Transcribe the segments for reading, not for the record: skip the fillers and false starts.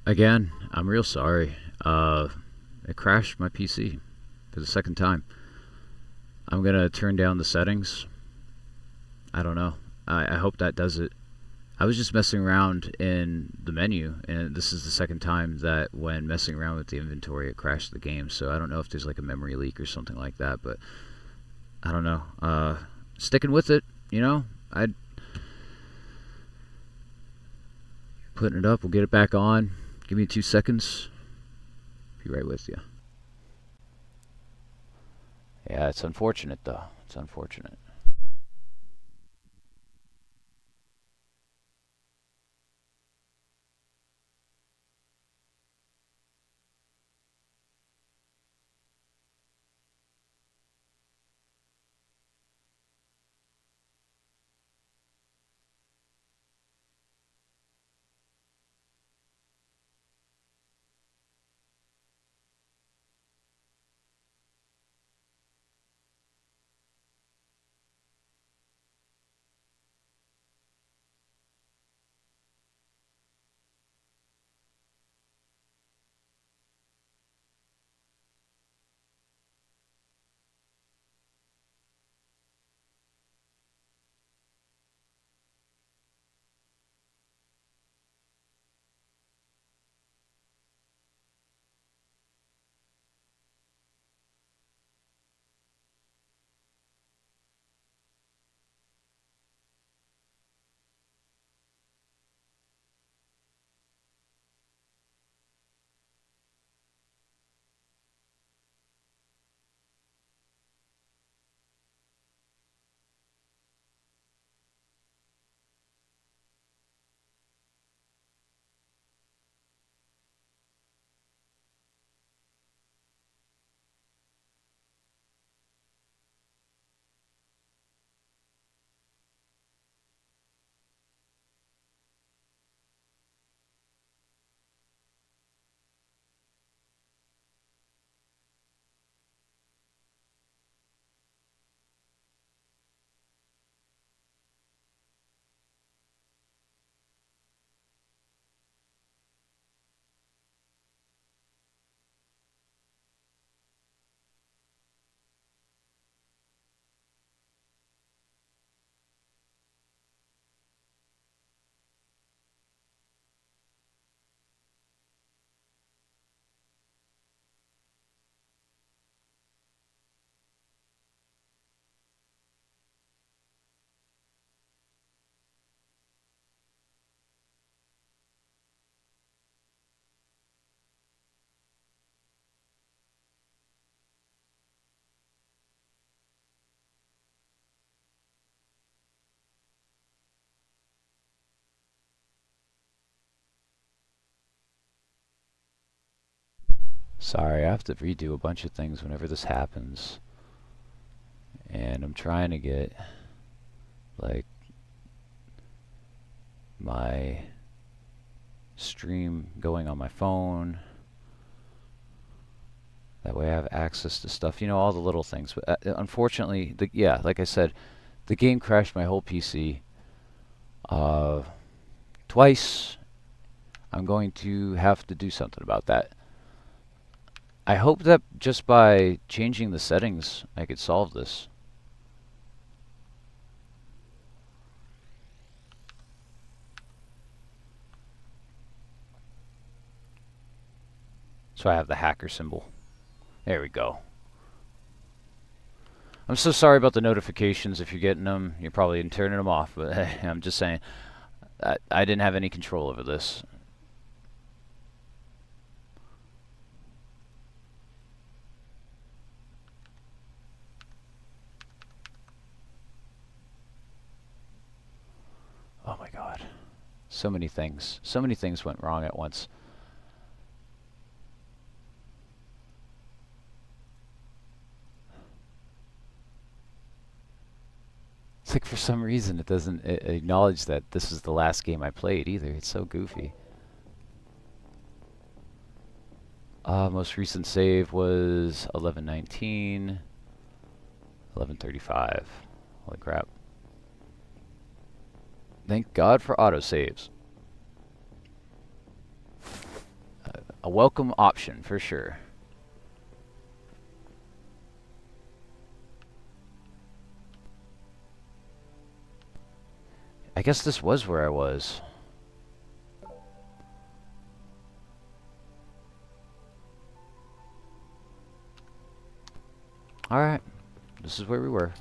Again, I'm real sorry. It crashed my PC for the second time. I'm gonna turn down the settings. I don't know. I hope that does it. I was just messing around in the menu, and this is the second time that when messing around with the inventory, it crashed the game. So I don't know if there's like a memory leak or something like that, but I don't know. Sticking with it, you know. I'd putting it up. We'll get it back on. Give me 2 seconds. Be right with you. Yeah, it's unfortunate though. It's unfortunate. Sorry, I have to redo a bunch of things whenever this happens. And I'm trying to get like my stream going on my phone. That way I have access to stuff, you know, all the little things. But unfortunately, yeah, like I said, the game crashed my whole PC twice. I'm going to have to do something about that. I hope that just by changing the settings, I could solve this. So I have the hacker symbol. There we go. I'm so sorry about the notifications. If you're getting them, you're probably turning them off. But hey, I'm just saying, I didn't have any control over this. Oh my god. So many things. So many things went wrong at once. It's like for some reason it doesn't acknowledge that this is the last game I played either. It's so goofy. Most recent save was 11:19, 11:35. Holy crap. Thank God for autosaves. A welcome option, for sure. I guess this was where I was. Alright. This is where we were.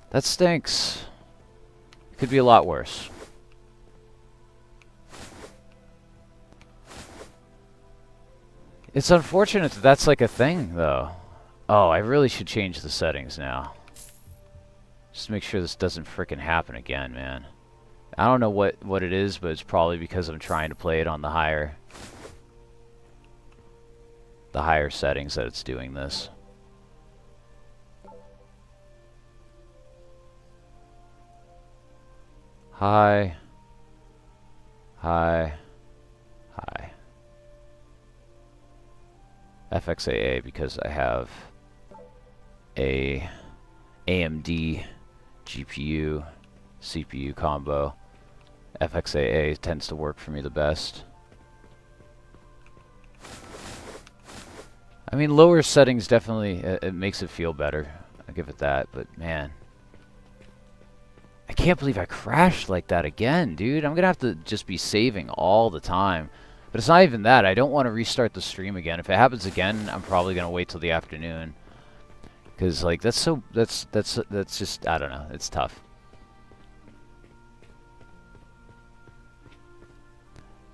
That stinks. Could be a lot worse. It's unfortunate that that's like a thing, though. Oh, I really should change the settings now. Just to make sure this doesn't frickin' happen again, man. I don't know what it is, but it's probably because I'm trying to play it on the higher settings that it's doing this. Hi. Hi. Hi. FXAA because I have a AMD GPU CPU combo. FXAA tends to work for me the best. I mean, lower settings definitely it makes it feel better. I'll give it that, but man, I can't believe I crashed like that again, dude. I'm gonna have to just be saving all the time. But it's not even that. I don't want to restart the stream again. If it happens again, I'm probably gonna wait till the afternoon. Cause like that's just, I don't know. It's tough.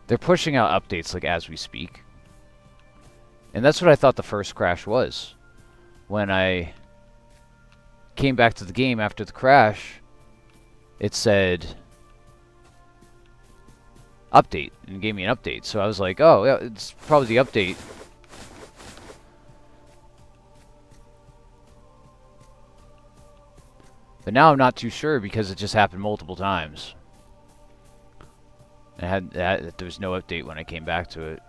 They're pushing out updates like as we speak. And that's what I thought the first crash was. When I came back to the game after the crash, it said update and gave me an update. So I was like, oh, yeah, it's probably the update. But now I'm not too sure because it just happened multiple times. And there was no update when I came back to it.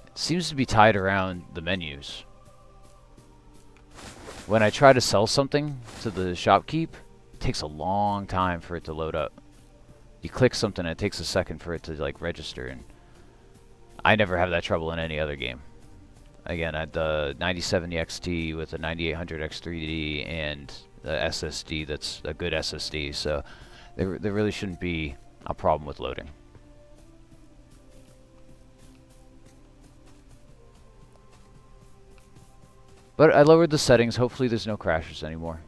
It seems to be tied around the menus. When I try to sell something to the shopkeep, it takes a long time for it to load up. You click something and it takes a second for it to like register, and I never have that trouble in any other game. Again, I had the 9070 XT with a 9800 X3D and the SSD that's a good SSD, so there really shouldn't be a problem with loading. But I lowered the settings. Hopefully there's no crashes anymore.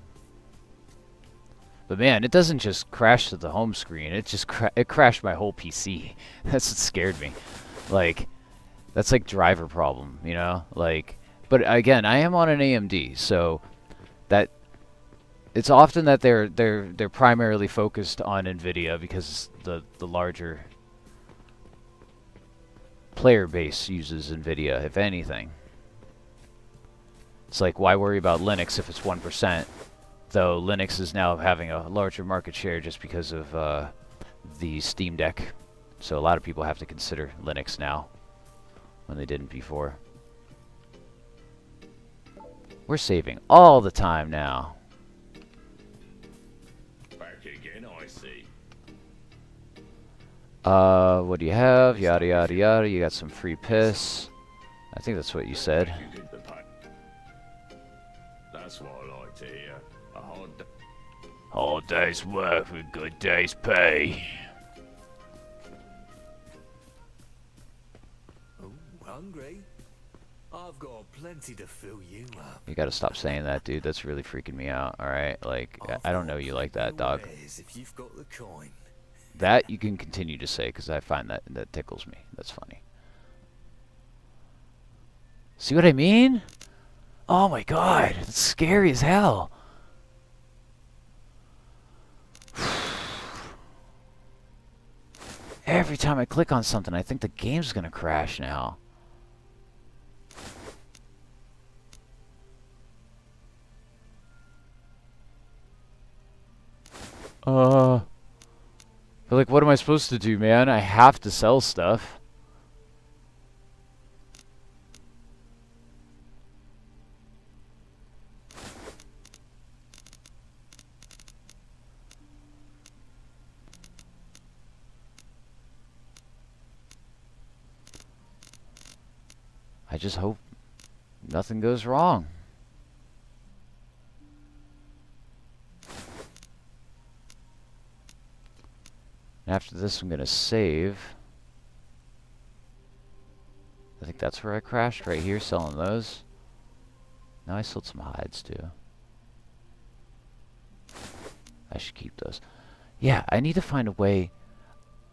But man, it doesn't just crash to the home screen. It just it crashed my whole PC. That's what scared me. Like, that's like driver problem, you know? Like, but again, I am on an AMD, so that it's often that they're primarily focused on NVIDIA because the larger player base uses NVIDIA, if anything. It's like, why worry about Linux if it's 1%? Though Linux is now having a larger market share just because of the Steam Deck. So a lot of people have to consider Linux now when they didn't before. We're saving all the time now. Back again, I see. What do you have? Yada yada yada. You got some free piss. I think that's what you said. That's what I like to hear. A Hard day's work with good day's pay. Oh, hungry? I've got plenty to fill you up. You gotta stop saying that, dude. That's really freaking me out, alright? Like, I don't know you like that, dog. If you've got the coin. That you can continue to say, because I find that tickles me. That's funny. See what I mean? Oh my god, it's scary as hell. Every time I click on something, I think the game's gonna crash now. But like, what am I supposed to do, man? I have to sell stuff. I just hope nothing goes wrong. After this, I'm going to save. I think that's where I crashed, right here, selling those. Now I sold some hides, too. I should keep those. Yeah, I need to find a way.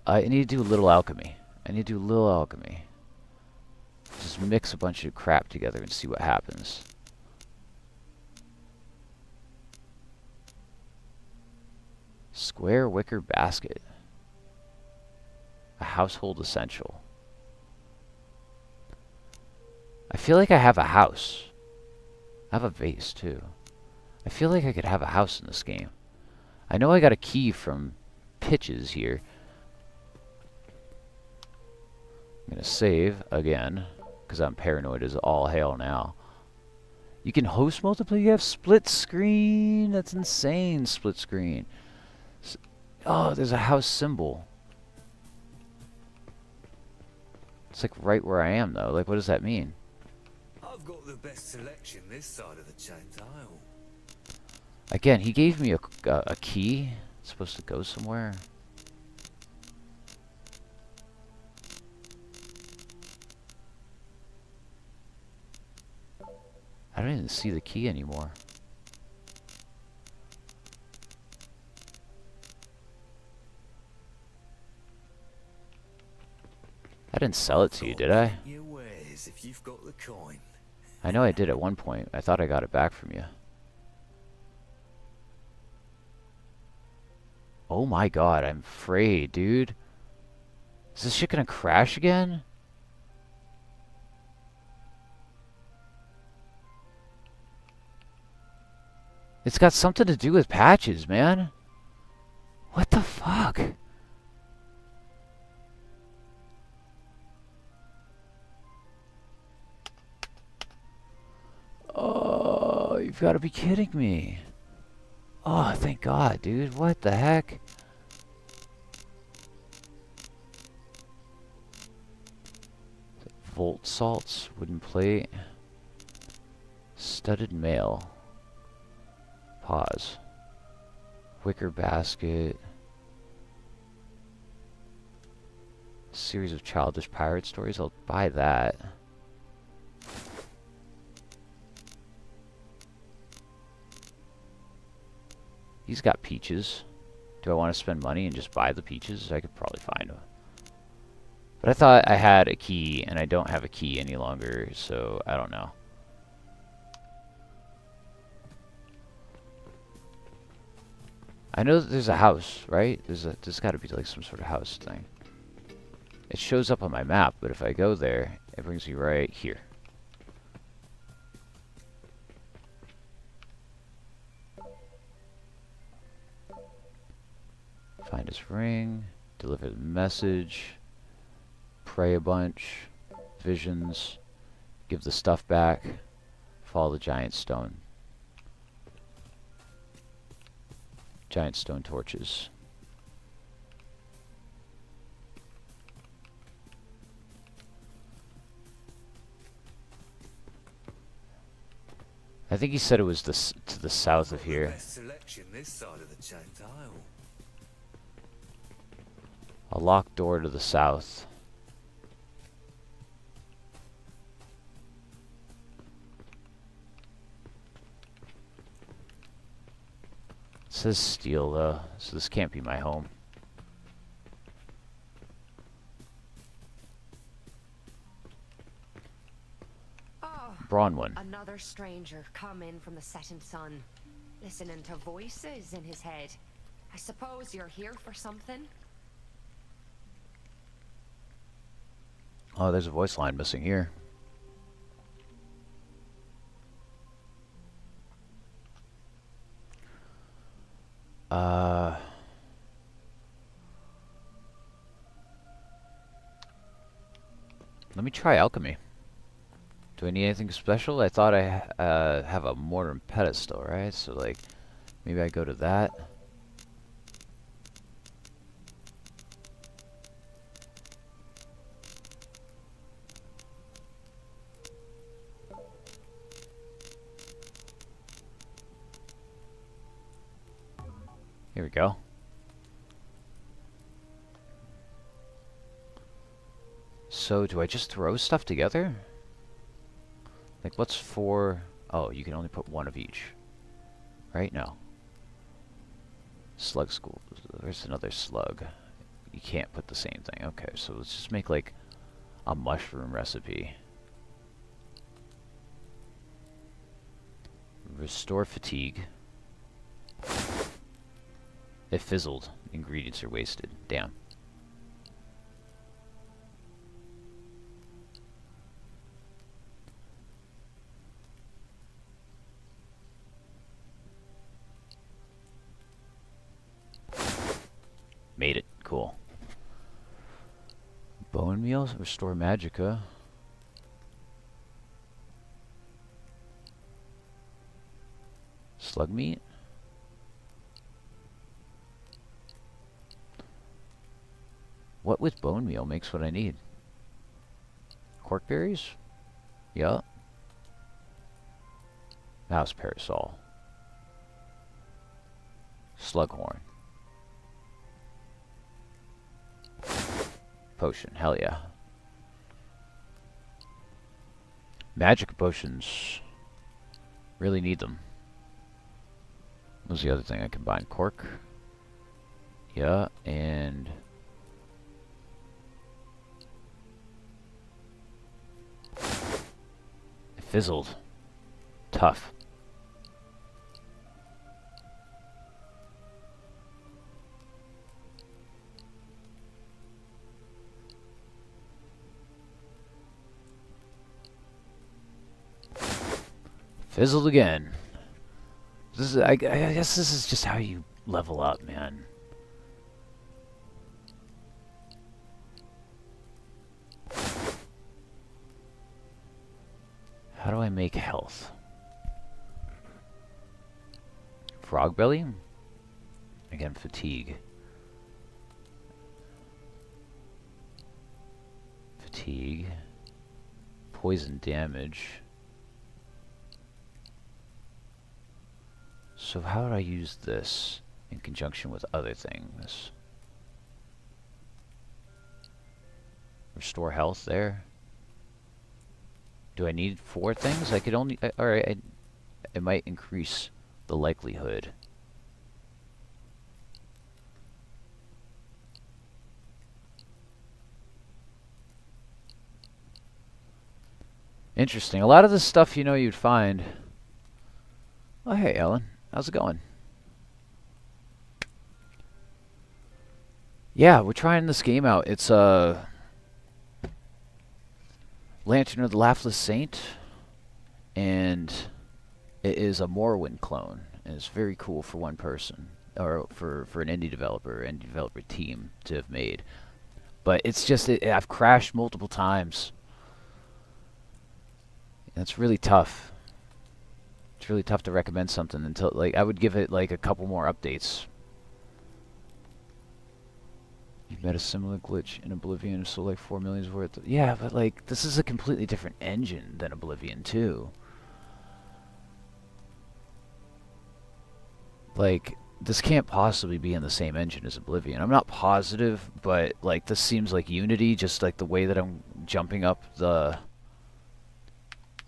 I need to do a little alchemy. Just mix a bunch of crap together and see what happens. Square wicker basket. A household essential. I feel like I have a house. I have a vase, too. I feel like I could have a house in this game. I know I got a key from Pitches here. I'm going to save again, because I'm paranoid as all hell now. You can host multiple. You have split screen. That's insane, split screen. Oh, there's a house symbol. It's like right where I am, though. Like, what does that mean? I've got the best selection this side of the chained aisle. Again, he gave me a key. It's supposed to go somewhere. I don't even see the key anymore. I didn't sell it to you, did I? Your wares if you've got the coin. I know I did at one point. I thought I got it back from you. Oh my god, I'm afraid, dude. Is this shit gonna crash again? It's got something to do with patches, man. What the fuck? Oh, you've got to be kidding me. Oh, thank God, dude. What the heck? Volt salts, wooden plate, studded mail. Pause. Wicker basket. Series of childish pirate stories. I'll buy that. He's got peaches. Do I want to spend money and just buy the peaches? I could probably find them. But I thought I had a key, and I don't have a key any longer, so I don't know. I know that there's a house, right? There's got to be like some sort of house thing. It shows up on my map, but if I go there, it brings me right here. Find his ring, deliver the message, pray a bunch, visions, give the stuff back, follow the giant stone. Giant stone torches. I think he said it was to the south of here. Best selection this side of the chained aisle. A locked door to the south. It says steel though, so this can't be my home. Bronwyn. Another stranger come in from the setting sun, listening to voices in his head. I suppose you're here for something? Oh, there's a voice line missing here. Let me try alchemy. Do I need anything special? I thought I have a mortar and pedestal, right? So like, maybe I go to that. There we go. So, do I just throw stuff together? Like, what's 4... Oh, you can only put 1 of each. Right? No. Slug school. There's another slug. You can't put the same thing. Okay, so let's just make, like, a mushroom recipe. Restore fatigue. It fizzled. Ingredients are wasted. Damn. Made it. Cool. Bone meal. Restore magicka. Slug meat. What with bone meal makes what I need? Cork berries? Yup. Mouse parasol. Slughorn. Potion. Hell yeah. Magic potions. Really need them. What was the other thing I combined? Cork. Yeah, and... It fizzled. Tough. Fizzled again. This is, I guess this is just how you level up, man. How do I make health? Frog belly? Again, fatigue. Fatigue. Poison damage. So how would I use this in conjunction with other things? Restore health there. Do I need 4 things? I could only... Alright, it might increase the likelihood. Interesting. A lot of this stuff, you know, you'd find... Oh, hey, Ellen. How's it going? Yeah, we're trying this game out. It's Lantern of the Laughless Saint, and it is a Morrowind clone, and it's very cool for one person, or for an indie developer team to have made. But it's just, I've crashed multiple times. And it's really tough. It's really tough to recommend something until, like, I would give it, like, a couple more updates. You've met a similar glitch in Oblivion, so, like, 4 million's worth. Yeah, but, like, this is a completely different engine than Oblivion, too. Like, this can't possibly be in the same engine as Oblivion. I'm not positive, but, like, this seems like Unity, just, like, the way that I'm jumping up the...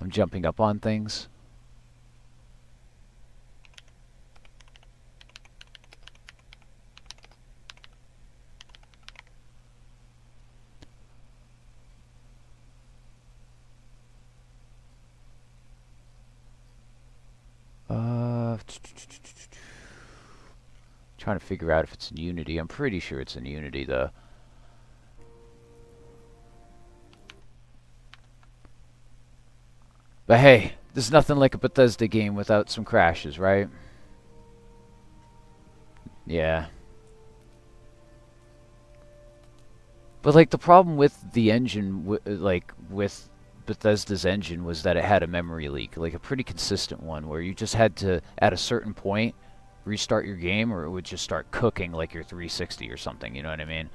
I'm jumping up on things. Trying to figure out if it's in Unity. I'm pretty sure it's in Unity, though. But hey, there's nothing like a Bethesda game without some crashes, right? Yeah. But like the problem with the engine, with Bethesda's engine, was that it had a memory leak, like a pretty consistent one, where you just had to, at a certain point, restart your game, or it would just start cooking like your 360 or something, you know what I mean?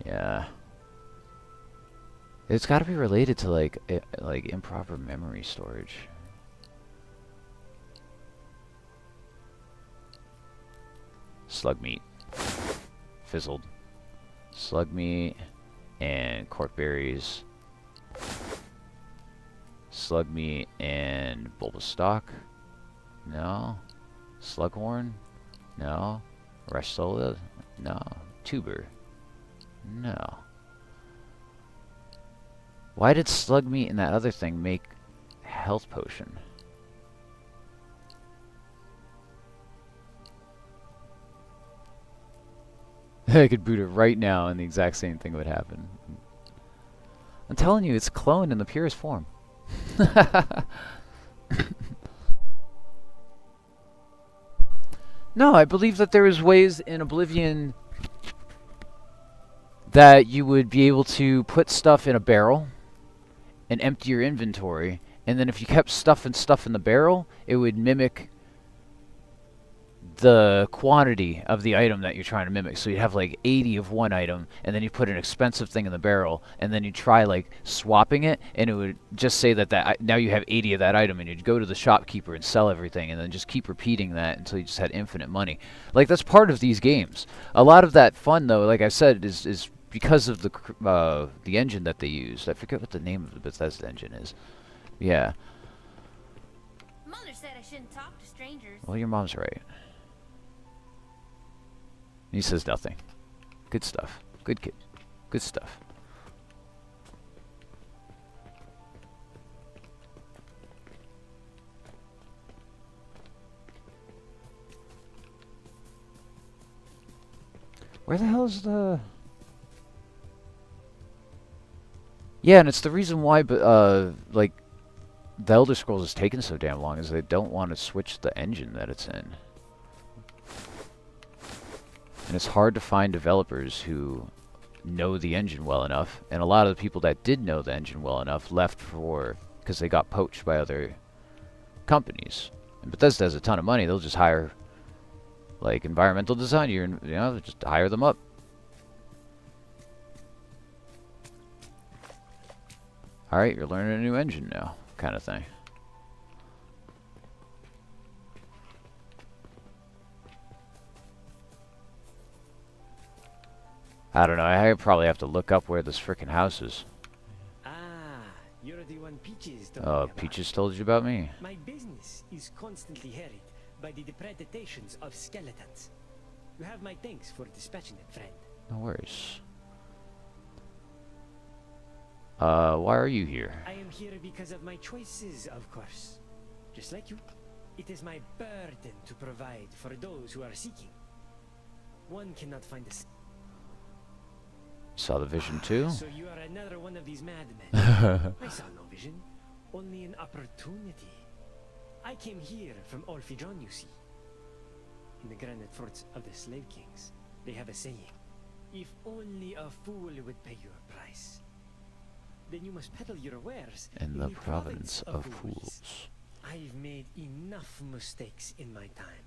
Yeah. It's got to be related to like improper memory storage. Slug meat. Fizzled. Slug meat and cork berries. Slug meat and bulbous stalk. No. Slughorn. No. Rassola. No. Tuber. No. Why did slug meat and that other thing make health potion? I could boot it right now and the exact same thing would happen. I'm telling you, it's cloned in the purest form. No, I believe that there is ways in Oblivion that you would be able to put stuff in a barrel and empty your inventory, and then if you kept stuff in the barrel, it would mimic the quantity of the item that you're trying to mimic. So you'd have like 80 of one item, and then you put an expensive thing in the barrel, and then you try like swapping it, and it would just say that now you have 80 of that item, and you'd go to the shopkeeper and sell everything, and then just keep repeating that until you just had infinite money. Like, that's part of these games. A lot of that fun, though, like I said, is because of the engine that they use. I forget what the name of the Bethesda engine is. Yeah. Mother said I shouldn't talk to strangers. Well, your mom's right. He says nothing. Good stuff. Good kid. Good stuff. Where the hell is the... Yeah, and it's the reason why, like, the Elder Scrolls is taking so damn long is they don't want to switch the engine that it's in. And it's hard to find developers who know the engine well enough, and a lot of the people that did know the engine well enough left because they got poached by other companies. And Bethesda has a ton of money; they'll just hire like environmental designer, just hire them up. All right, you're learning a new engine now, kind of thing. I don't know. I probably have to look up where this frickin' house is. Ah, you're the one Peaches told me Oh, about. Peaches told you about me. My business is constantly harried by the depredations of skeletons. You have my thanks for dispatching them, friend. No worries. Why are you here? I am here because of my choices, of course. Just like you, it is my burden to provide for those who are seeking. One cannot find a... Saw the vision too? So you are another one of these madmen. I saw no vision, only an opportunity. I came here from Olfijon, you see. In the granite forts of the Slave Kings, they have a saying. If only a fool would pay your price, then you must peddle your wares In the province of fools. I've made enough mistakes in my time,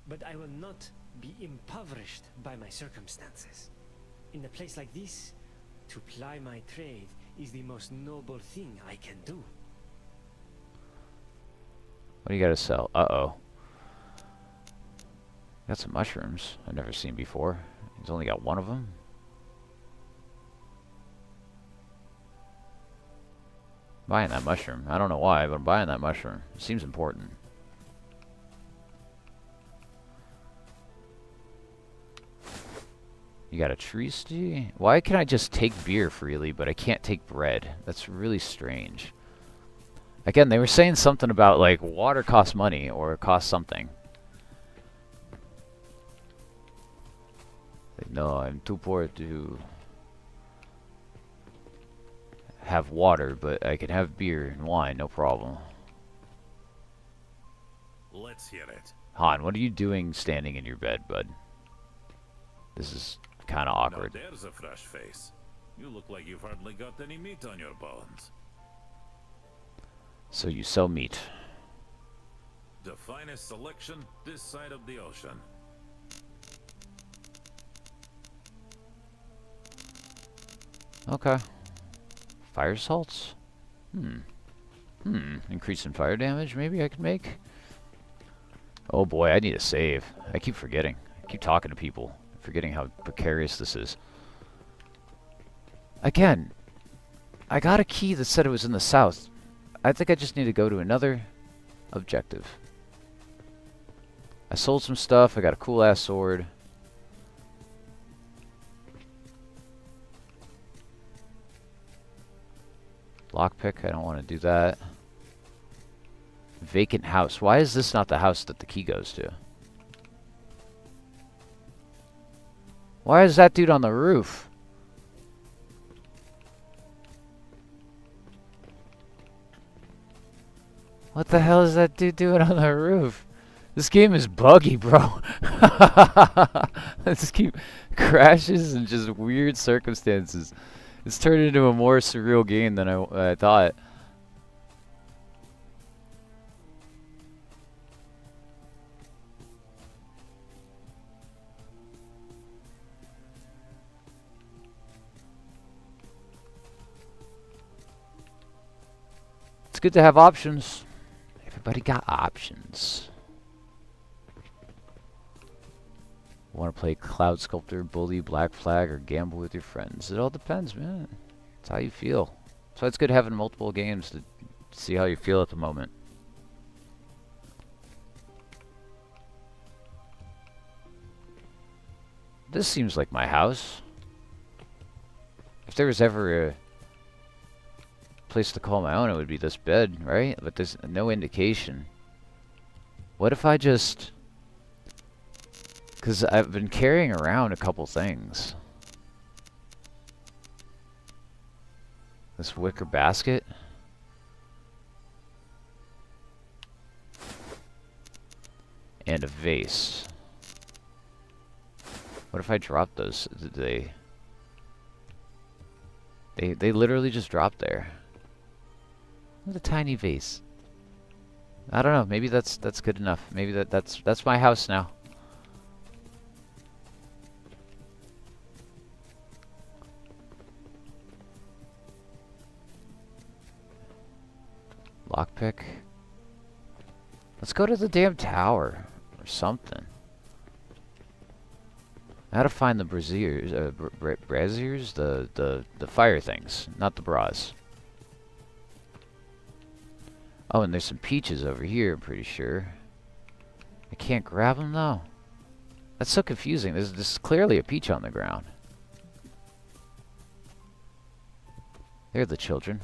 but I will not be impoverished by my circumstances. In a place like this, to ply my trade is the most noble thing I can do. What do you gotta sell? Uh-oh. Got some mushrooms I've never seen before. He's only got one of them. Buying that mushroom. I don't know why, but I'm buying that mushroom. It seems important. You got a tree stee? Why can I just take beer freely, but I can't take bread? That's really strange. Again, they were saying something about, like, water costs money, or costs something. Like, no, I'm too poor to have water, but I can have beer and wine, no problem. Let's hear it. Han, what are you doing standing in your bed, bud? This is kind of awkward. Now there's a fresh face. You look like you've hardly got any meat on your bones. So you sell meat. The finest selection this side of the ocean. Okay. Fire salts? Increase in fire damage maybe I could make? Oh boy, I need a save. I keep forgetting. keep talking to people, forgetting how precarious this is. Again, I got a key that said it was in the south. I think I just need to go to another objective. I sold some stuff. I got a cool-ass sword. Lockpick. I don't want to do that. Vacant house. Why is this not the house that the key goes to? Why is that dude on the roof? What the hell is that dude doing on the roof? This game is buggy, bro. Let's keep crashes and just weird circumstances. It's turned into a more surreal game than I thought. It's good to have options. Everybody got options. Want to play Cloud Sculptor, Bully, Black Flag, or gamble with your friends? It all depends, man. It's how you feel. So it's good having multiple games to see how you feel at the moment. This seems like my house. If there was ever a place to call my own, it would be this bed, right? But there's no indication. What if I just... Because I've been carrying around a couple things. This wicker basket. And a vase. What if I drop those? Did they literally just dropped there. What a tiny vase. I don't know. Maybe that's good enough. Maybe that's my house now. Lockpick. Let's go to the damn tower or something. I gotta find the braziers, braziers, the fire things, not the bras. Oh, and there's some peaches over here, I'm pretty sure. I can't grab them though. That's so confusing. There's clearly a peach on the ground. They're the children.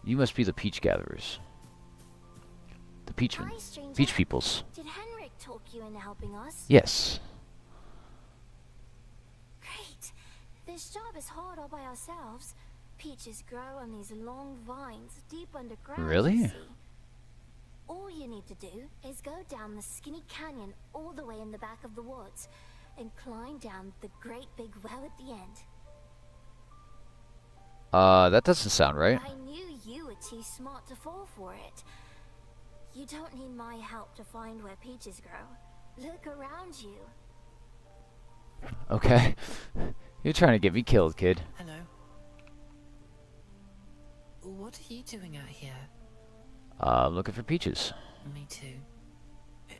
You must be the peach gatherers. The peachmen. Peach peoples. Did Henrik talk you into helping us? Yes. Great. This job is hard all by ourselves. Peaches grow on these long vines deep underground. Really? You see. All you need to do is go down the skinny canyon all the way in the back of the woods and climb down the great big well at the end. That doesn't sound right. I knew you were too smart to fall for it. You don't need my help to find where peaches grow. Look around you. Okay. You're trying to get me killed, kid. Hello. What are you doing out here? I'm looking for peaches. Me too.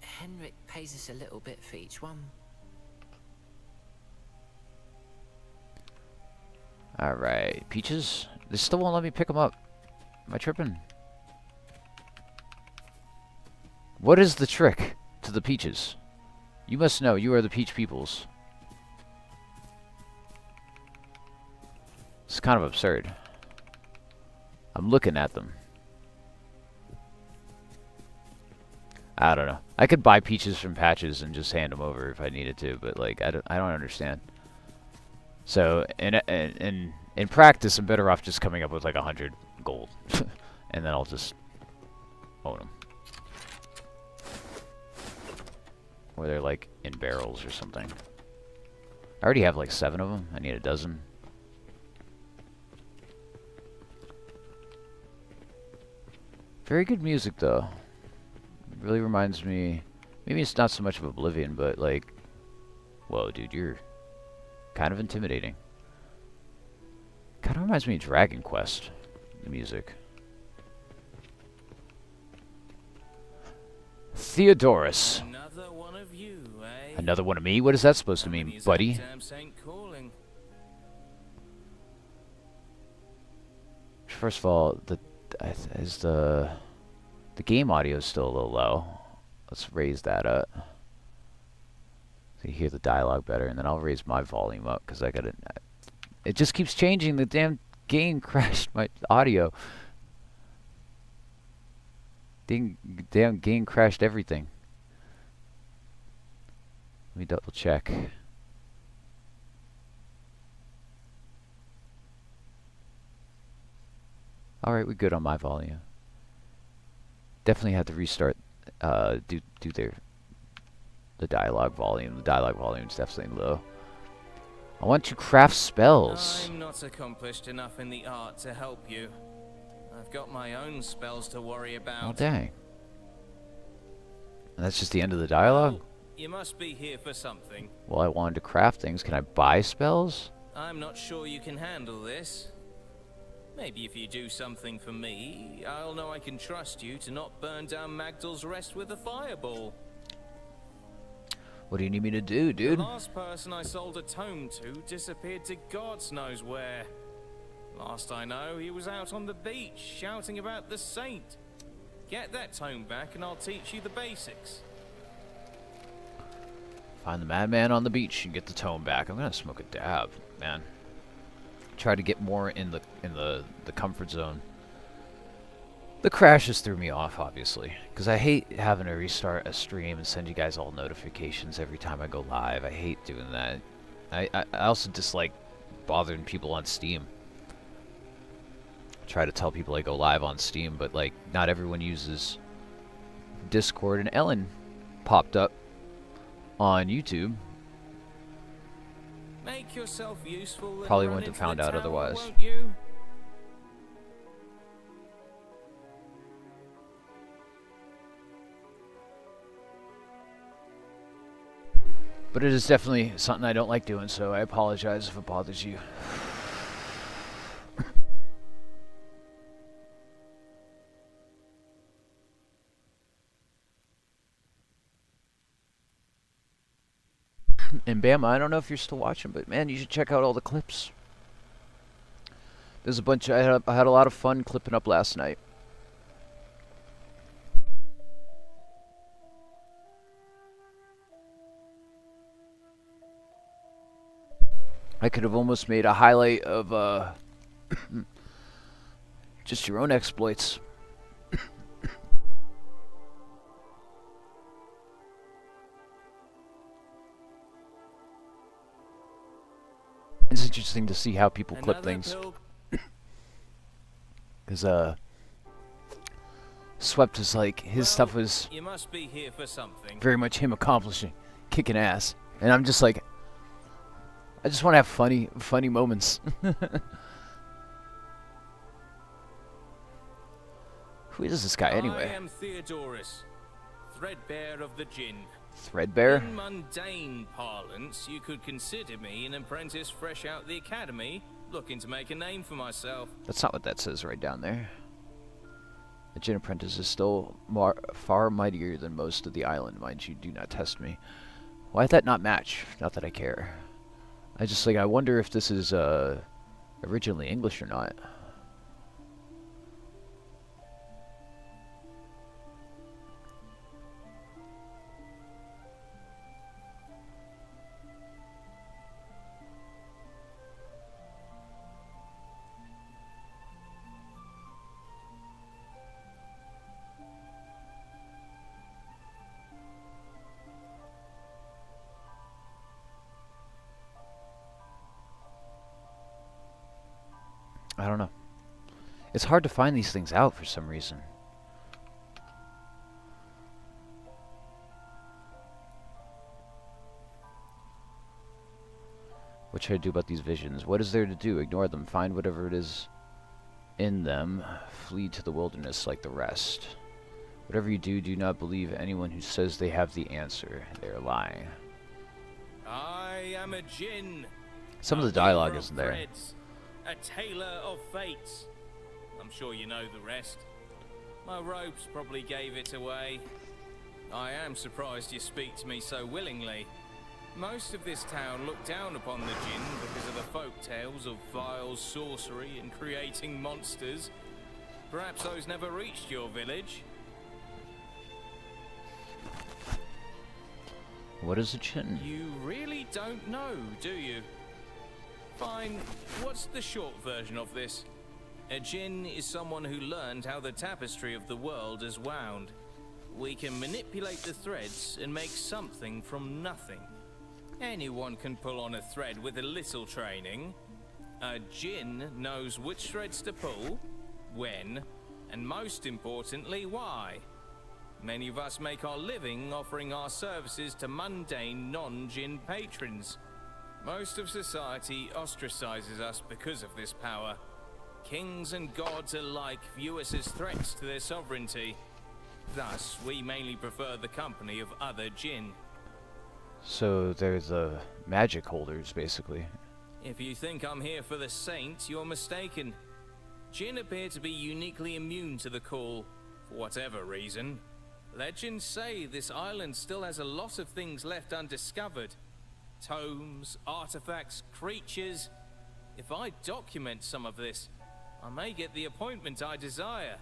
Henrik pays us a little bit for each one. Alright, peaches? They still won't let me pick them up. Am I tripping? What is the trick to the peaches? You must know, you are the peach peoples. It's kind of absurd. I'm looking at them. I don't know. I could buy peaches from Patches and just hand them over if I needed to, but like I don't understand. So in practice, I'm better off just coming up with like 100 gold, and then I'll just own them. Or they're like in barrels or something. I already have like 7 of them. I need a dozen. Very good music though. It really reminds me. Maybe it's not so much of Oblivion, but like, whoa, dude, you're kind of intimidating. Kind of reminds me of Dragon Quest, the music. Theodorus. Another one of Another one of me? What is that supposed to How many mean, is buddy? that damn saint calling? First of all, the game audio is still a little low. Let's raise that up so you hear the dialogue better, and then I'll raise my volume up because I gotta. It just keeps changing. The damn game crashed my audio. Damn game crashed everything. Let me double check. Alright, we're good on my volume. Definitely had to restart, do the dialogue volume. The dialogue volume is definitely low. I want to craft spells. I'm not accomplished enough in the art to help you. I've got my own spells to worry about. Oh, dang. And that's just the end of the dialogue? Oh, you must be here for something. Well, I wanted to craft things. Can I buy spells? I'm not sure you can handle this. Maybe if you do something for me, I'll know I can trust you to not burn down Magdal's Rest with a fireball. What do you need me to do, dude? The last person I sold a tome to disappeared to God's knows where. Last I know, he was out on the beach shouting about the saint. Get that tome back and I'll teach you the basics. Find the madman on the beach and get the tome back. I'm gonna smoke a dab, man. Try to get more in the comfort zone. The crashes threw me off, obviously, because I hate having to restart a stream and send you guys all notifications every time I go live. I hate doing that. I also dislike bothering people on Steam. I try to tell people I go live on Steam, but like not everyone uses Discord, and Ellen popped up on YouTube. Make yourself useful. Probably and wouldn't run have found into the out tower, otherwise. won't you? But it is definitely something I don't like doing, so I apologize if it bothers you. And Bama, I don't know if you're still watching, but man, you should check out all the clips. There's a bunch. I had a lot of fun clipping up last night. I could have almost made a highlight of just your own exploits. It's interesting to see how people clip Another things. pill- Because, Swept is like, his stuff was You must be here for something. very much him accomplishing, kicking ass. And I'm just like, I just want to have funny moments. Who is this guy I anyway? am Theodorus, threadbare of the Jinn. Threadbare? In mundane parlance, you could consider me an apprentice fresh out the academy, looking to make a name for myself. That's not what that says right down there. The Jinn apprentice is still far mightier than most of the island, mind you. Do not test me. Why'd that not match? Not that I care. I just like, I wonder if this is originally English or not. I don't know. It's hard to find these things out for some reason. What should I do about these visions? What is there to do? Ignore them. Find whatever it is in them. Flee to the wilderness like the rest. Whatever you do, do not believe anyone who says they have the answer. They're lying. I am a Jinn. Some of the a dialogue weaver of isn't there. threads, a tailor of fates. I'm sure you know the rest. My robes probably gave it away. I am surprised you speak to me so willingly. Most of this town looked down upon the Jinn because of the folk tales of vile sorcery and creating monsters. Perhaps those never reached your village? What is a Jinn? You really don't know, do you? Fine, what's the short version of this? A Jinn is someone who learned how the tapestry of the world is wound. We can manipulate the threads and make something from nothing. Anyone can pull on a thread with a little training. A Jinn knows which threads to pull, when, and most importantly, why. Many of us make our living offering our services to mundane non-Jinn patrons. Most of society ostracizes us because of this power. Kings and gods alike view us as threats to their sovereignty. Thus, we mainly prefer the company of other Jinn. So they're the magic holders, basically. If you think I'm here for the saints, you're mistaken. Jinn appear to be uniquely immune to the call, for whatever reason. Legends say this island still has a lot of things left undiscovered. Tomes, artifacts, creatures. If I document some of this, I may get the appointment I desire.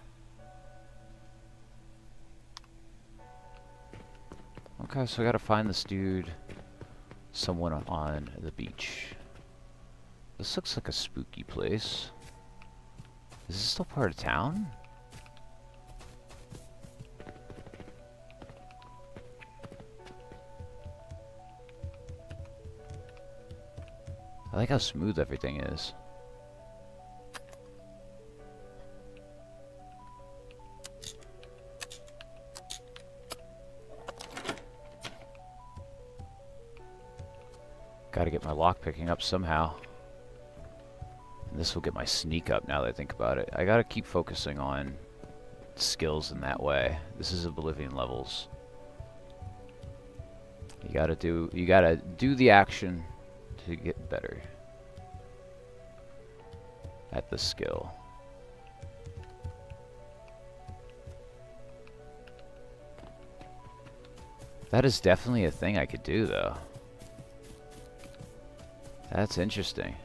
Okay, so I gotta find this dude. Someone on the beach. This looks like a spooky place. Is this still part of town? I like how smooth everything is. Gotta get my lock picking up somehow. And this will get my sneak up now that I think about it. I gotta keep focusing on skills in that way. This is Oblivion levels. You gotta do the action to get better at the skill. That is definitely a thing I could do, though. That's interesting.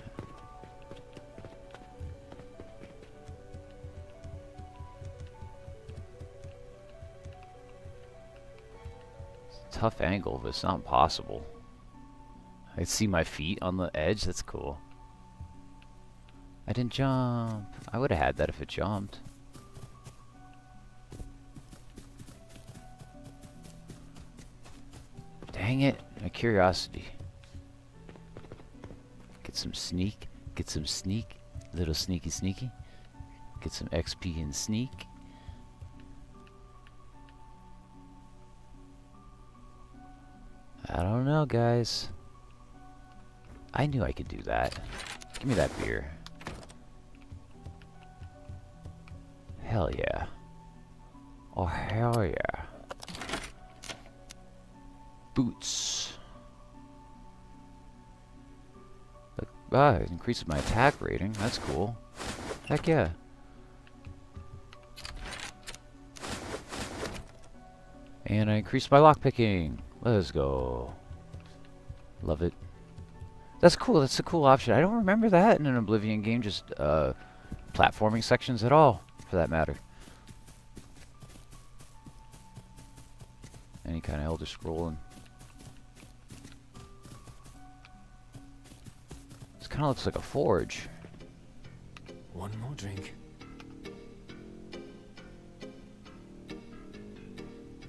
It's a tough angle, but it's not impossible. I can see my feet on the edge. That's cool. I didn't jump. I would have had that if it jumped. Dang it. My curiosity. Get some sneak. Get some sneak. Little sneaky sneaky. Get some XP and sneak. I don't know, guys. I knew I could do that. Give me that beer. Hell yeah. Oh, hell yeah. Boots. Look, it increases my attack rating. That's cool. Heck yeah. And I increased my lockpicking. Let's go. Love it. That's cool. That's a cool option. I don't remember that in an Oblivion game. Just platforming sections at all, for that matter. Any kind of Elder Scrolling. This kind of looks like a forge. One more drink.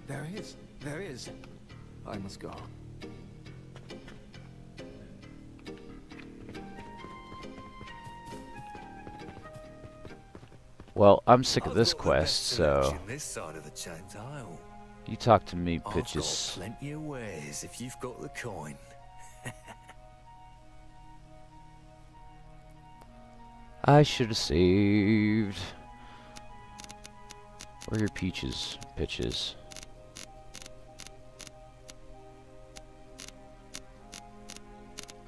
There he is. There he is. I must go. Well, I'm sick of this I've got the quest, best so selection this side of the Chained Isle. you talk to me, I've bitches. got plenty of wares if you've got the coin. I should have saved. Where are your peaches, bitches?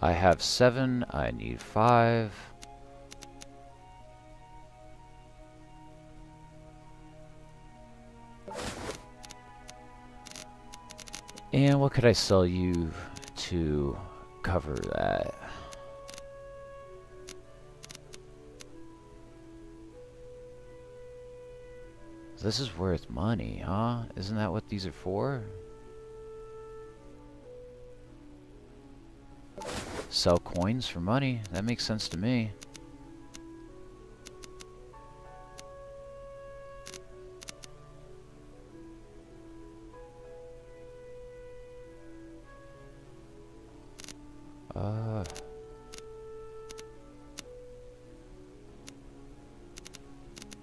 I have 7. I need 5. And what could I sell you to cover that. This is worth money, huh? Isn't that what these are for? Sell coins for money. That makes sense to me.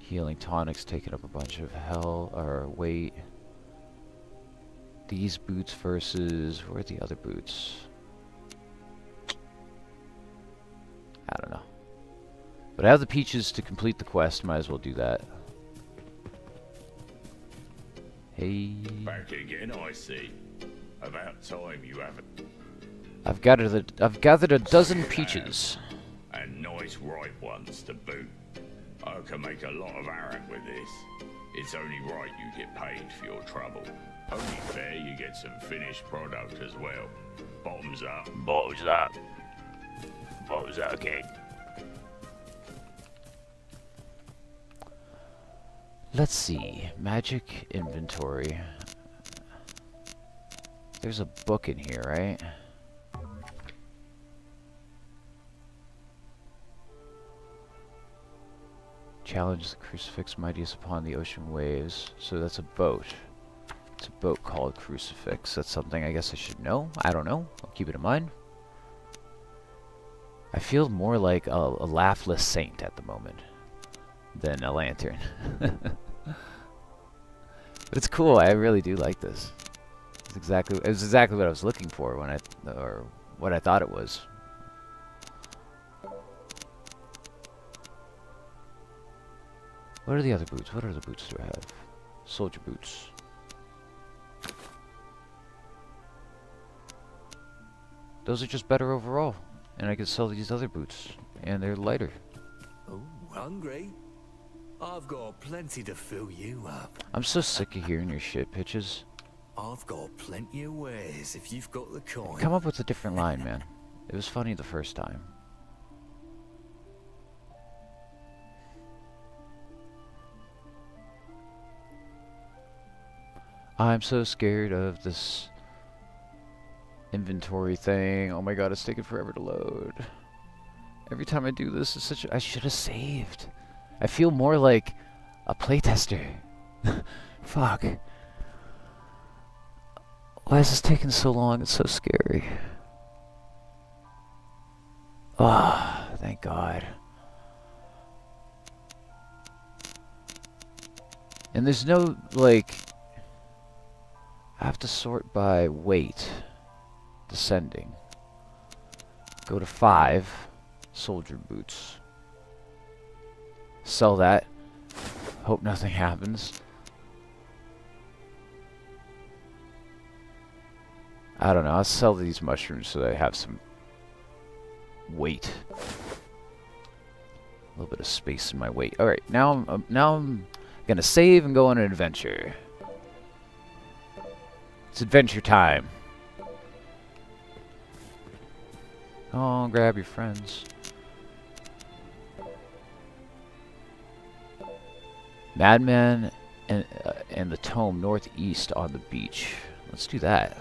Healing tonics taking up a bunch of hell or weight. These boots versus where are the other boots? I don't know. But I have the peaches to complete the quest, might as well do that. Hey. Back again, I see. About time you haven't. I've gathered a dozen peaches. And nice ripe ones to boot. I can make a lot of arrack with this. It's only right you get paid for your trouble. Only fair you get some finished product as well. Bottoms up. Bottoms up. Bottoms up, kid. Let's see. Magic inventory. There's a book in here, right? Challenge the crucifix mightiest upon the ocean waves. So that's a boat. It's a boat called Crucifix. That's something I guess I should know. I don't know. I'll keep it in mind. I feel more like a Laughless saint at the moment than a lantern. But it's cool. I really do like this. It was exactly what I was looking for when or what I thought it was. What are the other boots? What other boots do I have? Soldier boots. Those are just better overall. And I can sell these other boots. And they're lighter. Oh, hungry? I've got plenty to fill you up. I'm so sick of hearing your shit pitches. I've got plenty of ways if you've got the coin. Come up with a different line, man. It was funny the first time. I'm so scared of this inventory thing. Oh my god, it's taking forever to load. Every time I do this, it's such I should have saved. I feel more like a playtester. Fuck. Why is this taking so long? It's so scary. Ah, oh, thank God. And there's no, like... I have to sort by weight. Descending. Go to 5. Soldier boots. Sell that. Hope nothing happens. I don't know. I'll sell these mushrooms so that I have some weight. A little bit of space in my weight. All right, now I'm gonna save and go on an adventure. It's adventure time. Oh, grab your friends. Madman and the Tome northeast on the beach. Let's do that.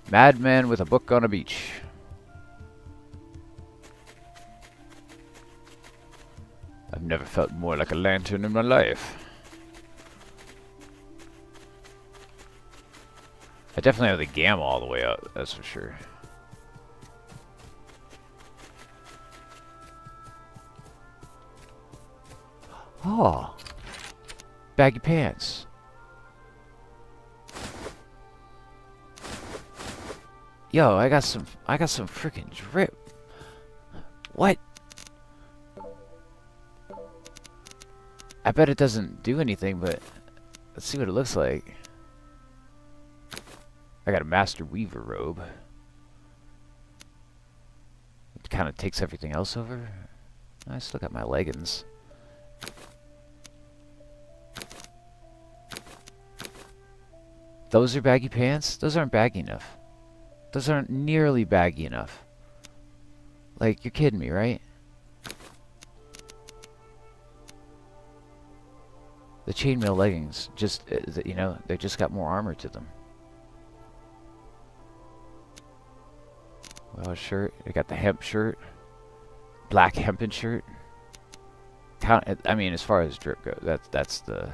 Madman with a book on a beach. I've never felt more like a lantern in my life. I definitely have the gamma all the way up, that's for sure. Oh, baggy pants. Yo, I got some freaking drip. What? I bet it doesn't do anything, but let's see what it looks like. I got a Master Weaver robe. It kind of takes everything else over. I still got my leggings. Those are baggy pants? Those aren't baggy enough. Those aren't nearly baggy enough. Like, you're kidding me, right? The chainmail leggings, just, you know, they just got more armor to them. Well, shirt. They got the hemp shirt. Black hempen shirt. I mean, as far as drip goes, that's the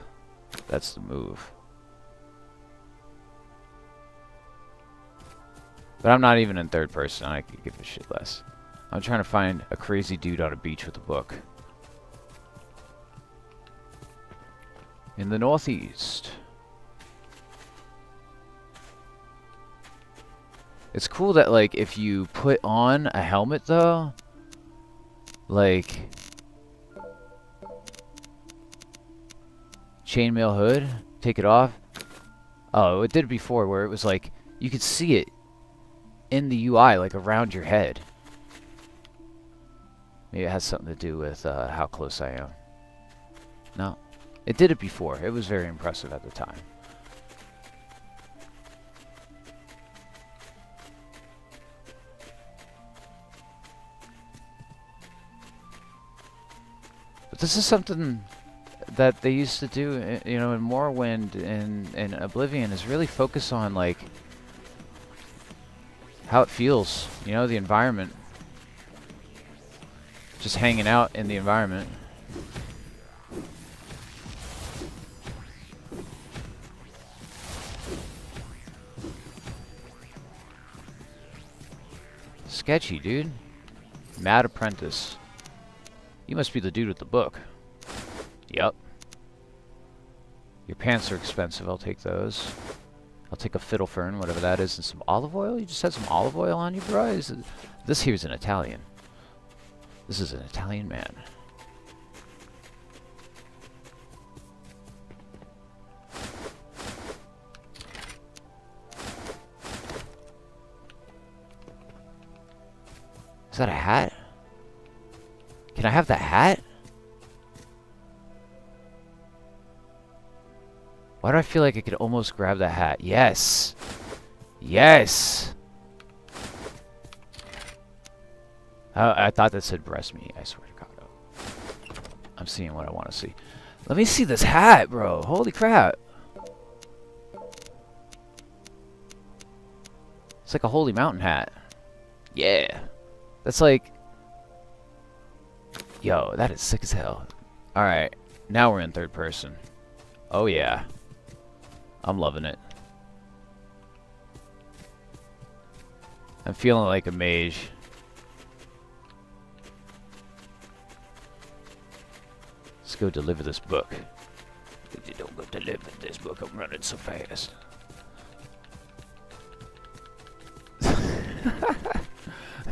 move. But I'm not even in third person. I could give a shit less. I'm trying to find a crazy dude on a beach with a book. In the northeast. It's cool that, like, if you put on a helmet, though, like, chainmail hood, take it off. Oh, it did it before, where it was like, you could see it in the UI, like, around your head. Maybe it has something to do with how close I am. No. It did it before. It was very impressive at the time. But this is something that they used to do, you know, in Morrowind and Oblivion, is really focus on, like, how it feels, you know, the environment. Just hanging out in the environment. Sketchy, dude. Mad Apprentice. You must be the dude with the book. Yep. Your pants are expensive. I'll take those. I'll take a fiddle fern, whatever that is, and some olive oil. You just had some olive oil on you, bro? This here's an Italian. This is an Italian man. Is that a hat? Can I have that hat? Why do I feel like I could almost grab that hat? Yes! Yes! I thought that said breast meat. I swear to God. I'm seeing what I want to see. Let me see this hat, bro. Holy crap. It's like a holy mountain hat. Yeah. That's like... Yo, that is sick as hell. Alright. Now we're in third person. Oh, yeah. I'm loving it. I'm feeling like a mage. Let's go deliver this book. If you don't go deliver this book, I'm running so fast.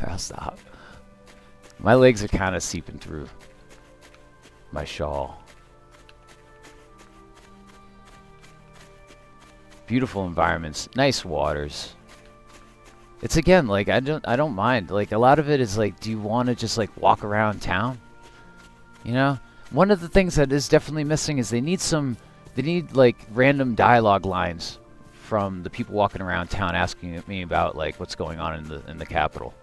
I'll stop. My legs are kind of seeping through my shawl. Beautiful environments, nice waters. It's again like I don't mind. Like a lot of it is like, do you want to just like walk around town? You know, one of the things that is definitely missing is they need like random dialogue lines from the people walking around town asking me about like what's going on in the capital.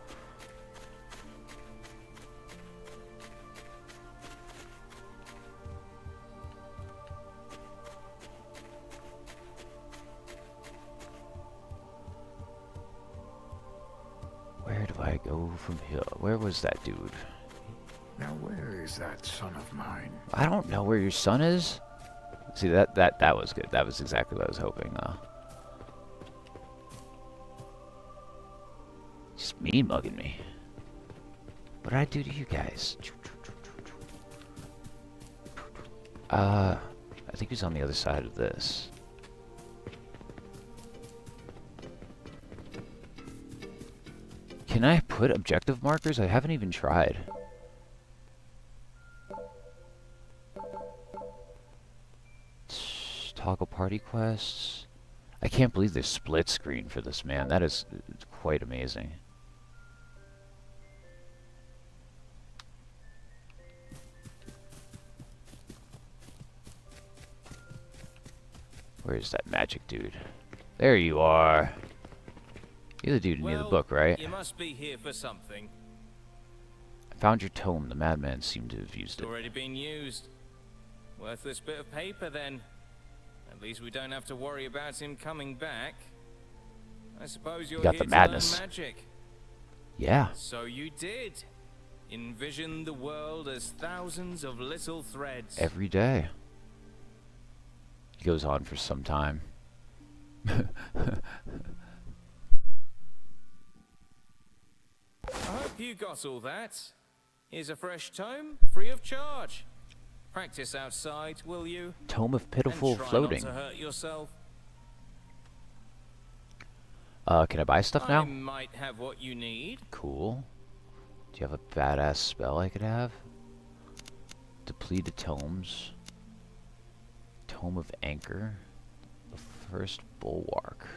Where do I go from here? Where was that dude? Now where is that son of mine? I don't know where your son is. See, that was good. That was exactly what I was hoping. Just mean mugging me. What did I do to you guys? I think he's on the other side of this. Can I put objective markers? I haven't even tried. Toggle party quests. I can't believe there's split screen for this, man. That is quite amazing. Where's that magic dude? There you are. You're the dude near the book, right? You must be here for something. I found your tome. The madman seemed to have used It's it. already been used. Worthless bit of paper, then. At least we don't have to worry about him coming back. I suppose you're got here the madness. to learn magic. Yeah. So you did. Envision the world as thousands of little threads. Every day. He goes on for some time. I hope you got all that. Here's a fresh tome, free of charge. Practice outside, will you? Tome of pitiful and try floating. Not to hurt yourself. Can I buy stuff now? I might have what you need. Cool. Do you have a badass spell I could have? Depleted tomes. Tome of Anchor. The First Bulwark.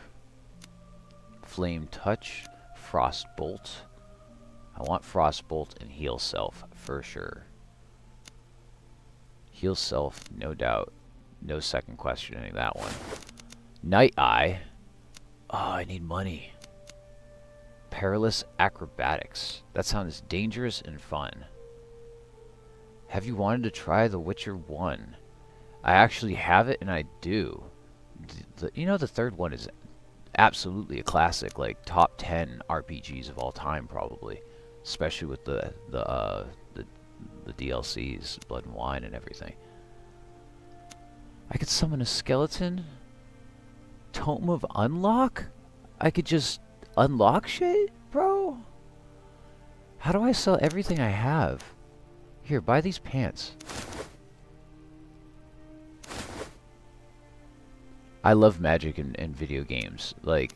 Flame Touch. Frost Bolt. I want Frost Bolt and Heal Self for sure. Heal Self, no doubt. No second questioning that one. Night Eye. Oh, I need money. Perilous Acrobatics. That sounds dangerous and fun. Have you wanted to try The Witcher 1? I actually have it, and I do. You know, the third one is absolutely a classic, like top 10 RPGs of all time, probably. Especially with the DLCs, Blood and Wine, and everything. I could summon a skeleton. Tome of Unlock? I could just unlock shit, bro? How do I sell everything I have? Here, buy these pants. I love magic in video games. Like,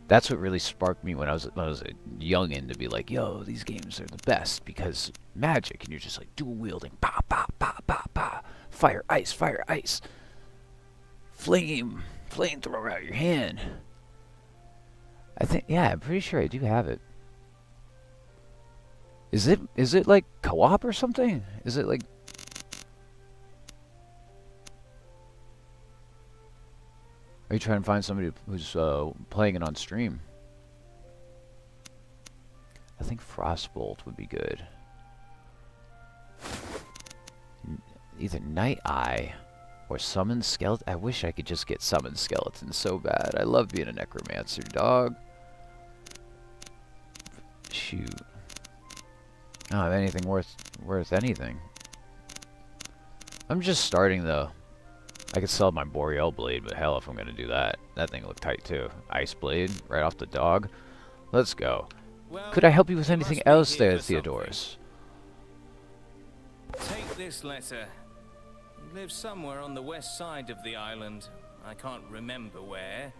that's what really sparked me when I was a youngin' to be like, yo, these games are the best because magic, and you're just like dual wielding, pa pa pa pa pa, fire ice, flamethrower out your hand. I think, yeah, I'm pretty sure I do have it. Is it like co-op or something? Is it like? Are you trying to find somebody who's playing it on stream? I think Frostbolt would be good. Either Night Eye or Summon Skeleton. I wish I could just get Summon Skeleton so bad. I love being a necromancer, dog. Shoot. I don't have anything worth anything. I'm just starting though. I could sell my Boreal Blade, but hell if I'm gonna do that. That thing looked tight too. Ice Blade, right off the dog. Let's go. Well, could I help you with anything else there, Theodorus? Take this letter. He lives somewhere on the west side of the island. I can't remember where.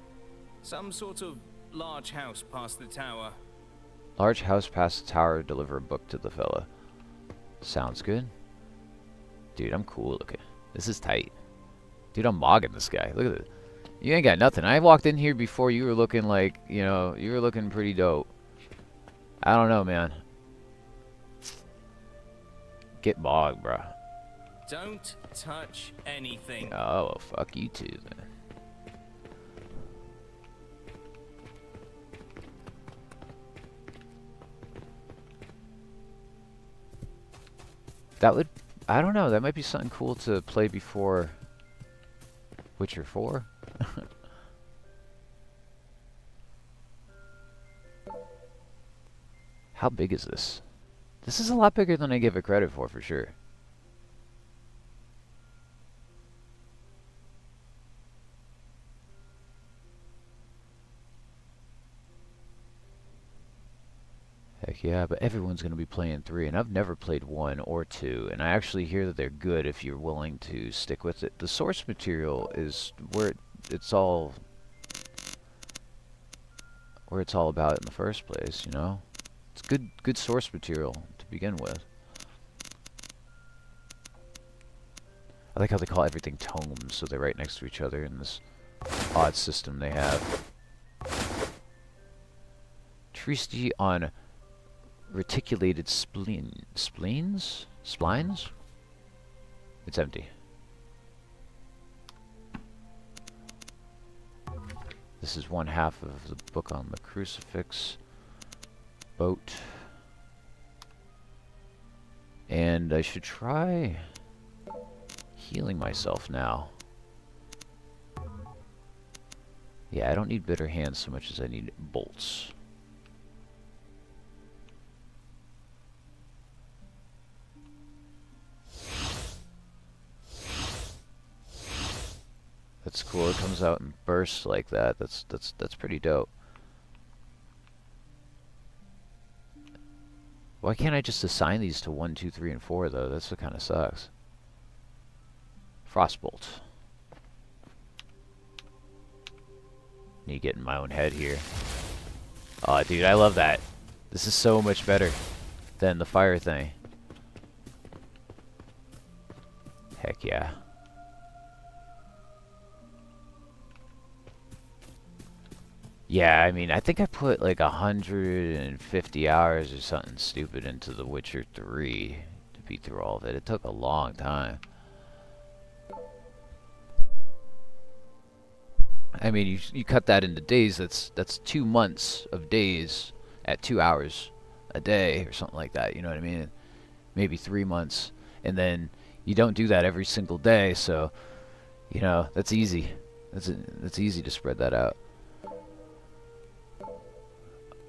Some sort of large house past the tower. Large house past the tower, deliver a book to the fella. Sounds good. Dude, I'm cool looking. This is tight. Dude, I'm mogging this guy. Look at this. You ain't got nothing. I walked in here before you were looking like, you know, you were looking pretty dope. I don't know, man. Get mogged, bro. Don't touch anything. Oh, well, fuck you too, then. That would, I don't know, that might be something cool to play before Witcher 4. How big is this? This is a lot bigger than I give it credit for sure. Heck yeah, but everyone's going to be playing 3, and I've never played 1 or 2, and I actually hear that they're good if you're willing to stick with it. The source material is where it's all about in the first place, you know? It's good source material to begin with. I like how they call everything tomes, so they're right next to each other in this odd system they have. Treaty on reticulated splines? It's empty. This is one half of the book on the crucifix. Boat. And I should try healing myself now. Yeah, I don't need bitter hands so much as I need bolts. That's cool. It comes out in bursts like that. That's pretty dope. Why can't I just assign these to 1, 2, 3, and 4 though? That's what kind of sucks. Frostbolt. Need to get in my own head here. Oh, dude, I love that. This is so much better than the fire thing. Heck yeah. Yeah, I mean, I think I put like 150 hours or something stupid into The Witcher 3 to beat through all of it. It took a long time. I mean, you cut that into days, that's 2 months of days at 2 hours a day or something like that, you know what I mean? Maybe 3 months. And then you don't do that every single day, so, you know, that's easy. That's easy to spread that out.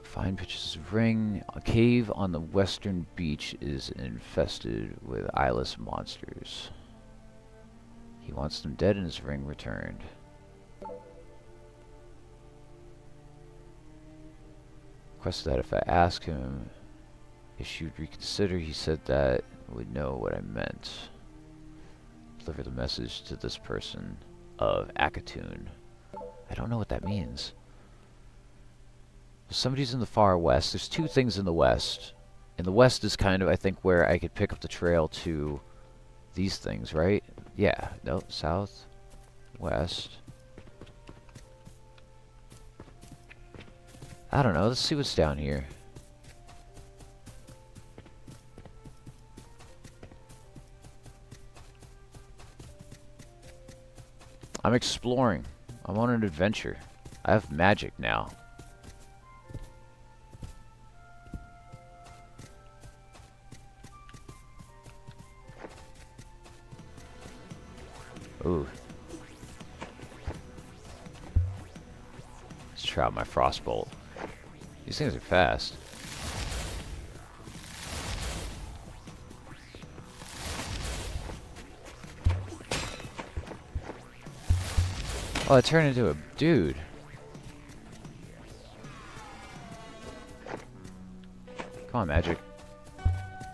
Find pictures of ring. A cave on the western beach is infested with eyeless monsters. He wants them dead and his ring returned. Requested that if I ask him if she would reconsider, he said that would know what I meant. Deliver the message to this person of Akatoon. I don't know what that means. Somebody's in the far west. There's 2 things in the west. And the west is kind of, I think, where I could pick up the trail to these things, right? Yeah. No, south, west. I don't know. Let's see what's down here. I'm exploring. I'm on an adventure. I have magic now. Ooh. Let's try out my frostbolt. These things are fast. Oh, I turned into a dude. Come on, magic.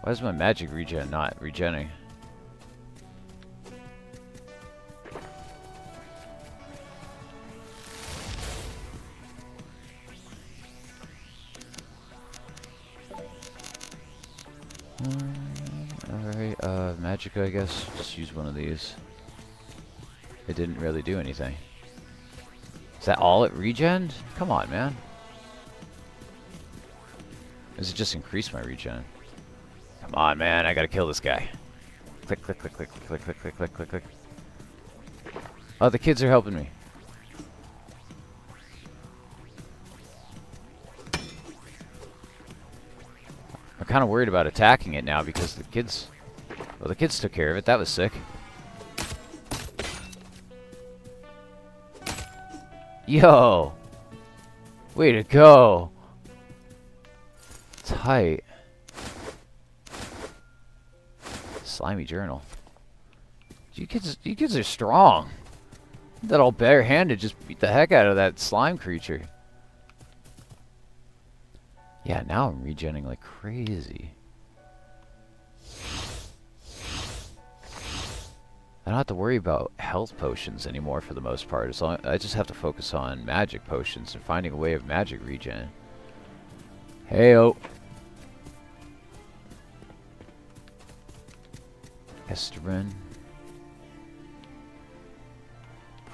Why is my magic regen not regenning? Alright, magic, I guess. Just use one of these. It didn't really do anything. Is that all it regened? Come on, man. Does it just increase my regen? Come on, man, I gotta kill this guy. Click, click, click, click, click, click, click, click, click, click. Oh, the kids are helping me. I'm kind of worried about attacking it now because the kids... Well, the kids took care of it. That was sick. Yo! Way to go! Tight. Slimy journal. You kids are strong. That all barehanded just beat the heck out of that slime creature. Yeah, now I'm regenning like crazy. I don't have to worry about health potions anymore for the most part. As long I just have to focus on magic potions and finding a way of magic regen. Heyo. Esterin.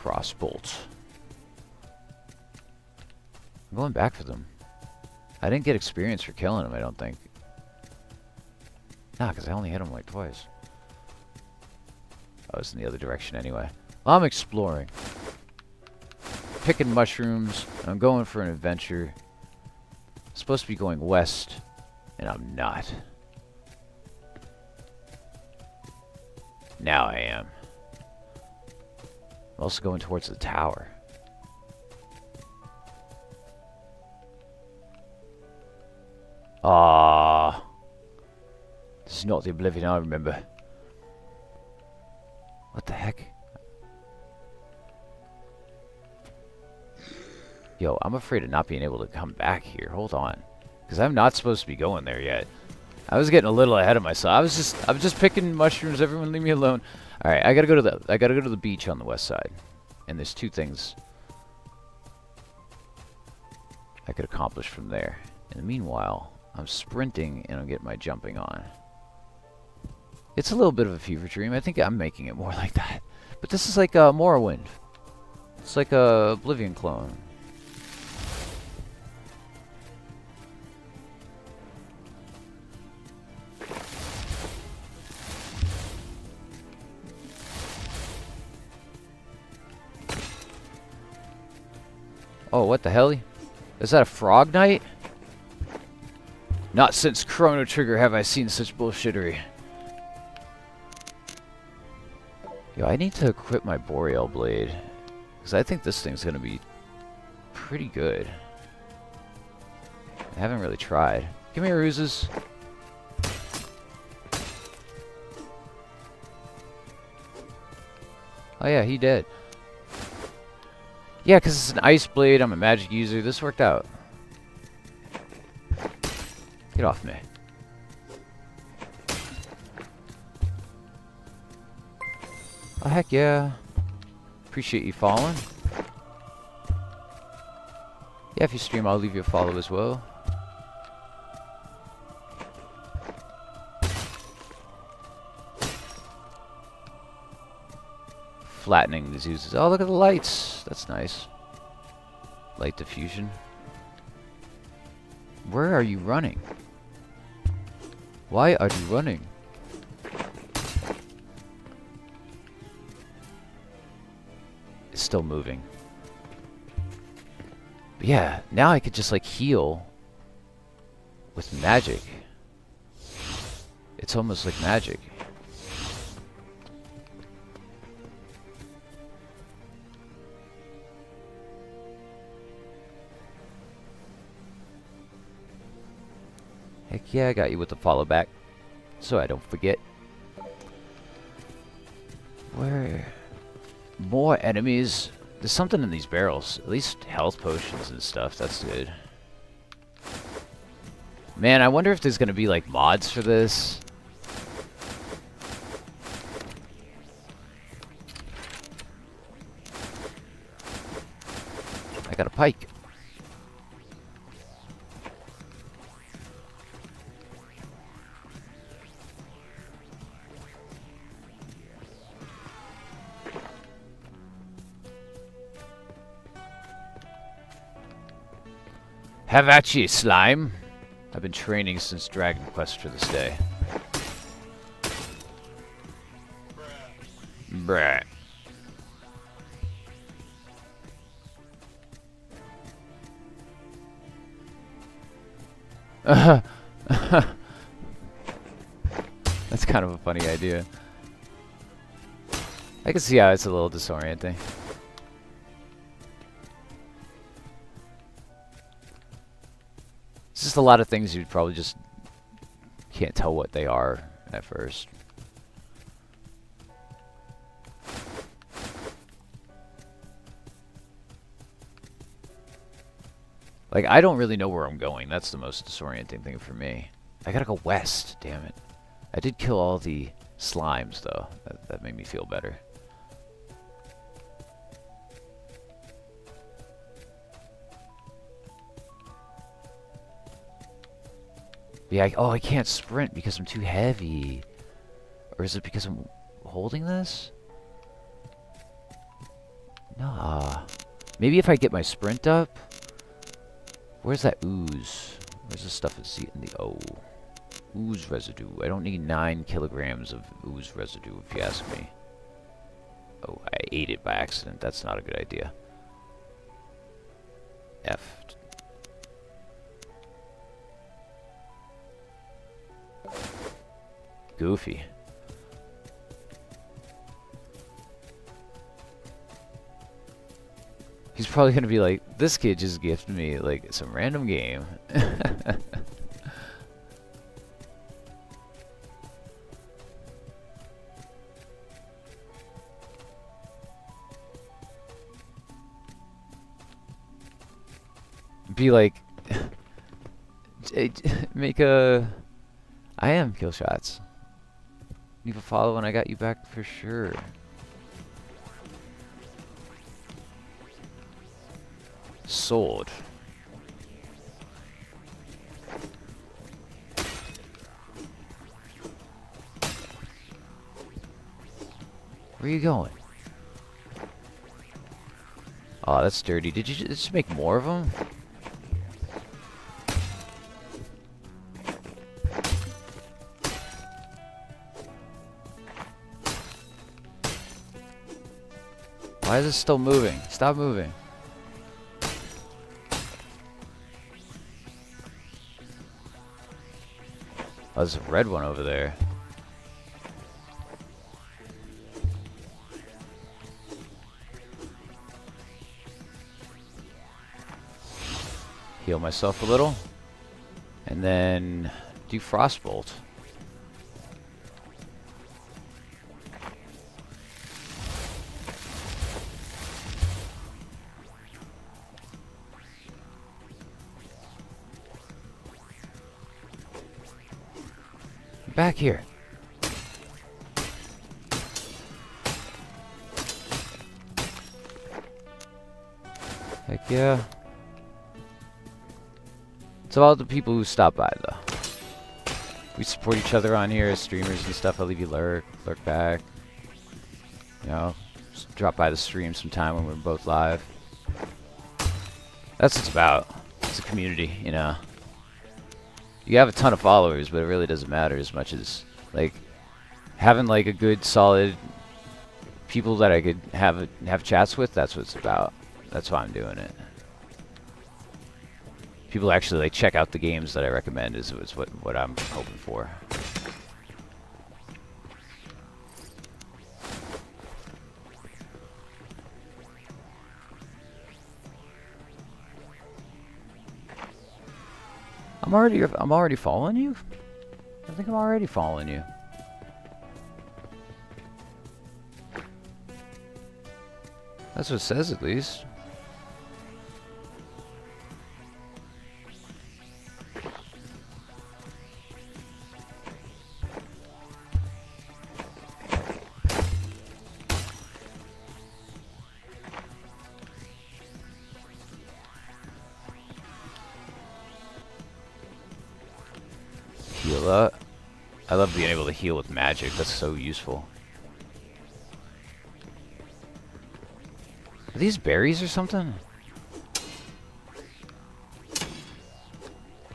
Crossbolt. I'm going back for them. I didn't get experience for killing them, I don't think. Nah, because I only hit them like twice. I was in the other direction anyway. I'm exploring. picking mushrooms. I'm going for an adventure. I'm supposed to be going west, and I'm not. Now I am. I'm also going towards the tower. Ah, this is not the Oblivion I remember. What the heck? Yo, I'm afraid of not being able to come back here. Hold on, because I'm not supposed to be going there yet. I was getting a little ahead of myself. I'm just picking mushrooms. Everyone, leave me alone. All right, I gotta go to the beach on the west side, and there's two things I could accomplish from there. In the meanwhile, I'm sprinting and I'm getting my jumping on. It's a little bit of a fever dream. I think I'm making it more like that. But this is like Morrowind. It's like a Oblivion clone. Oh, what the hell? Is that a frog knight? Not since Chrono Trigger have I seen such bullshittery. Yo, I need to equip my Boreal Blade, because I think this thing's going to be pretty good. I haven't really tried. Come here, Oozes. Oh yeah, he did. Yeah, because it's an ice blade, I'm a magic user. This worked out. Get off me. Oh, heck yeah. Appreciate you following. Yeah, if you stream, I'll leave you a follow as well. Flattening these uses. Oh, look at the lights. That's nice. Light diffusion. Where are you running? Why are you running? It's still moving. But yeah, now I could just like heal with magic. It's almost like magic. Heck yeah, I got you with the follow back, so I don't forget. Where? More enemies. There's something in these barrels. At least health potions and stuff. That's good. Man, I wonder if there's gonna be like mods for this. I got a pike. Have at ye, slime. I've been training since Dragon Quest for this day. Bruh. That's kind of a funny idea. I can see how it's a little disorienting. It's just a lot of things you probably just can't tell what they are at first. Like, I don't really know where I'm going. That's the most disorienting thing for me. I gotta go west, damn it. I did kill all the slimes, though. That made me feel better. Yeah, I can't sprint because I'm too heavy. Or is it because I'm holding this? Nah. Maybe if I get my sprint up. Where's that ooze? Where's the stuff that's in the ooze residue? I don't need 9 kilograms of ooze residue, if you ask me. Oh, I ate it by accident. That's not a good idea. goofy. He's probably gonna be like, this kid just gifted me like some random game. Be like, make a, I am kill shots. Leave a follow and I got you back for sure. Sword. Where are you going? Oh, that's dirty. Did you just make more of them? Why is it still moving? Stop moving. Oh, there's a red one over there. Heal myself a little. And then do Frostbolt. Back here. Heck yeah. It's about the people who stop by, though. We support each other on here as streamers and stuff. I'll leave you lurk back. You know, just drop by the stream sometime when we're both live. That's what it's about. It's a community, you know. You have a ton of followers, but it really doesn't matter as much as, like, having, like, a good, solid people that I could have chats with. That's what it's about. That's why I'm doing it. People actually, like, check out the games that I recommend is what I'm hoping for. I'm already following you? I think I'm already following you. That's what it says, at least. Heal up. I love being able to heal with magic. That's so useful. Are these berries or something?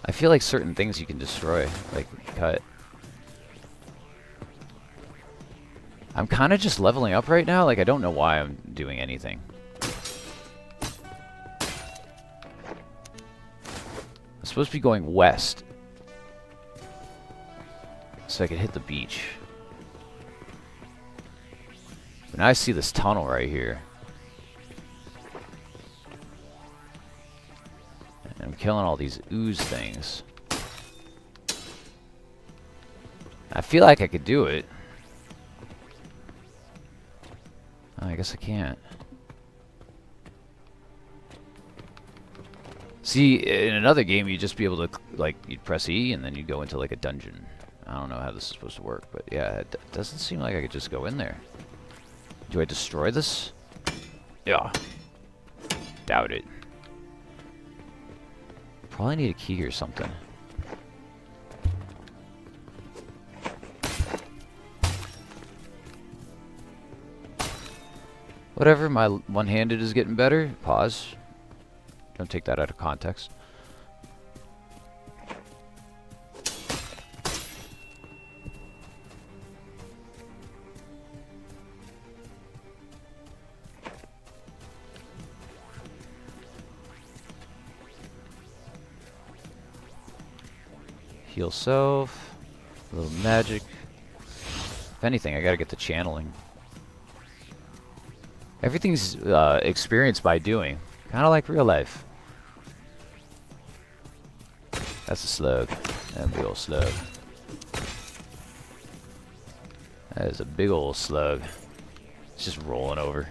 I feel like certain things you can destroy, like cut. I'm kind of just leveling up right now. Like, I don't know why I'm doing anything. I'm supposed to be going west, so I could hit the beach. But now I see this tunnel right here. And I'm killing all these ooze things. I feel like I could do it. Oh, I guess I can't. See, in another game, you'd just be able to, like, you'd press E and then you'd go into, like, a dungeon. I don't know how this is supposed to work, but yeah, it doesn't seem like I could just go in there. Do I destroy this? Yeah. Doubt it. Probably need a key or something. Whatever, my one-handed is getting better. Pause. Don't take that out of context. Heal self. A little magic. anything, I gotta get the channeling. Everything's experienced by doing. Kind of like real life. That's a slug. That big old slug. That is a big old slug. It's just rolling over.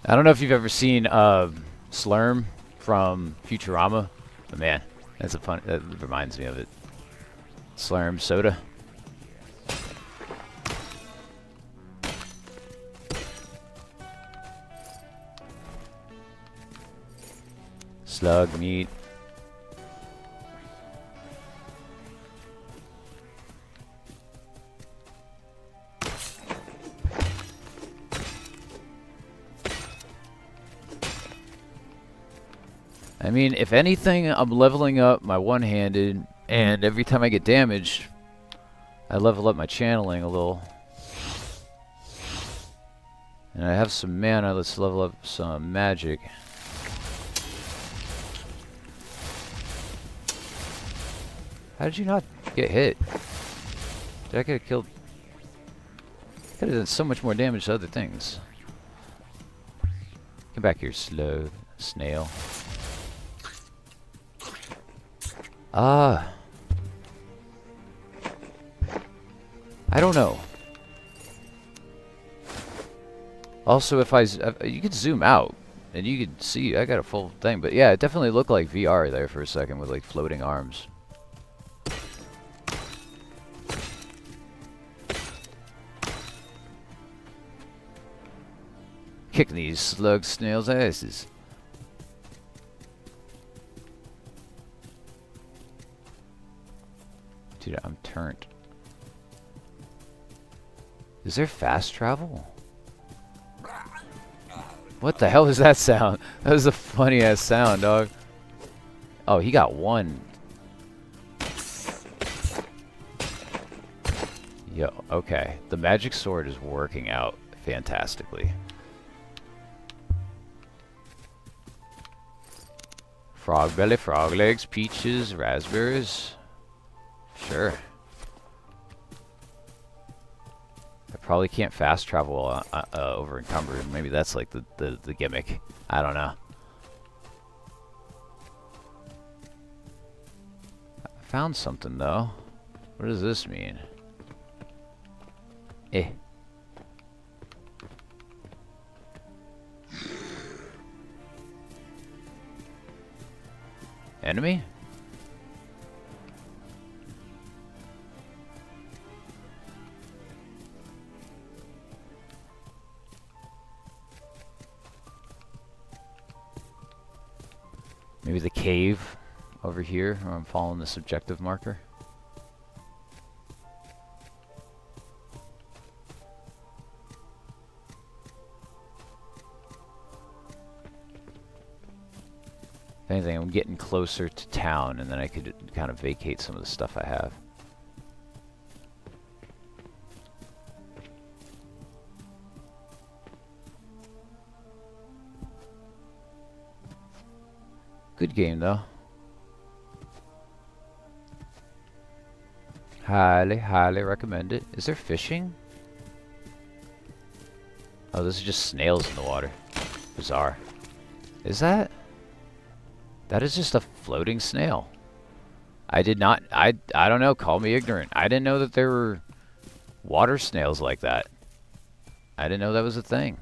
I don't know if you've ever seen Slurm from Futurama, but man, that's a fun. That reminds me of it. Slurm soda. Slug meat. I mean, if anything, I'm leveling up my one-handed, and every time I get damaged, I level up my channeling a little. And I have some mana, let's level up some magic. How did you not get hit? Did I get killed? Could have done so much more damage to other things. Come back here, slow snail. I don't know. Also, if you could zoom out and you could see, I got a full thing, but yeah, it definitely looked like VR there for a second with like floating arms. Kicking these slug snails' asses. Dude, I'm turned. Is there fast travel? What the hell is that sound? That was a funny ass sound, dog. Oh, he got one. Yo, okay. The magic sword is working out fantastically. Frog belly, frog legs, peaches, raspberries. Sure. I probably can't fast travel over encumbered. Maybe that's like the gimmick. I don't know. I found something though. What does this mean? Eh. Enemy? Maybe the cave over here where I'm following the subjective marker. If anything, I'm getting closer to town, and then I could kind of vacate some of the stuff I have. Good game, though. Highly, highly recommend it. Is there fishing? Oh, this is just snails in the water. Bizarre. Is that? That is just a floating snail. I did not, I don't know, call me ignorant. I didn't know that there were water snails like that. I didn't know that was a thing.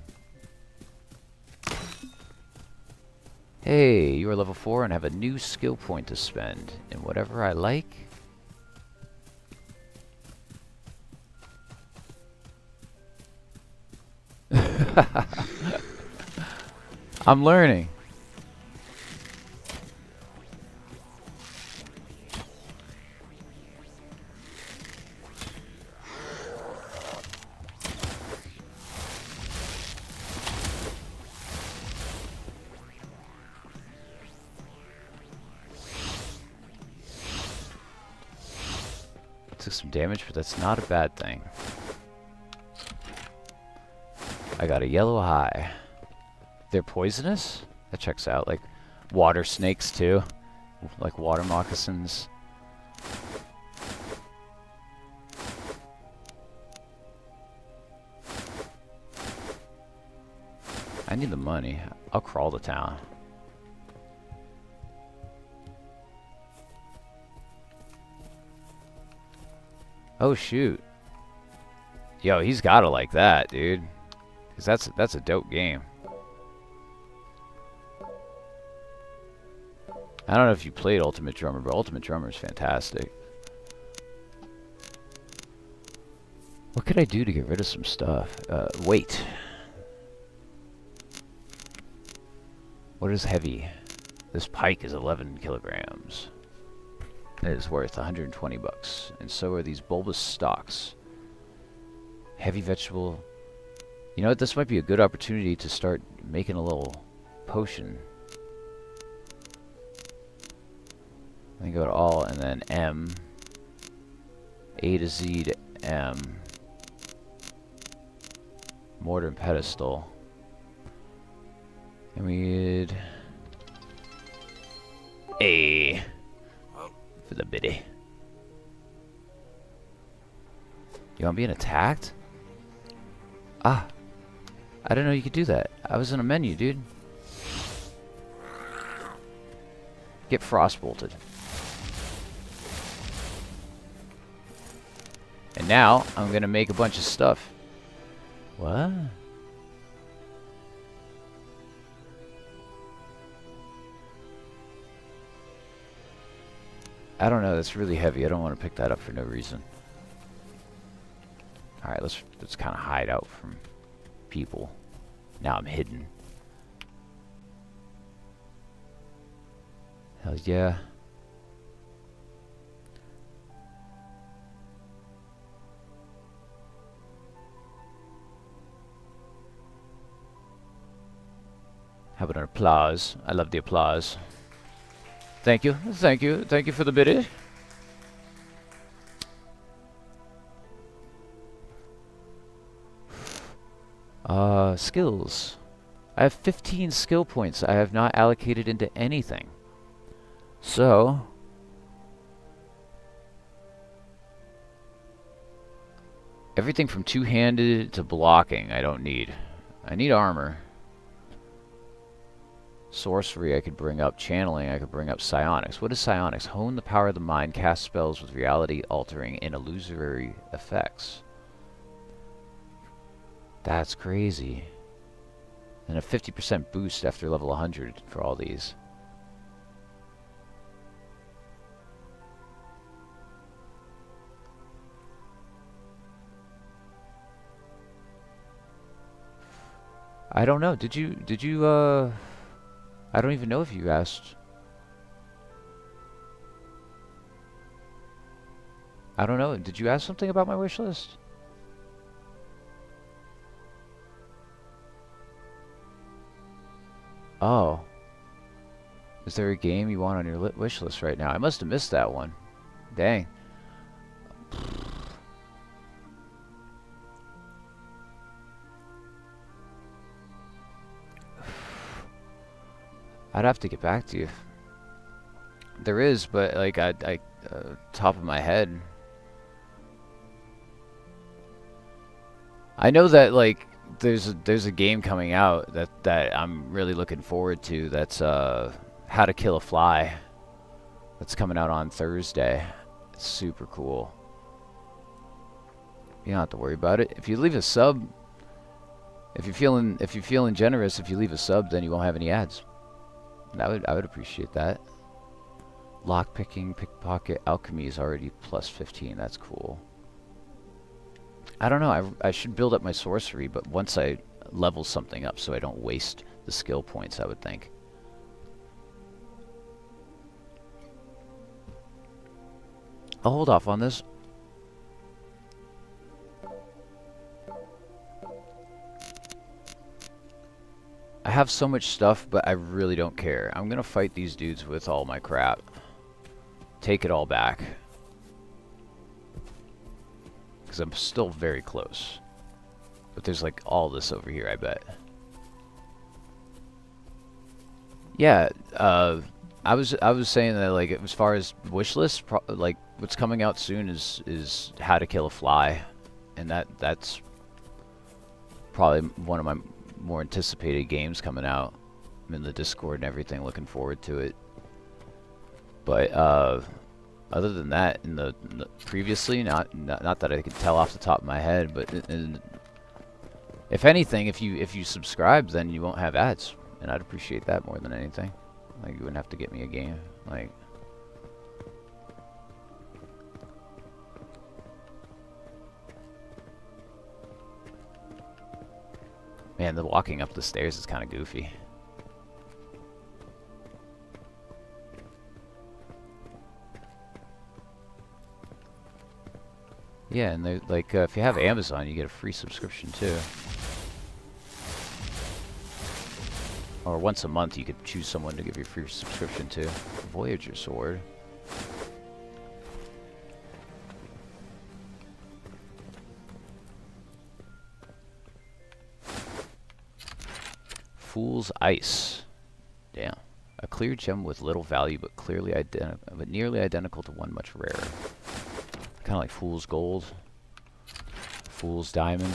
Hey, you are level 4 and have a new skill point to spend in whatever I like. I'm learning. Took some damage, but that's not a bad thing. I got a yellow eye. They're poisonous? That checks out. Like water snakes too. Like water moccasins. need the money. I'll crawl to town. Oh shoot. Yo, he's gotta like that, dude. Cause that's a dope game. I don't know if you played Ultimate Drummer, but Ultimate Drummer is fantastic. What could I do to get rid of some stuff? Weight. What is heavy? This pike is 11 kilograms. It is worth 120 bucks. And so are these bulbous stalks. Heavy vegetable. You know what? This might be a good opportunity to start making a little potion. Let me go to all and then M. A to Z to M. Mortar and pedestal. And we need A for the biddy. You want being attacked? Ah. I didn't know you could do that. I was in a menu, dude. Get frostbolted. And now, I'm gonna make a bunch of stuff. What? I don't know, that's really heavy. I don't want to pick that up for no reason. Alright, let's kind of hide out from people. Now I'm hidden. Hell yeah. How about an applause? I love the applause. Thank you, thank you, thank you for the biddy. Skills. I have 15 skill points I have not allocated into anything. So, everything from two-handed to blocking I don't need. I need armor. Sorcery I could bring up. Channeling I could bring up. Psionics. What is psionics? Hone the power of the mind. Cast spells with reality-altering and illusory effects. That's crazy. And a 50% boost after level 100 for all these. I don't know. Did you I don't even know if you asked. I don't know. Did you ask something about my wish list? Oh. Is there a game you want on your wish list right now? I must have missed that one. Dang. I'd have to get back to you. There is, but like top of my head. I know that like there's a game coming out that I'm really looking forward to. That's How to Kill a Fly. That's coming out on Thursday. It's super cool. You don't have to worry about it. If you leave a sub, if you're feeling generous, if you leave a sub, then you won't have any ads. I would appreciate that. Lockpicking, pickpocket, alchemy is already plus 15. That's cool. I don't know. I should build up my sorcery, but once I level something up so I don't waste the skill points, I would think. I'll hold off on this. I have so much stuff, but I really don't care. I'm gonna fight these dudes with all my crap. Take it all back. Because I'm still very close. But there's like all this over here, I bet. Yeah, I was saying that like as far as wish list, like what's coming out soon is How to Kill a Fly, and that's probably one of my more anticipated games coming out. I'm in the Discord and everything, looking forward to it. But other than that, in the previously, not that I could tell off the top of my head, but if anything, if you subscribe, then you won't have ads, and I'd appreciate that more than anything. Like, you wouldn't have to get me a game. Like, man, the walking up the stairs is kind of goofy. Yeah, and they're like, if you have Amazon, you get a free subscription too. Or once a month, you could choose someone to give you a free subscription to. Voyager Sword. Fool's Ice. Damn. A clear gem with little value, but nearly identical to one much rarer. Kind of like Fool's Gold. Fool's Diamond.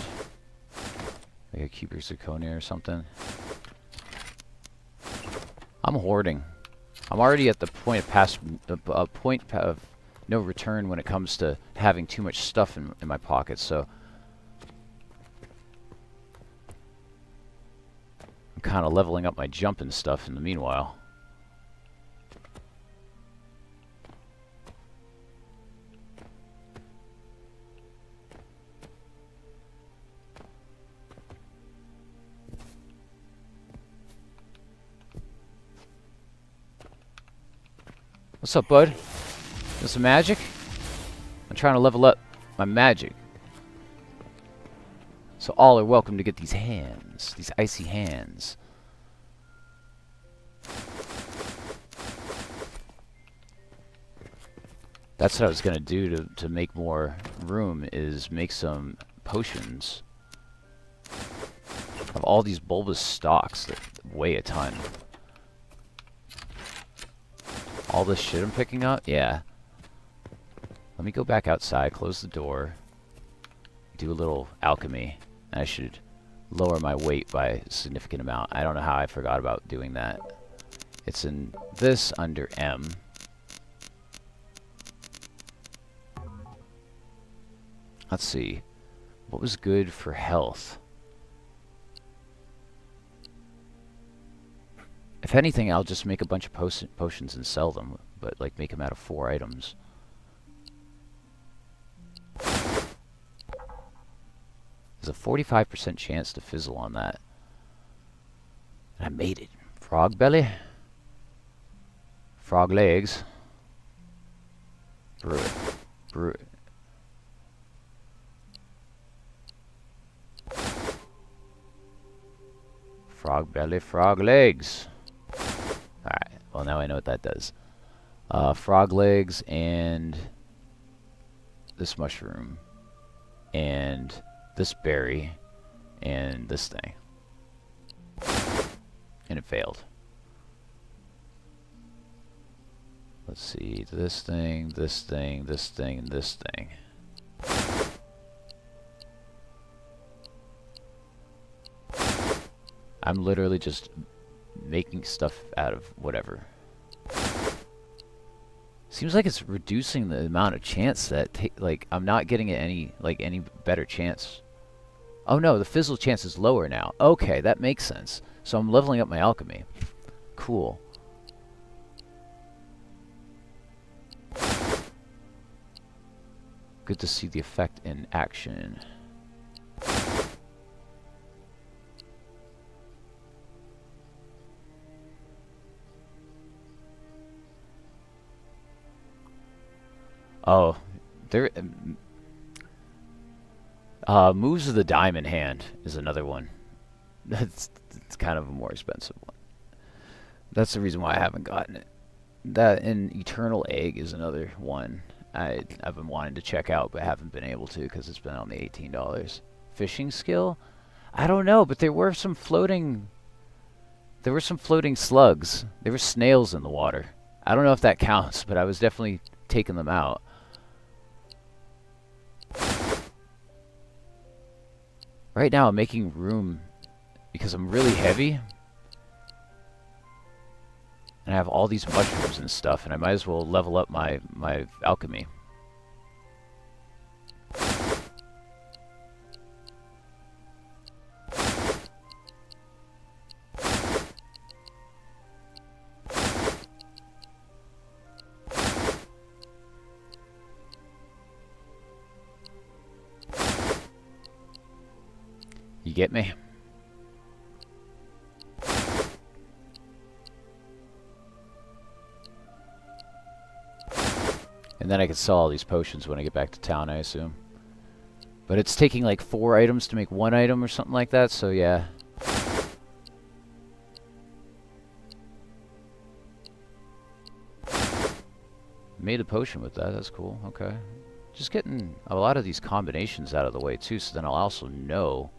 Like a Keeper's Zirconia or something. I'm hoarding. I'm already at the point of no return when it comes to having too much stuff in my pockets, so I'm kind of leveling up my jumping stuff in the meanwhile. What's up, bud? Got some magic? I'm trying to level up my magic. So all are welcome to get these hands. These icy hands. That's what I was going to do to make more room, is make some potions of all these bulbous stalks that weigh a ton. All this shit I'm picking up? Yeah. Let me go back outside, close the door, do a little alchemy, and I should lower my weight by a significant amount. I don't know how I forgot about doing that. It's in this under M. Let's see. What was good for health? If anything, I'll just make a bunch of potions and sell them, but like make them out of 4 items. There's a 45% chance to fizzle on that. And I made it. Frog belly. Frog legs. Brew it. Brew it. Frog belly, frog legs. Alright, well now I know what that does. Frog legs and this mushroom and this berry and this thing. And it failed. Let's see, this thing, this thing, this thing, and this thing. I'm literally just making stuff out of whatever. Seems like it's reducing the amount of chance that like I'm not getting any better chance. Oh no, the fizzle chance is lower now. Okay, that makes sense. So I'm leveling up my alchemy. Cool. Good to see the effect in action. Oh, there. Moves of the Diamond Hand is another one. It's kind of a more expensive one. That's the reason why I haven't gotten it. That and Eternal Egg is another one I've been wanting to check out, but haven't been able to because it's been on the $18. Fishing skill? I don't know, but there were some floating. There were some floating slugs. There were snails in the water. I don't know if that counts, but I was definitely taking them out. Right now I'm making room because I'm really heavy. And I have all these mushrooms and stuff, and I might as well level up my alchemy. You get me? And then I can sell all these potions when I get back to town, I assume. But it's taking like 4 items to make 1 item or something like that, so yeah. Made a potion with that, that's cool, okay. Just getting a lot of these combinations out of the way too, so then I'll also know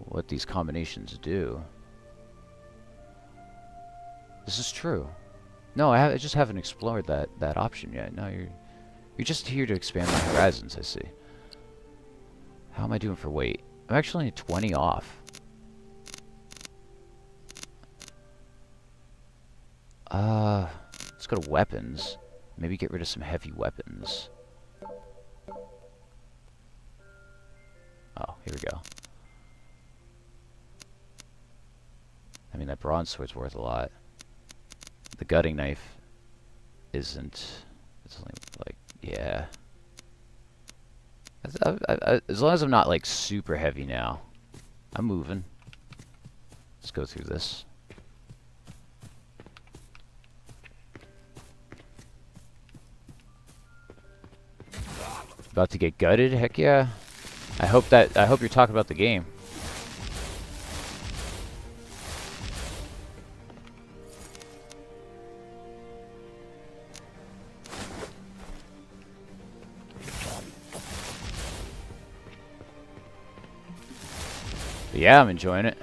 what these combinations do. This is true. No, I just haven't explored that option yet. No, you're just here to expand my horizons, I see. How am I doing for weight? I'm actually only 20 off. Let's go to weapons. Maybe get rid of some heavy weapons. Oh, here we go. I mean, that bronze sword's worth a lot. The gutting knife isn't. It's only like, yeah. As long as I'm not like super heavy now, I'm moving. Let's go through this. About to get gutted? Heck yeah. I hope you're talking about the game. But yeah, I'm enjoying it.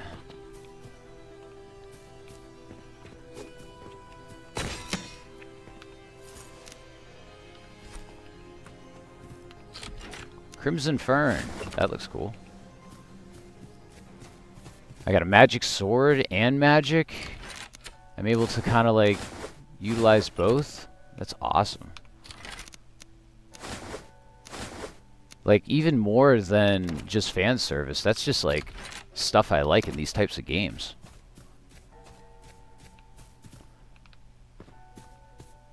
Crimson Fern. That looks cool. I got a magic sword and magic. I'm able to kind of like utilize both. That's awesome. Like even more than just fan service. That's just like stuff I like in these types of games.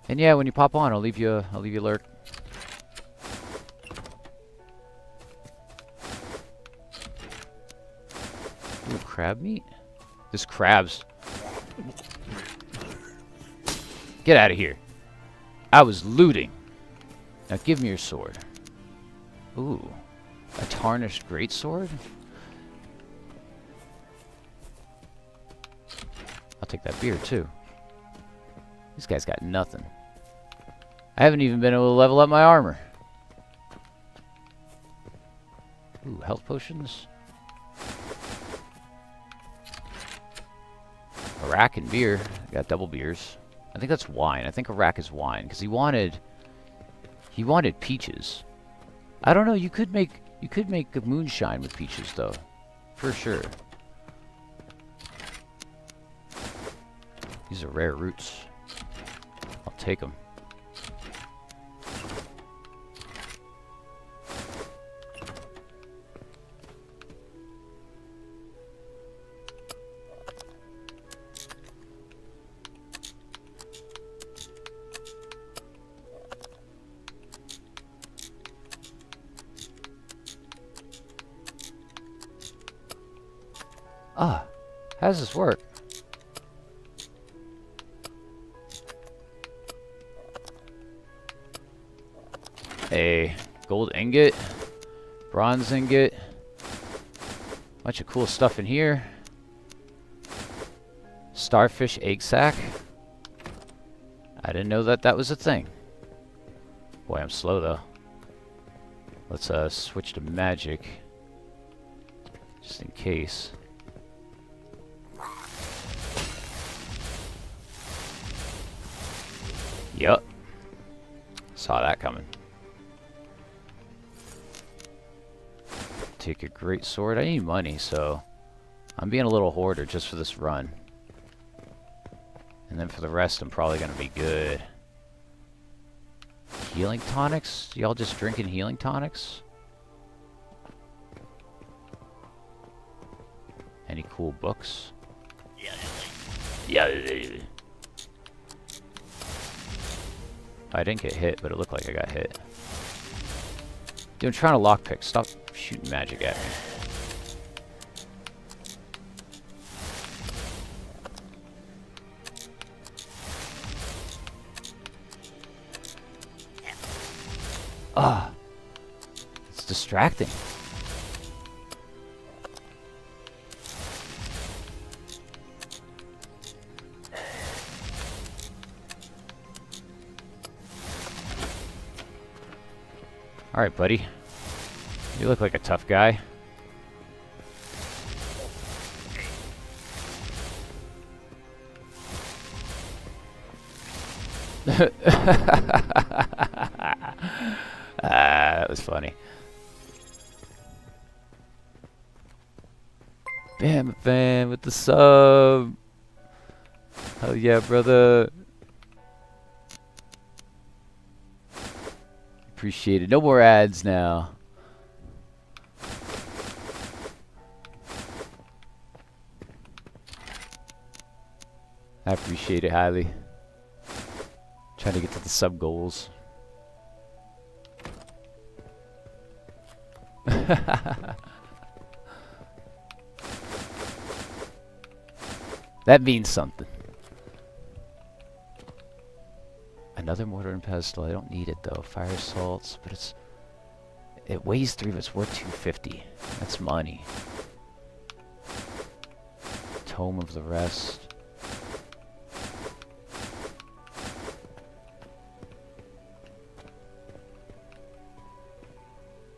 And yeah, when you pop on, I'll leave you alert. Ooh, crab meat? This crab's... Get out of here. I was looting. Now give me your sword. Ooh. A tarnished greatsword? I'll take that beer too. This guy's got nothing. I haven't even been able to level up my armor. Ooh, health potions. A rack and beer. Got double beers. I think that's wine. I think a rack is wine because he wanted peaches. I don't know. You could make a moonshine with peaches though, for sure. These are rare roots. I'll take them. Ah, how does this work? A gold ingot, bronze ingot, bunch of cool stuff in here. Starfish egg sac. I didn't know that was a thing. Boy, I'm slow though. Let's switch to magic, just in case. Yup. Saw that coming. Take a great sword. I need money, so I'm being a little hoarder just for this run. And then for the rest, I'm probably going to be good. Healing tonics? Y'all just drinking healing tonics? Any cool books? Yeah. I didn't get hit, but it looked like I got hit. Dude, I'm trying to lockpick. Stop shooting magic at me. Ah, it's distracting. All right, buddy. You look like a tough guy. That was funny. Bam Bam with the sub. Hell yeah, brother. Appreciate it. No more ads now. I appreciate it highly. Trying to get to the sub goals. That means something. Another mortar and pestle. I don't need it though. Fire salts, but it weighs 3, but it's worth 250. That's money. Tome of the Rest.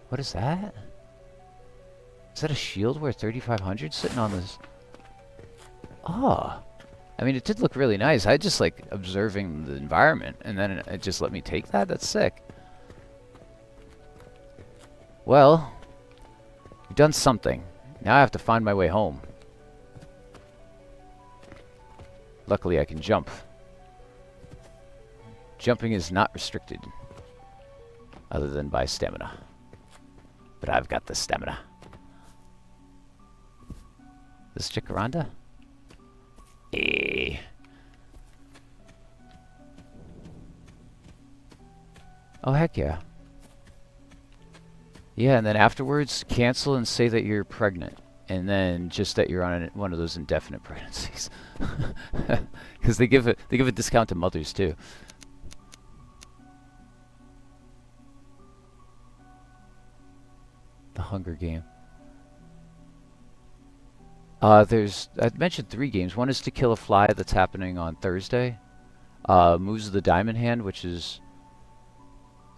What is that? Is that a shield worth 3,500 sitting on this? Oh. I mean, it did look really nice. I just like observing the environment, and then it just let me take that? That's sick. Well, we've done something. Now I have to find my way home. Luckily, I can jump. Jumping is not restricted, other than by stamina. But I've got the stamina. This Jacaranda? Eh. Oh, heck yeah. Yeah, and then afterwards, cancel and say that you're pregnant. And then just that you're on one of those indefinite pregnancies. Because they give a discount to mothers, too. The Hunger Game. I mentioned 3 games. One is To Kill a Fly that's happening on Thursday. Moves of the Diamond Hand, which is...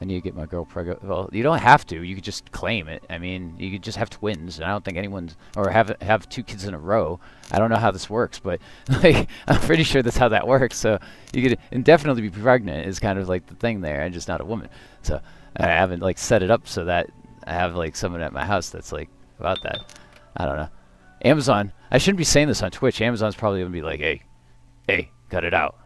I need to get my girl pregnant. Well, you don't have to. You could just claim it. I mean, you could just have twins. And I don't think anyone's... Or have 2 kids in a row. I don't know how this works, but like, I'm pretty sure that's how that works. So you could indefinitely be pregnant is kind of like the thing there, and just not a woman. So I haven't like set it up so that I have like someone at my house that's like about that. I don't know. Amazon, I shouldn't be saying this on Twitch. Amazon's probably going to be like, hey, cut it out.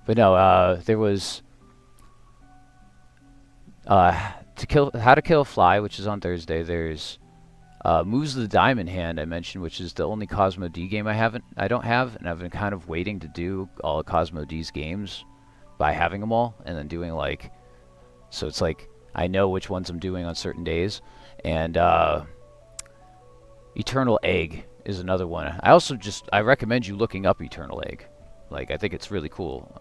But no, there was How to Kill a Fly, which is on Thursday. There's Moves of the Diamond Hand, I mentioned, which is the only Cosmo D game I don't have, and I've been kind of waiting to do all of Cosmo D's games by having them all, and then doing like, so it's like I know which ones I'm doing on certain days. And Eternal Egg is another one. I recommend you looking up Eternal Egg. Like, I think it's really cool.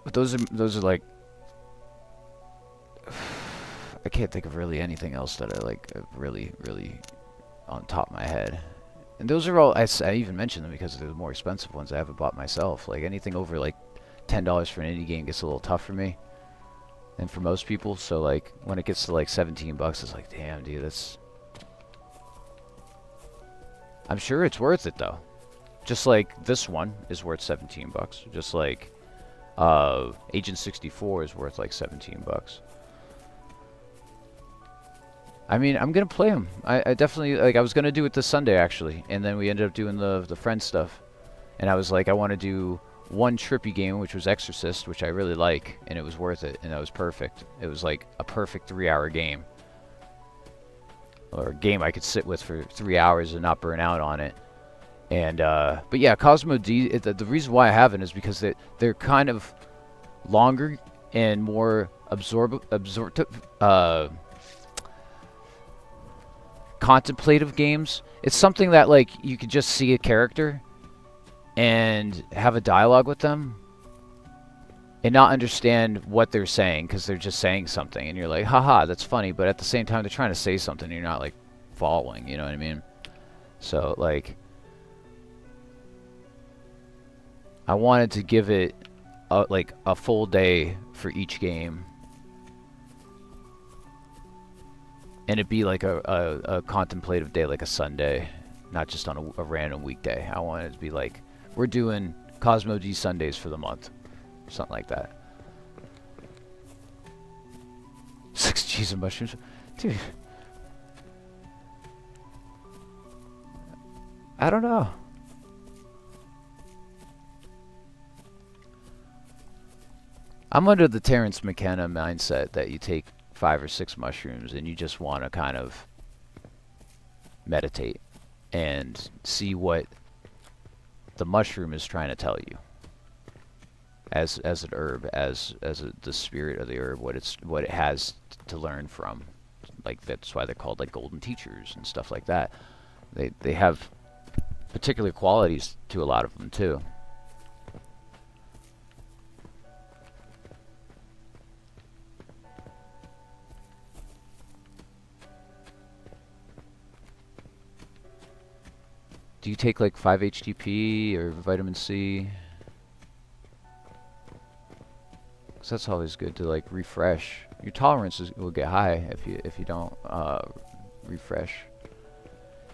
But those are like, I can't think of really anything else that I like really on top of my head. And those are all, I even mentioned them because they're the more expensive ones I haven't bought myself. Like anything over like $10 for an indie game gets a little tough for me. And for most people, so like when it gets to like 17 bucks, it's like, damn, dude, that's... I'm sure it's worth it though. Just like this one is worth 17 bucks. Just like Agent 64 is worth like $17. I mean, I'm gonna play them. I definitely, like, I was gonna do it this Sunday actually, and then we ended up doing the friend stuff, and I was like, I want to do one trippy game, which was Exorcist, which I really like, and it was worth it, and that was perfect. It was like a perfect 3-hour game, or a game I could sit with for 3 hours and not burn out on it. And but yeah, Cosmo D. The reason why I haven't is because they're kind of longer and more absorptive. Contemplative games. It's something that, like, you could just see a character and have a dialogue with them and not understand what they're saying because they're just saying something and you're like, haha, that's funny, but at the same time they're trying to say something and you're not like following, you know what I mean? So like, I wanted to give it like a full day for each game. And it'd be like a contemplative day, like a Sunday, not just on a random weekday. I want it to be like, we're doing Cosmo D Sundays for the month. Something like that. 6 cheese and mushrooms. Dude. I don't know. I'm under the Terrence McKenna mindset that you take 5 or 6 mushrooms and you just want to kind of meditate and see what the mushroom is trying to tell you as an herb, the spirit of the herb, what it has to learn from. Like, that's why they're called like golden teachers and stuff like that. They have particular qualities to a lot of them too. Do you take like 5-HTP or vitamin C? Because that's always good to like refresh. Your tolerance will get high if you don't refresh.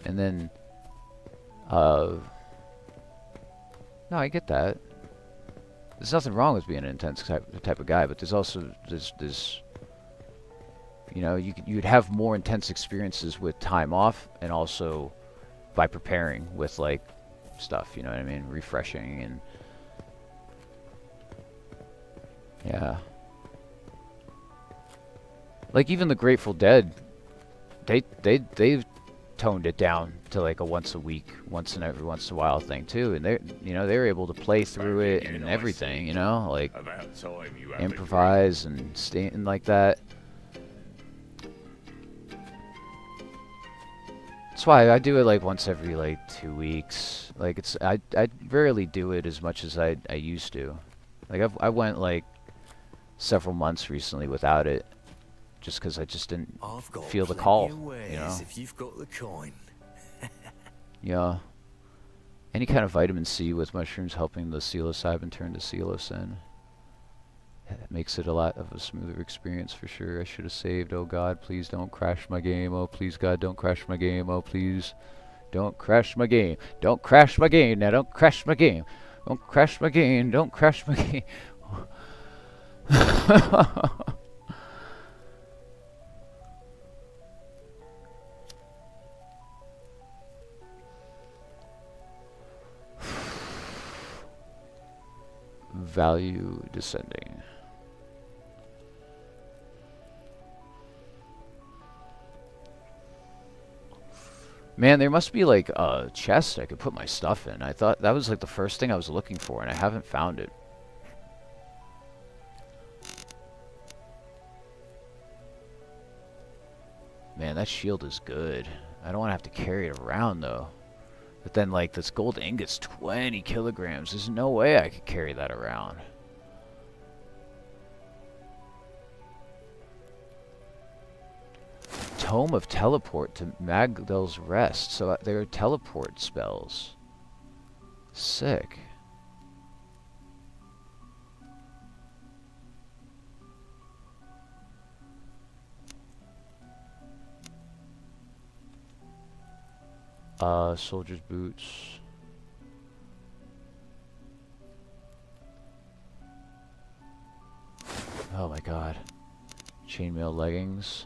And then, no, I get that. There's nothing wrong with being an intense type of guy, but there's also this. You know, you'd have more intense experiences with time off, and also by preparing with like stuff, you know what I mean, refreshing and yeah. Like even the Grateful Dead, they've toned it down to like a once in every once in a while thing too, and they were able to play through it and everything, you know, like improvise and stay and like that. That's why I do it like once every like 2 weeks. Like I rarely do it as much as I used to. Like I went like several months recently without it, just because I just didn't feel the call. You know. If you've got the coin. Yeah. Any kind of vitamin C with mushrooms helping the psilocybin turn to psilocin. It makes it a lot of a smoother experience for sure. I should have saved. Oh God, please don't crash my game. Oh please God, don't crash my game. Oh please, don't crash my game. Don't crash my game. Now don't crash my game. Don't crash my game. Don't crash my game. Value descending. Man, there must be like a chest I could put my stuff in. I thought that was like the first thing I was looking for, and I haven't found it. Man, that shield is good. I don't want to have to carry it around though. But then like this gold ingot's 20 kilograms. There's no way I could carry that around. Tome of Teleport to Magdal's Rest. So there are teleport spells. Sick. Soldier's boots. my god. Chainmail leggings.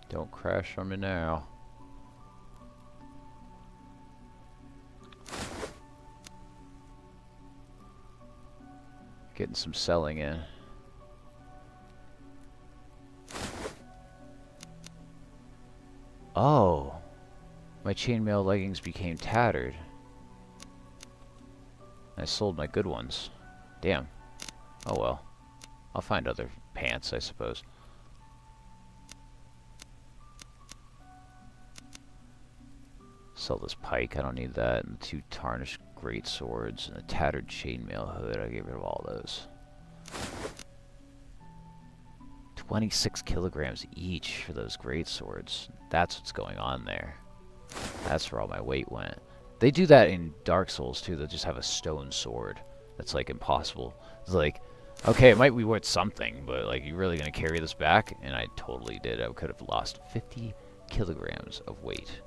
Don't crash on me now. Getting some selling in. Oh, my chainmail leggings became tattered. I sold my good ones. Damn. Oh well. I'll find other pants, I suppose. Sell this pike, I don't need that, and the 2 tarnished great swords, and a tattered chainmail hood, I get rid of all those. 26 kilograms each for those great swords. That's what's going on there. That's where all my weight went. They do that in Dark Souls too, they'll just have a stone sword. That's like impossible. It's like, okay, it might be worth something, but like, you really gonna carry this back? And I totally did. I could have lost 50 kilograms of weight.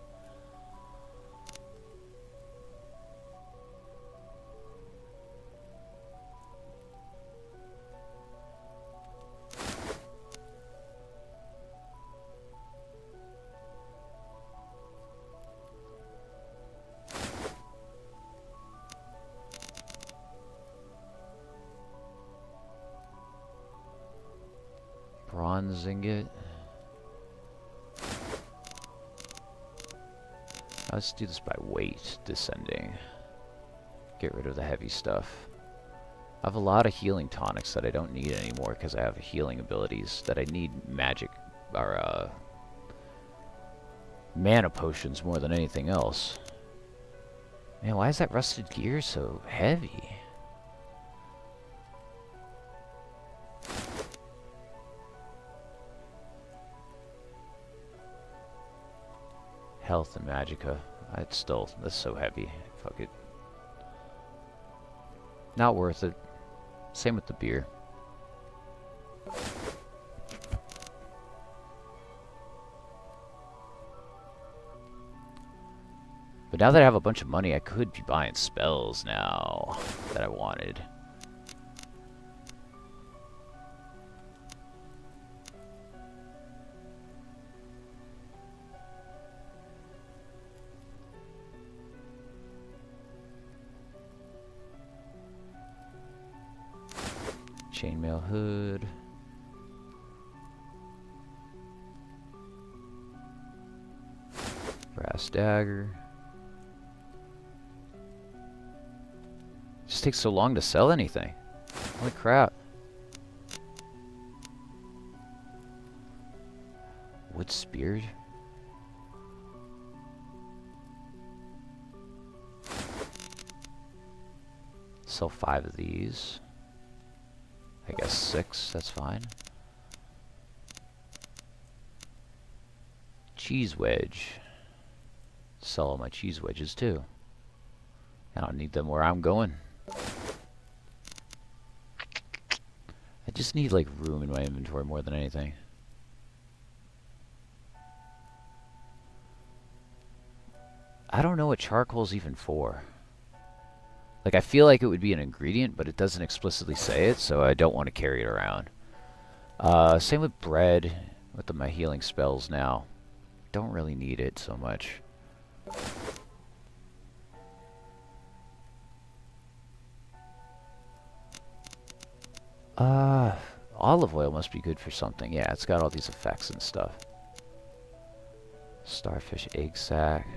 Bronze ingot. Let's do this by weight, descending. Get rid of the heavy stuff. I have a lot of healing tonics that I don't need anymore because I have healing abilities that I need magic or mana potions more than anything else. Man, why is that rusted gear so heavy? Health and magicka. That's so heavy. Fuck it. Not worth it. Same with the beer. But now that I have a bunch of money, I could be buying spells now that I wanted. Chainmail hood. Brass dagger. It just takes so long to sell anything. Holy crap. Wood spear. Sell 5 of these. I guess 6, that's fine. Cheese wedge. Sell all my cheese wedges too. I don't need them where I'm going. I just need like room in my inventory more than anything. I don't know what charcoal's even for. Like, I feel like it would be an ingredient, but it doesn't explicitly say it, so I don't want to carry it around. Same with bread, with my healing spells now. Don't really need it so much. Olive oil must be good for something. Yeah, it's got all these effects and stuff. Starfish egg sac.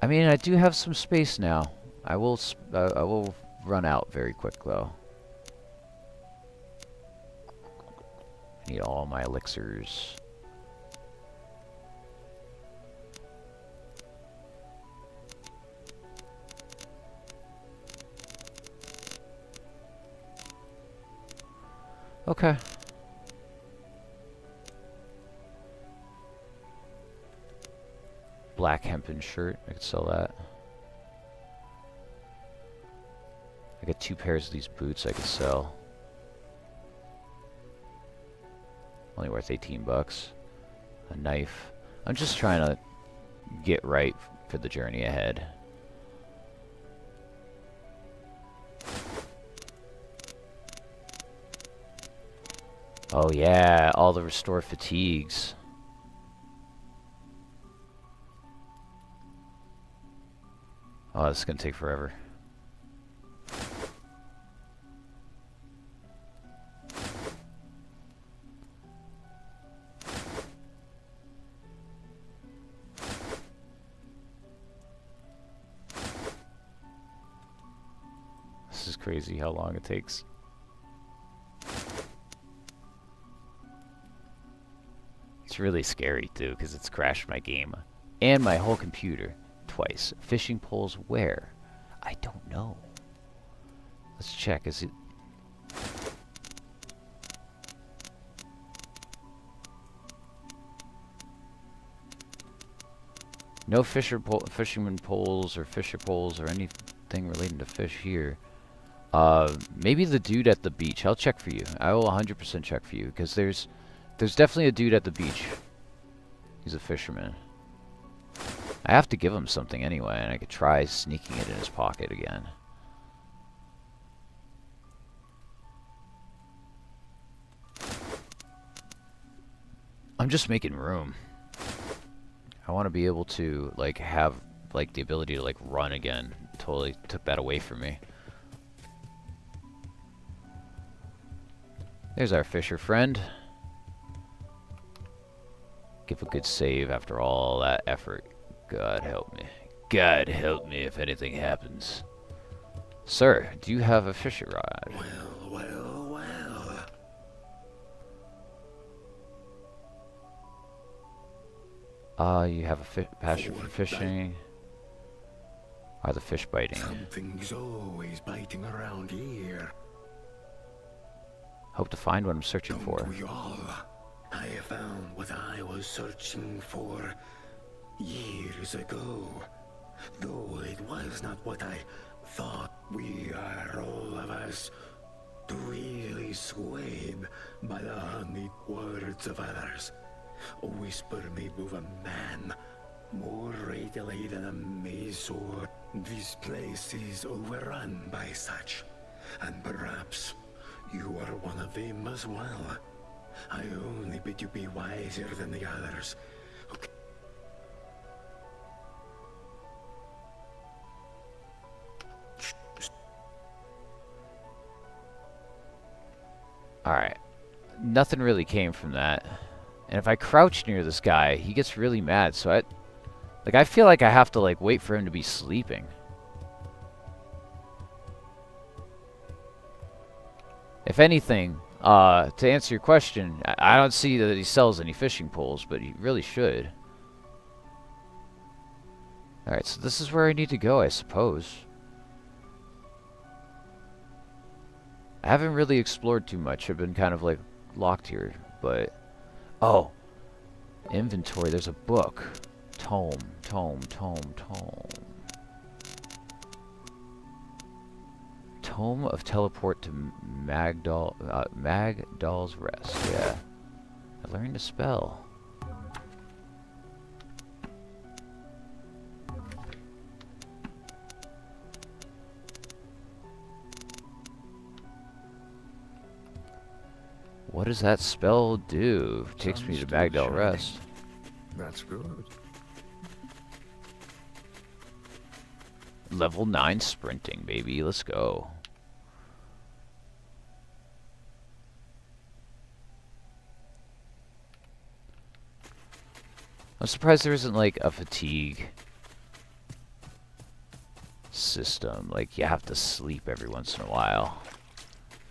I mean, I do have some space now. I will run out very quick though. I need all my elixirs. Okay. Black hempen shirt. I could sell that. I got 2 pairs of these boots I could sell. Only worth 18 bucks. A knife. I'm just trying to get right for the journey ahead. Oh yeah, all the restore fatigues. Oh, this is gonna take forever. This is crazy how long it takes. It's really scary too, because it's crashed my game and my whole computer twice. Fishing poles where? I don't know. Let's check. Is it? No fisherman poles or fisher poles or anything relating to fish here. Maybe the dude at the beach. I'll check for you. I will 100% check for you, because there's definitely a dude at the beach. He's a fisherman. I have to give him something anyway, and I could try sneaking it in his pocket again. I'm just making room. I want to be able to, like, have, like, the ability to, like, run again. Totally took that away from me. There's our fisher friend. Give a good save after all that effort. God help me. God help me if anything happens. Sir, do you have a fishing rod? Well, well, well. You have a passion for fishing. Are the fish biting? Something's always biting around here. Hope to find what I'm searching for. Don't we all? I found what I was searching for years ago. Though it was not what I thought. We are all of us really swayed by the honeyed words of others. A whisper may move a man more readily than a maze sword. This place is overrun by such, and perhaps you are one of them as well. I only bid you be wiser than the others. Okay. Alright. Nothing really came from that. And if I crouch near this guy, he gets really mad, so I feel like I have to, like, wait for him to be sleeping. If anything, to answer your question, I don't see that he sells any fishing poles, but he really should. Alright, so this is where I need to go, I suppose. I haven't really explored too much. I've been kind of, like, locked here, but... Oh! Inventory, there's a book. Tome. Tome of Teleport to Magdal's Rest. Yeah. I learned to spell. What does that spell do? Takes me to Magdal Rest. That's good. Level 9 sprinting, baby. Let's go. I'm surprised there isn't, like, a fatigue system. Like, you have to sleep every once in a while.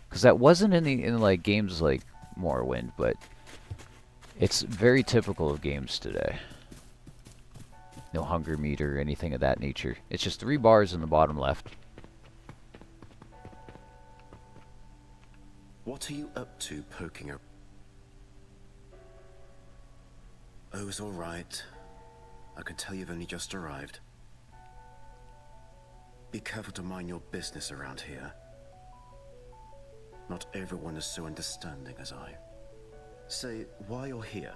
Because that wasn't in like games like Morrowind, but it's very typical of games today. No hunger meter or anything of that nature. It's just 3 bars in the bottom left. What are you up to, poking her? Oh, it's all right. I can tell you've only just arrived. Be careful to mind your business around here. Not everyone is so understanding as I. Say, while you're here,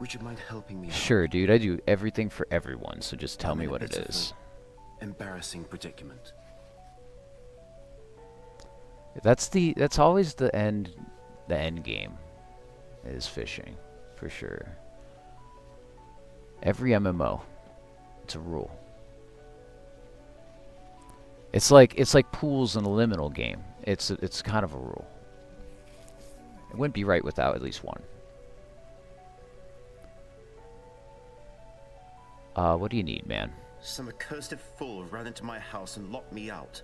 would you mind helping me out? Sure, dude. I do everything for everyone, so just tell I'm me in a what it bit of is. an embarrassing predicament. That's always the end game is fishing, for sure. Every MMO, it's a rule. It's like pools in a liminal game. It's kind of a rule. It wouldn't be right without at least one. What do you need, man? Some accursed fool ran into my house and locked me out.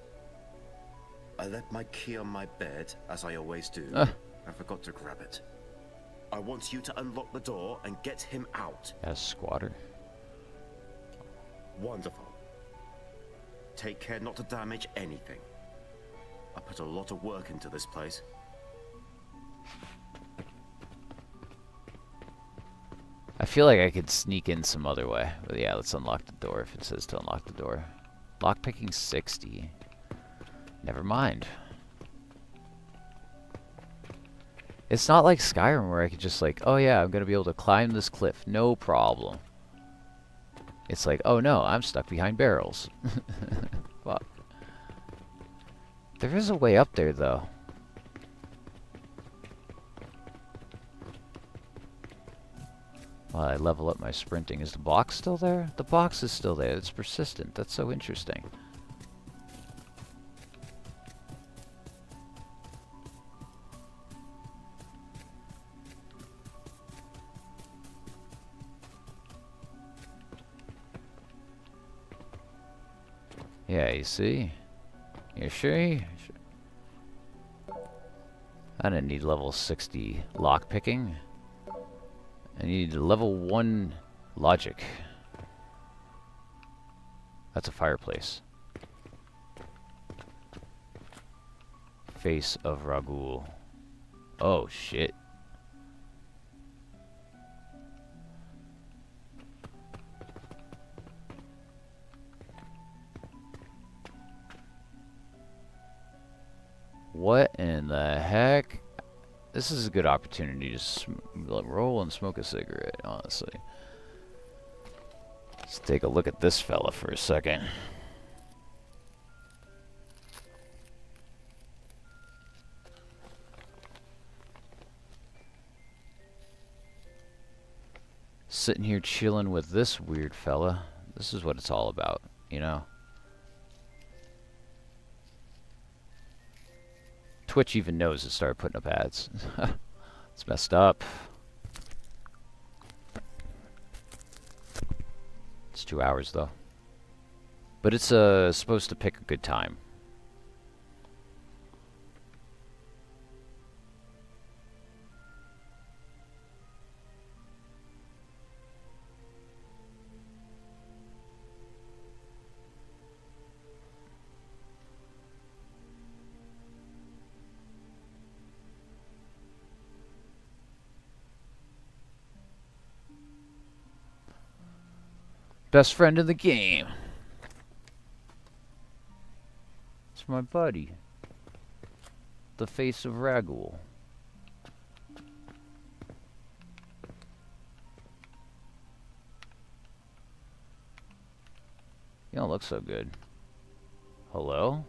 I left my key on my bed, as I always do. I forgot to grab it. I want you to unlock the door and get him out. As squatter. Wonderful. Take care not to damage anything. I put a lot of work into this place. I feel like I could sneak in some other way. But yeah, let's unlock the door if it says to unlock the door. Lockpicking 60. Never mind. It's not like Skyrim where I could just like, oh yeah, I'm going to be able to climb this cliff. No problem. It's like, oh no, I'm stuck behind barrels. Fuck. There is a way up there though. While I level up my sprinting. Is the box still there? The box is still there. It's persistent. That's so interesting. Yeah, you see? You sure? I didn't need level 60 lockpicking. I need level 1 logic. That's a fireplace. Face of Raguel. Oh, shit. What in the heck? This is a good opportunity to roll and smoke a cigarette, honestly. Let's take a look at this fella for a second. Sitting here chilling with this weird fella. This is what it's all about, you know? Twitch even knows it started putting up ads. It's messed up. It's 2 hours though. But it's supposed to pick a good time. Best friend in the game. It's my buddy. The face of Raguel. You don't look so good. Hello?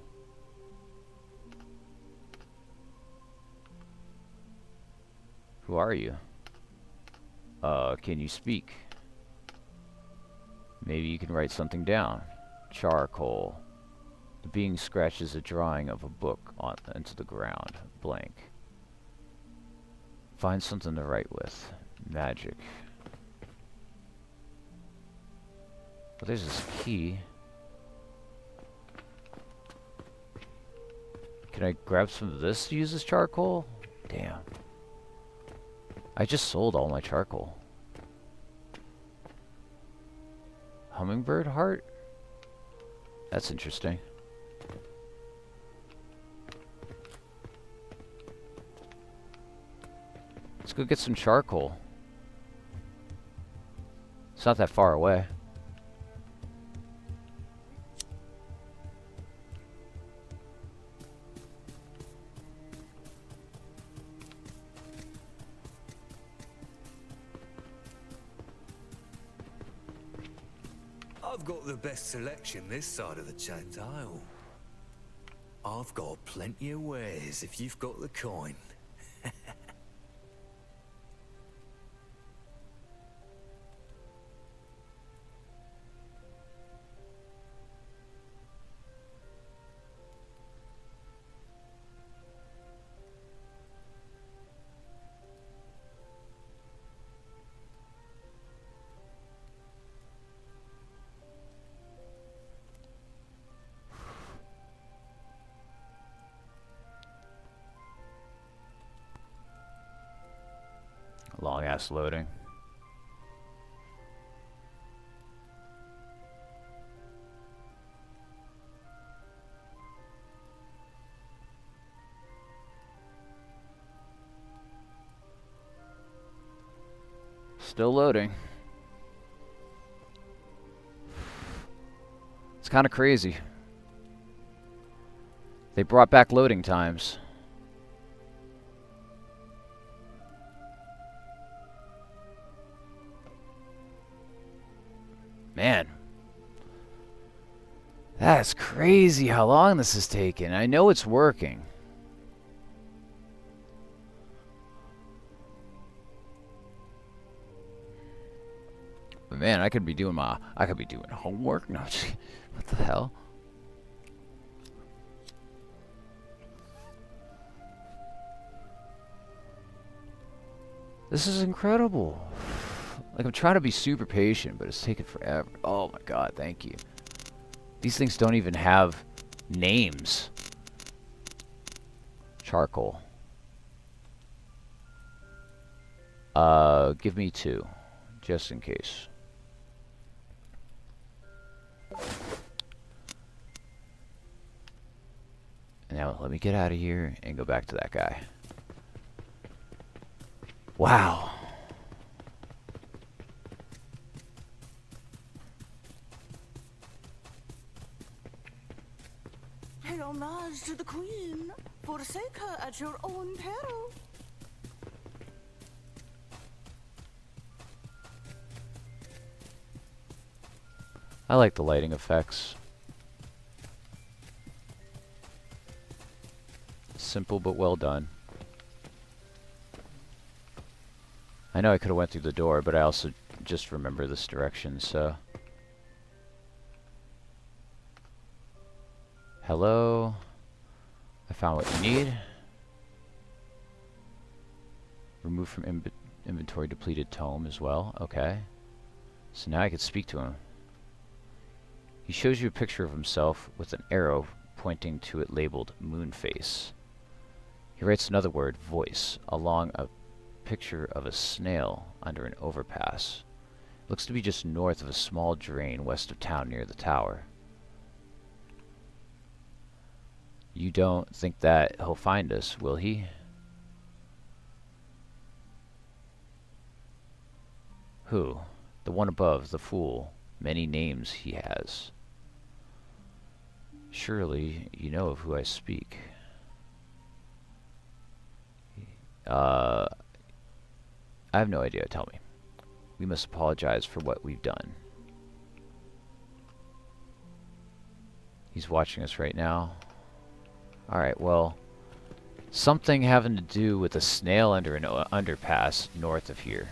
Who are you? Can you speak? Maybe you can write something down. Charcoal. The being scratches a drawing of a book into the ground. Blank. Find something to write with. Magic. Well, there's this key. Can I grab some of this to use as charcoal? Damn. I just sold all my charcoal. Hummingbird heart? That's interesting. Let's go get some charcoal. It's not that far away. I've got the best selection this side of the chain's aisle. I've got plenty of wares if you've got the coin. Long ass loading. Still loading. It's kind of crazy. They brought back loading times. Man, that's crazy how long this has taken. I know it's working. But man, I could be doing homework. No, what the hell? This is incredible. Like, I'm trying to be super patient, but it's taken forever. Oh my god, thank you. These things don't even have names. Charcoal. Give me 2, just in case. Now, let me get out of here and go back to that guy. Wow. Pay homage to the Queen. Forsake her at your own peril. I like the lighting effects. Simple but well done. I know I could have went through the door, but I also just remember this direction, so... Hello? I found what you need. Remove from inventory depleted tome as well. Okay. So now I can speak to him. He shows you a picture of himself with an arrow pointing to it labeled Moonface. He writes another word, voice, along a picture of a snail under an overpass. Looks to be just north of a small drain west of town near the tower. You don't think that he'll find us, will he? Who? The one above, the fool. Many names he has. Surely you know of who I speak. I have no idea. Tell me. We must apologize for what we've done. He's watching us right now. Alright, well, something having to do with a snail under an underpass north of here.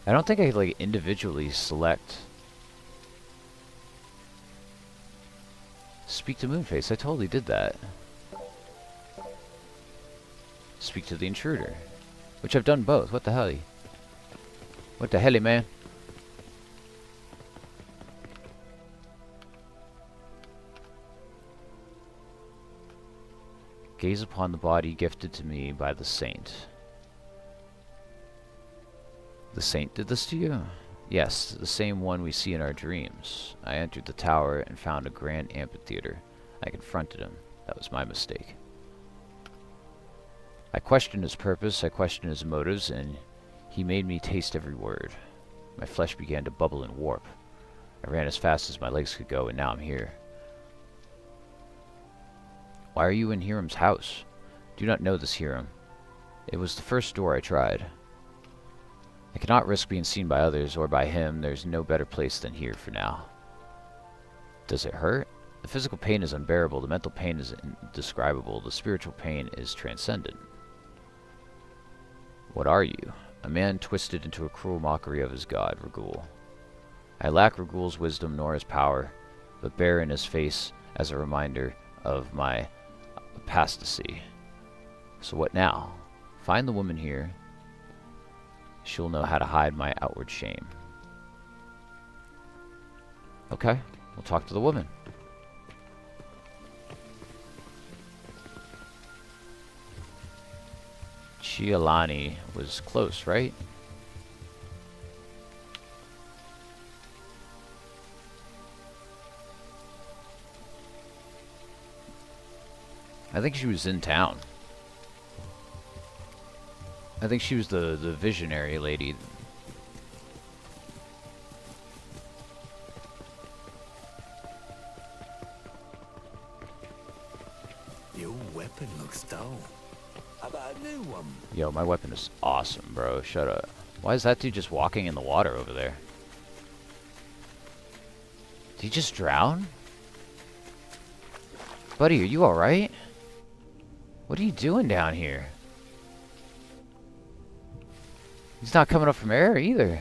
I don't think I could, like, individually select... Speak to Moonface. I totally did that. Speak to the intruder. Which I've done both. What the hell? What the hell, man? Gaze upon the body gifted to me by the saint. The saint did this to you? Yes, the same one we see in our dreams. I entered the tower and found a grand amphitheater. I confronted him. That was my mistake. I questioned his purpose, I questioned his motives, and he made me taste every word. My flesh began to bubble and warp. I ran as fast as my legs could go, and now I'm here. Why are you in Hiram's house? Do not know this Hiram. It was the first door I tried. I cannot risk being seen by others or by him. There's no better place than here for now. Does it hurt? The physical pain is unbearable. The mental pain is indescribable. The spiritual pain is transcendent. What are you? A man twisted into a cruel mockery of his god, Ragul. I lack Ragul's wisdom nor his power, but bear in his face as a reminder of my apostasy. So what now? Find the woman here. She'll know how to hide my outward shame. Okay, we'll talk to the woman. Chialani was close, right? I think she was in town. I think she was the visionary lady. Your weapon looks dull. How about a new one? Yo, my weapon is awesome, bro. Shut up. Why is that dude just walking in the water over there? Did he just drown? Buddy, are you alright? What are you doing down here? He's not coming up from air either.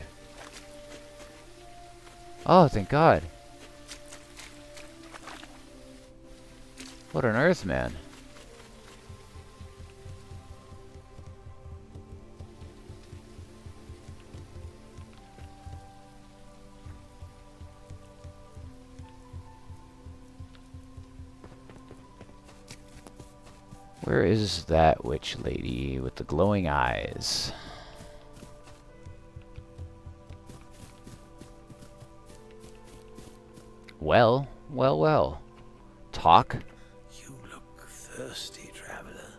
Oh, thank God. What on earth, man? Where is that witch lady with the glowing eyes? Well, well, well. Talk? You look thirsty, traveler.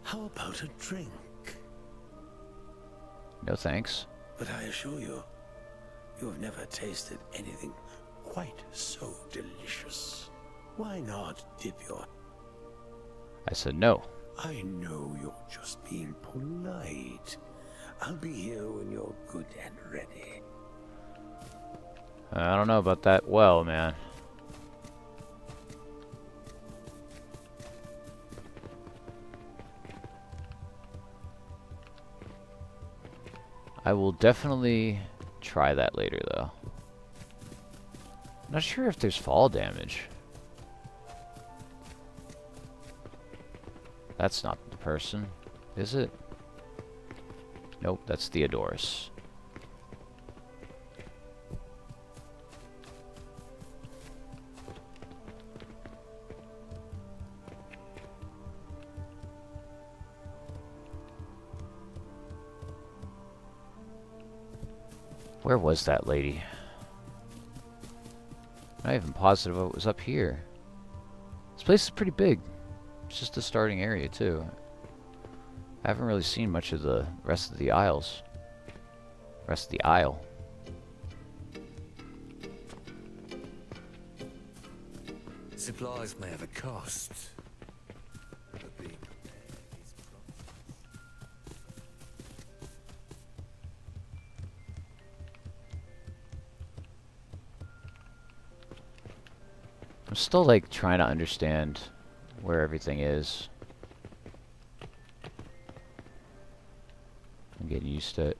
How about a drink? No thanks. But I assure you, you have never tasted anything quite so delicious. Why not dip your... I said no. I know you're just being polite. I'll be here when you're good and ready. I don't know about that well, man. I will definitely try that later, though. Not sure if there's fall damage. That's not the person, is it? Nope, that's Theodorus. Where was that lady? I'm not even positive it was up here. This place is pretty big. It's just the starting area, too. I haven't really seen much of the rest of the aisles. Rest of the aisle. Supplies may have a cost. I'm still, like, trying to understand where everything is. I'm getting used to it.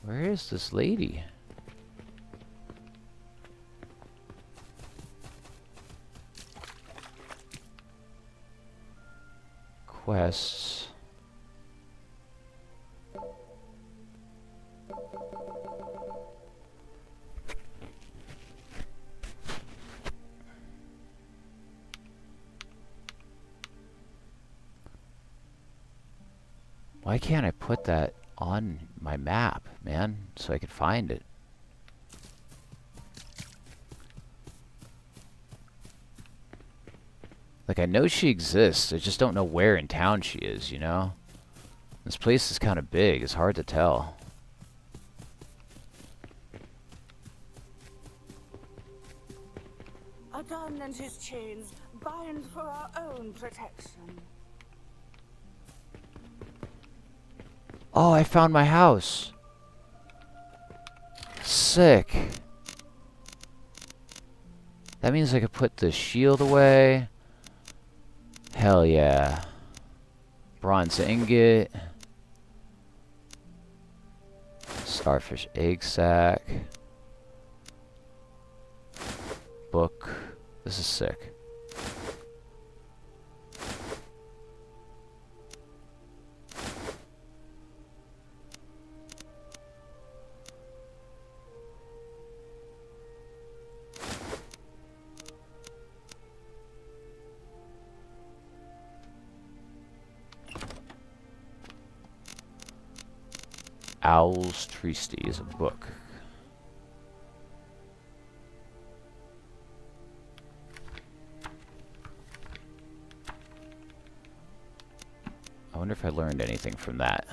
Where is this lady? Quests. Why can't I put that on my map, man, so I could find it? Like, I know she exists, I just don't know where in town she is, you know? This place is kind of big, it's hard to tell. A gun and his chains bind for our own protection. Oh, I found my house. Sick. That means I could put the shield away. Hell yeah. Bronze ingot. Starfish egg sac. Book. This is sick. Owl's Tristy is a book. I wonder if I learned anything from that.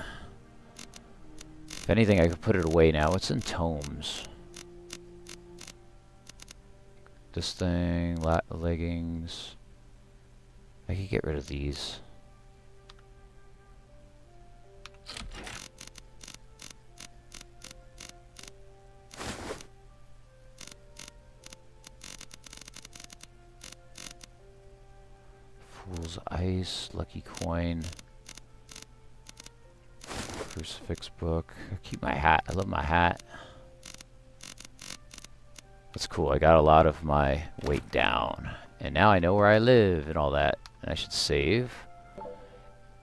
If anything, I could put it away now. It's in tomes. This thing, leggings. I could get rid of these. Fool's Ice, Lucky Coin, Crucifix Book. I keep my hat. I love my hat. That's cool. I got a lot of my weight down. And now I know where I live and all that. And I should save.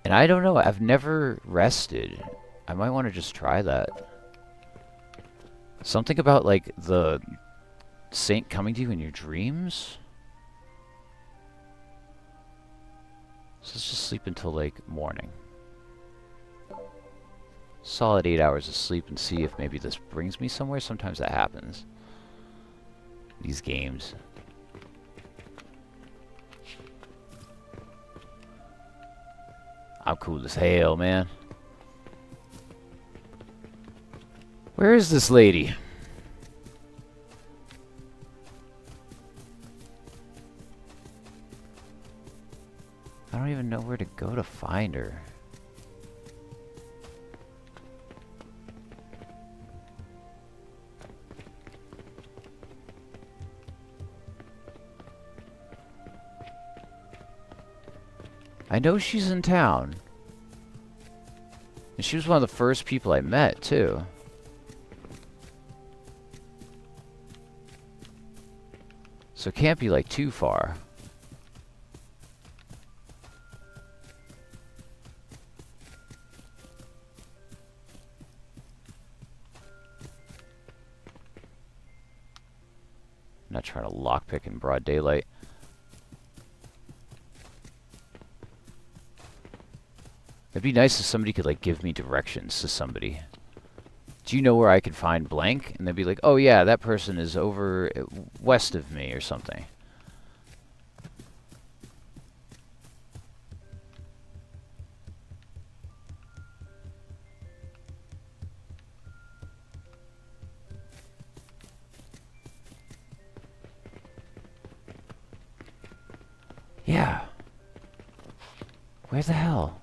And I don't know. I've never rested. I might want to just try that. Something about, like, the saint coming to you in your dreams? So let's just sleep until, like, morning. Solid 8 hours of sleep and see if maybe this brings me somewhere. Sometimes that happens. These games. I'm cool as hell, man. Where is this lady? I don't even know where to go to find her. I know she's in town. And she was one of the first people I met, too. So it can't be, like, too far. I'm not trying to lockpick in broad daylight. It'd be nice if somebody could, like, give me directions to somebody. Do you know where I could find blank? And they'd be like, oh yeah, that person is over west of me or something. Yeah. Where the hell?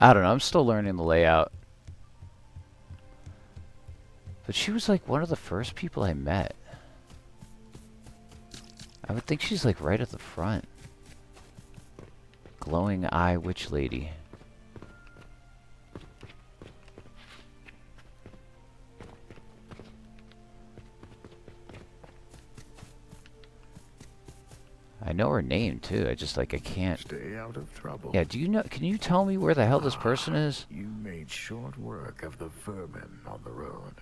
I don't know, I'm still learning the layout. But she was like one of the first people I met. I would think she's like right at the front. Glowing Eye Witch Lady. I know her name too. I just like I can't. Stay out of trouble. Yeah, do you know? Can you tell me where the hell this person is? You made short work of the vermin on the road.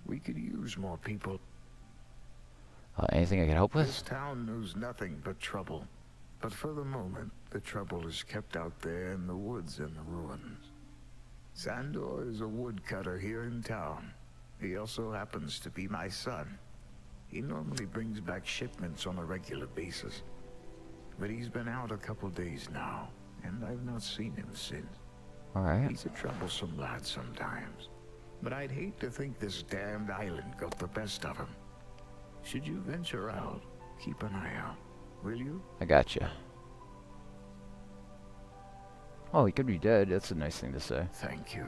We could use more people. Anything I can help with? This town knows nothing but trouble. But for the moment, the trouble is kept out there in the woods and the ruins. Sandor is a woodcutter here in town. He also happens to be my son. He normally brings back shipments on a regular basis. But he's been out a couple days now, and I've not seen him since. Alright. He's a troublesome lad sometimes. But I'd hate to think this damned island got the best of him. Should you venture out, keep an eye out, will you? I gotcha. Oh, he could be dead. That's a nice thing to say. Thank you.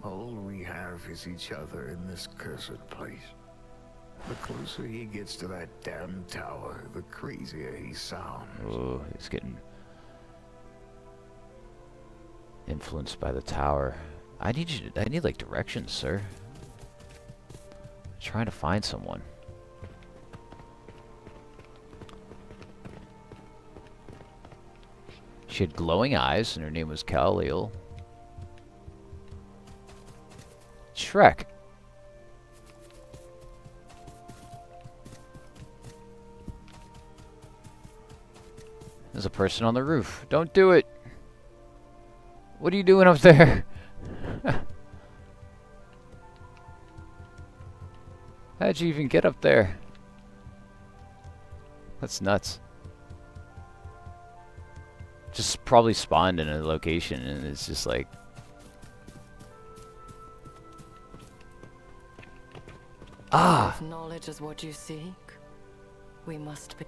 All we have is each other in this cursed place. The closer he gets to that damn tower, the crazier he sounds. Oh, he's getting influenced by the tower. I need like directions, sir. I'm trying to find someone. She had glowing eyes, and her name was Khalil. Shrek. There's a person on the roof. Don't do it. What are you doing up there? How'd you even get up there? That's nuts. Just probably spawned in a location and it's just like... Ah! If knowledge is what you seek, we must be...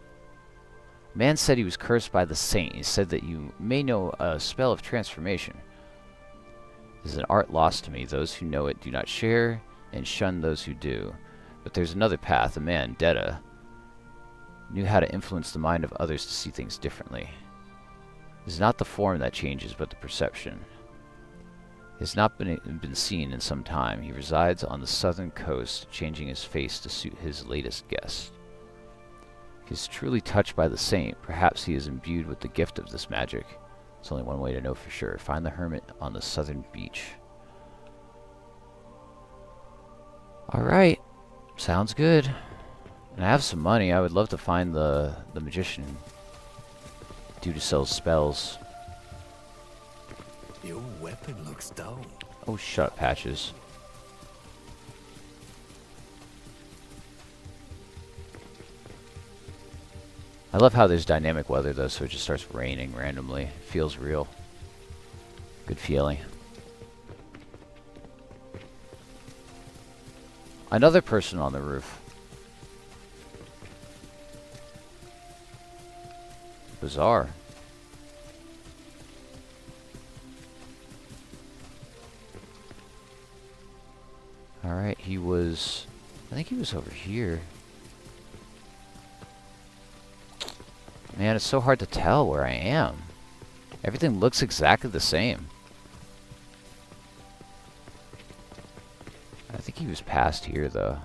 Man said he was cursed by the saint. He said that you may know a spell of transformation. This is an art lost to me. Those who know it do not share and shun those who do. But there's another path. A man, Detta, knew how to influence the mind of others to see things differently. It is not the form that changes, but the perception. He has not been seen in some time. He resides on the southern coast, changing his face to suit his latest guest. He is truly touched by the saint. Perhaps he is imbued with the gift of this magic. There's only one way to know for sure. Find the hermit on the southern beach. Alright. Sounds good. And I have some money. I would love to find the magician. Due to sell spells. Your weapon looks dull. Oh, shut up, Patches. I love how there's dynamic weather, though, so it just starts raining randomly. Feels real. Good feeling. Another person on the roof. Bizarre. Alright, he was... I think he was over here. Man, it's so hard to tell where I am. Everything looks exactly the same. I think he was past here, though.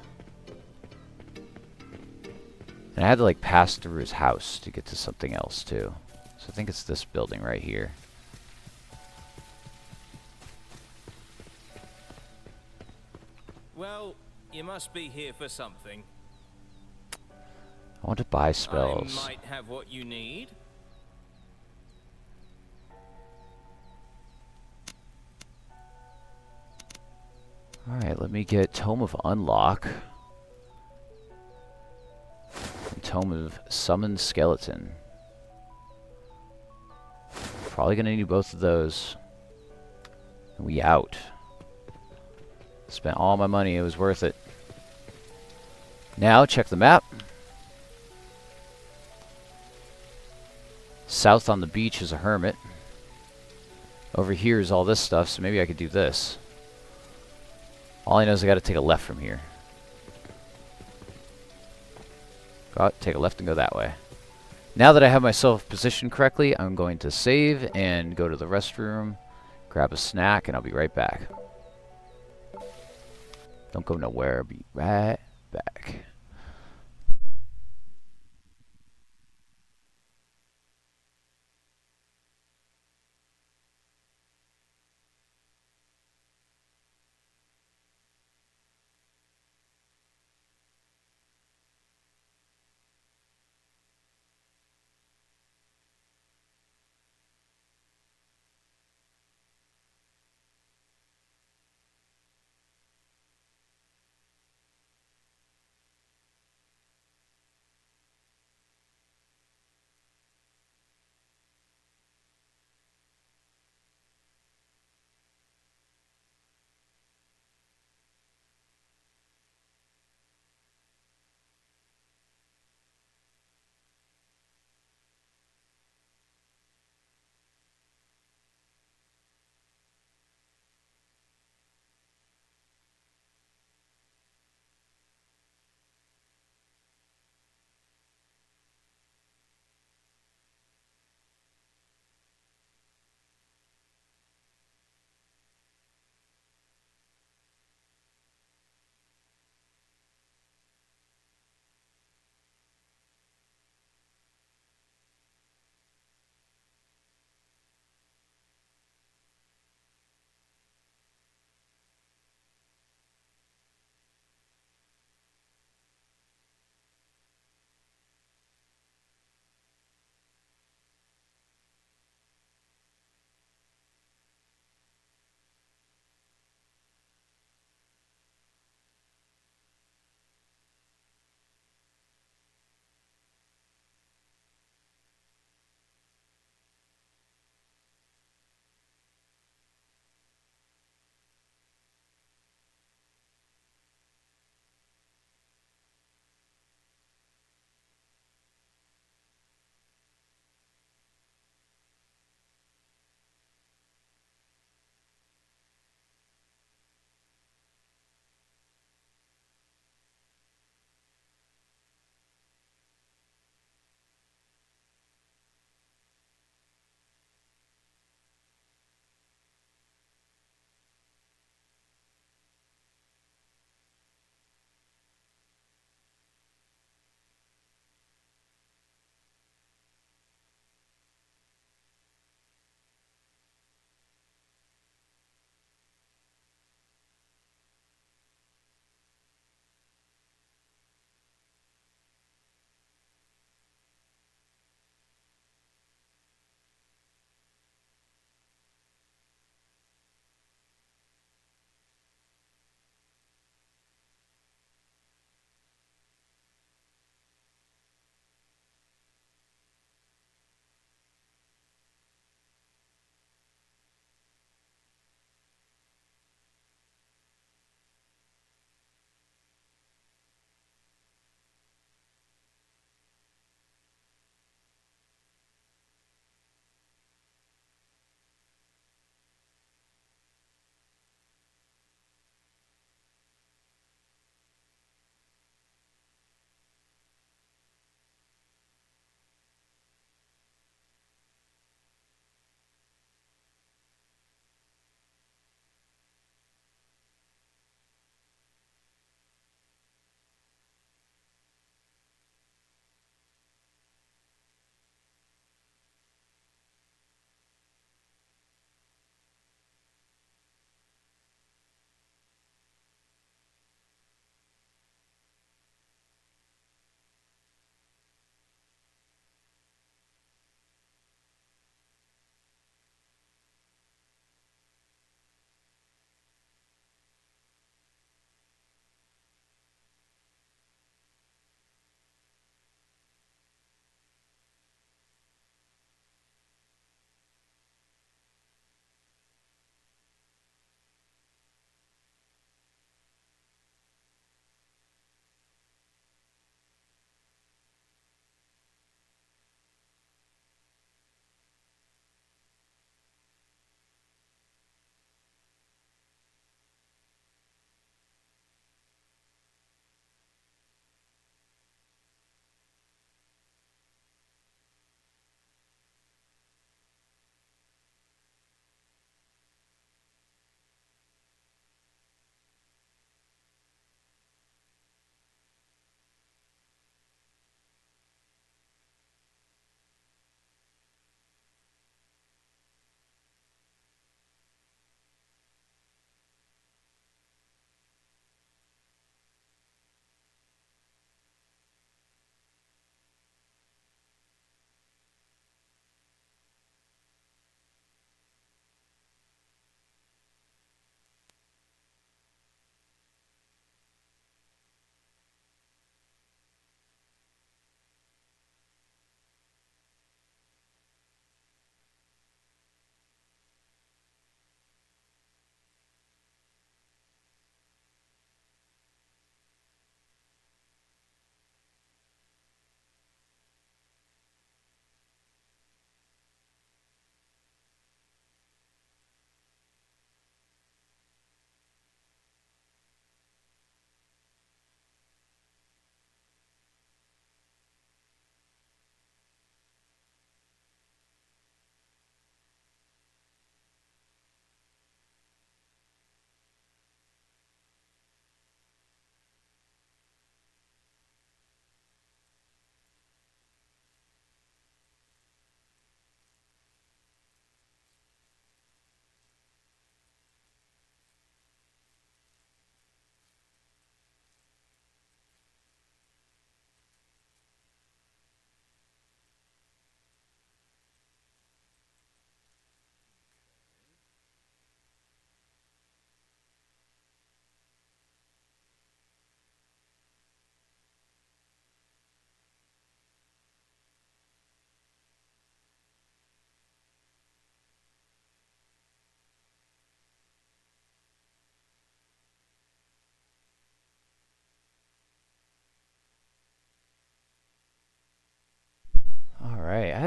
And I had to, like, pass through his house to get to something else, too. So I think it's this building right here. Well, you must be here for something. I want to buy spells. I might have what you need. Alright, let me get Tome of Unlock. And Tome of Summoned Skeleton. Probably gonna need both of those. And we out. Spent all my money, it was worth it. Now, check the map. South on the beach is a hermit. Over here is all this stuff, so maybe I could do this. All I know is I gotta take a left from here. Take a left and go that way. Now that I have myself positioned correctly, I'm going to save and go to the restroom, grab a snack, and I'll be right back. Don't go nowhere, I'll be right back.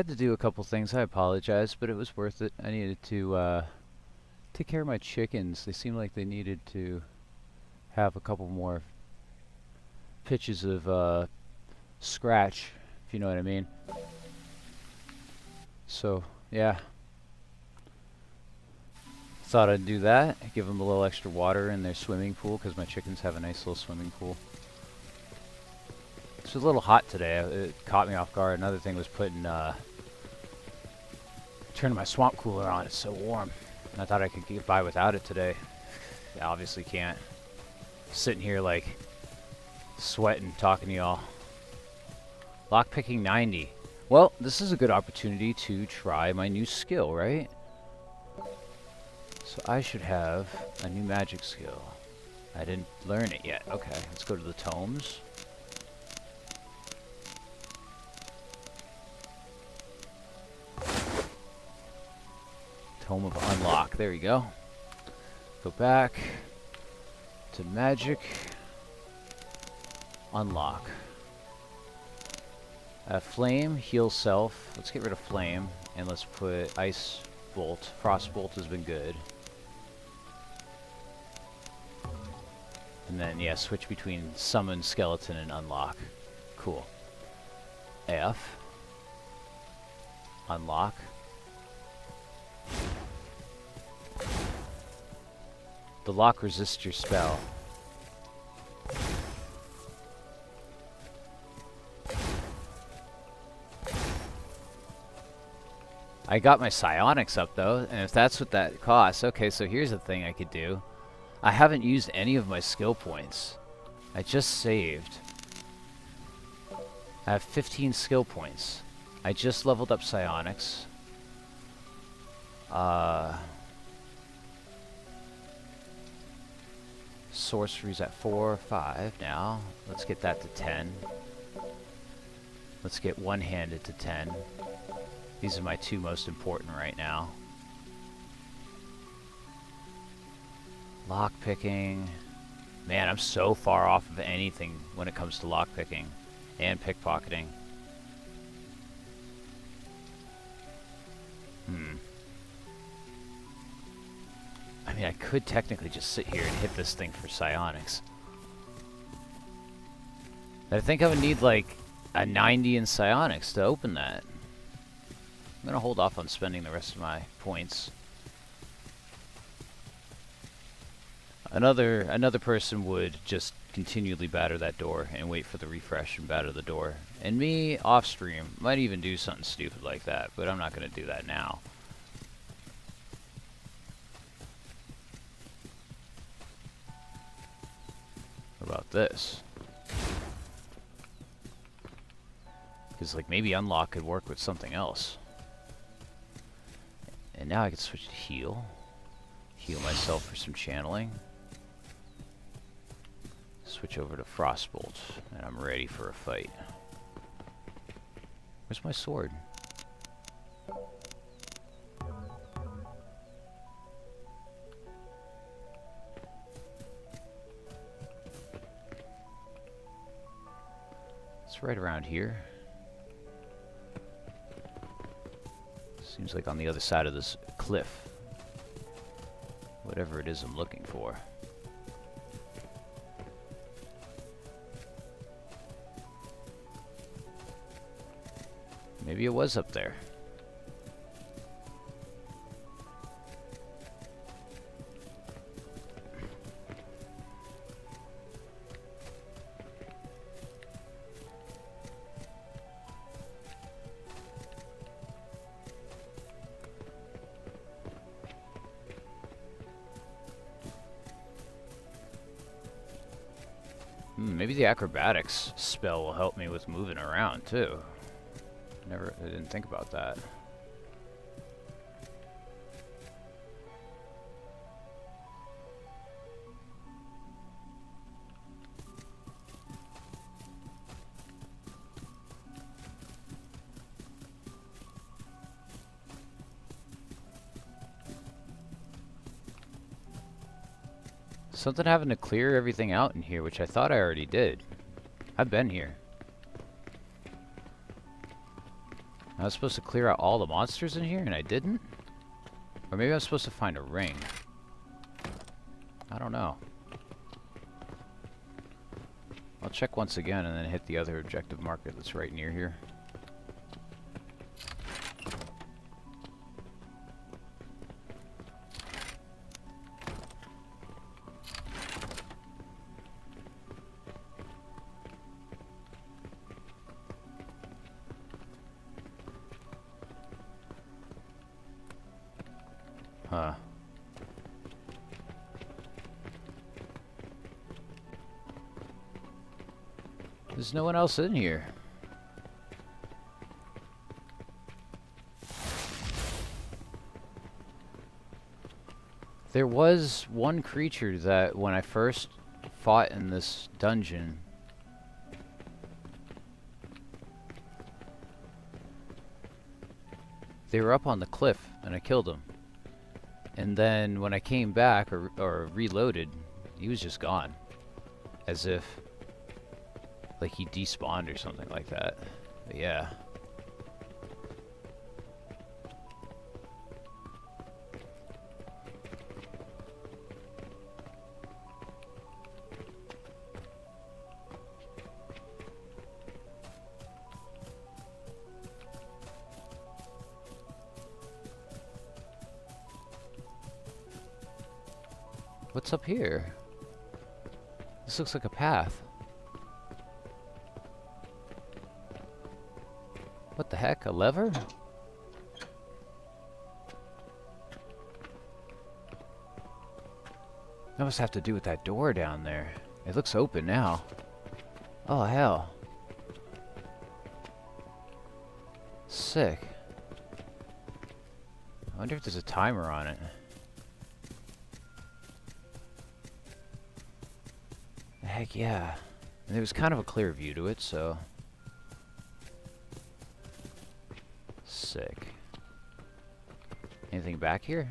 had to do a couple things. I apologize, but it was worth it. I needed to take care of my chickens. They seemed like they needed to have a couple more pitches of scratch, if you know what I mean. So, yeah. Thought I'd do that. Give them a little extra water in their swimming pool, because my chickens have a nice little swimming pool. It's a little hot today. It caught me off guard. Another thing was turning my swamp cooler on. It's so warm. And I thought I could get by without it today. I obviously can't. Sitting here like sweating, talking to y'all. Lockpicking 90. Well, this is a good opportunity to try my new skill, right? So I should have a new magic skill. I didn't learn it yet. Okay, let's go to the tomes. Tome of Unlock. There you go. Go back to magic. Unlock. Flame, heal self. Let's get rid of flame and let's put ice bolt. Frost bolt has been good. And then, yeah, switch between summon, skeleton, and unlock. Cool. F. Unlock. The lock resists your spell. I got my psionics up though, and if that's what that costs, okay, so here's the thing I could do. I haven't used any of my skill points. I just saved. I have 15 skill points. I just leveled up psionics. Sorcery's at 4 or 5 now. Let's get that to 10. Let's get one-handed to 10. These are my two most important right now. Lockpicking. Man, I'm so far off of anything when it comes to lockpicking and pickpocketing. I mean, I could technically just sit here and hit this thing for psionics. But I think I would need like a 90 in psionics to open that. I'm gonna hold off on spending the rest of my points. Another person would just continually batter that door and wait for the refresh and batter the door. And me, off stream, might even do something stupid like that, but I'm not gonna do that now. What about this? Because like maybe unlock could work with something else. And now I can switch to heal. Heal myself for some channeling. Switch over to Frostbolt, and I'm ready for a fight. Where's my sword? It's right around here. Seems like on the other side of this cliff. Whatever it is I'm looking for. Maybe it was up there. Maybe the acrobatics spell will help me with moving around too. I didn't think about that. Something having to clear everything out in here, which I thought I already did. I've been here. I was supposed to clear out all the monsters in here and I didn't? Or maybe I was supposed to find a ring. I don't know. I'll check once again and then hit the other objective marker that's right near here. Huh. There's no one else in here. There was one creature that when I first fought in this dungeon, they were up on the cliff and I killed them. And then when I came back or reloaded, he was just gone. As if like he despawned or something like that. But yeah. What's up here? This looks like a path. What the heck? A lever? That must have to do with that door down there. It looks open now. Oh, hell. Sick. I wonder if there's a timer on it. Heck yeah. And there was kind of a clear view to it, so... Sick. Anything back here?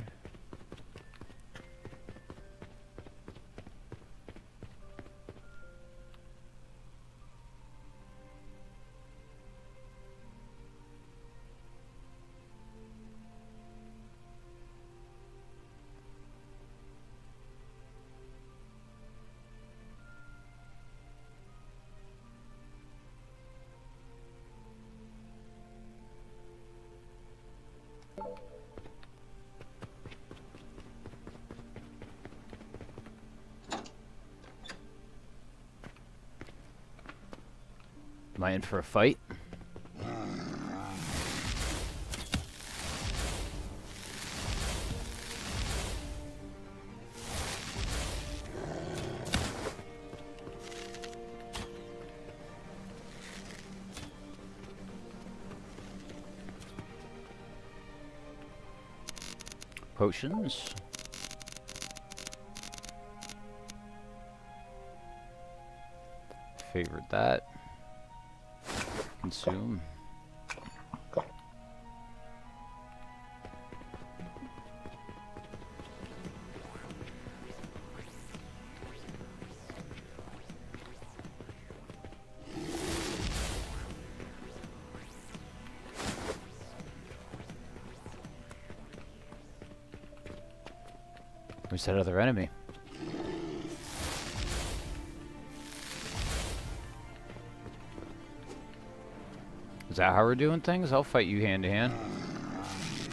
Am I in for a fight? Potions. Favorite that. Consume. Where's that other enemy? Is that how we're doing things? I'll fight you hand to hand.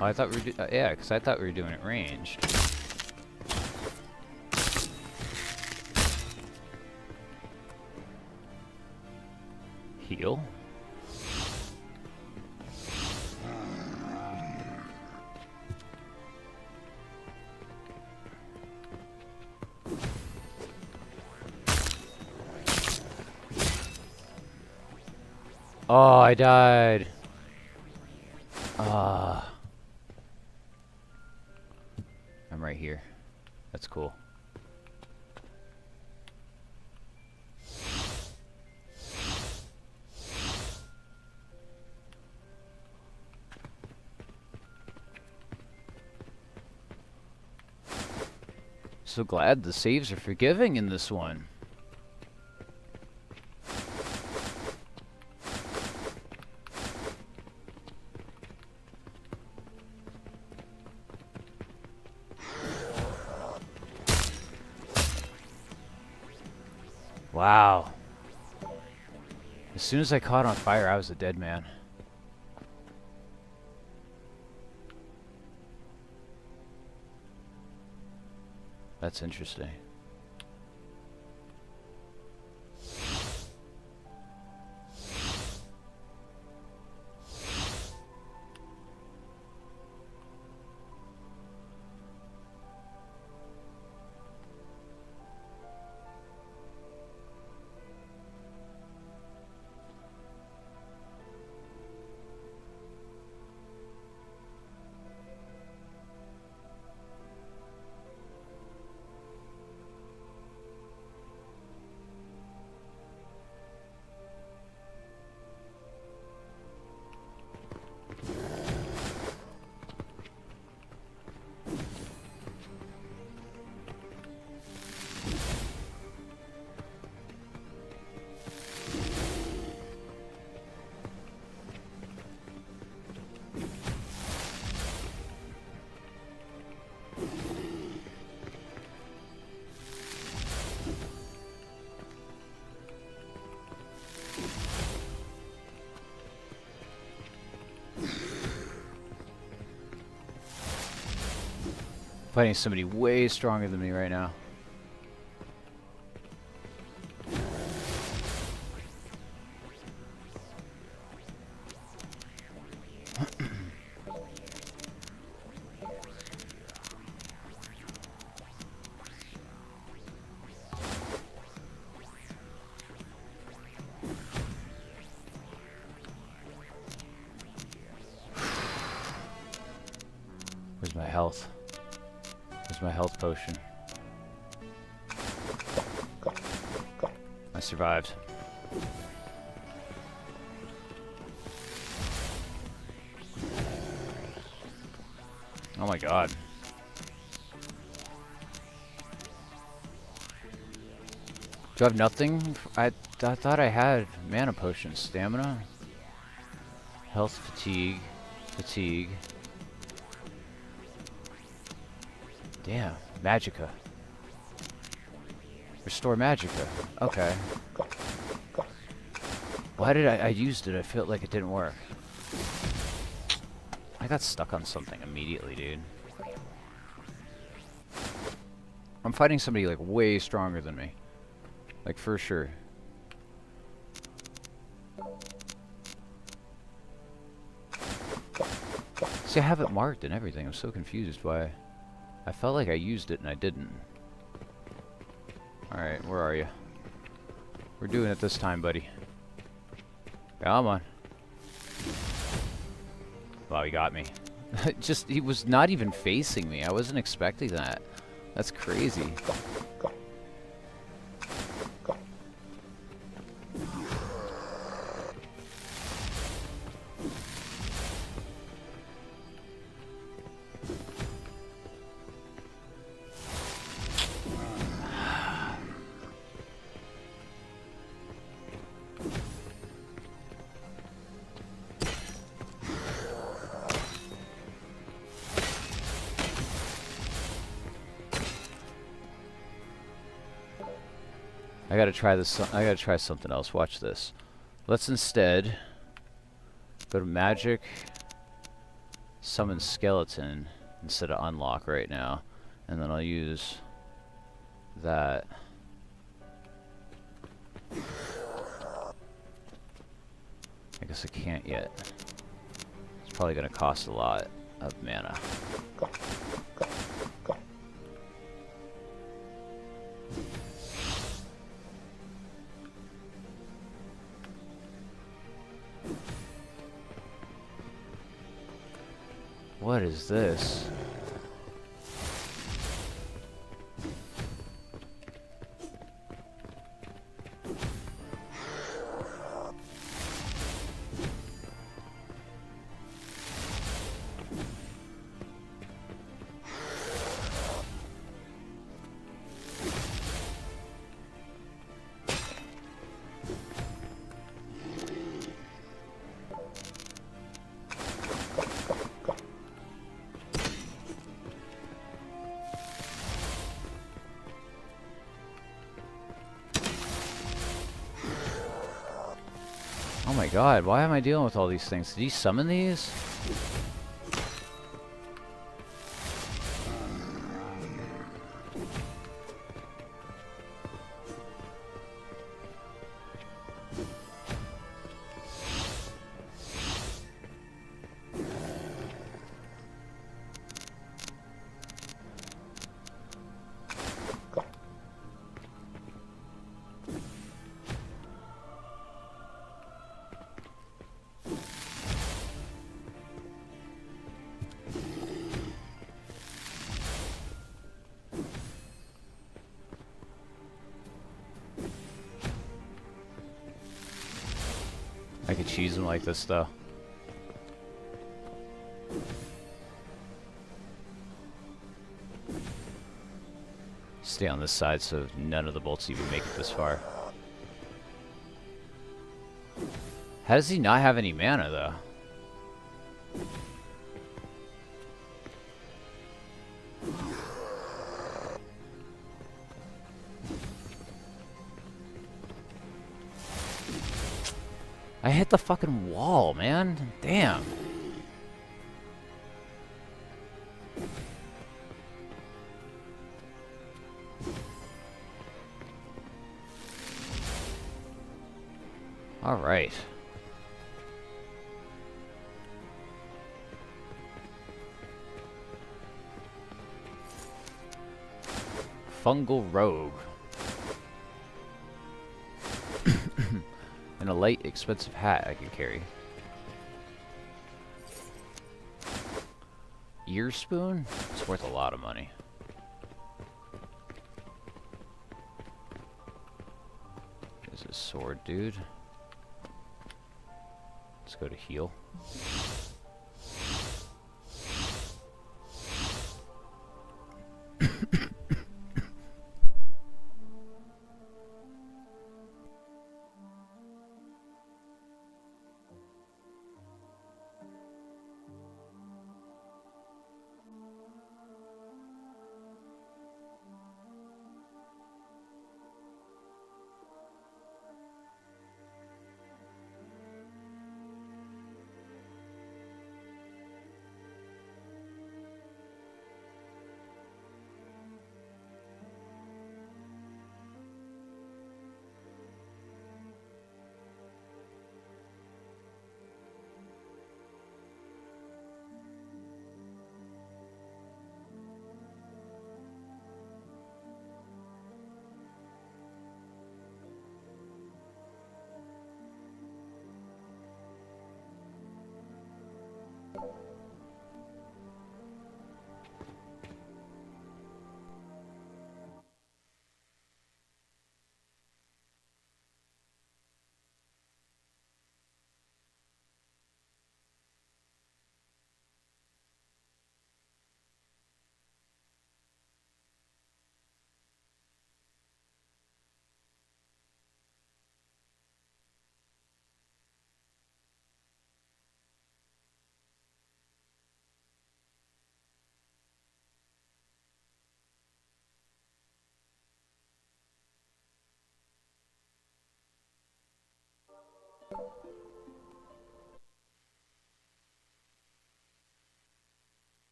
Oh, I thought we were yeah, because I thought we were doing it ranged. Heal. Oh, I died. Ah. I'm right here. That's cool. So glad the saves are forgiving in this one. Wow. As soon as I caught on fire, I was a dead man. That's interesting. Fighting somebody way stronger than me right now. Where's my health? Where's my health potion? I survived. Oh my god. Do I have nothing? I thought I had mana potions. Stamina? Health, fatigue. Fatigue. Damn. Magicka. Restore Magicka. Okay. Why did I used it? I felt like it didn't work. I got stuck on something immediately, dude. I'm fighting somebody like way stronger than me. Like for sure. See, I have it marked and everything. I'm so confused why. I felt like I used it and I didn't. Alright, where are you? We're doing it this time, buddy. Come on. Wow, he got me. Just, he was not even facing me. I wasn't expecting that. That's crazy. I gotta try this. I gotta try something else. Watch this. Let's instead go to magic, summon skeleton instead of unlock right now, and then I'll use that. I guess I can't yet. It's probably gonna cost a lot of mana. What is this? my god, why am I dealing with all these things? Did he summon these? I could cheese him like this though. Stay on this side so none of the bolts even make it this far. How does he not have any mana though? I hit the fucking wall, man. Damn. All right. Fungal rogue. And a light, expensive hat I can carry. Ear spoon? It's worth a lot of money. There's a sword, dude. Let's go to heal.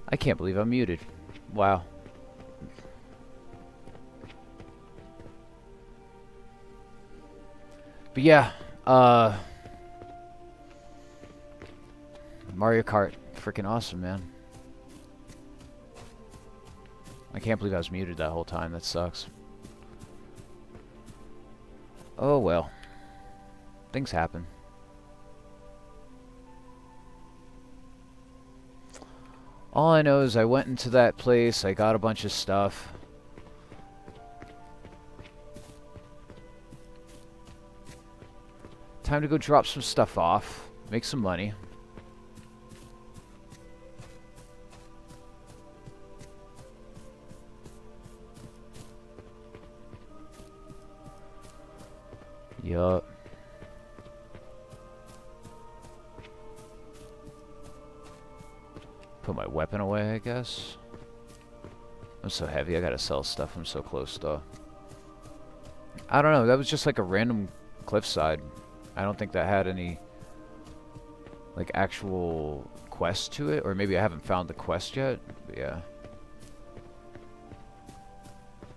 I can't believe I'm muted. Wow. But yeah, Mario Kart, freaking awesome, man. I can't believe I was muted that whole time. That sucks. Oh well. Things happen. All I know is I went into that place, I got a bunch of stuff. Time to go drop some stuff off, make some money. Yup. Put my weapon away, I guess. I'm so heavy, I gotta sell stuff. I'm so close, though. I don't know, that was just like a random cliffside. I don't think that had any, like, actual quest to it. Or maybe I haven't found the quest yet, but yeah.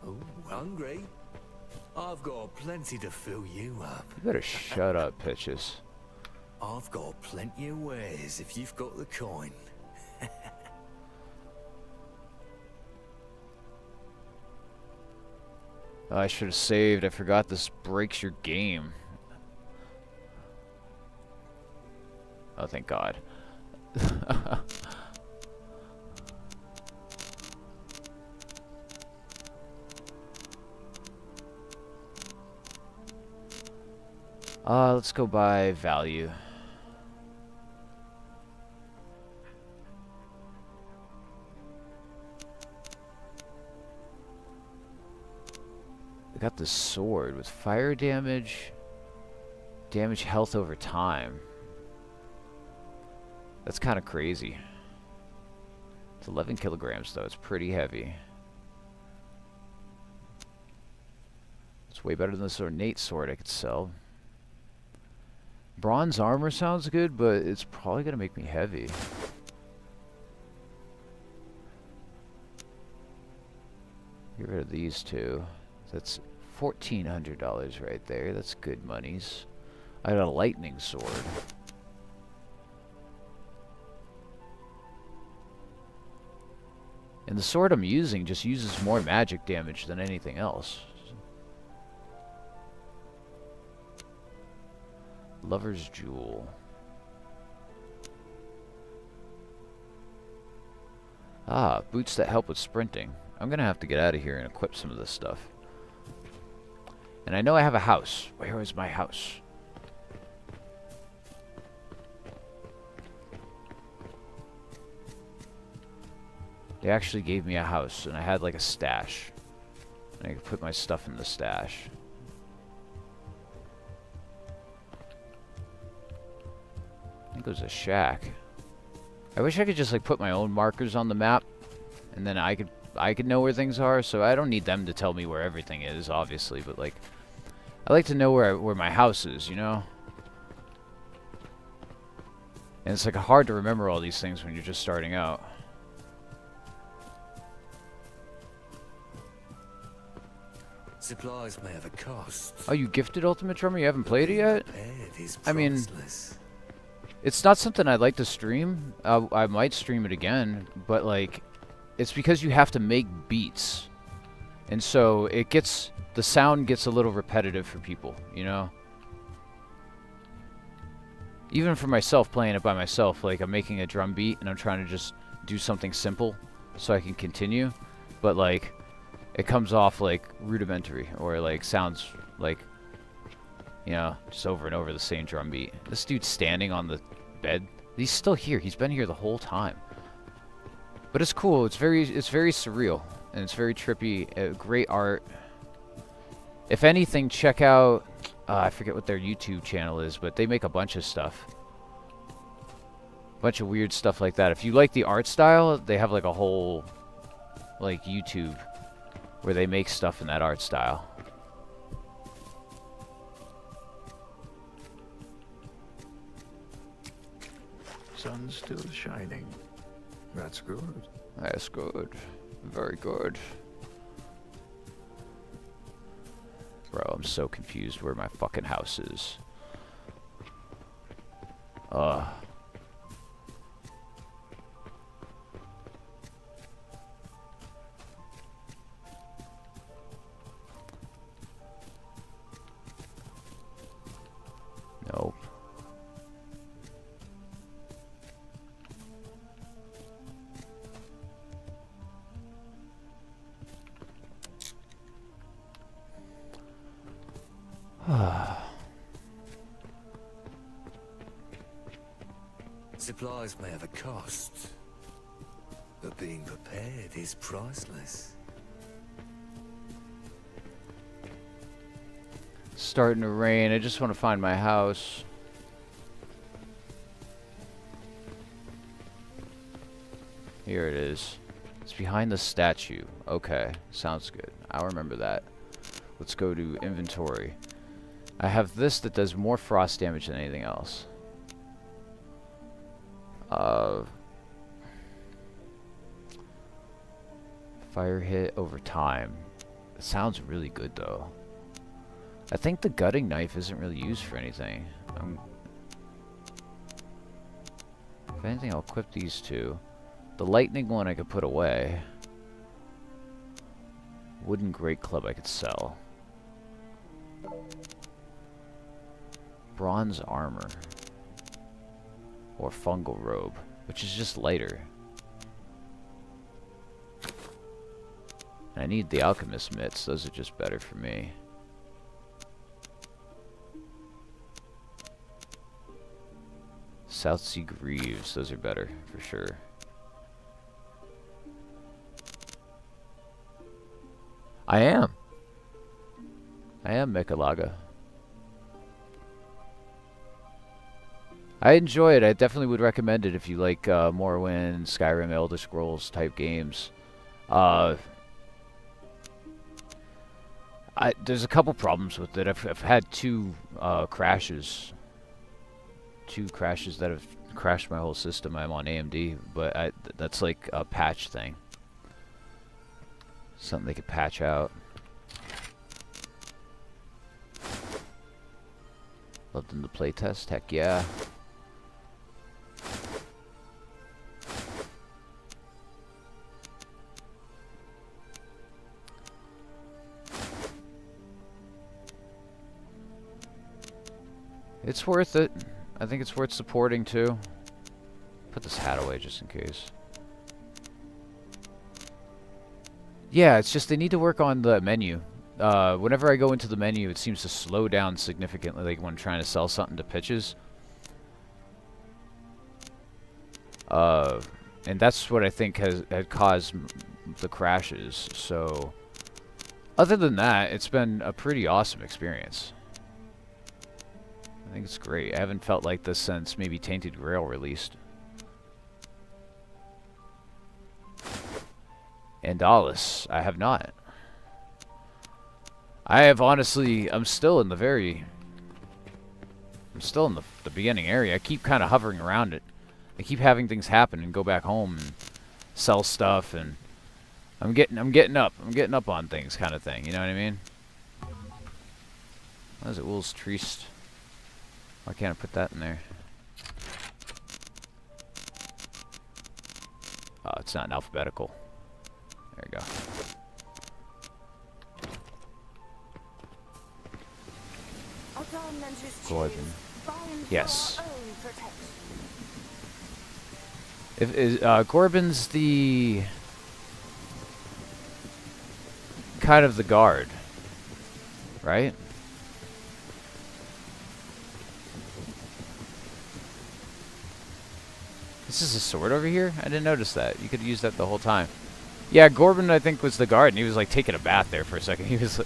Oh, hungry? I've got plenty to fill you up. You better shut up, Pitches. I've got plenty of ways if you've got the coin. I should have saved. I forgot this breaks your game. Oh, thank God. Let's go by value. I got this sword with fire damage, damage health over time. That's kind of crazy. It's 11 kilograms though, it's pretty heavy. It's way better than this ornate sword I could sell. Bronze armor sounds good, but it's probably gonna make me heavy. Get rid of these two. That's $1,400 right there. That's good monies. I got a lightning sword. And the sword I'm using just uses more magic damage than anything else. Lover's Jewel. Ah, boots that help with sprinting. I'm gonna have to get out of here and equip some of this stuff. And I know I have a house. Where is my house? They actually gave me a house, and I had like a stash. And I could put my stuff in the stash. I think it was a shack. I wish I could just like put my own markers on the map, and then I could know where things are. So I don't need them to tell me where everything is, obviously. But like, I like to know where my house is, you know. And it's like hard to remember all these things when you're just starting out. Supplies may have a cost. Oh, you gifted Ultimate Drummer? You haven't played it yet? I mean, it's not something I'd like to stream. I might stream it again, but like, it's because you have to make beats. And so it gets, the sound gets a little repetitive for people, you know? Even for myself, playing it by myself, like I'm making a drum beat and I'm trying to just do something simple so I can continue. But like, it comes off like rudimentary, or like sounds like, you know, just over and over the same drum beat. This dude's standing on the bed. He's still here. He's been here the whole time. But it's cool. It's very surreal and it's very trippy. Great art. If anything, check out I forget what their YouTube channel is, but they make a bunch of stuff. A bunch of weird stuff like that. If you like the art style, they have like a whole like YouTube where they make stuff in that art style. Sun's still shining. That's good. That's good. Very good. Bro, I'm so confused where my fucking house is. Nope. Supplies may have a cost, but being prepared is priceless. Starting to rain. I just want to find my house. Here it is. It's behind the statue. Okay, sounds good. I'll remember that. Let's go to inventory. I have this that does more frost damage than anything else. Fire hit over time. It sounds really good though. I think the gutting knife isn't really used for anything. If anything, I'll equip these two. The lightning one I could put away. Wooden great club I could sell. Bronze armor. Or fungal robe, which is just lighter. I need the alchemist mitts. Those are just better for me. South Sea Greaves. Those are better for sure. I am Mechalaga. I enjoy it. I definitely would recommend it if you like Morrowind, Skyrim, Elder Scrolls type games. There's a couple problems with it. I've had two crashes. Two crashes that have crashed my whole system. I'm on AMD, but that's like a patch thing. Something they could patch out. Loved in the playtest. Heck yeah. It's worth it. I think it's worth supporting too. Put this hat away just in case. Yeah, it's just they need to work on the menu. Whenever I go into the menu, it seems to slow down significantly, like when trying to sell something to pitches. And that's what I think had caused the crashes. So, other than that, it's been a pretty awesome experience. I think it's great. I haven't felt like this since maybe Tainted Grail released. And Laughless, I have not. I have honestly, I'm still in the beginning area. I keep kind of hovering around it. I keep having things happen and go back home and sell stuff, and I'm getting up on things kind of thing. You know what I mean? What is it, Wolves Triest? Why can't I put that in there? Oh, it's not in alphabetical. There you go. Corbin. Yes. Corbin's the kind of the guard, right? This is a sword over here? I didn't notice that. You could use that the whole time. Yeah, Corbin, I think, was the guard, and he was, like, taking a bath there for a second. He was...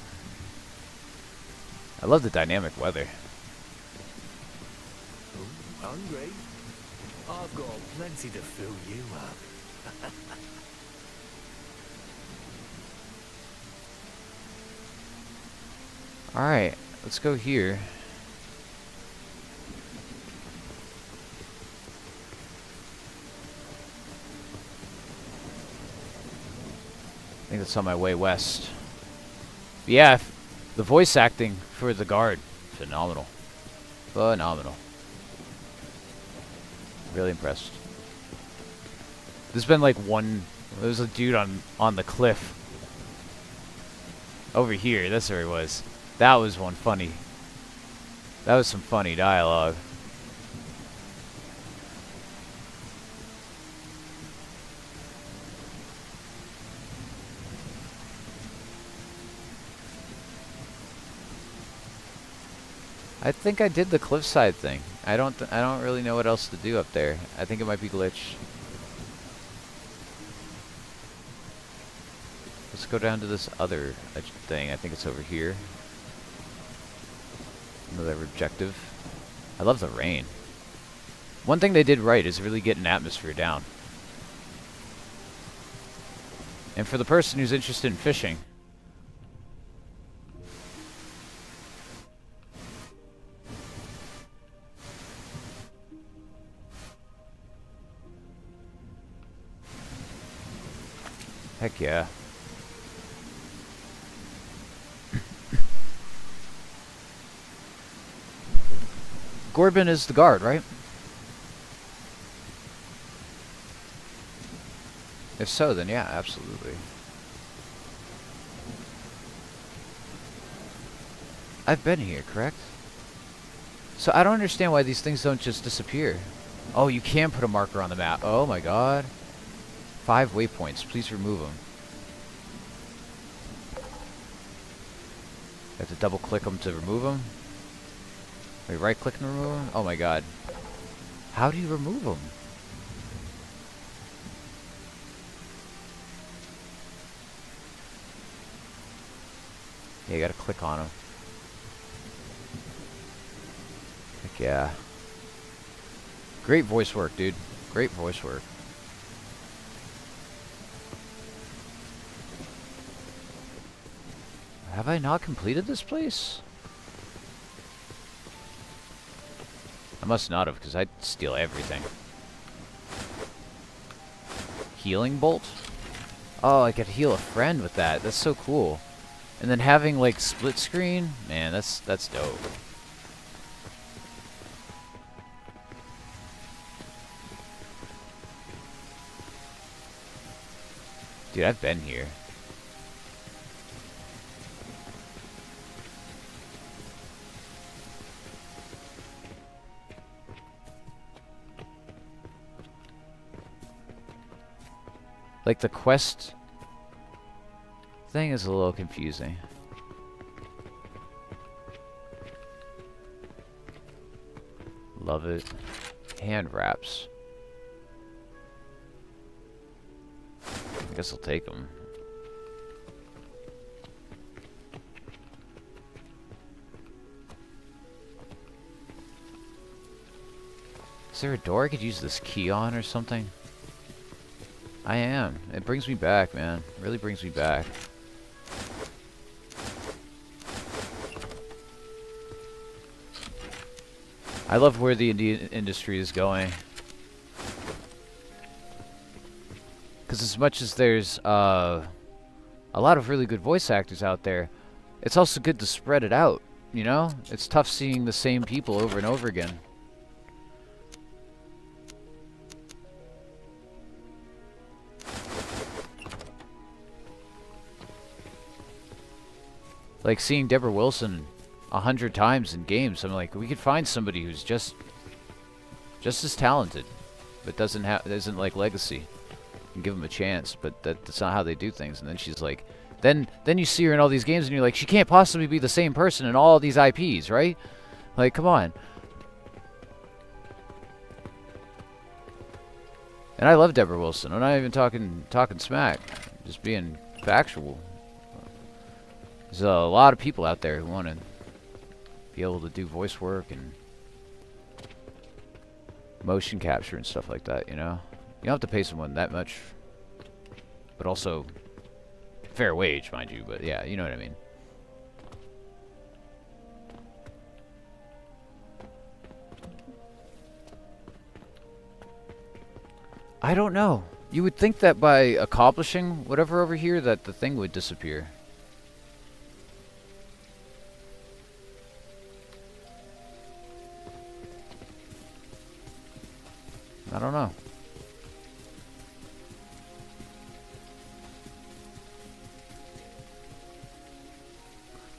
I love the dynamic weather. Ooh, hungry? I've got plenty to fill you up. Alright, let's go here. I think that's on my way west. But yeah, the voice acting for the guard, phenomenal. Phenomenal. Really impressed. There's been like there's a dude on the cliff. Over here, that's where he was. That was one funny. That was some funny dialogue. I think I did the cliffside thing. I don't really know what else to do up there. I think it might be glitched. Let's go down to this other thing. I think it's over here. Another objective. I love the rain. One thing they did right is really get an atmosphere down. And for the person who's interested in fishing, heck yeah. Corbin is the guard, right? If so, then yeah, absolutely. I've been here, correct? So I don't understand why these things don't just disappear. Oh, you can put a marker on the map. Oh my god. 5 waypoints. Please remove them. I have to double click them to remove them. Wait, right click and remove them? Oh my god. How do you remove them? Yeah, you gotta click on them. Heck yeah. Great voice work, dude. Great voice work. Have I not completed this place? I must not have, because I'd steal everything. Healing bolt? Oh, I could heal a friend with that. That's so cool. And then having, like, split screen? Man, that's dope. Dude, I've been here. Like, the quest thing is a little confusing. Love it. Hand wraps. I guess I'll take them. Is there a door I could use this key on or something? I am. It brings me back, man. It really brings me back. I love where the Indian industry is going. Because as much as there's a lot of really good voice actors out there, it's also good to spread it out, you know? It's tough seeing the same people over and over again. Like seeing Deborah Wilson 100 times in games, I'm like, we could find somebody who's just as talented, but isn't like legacy, and give them a chance. But that's not how they do things. And then she's like, then you see her in all these games, and you're like, she can't possibly be the same person in all these IPs, right? Like, come on. And I love Deborah Wilson. I'm not even talking smack. Just being factual. There's a lot of people out there who want to be able to do voice work and motion capture and stuff like that, you know? You don't have to pay someone that much, but also fair wage, mind you, but yeah, you know what I mean. I don't know. You would think that by accomplishing whatever over here that the thing would disappear. I don't know.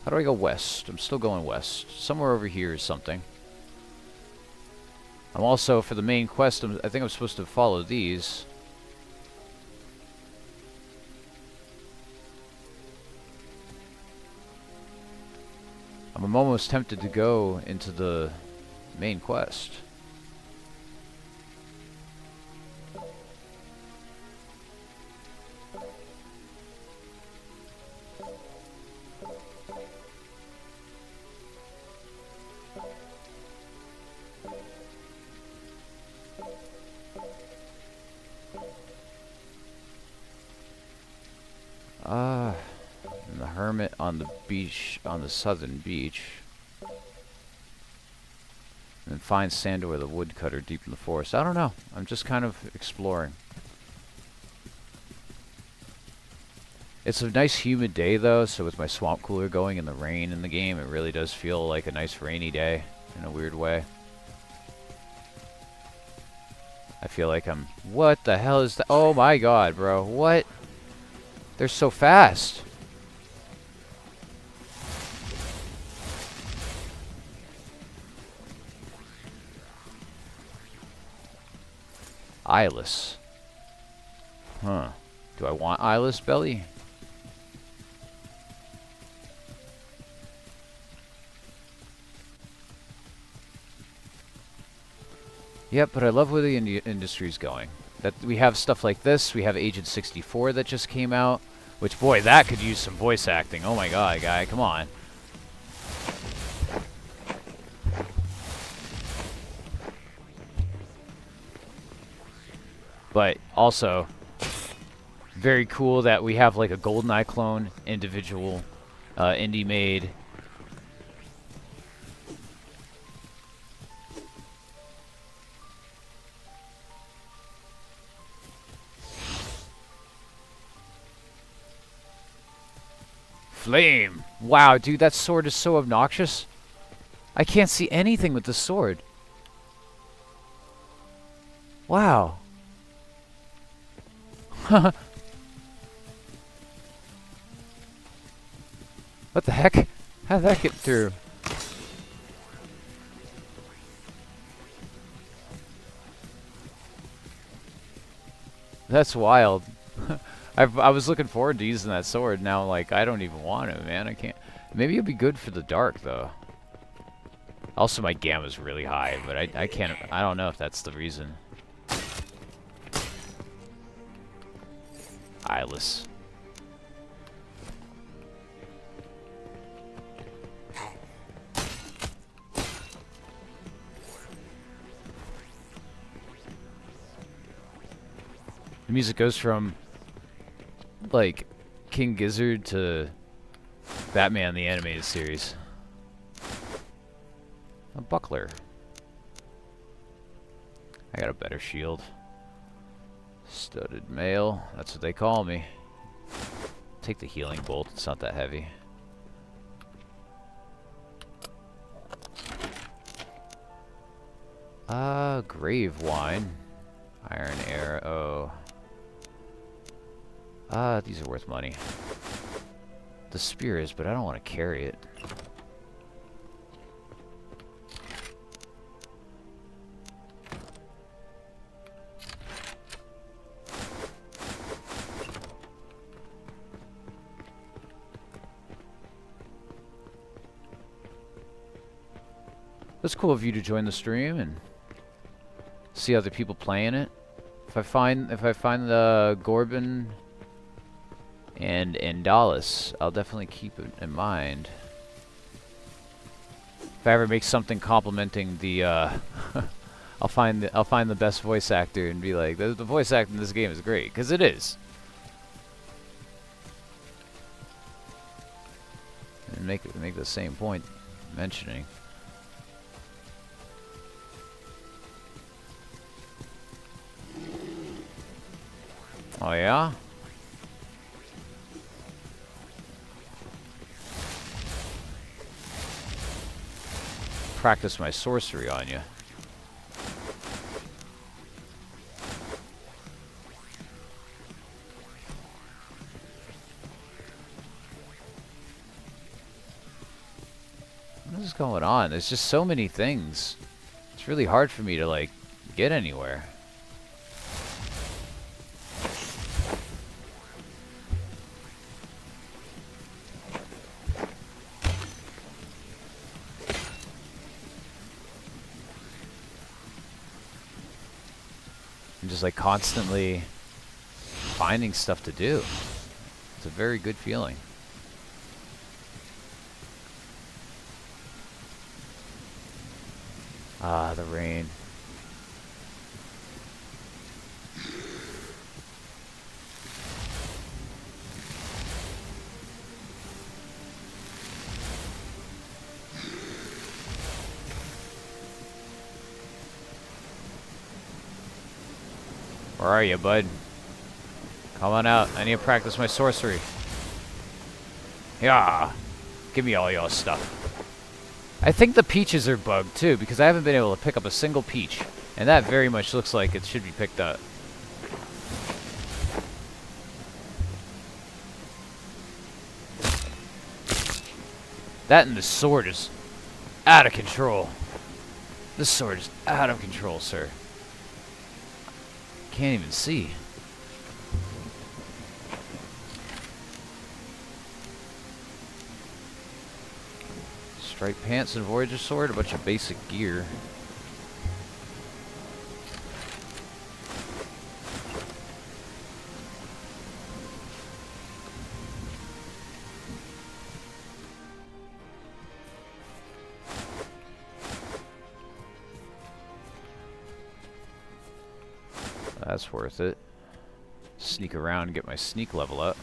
How do I go west? I'm still going west. Somewhere over here is something. I'm also, for the main quest, I think I'm supposed to follow these. I'm almost tempted to go into the main quest. And the hermit on the beach, on the southern beach. And then find Sandor the woodcutter deep in the forest. I don't know. I'm just kind of exploring. It's a nice humid day though, so with my swamp cooler going and the rain in the game, it really does feel like a nice rainy day in a weird way. I feel like I'm... What the hell is that? Oh my god, bro. What? They're so fast. Eyeless. Huh. Do I want eyeless belly? Yep, but I love where the industry's going. That we have stuff like this. We have Agent 64 that just came out, which, boy, that could use some voice acting. Oh my god, guy, come on. But also, very cool that we have like a GoldenEye clone, individual, indie made. Flame! Wow, dude, that sword is so obnoxious. I can't see anything with the sword. Wow. What the heck? How did that get through? That's wild. I was looking forward to using that sword. Now, like, I don't even want it, man. I can't. Maybe it'd be good for the dark, though. Also, my gamma's really high, but I can't. I don't know if that's the reason. Eyeless. The music goes from like King Gizzard to Batman the Animated Series. A buckler. I got a better shield. Studded mail. That's what they call me. Take the healing bolt. It's not that heavy. Grave wine. Iron arrow. These are worth money. The spear is, but I don't want to carry it. It's cool of you to join the stream and see other people playing it. If I find the Gorbin and Dallas, I'll definitely keep it in mind. If I ever make something complimenting the I'll find the best voice actor and be like, the voice acting in this game is great, because it is. And make the same point mentioning. Oh yeah? Practice my sorcery on you. What is going on? There's just so many things. It's really hard for me to, like, get anywhere. I'm just, like, constantly finding stuff to do. It's a very good feeling. Ah, the rain. Where are you, bud? Come on out. I need to practice my sorcery. Yeah. Give me all your stuff. I think the peaches are bugged, too, because I haven't been able to pick up a single peach. And that very much looks like it should be picked up. That and the sword is out of control. This sword is out of control, sir. Can't even see. Striped pants and Voyager sword, a bunch of basic gear. That's worth it. Sneak around and get my sneak level up.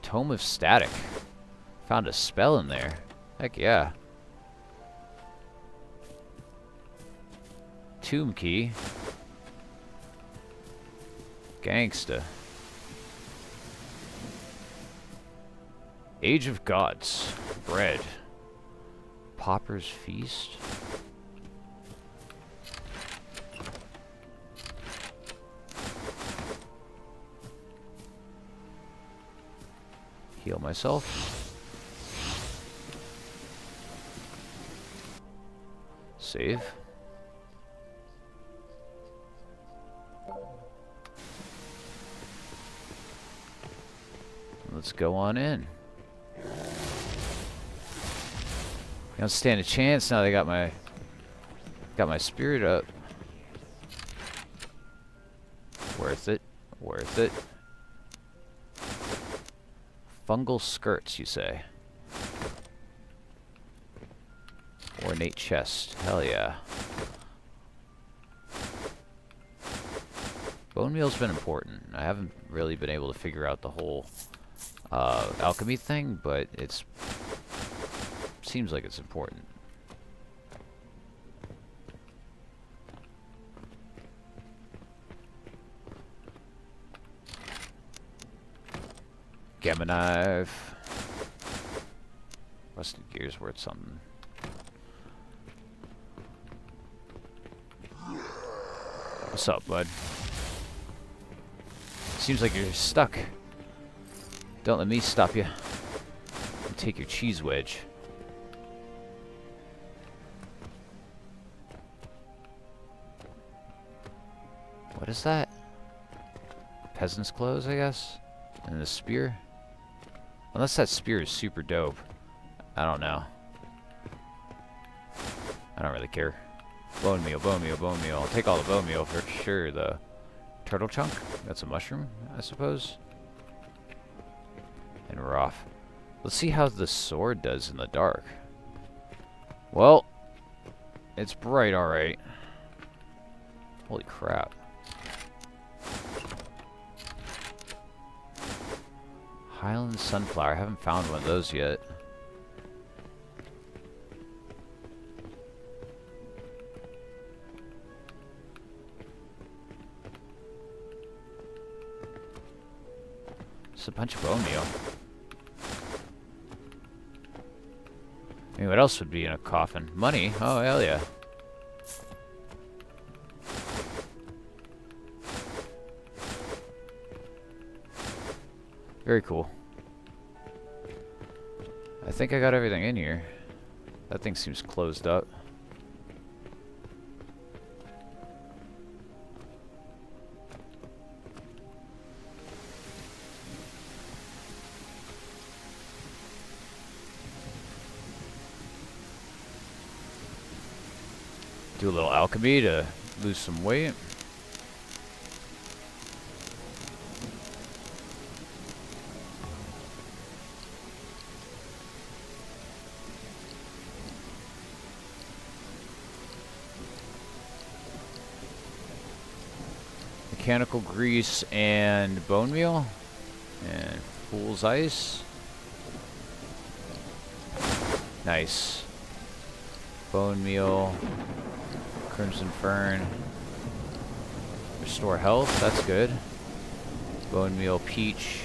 Tome of Static. Found a spell in there. Heck yeah. Tomb key. Gangsta. Age of Gods. Bread. Pauper's Feast. Heal myself. Save. Let's go on in. You don't stand a chance now they got my spirit up. Worth it. Worth it. Fungal skirts, you say? Ornate chest. Hell yeah. Bone meal's been important. I haven't really been able to figure out the whole alchemy thing, but it's seems like it's important. Gamma knife. Rusted gear's worth something. What's up, bud? Seems like you're stuck. Don't let me stop you. Take your cheese wedge. What is that? peasant's clothes, I guess. And the spear. Unless that spear is super dope. I don't know. I don't really care. Bone meal, bone meal, bone meal. I'll take all the bone meal for sure. The turtle chunk. That's a mushroom, I suppose. And we're off. Let's see how the sword does in the dark. Well, it's bright, alright. Holy crap. Highland sunflower. I haven't found one of those yet. Just a bunch of bone meal. I mean, what else would be in a coffin? Money? Oh, hell yeah. Very cool. I think I got everything in here. That thing seems closed up. Do a little alchemy to lose some weight. Mechanical grease and bone meal. And fool's ice. Nice. Bone meal. Crimson fern. Restore health, that's good. Bone meal, peach.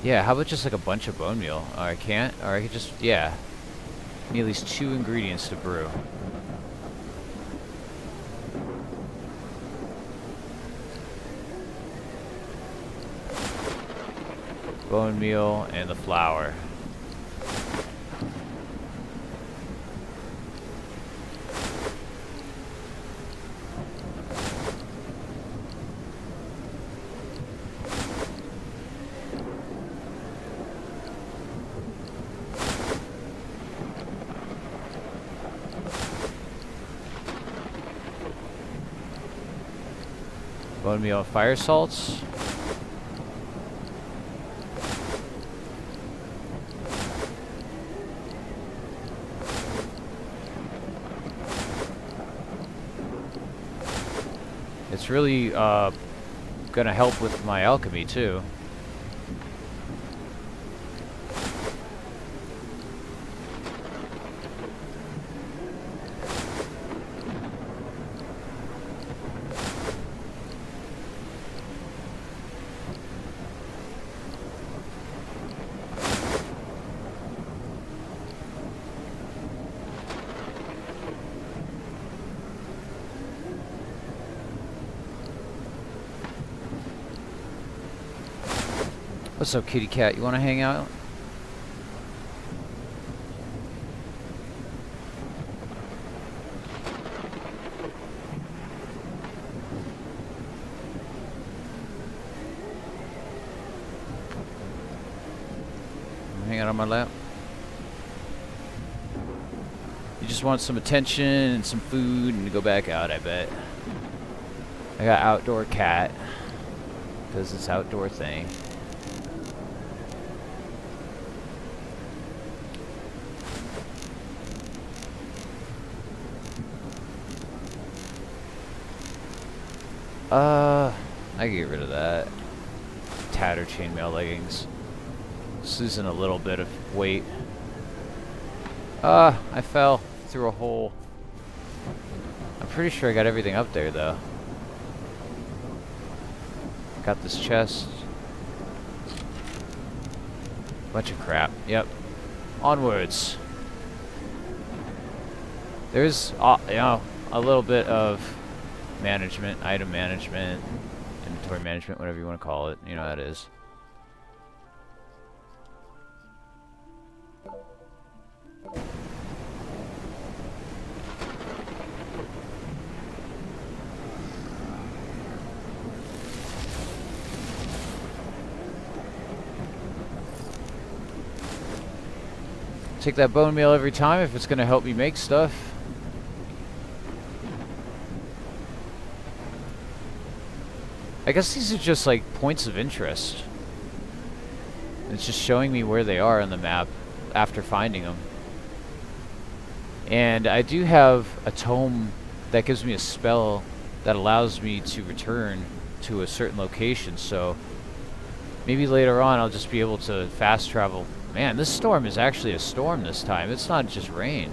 Yeah, how about just like a bunch of bone meal? Oh, I can't? Or I could just, yeah. Need at least 2 ingredients to brew. Bone meal and the flour. Bone meal and fire salts. It's really gonna help with my alchemy too. What's up, kitty cat? You want to hang out? Hang out on my lap. You just want some attention and some food and to go back out, I bet. I got outdoor cat. Does this outdoor thing. I can get rid of that. Tattered chainmail leggings. Just losing a little bit of weight. I fell through a hole. I'm pretty sure I got everything up there though. Got this chest. Bunch of crap. Yep. Onwards. There's, you know, a little bit of management, item management, inventory management, whatever you want to call it. You know how it is. take that bone meal every time if it's going to help me make stuff. I guess these are just like points of interest. It's just showing me where they are on the map after finding them. And I do have a tome that gives me a spell that allows me to return to a certain location, so maybe later on I'll just be able to fast travel. Man, this storm is actually a storm this time. It's not just rain.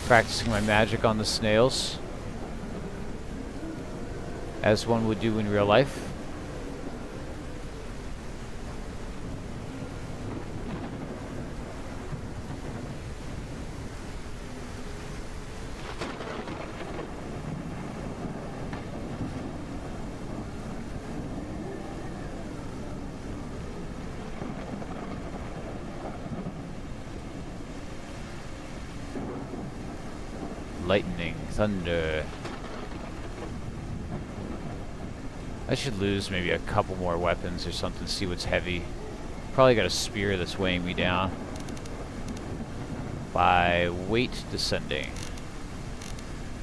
Practicing my magic on the snails, as one would do in real life. Lightning, thunder. I should lose maybe a couple more weapons or something, see what's heavy. Probably got a spear that's weighing me down. By weight descending.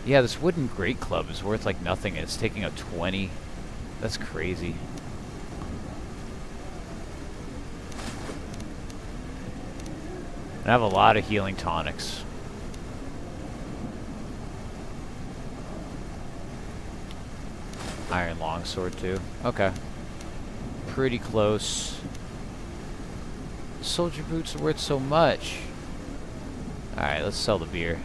Yeah, this wooden great club is worth like nothing, and it's taking up 20. That's crazy. And I have a lot of healing tonics. Iron longsword too. Okay. Pretty close. Soldier boots are worth so much. Alright, let's sell the beer.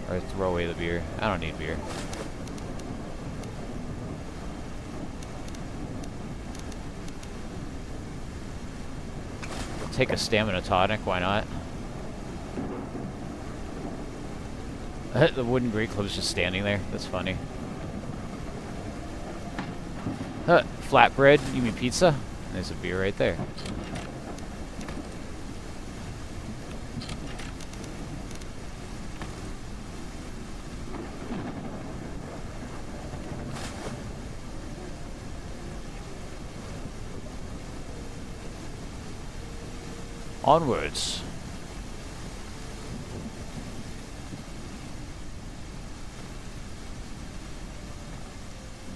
Or throw away the beer. I don't need beer. Take a stamina tonic, why not? The wooden great club's just standing there. That's funny. Flatbread, you mean pizza? There's a beer right there. Onwards.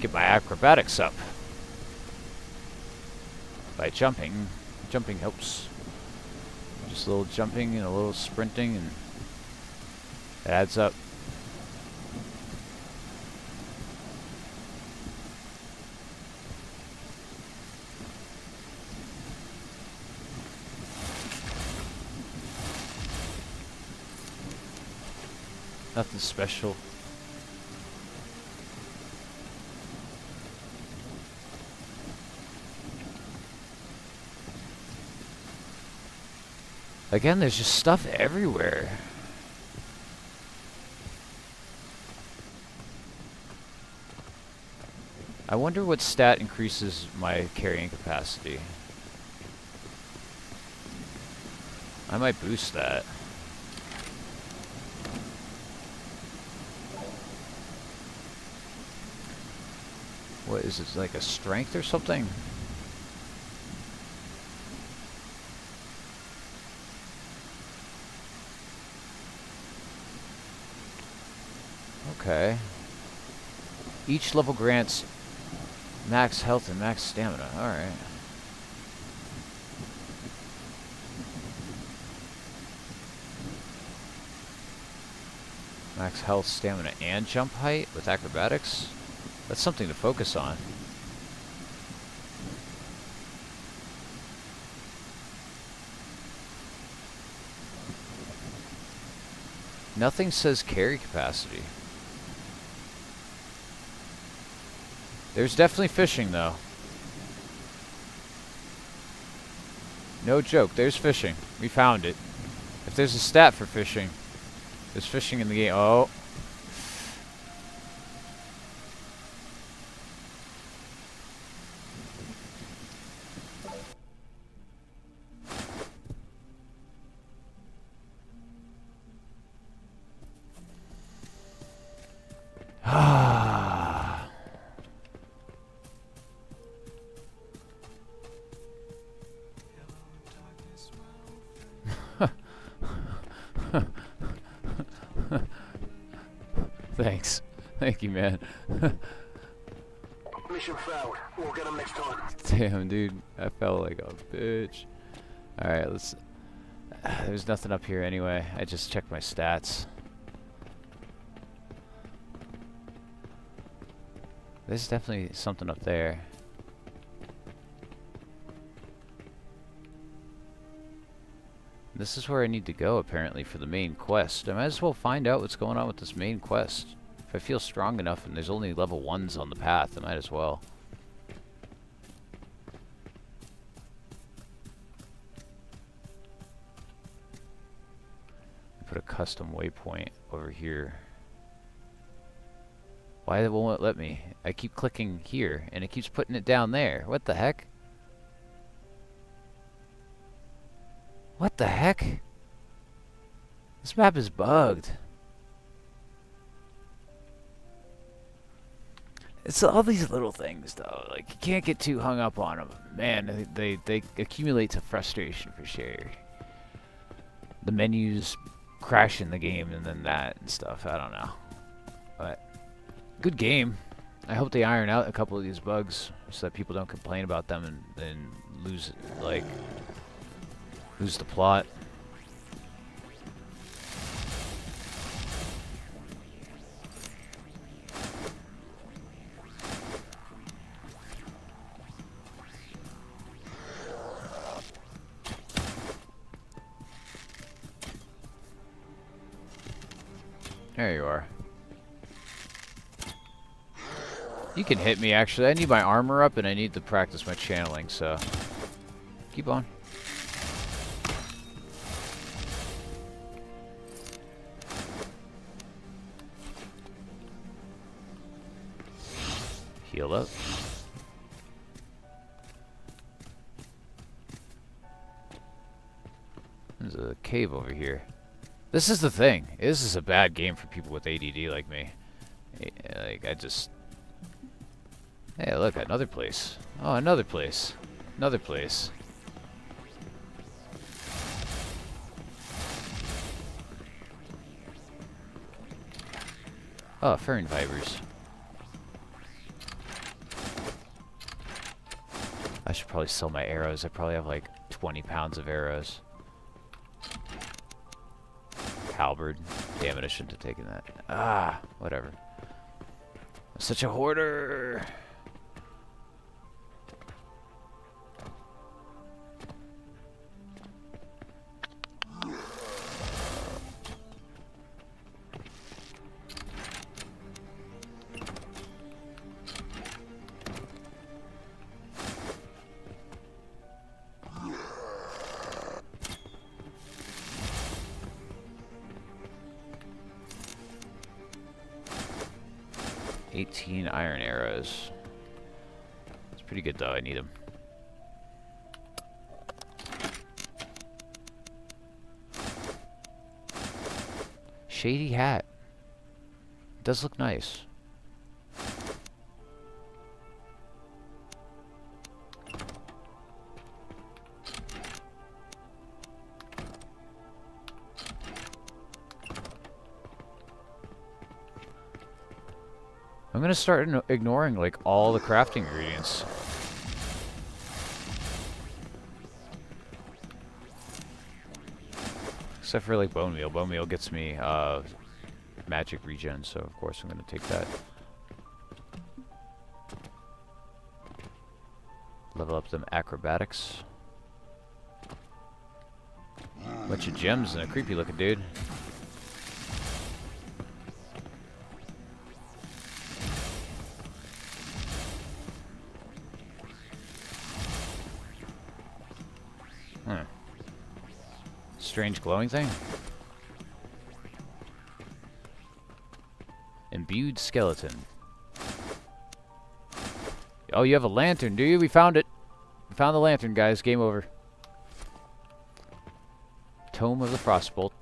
Get my acrobatics up. By jumping. Jumping helps. Just a little jumping and a little sprinting, and it adds up. Nothing special. Again, there's just stuff everywhere. I wonder what stat increases my carrying capacity. I might boost that. What is it, like a strength or something? Okay. Each level grants max health and max stamina. Alright. Max health, stamina, and jump height with acrobatics? That's something to focus on. Nothing says carry capacity. There's definitely fishing, though. No joke, there's fishing. We found it. If there's a stat for fishing, there's fishing in the game. Oh. Thanks. Thank you, man. Mission failed. We'll get him next time. Damn, dude. I felt like a bitch. Alright, let's... There's nothing up here anyway. I just checked my stats. There's definitely something up there. This is where I need to go, apparently, for the main quest. I might as well find out what's going on with this main quest. If I feel strong enough and there's only level 1s on the path, I might as well. Put a custom waypoint over here. Why won't it let me? I keep clicking here, and it keeps putting it down there. What the heck? What the heck? This map is bugged. It's all these little things, though. Like, you can't get too hung up on them. Man, they accumulate to frustration for sure. The menus crash in the game, and then that and stuff. I don't know. But, good game. I hope they iron out a couple of these bugs so that people don't complain about them and lose, like, lose the plot. There you are. You can hit me, actually. I need my armor up, and I need to practice my channeling, so... Keep on. Heal up. There's a cave over here. This is the thing. This is a bad game for people with ADD like me. Like, I just... Hey, look, another place. Oh, another place. Another place. Oh, fern fibers. I should probably sell my arrows. I probably have like 20 pounds of arrows. Halberd. Damn it, I shouldn't have taken that. Ah, whatever. I'm such a hoarder. Iron arrows. It's pretty good though, I need them. Shady hat. Does look nice. I'm gonna start ignoring like all the crafting ingredients. Except for like bone meal. Bone meal gets me magic regen, so of course I'm gonna take that. Level up them acrobatics. Bunch of gems and a creepy looking dude. Strange glowing thing. Imbued skeleton. Oh, you have a lantern, do you? We found it. We found the lantern, guys. Game over. Tome of the Frostbolt.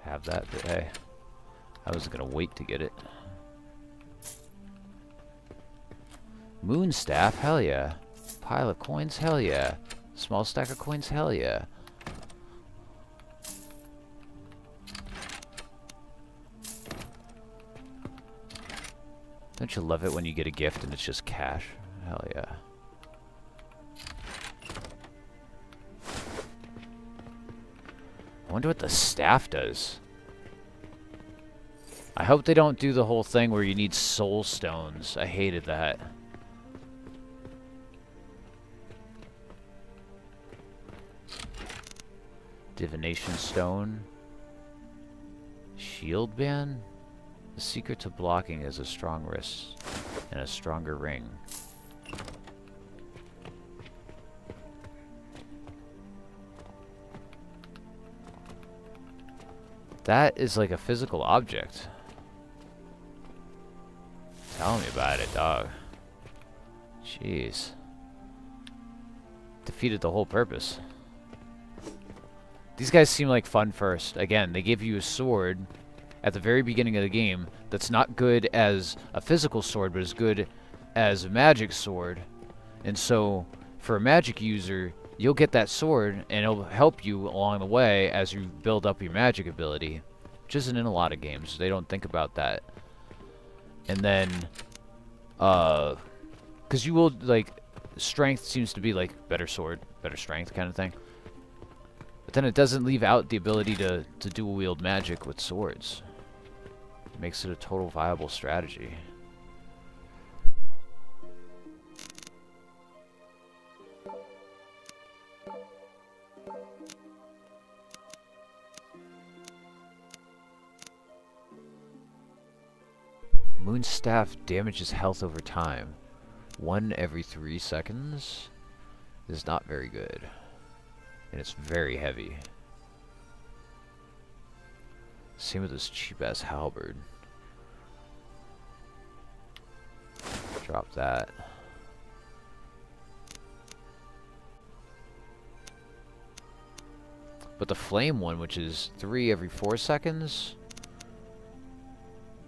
Have that, but hey, I was gonna wait to get it. Moon staff, hell yeah. Pile of coins, hell yeah. Small stack of coins, hell yeah. Don't you love it when you get a gift and it's just cash? Hell yeah. I wonder what the staff does. I hope they don't do the whole thing where you need soul stones. I hated that. Divination stone. Shield band? The secret to blocking is a strong wrist and a stronger ring. That is like a physical object. Tell me about it, dog. Jeez. Defeated the whole purpose. These guys seem like fun first. Again, they give you a sword at the very beginning of the game that's not good as a physical sword, but is good as a magic sword. And so, for a magic user, you'll get that sword, and it'll help you along the way as you build up your magic ability, which isn't in a lot of games. They don't think about that. And then, because you will, like, strength seems to be, like, better sword, better strength kind of thing. But then it doesn't leave out the ability to dual-wield magic with swords. It makes it a total viable strategy. Moonstaff damages health over time. 1 every 3 seconds is not very good. And it's very heavy. Same with this cheap-ass halberd. Drop that. But the flame one, which is 3 every 4 seconds,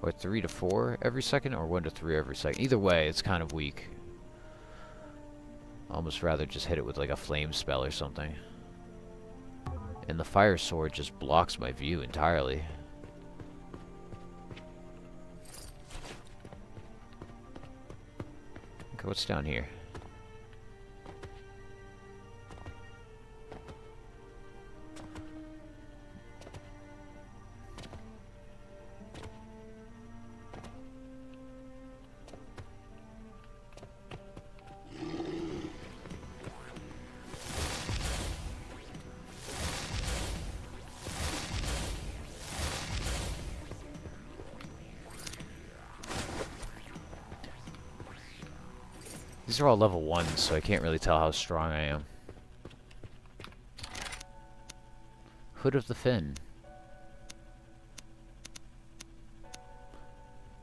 or 3 to 4 every second, or 1 to 3 every second. Either way, it's kind of weak. Almost rather just hit it with like a flame spell or something. And the fire sword just blocks my view entirely. Okay, what's down here? These are all level 1s, so I can't really tell how strong I am. Hood of the Fin.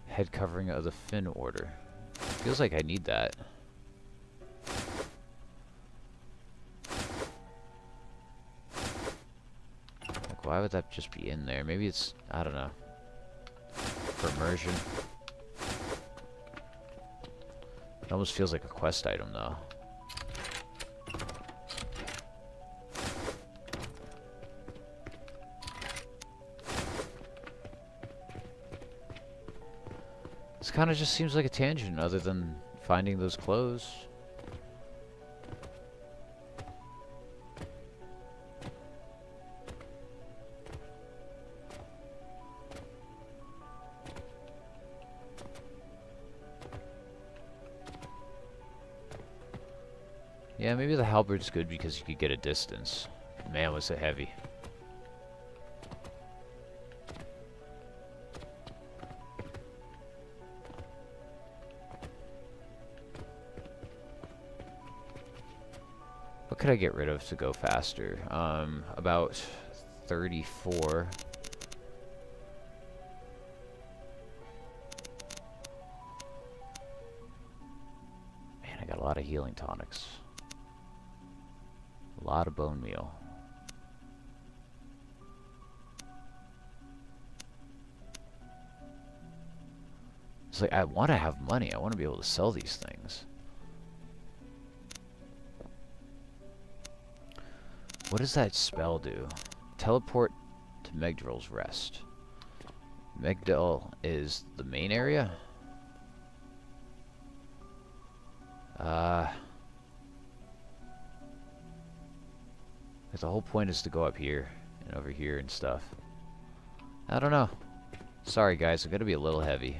Head covering of the Fin Order. Feels like I need that. Like, why would that just be in there? Maybe it's, I don't know, for immersion. It almost feels like a quest item, though. This kind of just seems like a tangent, other than finding those clothes. Yeah, maybe the halberd's good because you could get a distance. Man, was it heavy. What could I get rid of to go faster? About 34. Man, I got a lot of healing tonics. A lot of bone meal. It's like, I want to have money. I want to be able to sell these things. What does that spell do? Teleport to Megdrill's Rest. Megdrill is the main area? The whole point is to go up here and over here and stuff. I don't know. Sorry guys, I'm gonna be a little heavy.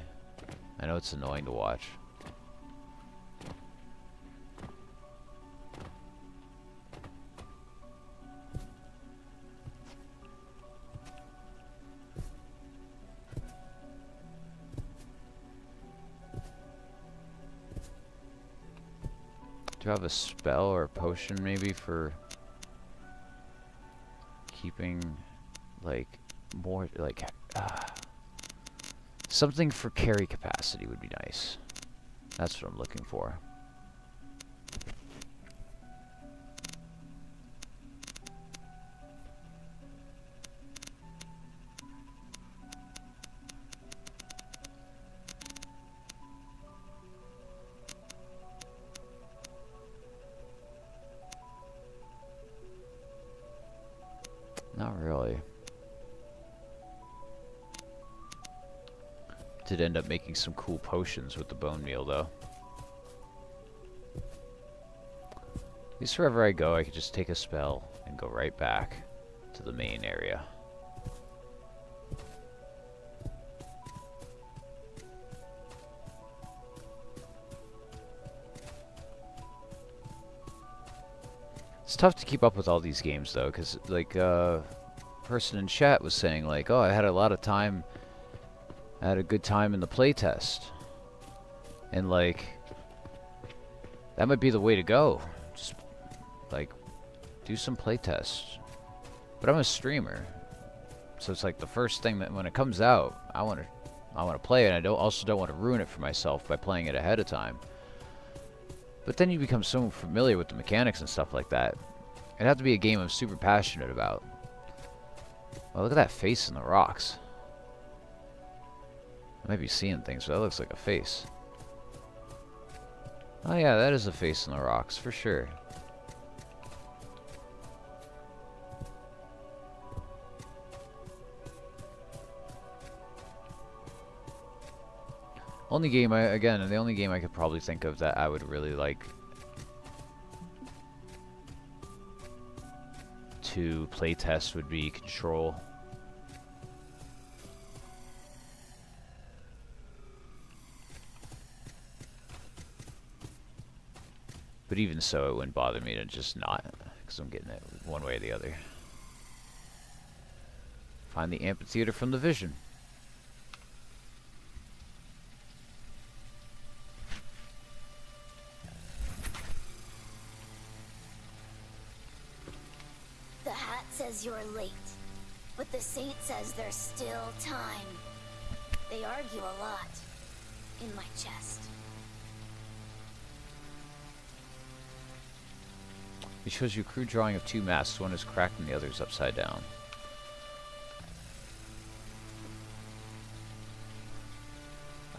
I know it's annoying to watch. Do you have a spell or a potion maybe for keeping like more like something for carry capacity would be nice. That's what I'm looking for. Not really. Did end up making some cool potions with the bone meal though. At least wherever I go I could just take a spell and go right back to the main area. It's tough to keep up with all these games though, because like person in chat was saying like, oh, I had a lot of time, I had a good time in the playtest, and like that might be the way to go. Just like do some playtests. But I'm a streamer, so it's like the first thing that when it comes out, I want to play it. And I also don't want to ruin it for myself by playing it ahead of time. But then you become so familiar with the mechanics and stuff like that. It'd have to be a game I'm super passionate about. Oh, look at that face in the rocks. I might be seeing things, but that looks like a face. Oh yeah, that is a face in the rocks, for sure. Only game the only game I could probably think of that I would really like to playtest would be Control. But even so, it wouldn't bother me to just not, because I'm getting it one way or the other. Find the amphitheater from the vision. The hat says you're late, but the saint says there's still time. They argue a lot in my chest. It shows you a crude drawing of two masks. One is cracked and the other is upside down.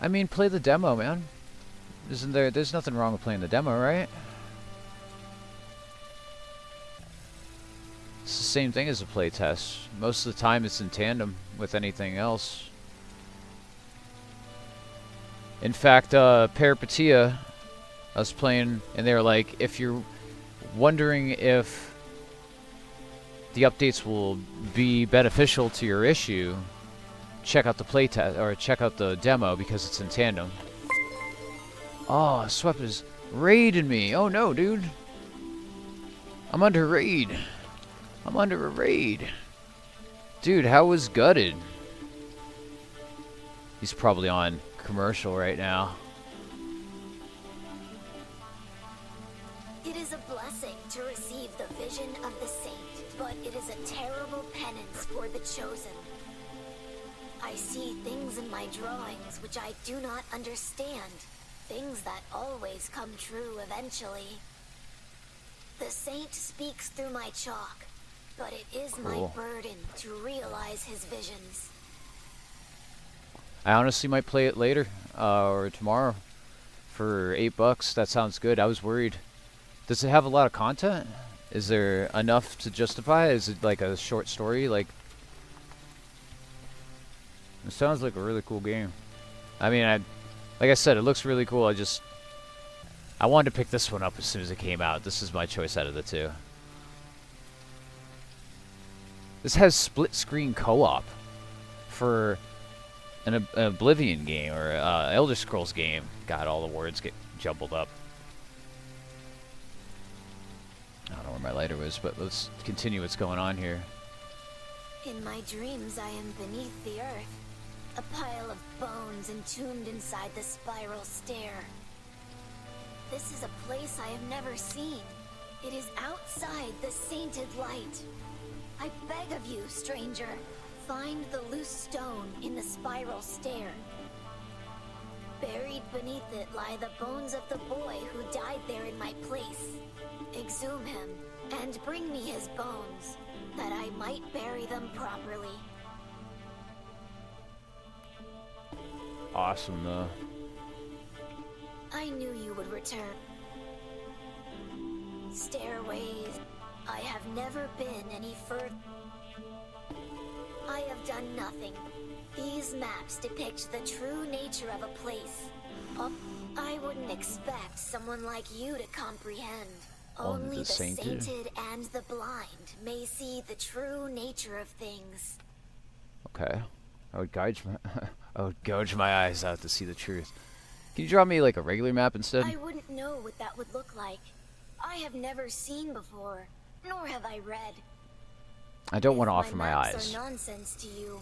I mean, play the demo, man. There's nothing wrong with playing the demo, right? It's the same thing as a playtest. Most of the time it's in tandem with anything else. In fact, Peripatia, I was playing, and they were like, if you're wondering if the updates will be beneficial to your issue, check out the playtest, or check out the demo, because it's in tandem. Oh, Swept is raiding me. Oh no, dude. I'm under raid. I'm under a raid. Dude, how was Gutted? He's probably on commercial right now. It is a blessing to receive the vision of the saint, but it is a terrible penance for the chosen. I see things in my drawings which I do not understand, things that always come true eventually. The saint speaks through my chalk, but it is my burden to realize his visions. I honestly might play it later, or tomorrow, for $8. That sounds good. I was worried. Does it have a lot of content? Is there enough to justify? Is it like a short story? Like, it sounds like a really cool game. I mean, like I said, it looks really cool. I wanted to pick this one up as soon as it came out. This is my choice out of the two. This has split screen co-op for an Oblivion game or Elder Scrolls game. God, all the words get jumbled up. I don't know where my lighter was, but let's continue what's going on here. In my dreams, I am beneath the earth, a pile of bones entombed inside the spiral stair. This is a place I have never seen. It is outside the sainted light. I beg of you, stranger, find the loose stone in the spiral stair. Buried beneath it lie the bones of the boy who died there in my place. Exhume him, and bring me his bones, that I might bury them properly. Awesome, though. I knew you would return. Stairways. I have never been any further. I have done nothing. These maps depict the true nature of a place. I wouldn't expect someone like you to comprehend. Only the sainted and the blind may see the true nature of things. Okay. I would gouge my eyes out to see the truth. Can you draw me like a regular map instead? I wouldn't know what that would look like. I have never seen before, nor have I read. I don't want to offer my maps eyes. Are nonsense to you.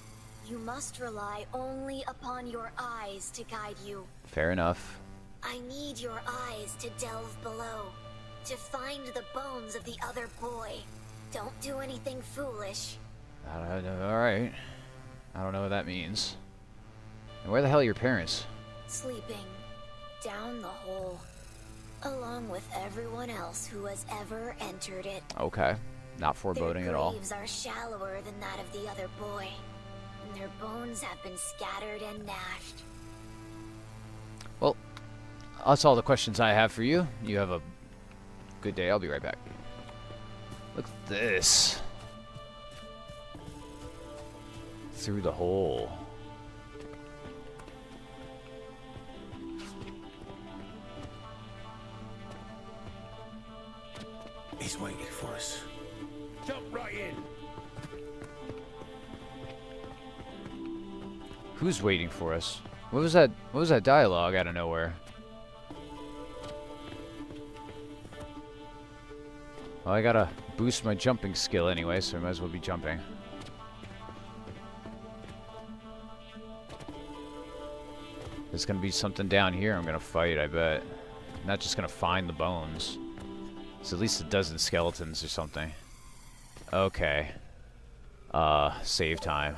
You must rely only upon your eyes to guide you. Fair enough. I need your eyes to delve below, to find the bones of the other boy. Don't do anything foolish. Alright. I don't know what that means. And where the hell are your parents? Sleeping. Down the hole. Along with everyone else who has ever entered it. Okay. Not foreboding at all. Their graves are shallower than that of the other boy. And their bones have been scattered and gnashed. Well, that's all the questions I have for you. You have a good day. I'll be right back. Look at this. Through the hole. He's waiting for us. Jump right in. Who's waiting for us? What was that? What was that dialogue out of nowhere? Well, I gotta boost my jumping skill anyway, so I might as well be jumping. There's gonna be something down here I'm gonna fight, I bet. I'm not just gonna find the bones. It's at least a dozen skeletons or something. Okay. Save time.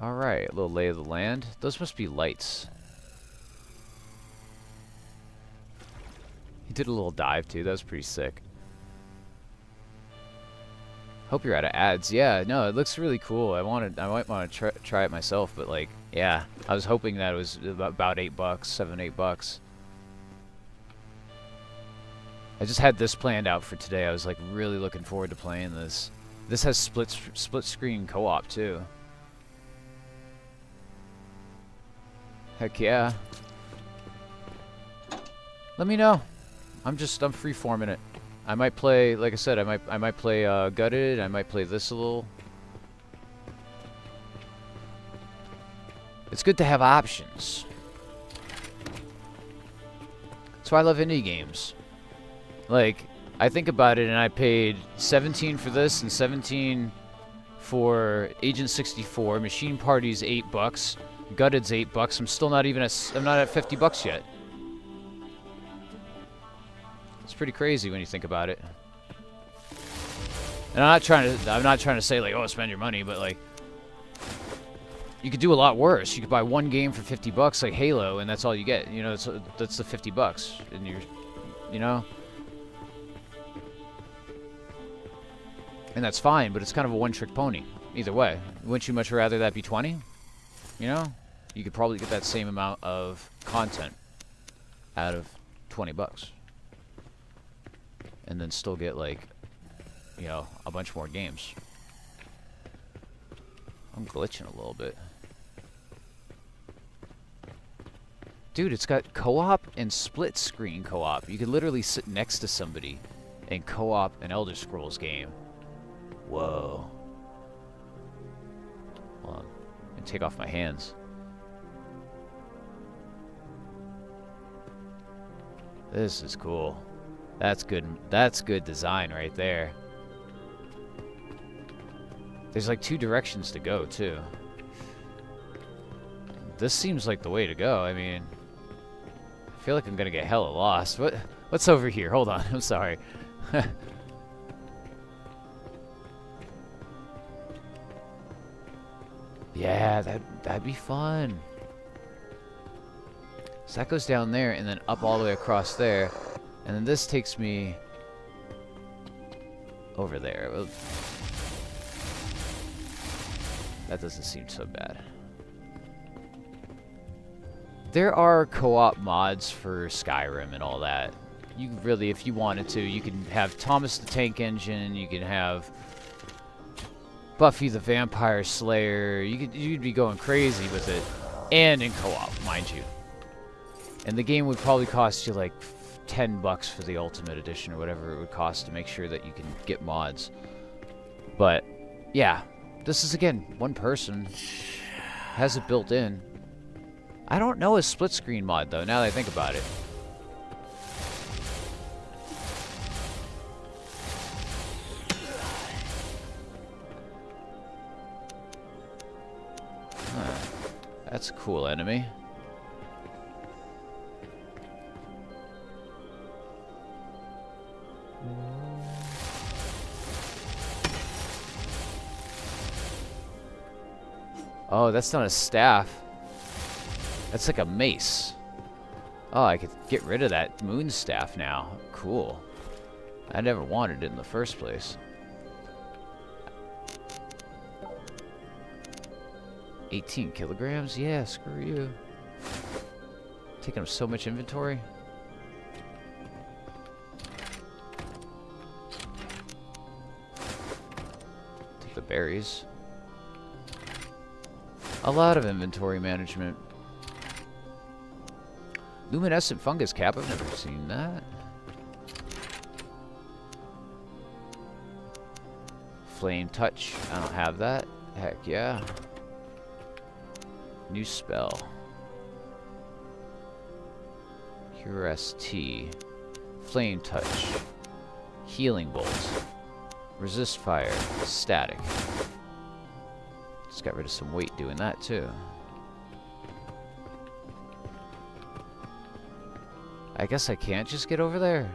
Alright, a little lay of the land. Those must be lights. He did a little dive too, that was pretty sick. Hope you're out of ads. Yeah, no, it looks really cool. I might want to try it myself, but like, yeah, I was hoping that it was about $8, $7, $8. I just had this planned out for today. I was like really looking forward to playing this. This has split screen co-op too. Heck yeah. Let me know. I'm free-forming it. I might play, like I said, I might play Gutted. I might play this a little. It's good to have options. That's why I love indie games. Like, I think about it, and I paid $17 for this and $17 for Agent 64. Machine Party's $8. Gutted's $8. I'm still not even I'm not at $50 yet. It's pretty crazy when you think about it. And I'm not trying to say like, oh, spend your money, but like, you could do a lot worse. You could buy one game for $50 like Halo, and that's all you get. You know, that's the $50, and you know, and that's fine. But it's kind of a one-trick pony. Either way, wouldn't you much rather that be 20? You know, you could probably get that same amount of content out of $20. and then still get, like, you know, a bunch more games. I'm glitching a little bit. Dude, it's got co-op and split screen co-op. You could literally sit next to somebody and co-op an Elder Scrolls game. Whoa. Hold on. And take off my hands. This is cool. That's good. That's good design right there. There's like 2 directions to go, too. This seems like the way to go. I mean, I feel like I'm gonna get hella lost. What's over here? Hold on. I'm sorry. Yeah, that'd be fun. So that goes down there and then up all the way across there. And then this takes me over there. Well, that doesn't seem so bad. There are co-op mods for Skyrim and all that. You really, if you wanted to, you can have Thomas the Tank Engine, you can have Buffy the Vampire Slayer, you'd be going crazy with it. And in co-op, mind you. And the game would probably cost you like $10 for the Ultimate Edition or whatever it would cost to make sure that you can get mods. But, yeah. This is, again, one person. Has it built in. I don't know a split screen mod, though, now that I think about it. Huh. That's a cool enemy. Oh, that's not a staff. That's like a mace. Oh, I could get rid of that moon staff now. Cool. I never wanted it in the first place. 18 kilograms? Yeah, screw you. Taking up so much inventory. Take the berries. A lot of inventory management. Luminescent fungus cap, I've never seen that. Flame touch, I don't have that. Heck yeah. New spell. Cure ST. Flame touch. Healing bolt. Resist fire. Static. Just got rid of some weight doing that too. I guess I can't just get over there.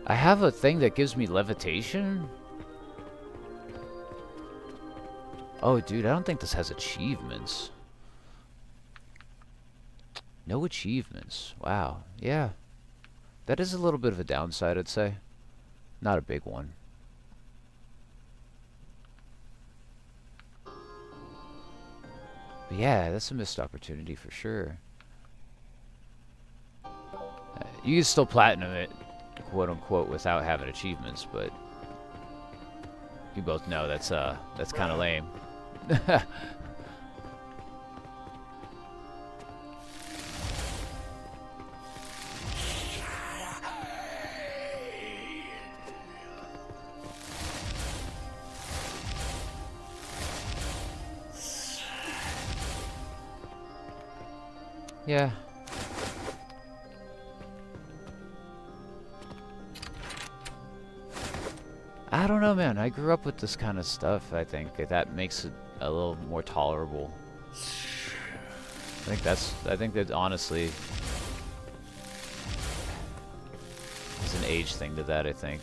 I have a thing that gives me levitation? Oh, dude, I don't think this has achievements. No achievements. Wow. Yeah. That is a little bit of a downside, I'd say. Not a big one. But yeah, that's a missed opportunity for sure. You can still platinum it, quote unquote, without having achievements, but you both know that's kind of lame. Yeah. I don't know, man. I grew up with this kind of stuff. I think that makes it a little more tolerable. I think that honestly is an age thing to that, I think.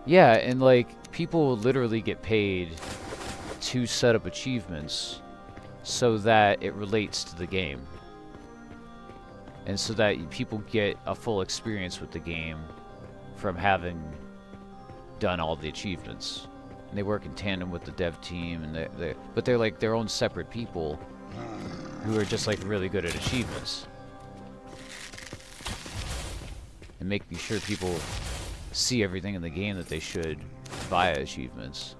Yeah, and like people will literally get paid to set up achievements so that it relates to the game. And so that people get a full experience with the game from having done all the achievements. And they work in tandem with the dev team, and but they're like their own separate people who are just like really good at achievements. And making sure people see everything in the game that they should via achievements.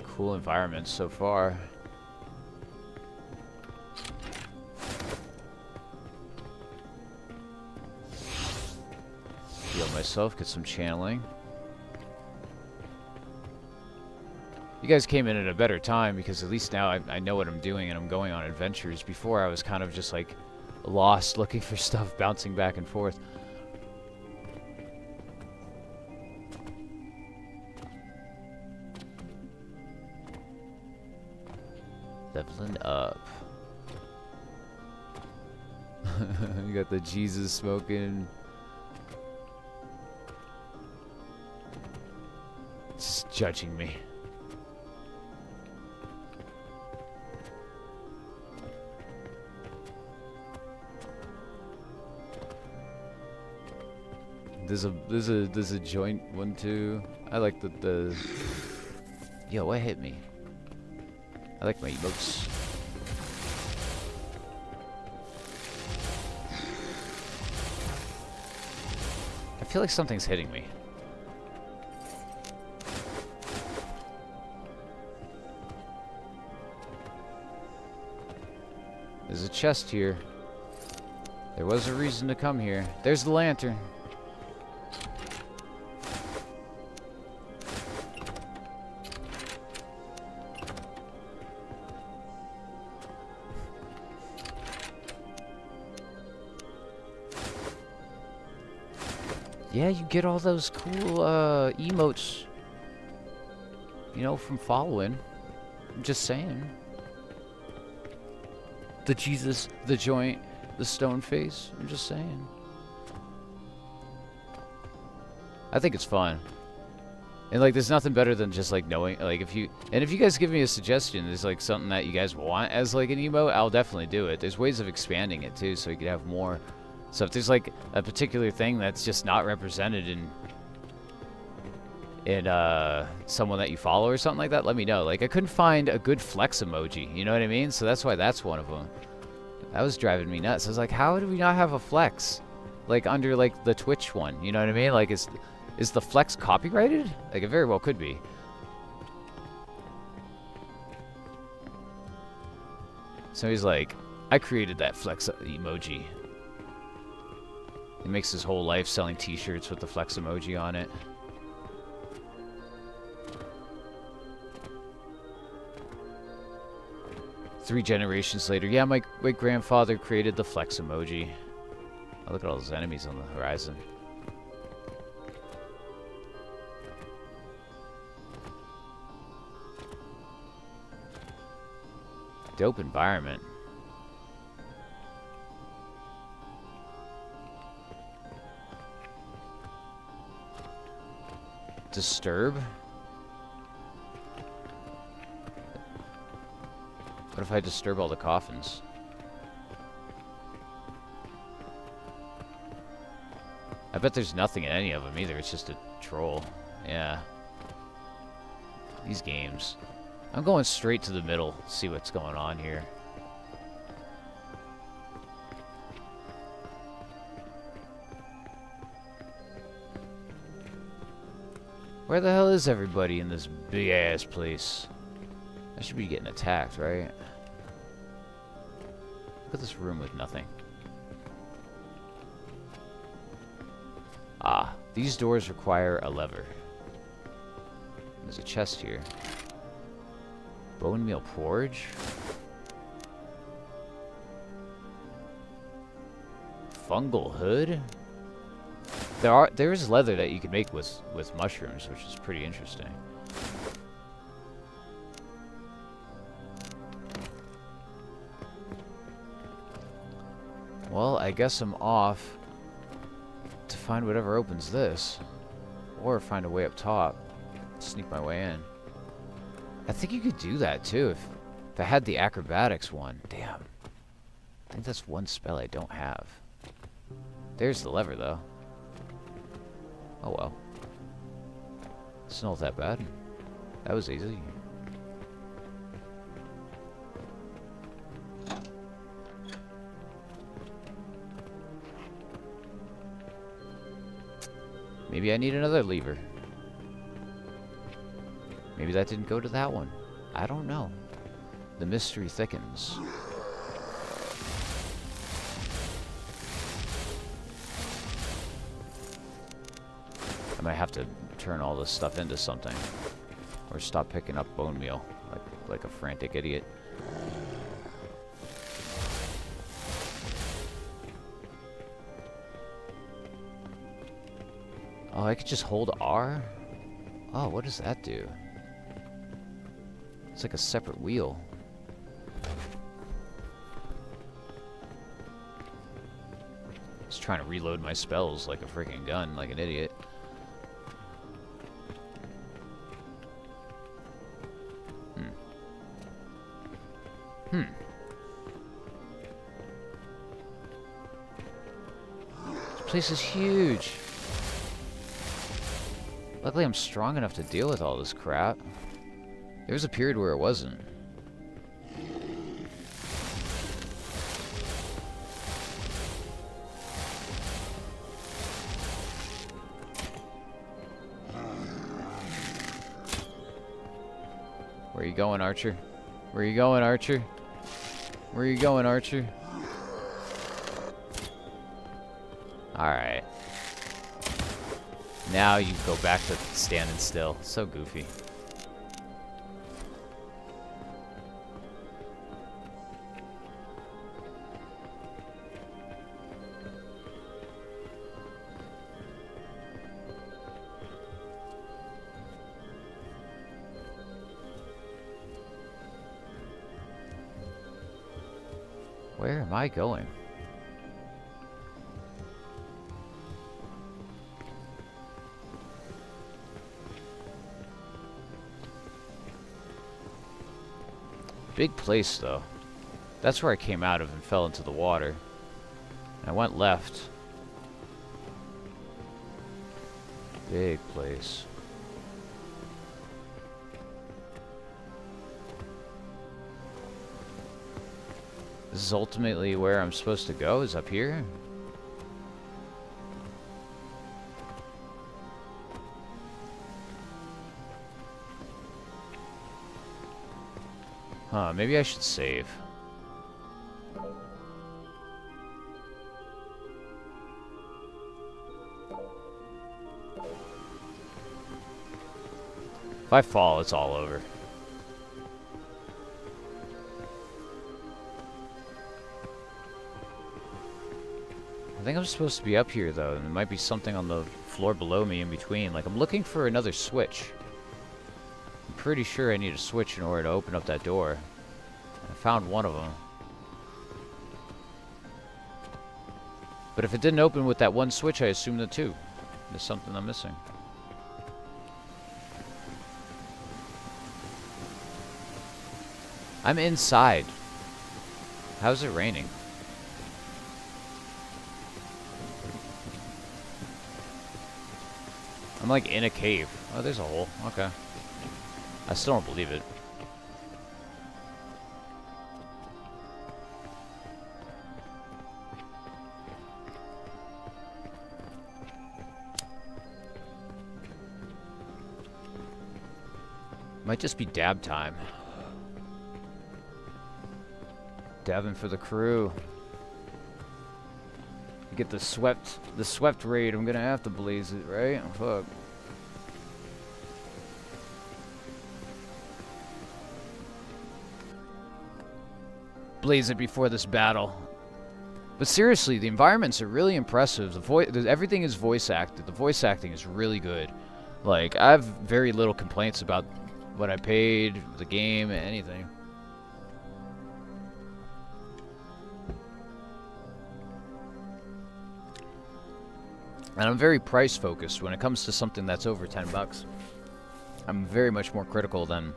Cool environments so far. Heal myself, get some channeling. You guys came in at a better time because at least now I know what I'm doing and I'm going on adventures. Before I was kind of just like lost looking for stuff, bouncing back and forth. Leveling up. You got the Jesus smoking. Just judging me. There's a joint one too. I like the Yo, what hit me? I like my emotes. I feel like something's hitting me. There's a chest here. There was a reason to come here. There's the lantern. Yeah, you get all those cool emotes, you know, from following. I'm just saying. The Jesus, the joint, the stone face. I'm just saying. I think it's fun. And like, there's nothing better than just like knowing, like if you guys give me a suggestion, there's like something that you guys want as like an emote, I'll definitely do it. There's ways of expanding it too, so you could have more. So if there's like a particular thing that's just not represented in someone that you follow or something like that, let me know. Like I couldn't find a good flex emoji, you know what I mean? So that's why that's one of them. That was driving me nuts. I was like, how do we not have a flex? Like under like the Twitch one, you know what I mean? Like is the flex copyrighted? Like it very well could be. So he's like, I created that flex emoji. He makes his whole life selling t-shirts with the flex emoji on it. Three generations later, yeah, my grandfather created the flex emoji. Oh, look at all those enemies on the horizon. Dope environment. Disturb? What if I disturb all the coffins? I bet there's nothing in any of them either. It's just a troll. Yeah. These games. I'm going straight to the middle to see what's going on here. Where the hell is everybody in this big-ass place? I should be getting attacked, right? Look at this room with nothing. Ah, these doors require a lever. There's a chest here. Bone meal porridge? Fungal hood? There is leather that you can make with mushrooms, which is pretty interesting. Well, I guess I'm off to find whatever opens this. Or find a way up top. Sneak my way in. I think you could do that too if I had the acrobatics one. Damn. I think that's one spell I don't have. There's the lever though. Oh well. It's not that bad. That was easy. Maybe I need another lever. Maybe that didn't go to that one. I don't know. The mystery thickens. I might have to turn all this stuff into something. Or stop picking up bone meal like a frantic idiot. Oh, I could just hold R? Oh, what does that do? It's like a separate wheel. Just trying to reload my spells like a freaking gun, like an idiot. This place is huge. Luckily, I'm strong enough to deal with all this crap. There was a period where it wasn't. Where are you going, Archer? Where are you going, Archer? Where are you going, Archer? Alright. Now you go back to standing still. So goofy. Where am I going? Big place, though. That's where I came out of and fell into the water. I went left. Big place. This is ultimately where I'm supposed to go, is up here? Huh, maybe I should save. If I fall, it's all over. I think I'm supposed to be up here, though, and there might be something on the floor below me in between. Like, I'm looking for another switch. I'm pretty sure I need a switch in order to open up that door. I found one of them. But if it didn't open with that one switch, I assume that too. There's something I'm missing. I'm inside. How's it raining? I'm like in a cave. Oh, there's a hole. Okay. I still don't believe it. Might just be dab time. Dabbing for the crew. Get the swept raid. I'm gonna have to blaze it, right? Fuck. Blaze it before this battle. But seriously, the environments are really impressive. Everything is voice acted. The voice acting is really good. Like, I have very little complaints about what I paid, the game, anything. And I'm very price focused when it comes to something that's over 10 bucks. I'm very much more critical than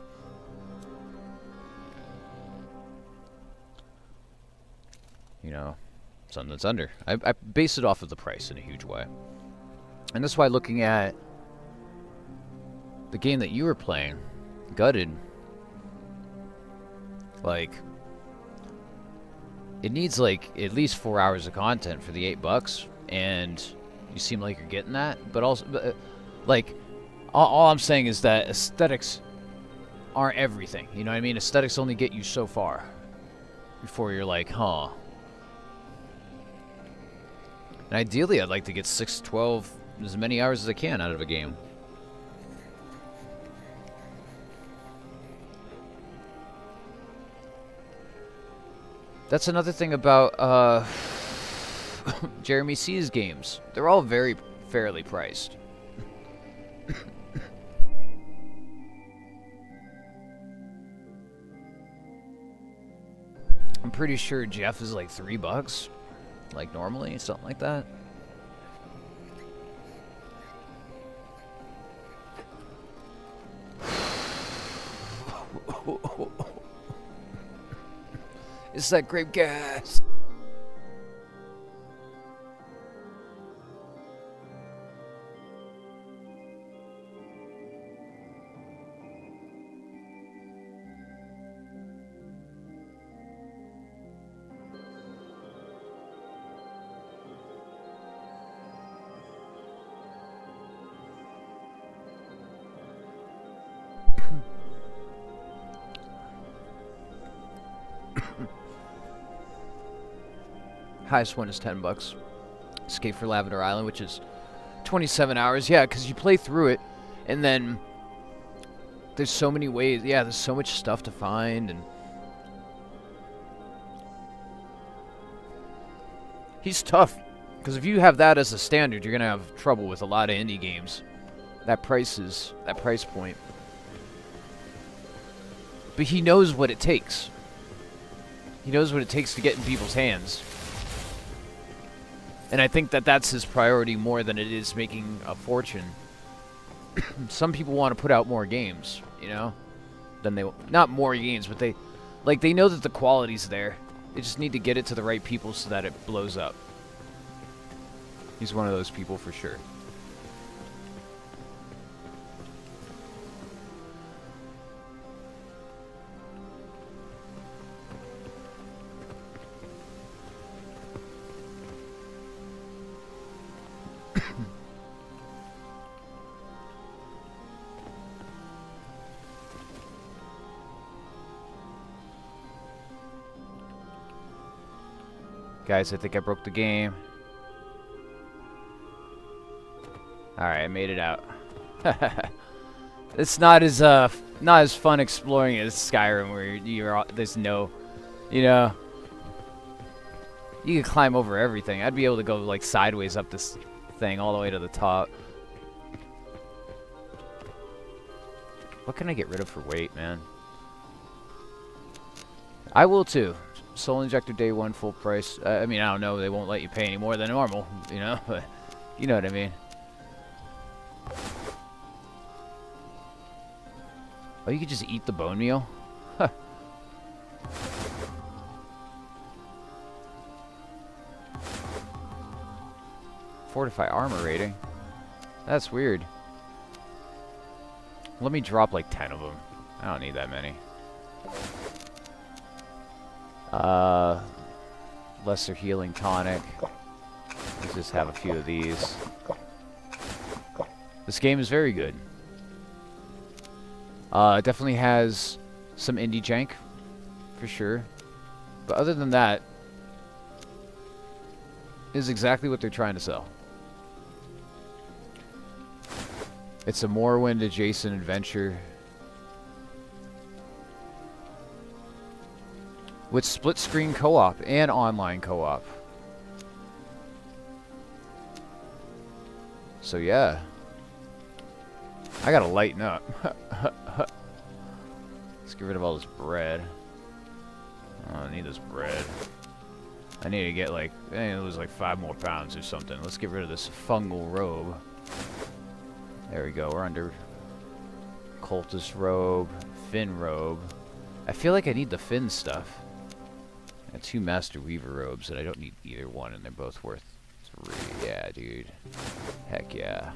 something that's under. I base it off of the price in a huge way. And that's why looking at the game that you were playing, Gutted, like, it needs like at least 4 hours of content for the $8, and you seem like you're getting that. But also, like, all I'm saying is that aesthetics aren't everything. You know what I mean? Aesthetics only get you so far before you're like, huh. And ideally, I'd like to get 6, 12, as many hours as I can out of a game. That's another thing about Jeremy C's games. They're all very fairly priced. I'm pretty sure Jeff is like $3, like normally, something like that. It's that grape gas. Highest one is $10. Escape for Lavender Island, which is 27 hours. Yeah, because you play through it, and then there's so many ways. Yeah, there's so much stuff to find, and he's tough. Because if you have that as a standard, you're gonna have trouble with a lot of indie games. That price point. But he knows what it takes. He knows what it takes to get in people's hands. And I think that that's his priority more than it is making a fortune. Some people want to put out more games, you know? Not more games, but they know that the quality's there. They just need to get it to the right people so that it blows up. He's one of those people for sure. Guys, I think I broke the game. Alright, I made it out. It's not as fun exploring as Skyrim, where there's no, you know, you can climb over everything. I'd be able to go like sideways up this thing all the way to the top. What can I get rid of for weight, man? I will too. Soul Injector Day 1 full price. I mean, I don't know. They won't let you pay any more than normal, you know? But you know what I mean. Oh, you could just eat the bone meal? Huh. Fortify armor rating. That's weird. Let me drop like 10 of them. I don't need that many. Lesser healing tonic. Let's just have a few of these. This game is very good. It definitely has some indie jank, for sure. But other than that, is exactly what they're trying to sell. It's a Morrowind adjacent adventure with split-screen co-op and online co-op. So yeah. I gotta lighten up. Let's get rid of all this bread. I don't need this bread. I need to get like, lose like 5 more pounds or something. Let's get rid of this fungal robe. There we go. We're under cultist robe, Finn robe. I feel like I need the Finn stuff. I have 2 Master Weaver robes, and I don't need either one, and they're both worth 3. Yeah, dude. Heck yeah.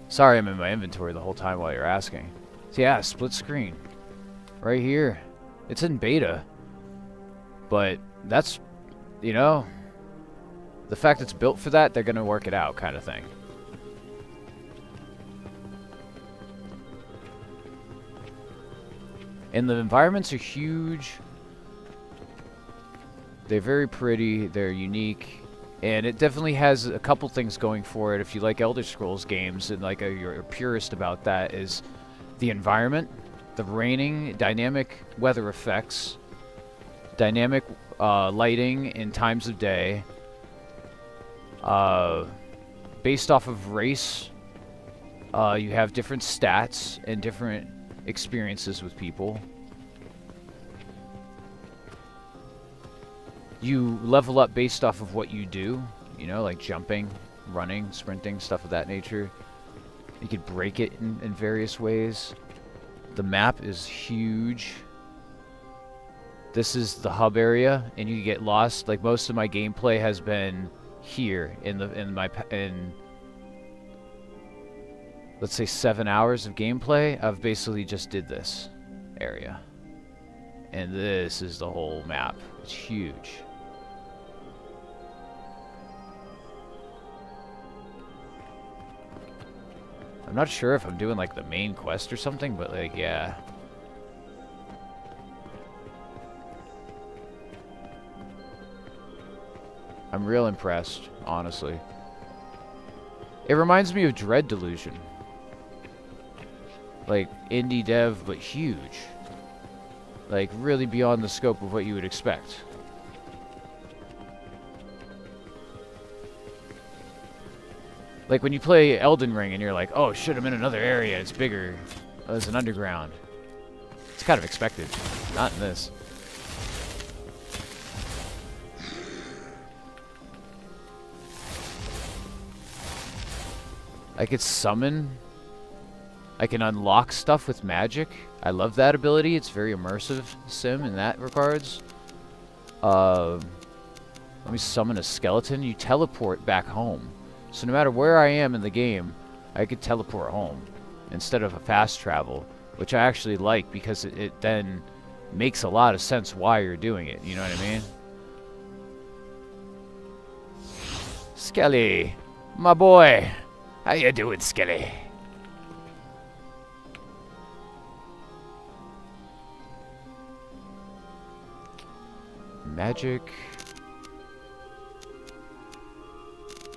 Sorry, I'm in my inventory the whole time while you're asking. So yeah, split screen. Right here. It's in beta. But that's, you know, the fact it's built for that, they're going to work it out kind of thing. And the environments are huge. They're very pretty. They're unique. And it definitely has a couple things going for it. If you like Elder Scrolls games and like you're a purist about that, is the environment, the raining, dynamic weather effects, dynamic lighting in times of day, based off of race. You have different stats and different experiences with people. You level up based off of what you do, you know, like jumping, running, sprinting, stuff of that nature. You could break it in various ways. The map is huge. This is the hub area, and you get lost. Like most of my gameplay has been here in let's say 7 hours of gameplay. I've basically just did this area, and this is the whole map. It's huge. I'm not sure if I'm doing like the main quest or something, but like, yeah. I'm real impressed, honestly. It reminds me of Dread Delusion. Like, indie dev, but huge. Like, really beyond the scope of what you would expect. Like, when you play Elden Ring and you're like, oh shit, I'm in another area, it's bigger. Oh, there's an underground. It's kind of expected. Not in this. I could summon. I can unlock stuff with magic. I love that ability. It's very immersive sim in that regards. Let me summon a skeleton. You teleport back home. So no matter where I am in the game, I could teleport home instead of a fast travel, which I actually like because it then makes a lot of sense why you're doing it. You know what I mean? Skelly, my boy. How you doing, Skelly? Magic.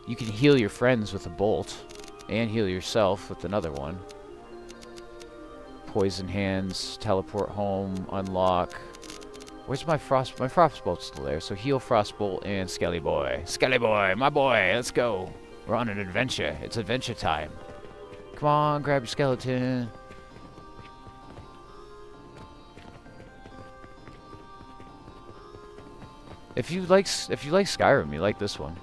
You can heal your friends with a bolt, and heal yourself with another one. Poison hands, teleport home, unlock. Where's my frost? My frostbolt's still there, so heal frostbolt and Skelly boy. Skelly boy, my boy, let's go. We're on an adventure. It's adventure time. Come on, grab your skeleton. If you like Skyrim, you like this one.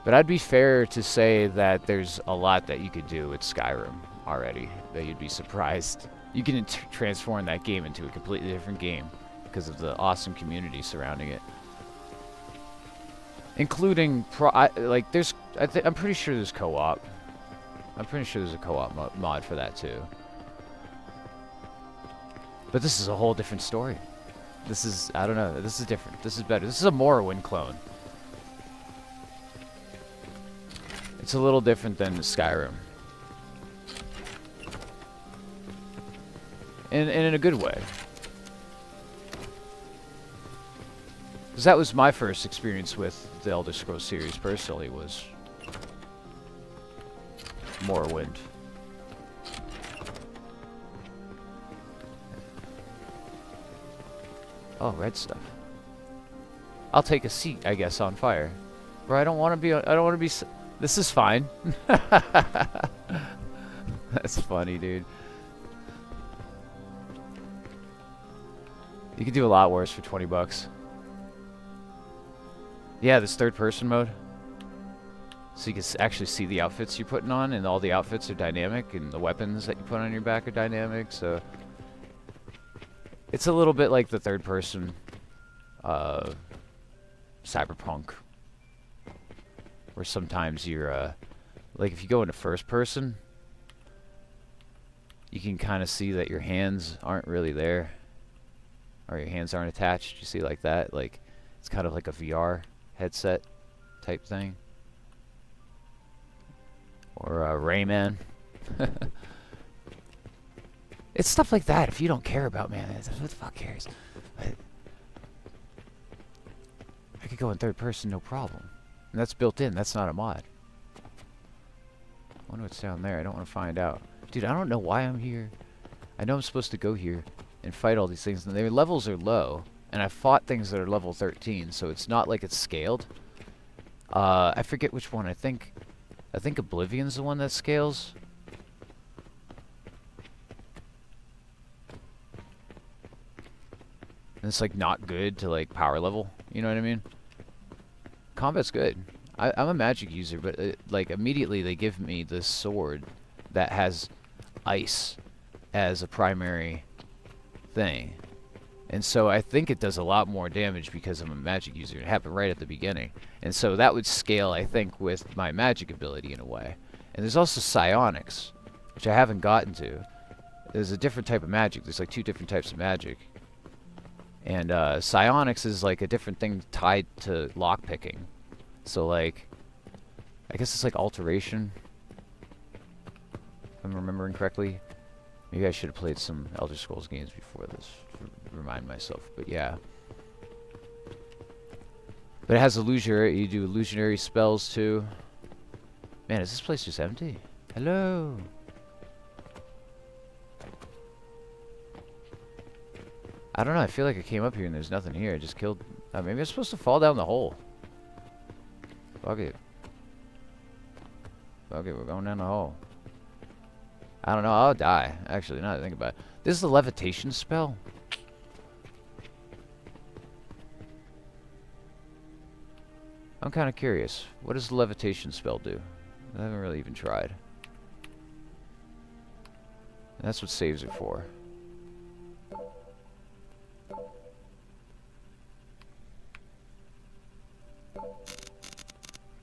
But I'd be fair to say that there's a lot that you could do with Skyrim already that you'd be surprised. You can transform that game into a completely different game because of the awesome community surrounding it. Including, I'm pretty sure there's co-op. I'm pretty sure there's a co-op mod for that too. But this is a whole different story. This is, I don't know, this is different. This is better. This is a Morrowind clone. It's a little different than Skyrim. And in a good way. Because that was my first experience with the Elder Scrolls series personally, was Morrowind. Oh, red stuff. I'll take a seat, I guess, on fire. Bro, I don't want to be. I don't want to be. This is fine. That's funny, dude. You could do a lot worse for 20 bucks. Yeah, this third-person mode. So you can actually see the outfits you're putting on, and all the outfits are dynamic, and the weapons that you put on your back are dynamic, so... It's a little bit like the third-person Cyberpunk. Where sometimes you're, like if you go into first person, you can kind of see that your hands aren't really there. Or your hands aren't attached. You see like that? Like, it's kind of like a VR headset type thing. Or Rayman. It's stuff like that. If you don't care about, man, who the fuck cares? I could go in third person, no problem. And that's built in. That's not a mod. I wonder what's down there. I don't want to find out. Dude, I don't know why I'm here. I know I'm supposed to go here and fight all these things. And their levels are low. And I fought things that are level 13, so it's not like it's scaled. I forget which one. I think Oblivion's the one that scales. And it's like not good to like power level. You know what I mean? Combat's good. I'm a magic user, but like immediately they give me this sword that has ice as a primary thing. And so I think it does a lot more damage because I'm a magic user. It happened right at the beginning. And so that would scale, I think, with my magic ability in a way. And there's also psionics, which I haven't gotten to. There's a different type of magic. There's like 2 different types of magic. And psionics is like a different thing tied to lockpicking. So like, I guess it's like alteration, if I'm remembering correctly. Maybe I should have played some Elder Scrolls games before this to remind myself, but yeah. But it has illusionary, you do illusionary spells too. Man, is this place just empty? Hello? I don't know, I feel like I came up here and there's nothing here. I just killed... maybe I'm supposed to fall down the hole. Fuck it. Fuck it, we're going down the hole. I don't know, I'll die. Actually, now that I think about it. This is the levitation spell? I'm kind of curious. What does the levitation spell do? I haven't really even tried. And that's what saves are for.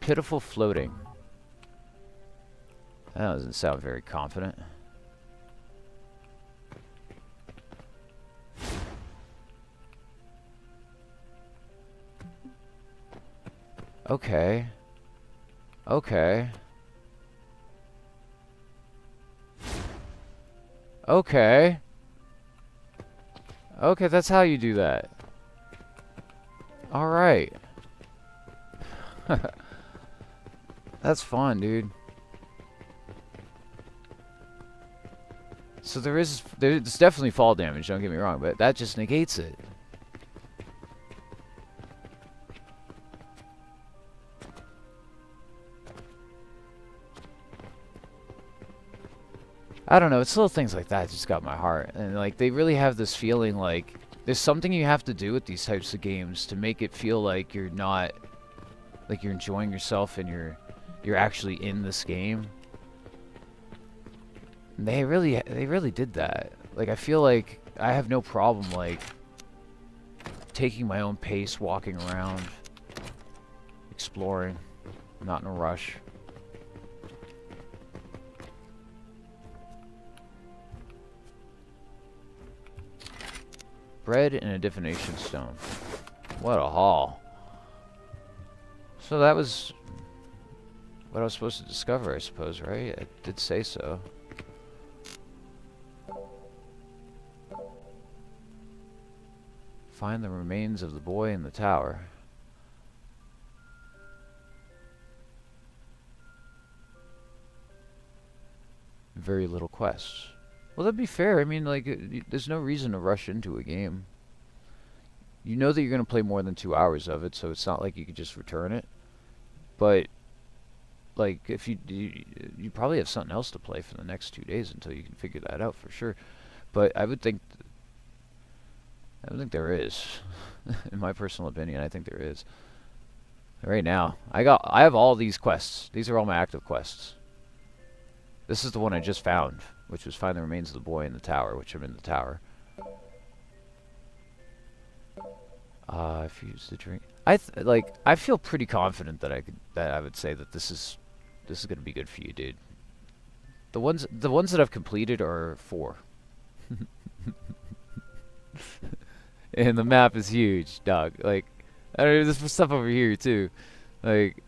Pitiful floating. That doesn't sound very confident. Okay. Okay. Okay. Okay, that's how you do that. Alright. That's fun, dude. So there's definitely fall damage, don't get me wrong, but that just negates it. I don't know, it's little things like that just got my heart. And like they really have this feeling like there's something you have to do with these types of games to make it feel like you're not, like you're enjoying yourself and you're actually in this game. And they really did that. Like I feel like I have no problem like taking my own pace, walking around, exploring, not in a rush. Bread and a divination stone. What a haul. So that was what I was supposed to discover, I suppose, right? It did say so. Find the remains of the boy in the tower. Very little quests. Well, that'd be fair. I mean, like, there's no reason to rush into a game. You know that you're going to play more than 2 hours of it, so it's not like you could just return it. But, like, if you probably have something else to play for the next 2 days until you can figure that out for sure. But I would think I think there is. In my personal opinion, I think there is. Right now, I have all these quests. These are all my active quests. This is the one I just found, which was find the remains of the boy in the tower, which I'm in the tower. If you use the drink, I feel pretty confident that I would say that this is gonna be good for you, dude. The ones that I've completed are 4. And the map is huge, dog. Like, I don't know, there's stuff over here too. Like,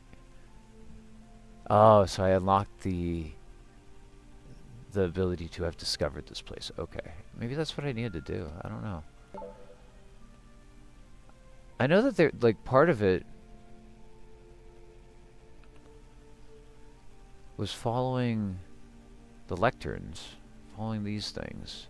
oh, so I unlocked the ability to have discovered this place. Okay, maybe that's what I needed to do. I don't know. I know that they're like part of it was following the lecterns, following these things,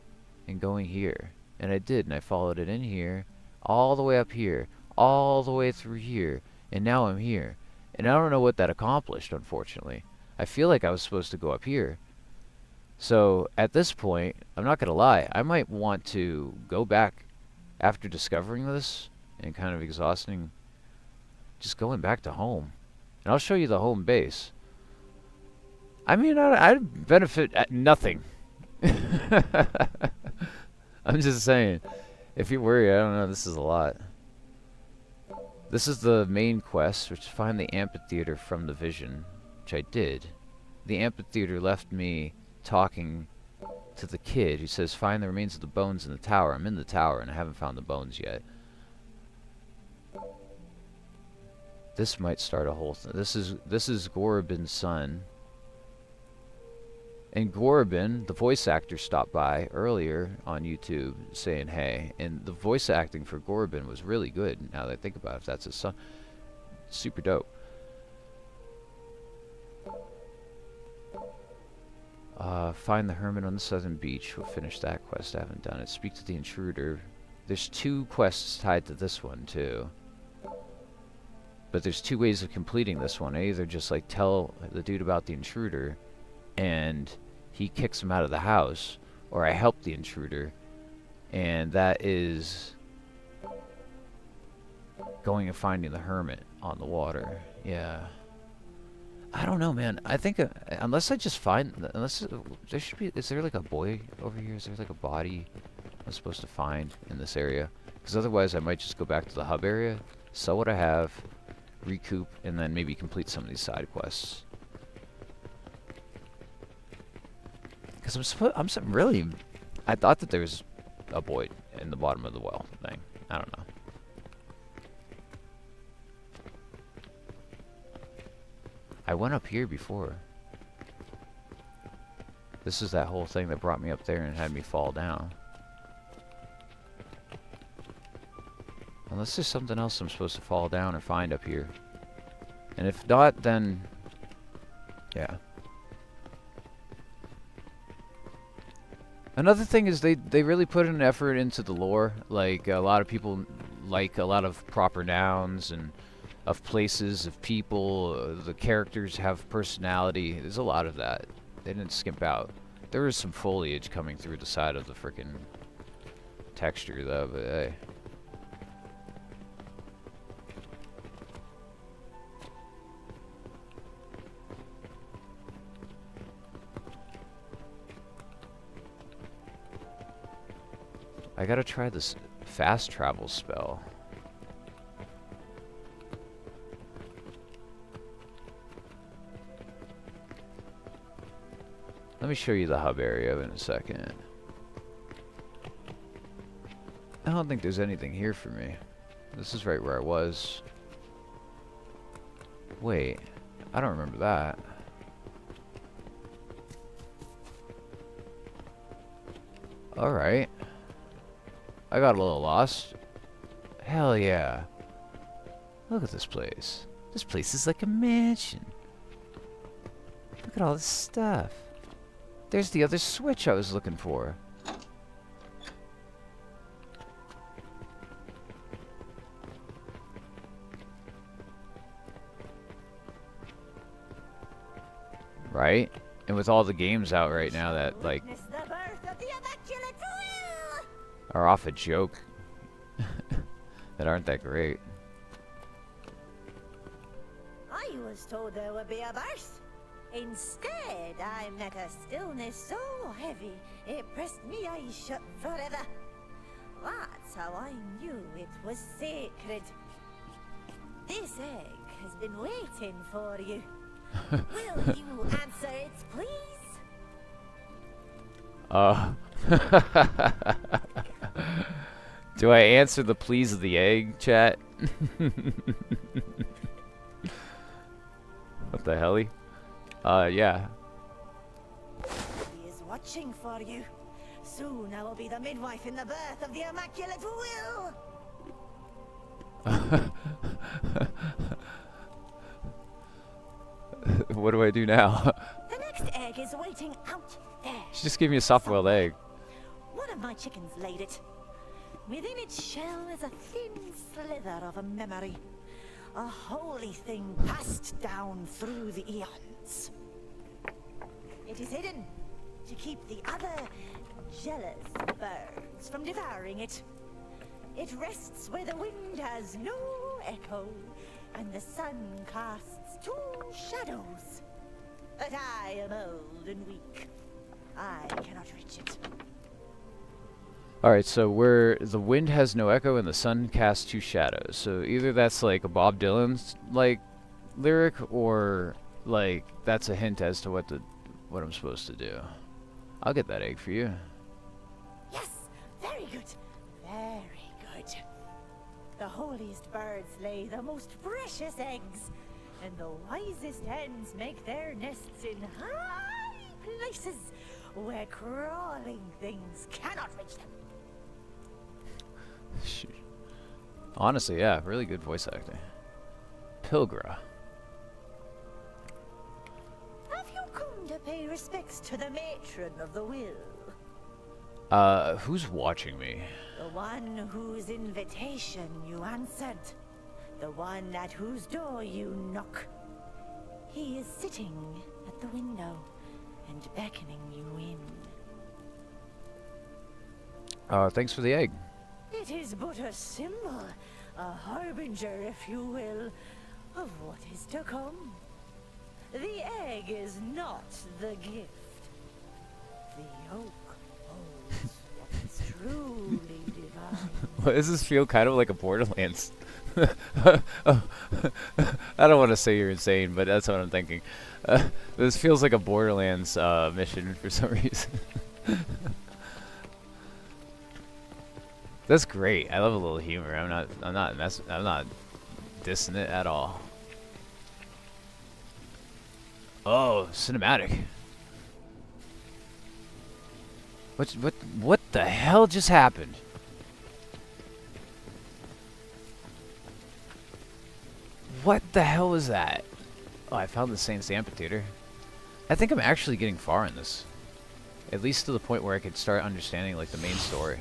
and going here. And I did, and I followed it in here, all the way up here, all the way through here, and now I'm here. And I don't know what that accomplished, unfortunately. I feel like I was supposed to go up here. So, at this point, I'm not gonna lie, I might want to go back after discovering this, and kind of exhausting, just going back to home. And I'll show you the home base. I mean, I'd benefit at nothing. I'm just saying, if you worry, I don't know, this is a lot. This is the main quest, which is find the amphitheater from the vision, which I did. The amphitheater left me talking to the kid who says, find the remains of the bones in the tower. I'm in the tower and I haven't found the bones yet. This might start a whole thing. This is Gorobin's son. And Gorobin, the voice actor, stopped by earlier on YouTube saying hey. And the voice acting for Gorobin was really good, now that I think about it, if that's his son. Super dope. Find the hermit on the southern beach. We'll finish that quest. I haven't done it. Speak to the intruder. There's 2 quests tied to this one, too. But there's 2 ways of completing this one. I either just, like, tell the dude about the intruder, and he kicks him out of the house, or I help the intruder, and that is going and finding the hermit on the water. Yeah. I don't know, man. I think unless I just find, there should be, is there like a boy over here? Is there like a body I'm supposed to find in this area? Because otherwise I might just go back to the hub area, sell what I have, recoup, and then maybe complete some of these side quests. Because I thought that there was a boy in the bottom of the well thing. I don't know. I went up here before. This is that whole thing that brought me up there and had me fall down. Unless there's something else I'm supposed to fall down or find up here. And if not, then yeah. Another thing is they really put an effort into the lore. Like, a lot of people like a lot of proper nouns and of places, of people. The characters have personality. There's a lot of that. They didn't skimp out. There was some foliage coming through the side of the frickin' texture, though, but hey. I gotta try this fast travel spell. Let me show you the hub area in a second. I don't think there's anything here for me. This is right where I was. Wait, I don't remember that. Alright. I got a little lost. Hell yeah. Look at this place. This place is like a mansion. Look at all this stuff. There's the other switch I was looking for. Right? And with all the games out right now that, like, are off a joke, that aren't that great. I was told there would be a birth. Instead, I met a stillness so heavy it pressed me eyes shut forever. That's how I knew it was sacred. This egg has been waiting for you. Will you answer it, please? Do I answer the please of the egg, chat? What the hell? Yeah. He is watching for you. Soon I will be the midwife in the birth of the Immaculate Will. What do I do now? The next egg is waiting out there. She just gave me a soft-boiled egg. One of my chickens laid it. Within its shell is a thin slither of a memory. A holy thing passed down through the eons. It is hidden to keep the other jealous birds from devouring it. It rests where the wind has no echo and the sun casts 2 shadows. But I am old and weak. I cannot reach it. Alright, so where the wind has no echo and the sun casts 2 shadows. So either that's like a Bob Dylan's like lyric, or like that's a hint as to what I'm supposed to do. I'll get that egg for you. Yes, very good. Very good. The holiest birds lay the most precious eggs, and the wisest hens make their nests in high places where crawling things cannot reach them. Honestly, yeah, really good voice acting. Pilgra. Have you come to pay respects to the matron of the will? Who's watching me? The one whose invitation you answered. The one at whose door you knock. He is sitting at the window and beckoning you in. Thanks for the egg. It is but a symbol, a harbinger, if you will, of what is to come. The egg is not the gift. The yolk holds what is truly divine. Why does this feel kind of like a Borderlands? I don't want to say you're insane, but that's what I'm thinking. This feels like a Borderlands mission for some reason. That's great. I love a little humor. I'm not dissing it at all. Oh, cinematic. What the hell just happened? What the hell was that? Oh, I found the Saint's Amphitheater. I think I'm actually getting far in this. At least to the point where I could start understanding like the main story.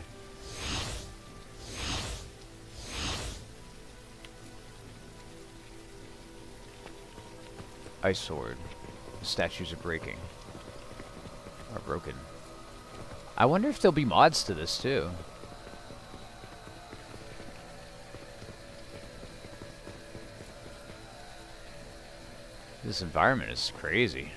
Ice sword. Statues are breaking. Are broken. I wonder if there'll be mods to this too. This environment is crazy.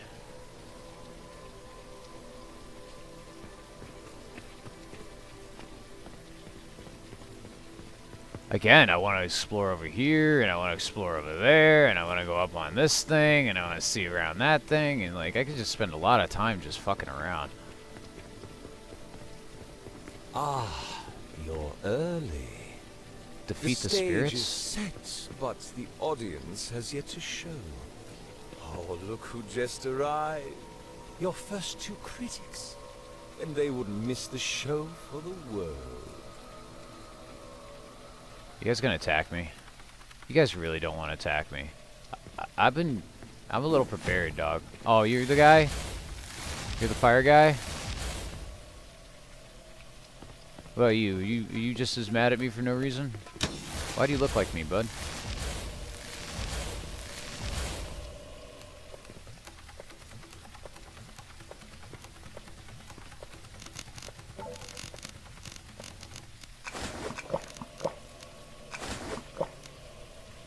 Again, I want to explore over here, and I want to explore over there, and I want to go up on this thing, and I want to see around that thing, and like I could just spend a lot of time just fucking around. Ah, you're early. Defeat the stage is spirits? set, but the audience has yet to show. Oh, look who just arrived. Your first 2 critics. And they wouldn't miss the show for the world. You guys gonna attack me? You guys really don't want to attack me. I'm a little prepared, dog. Oh, you're the guy? You're the fire guy? What about you? You just as mad at me for no reason? Why do you look like me, bud?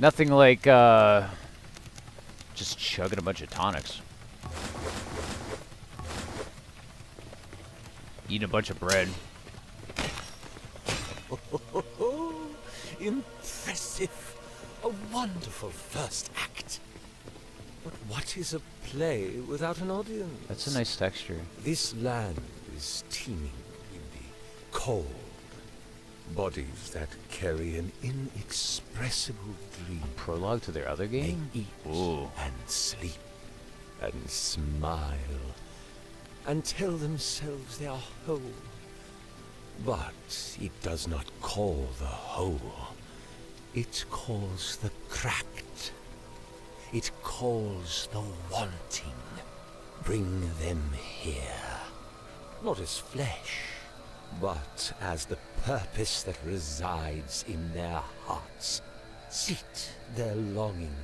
Nothing like just chugging a bunch of tonics. Eating a bunch of bread. Impressive. A wonderful first act. But what is a play without an audience? That's a nice texture. This land is teeming with the cold. Bodies that carry an inexpressible dream. Prologue to their other game? They eat and sleep and smile and tell themselves they are whole. But it does not call the whole. It calls the cracked. It calls the wanting. Bring them here. Not as flesh, but as the purpose that resides in their hearts. Sit their longing.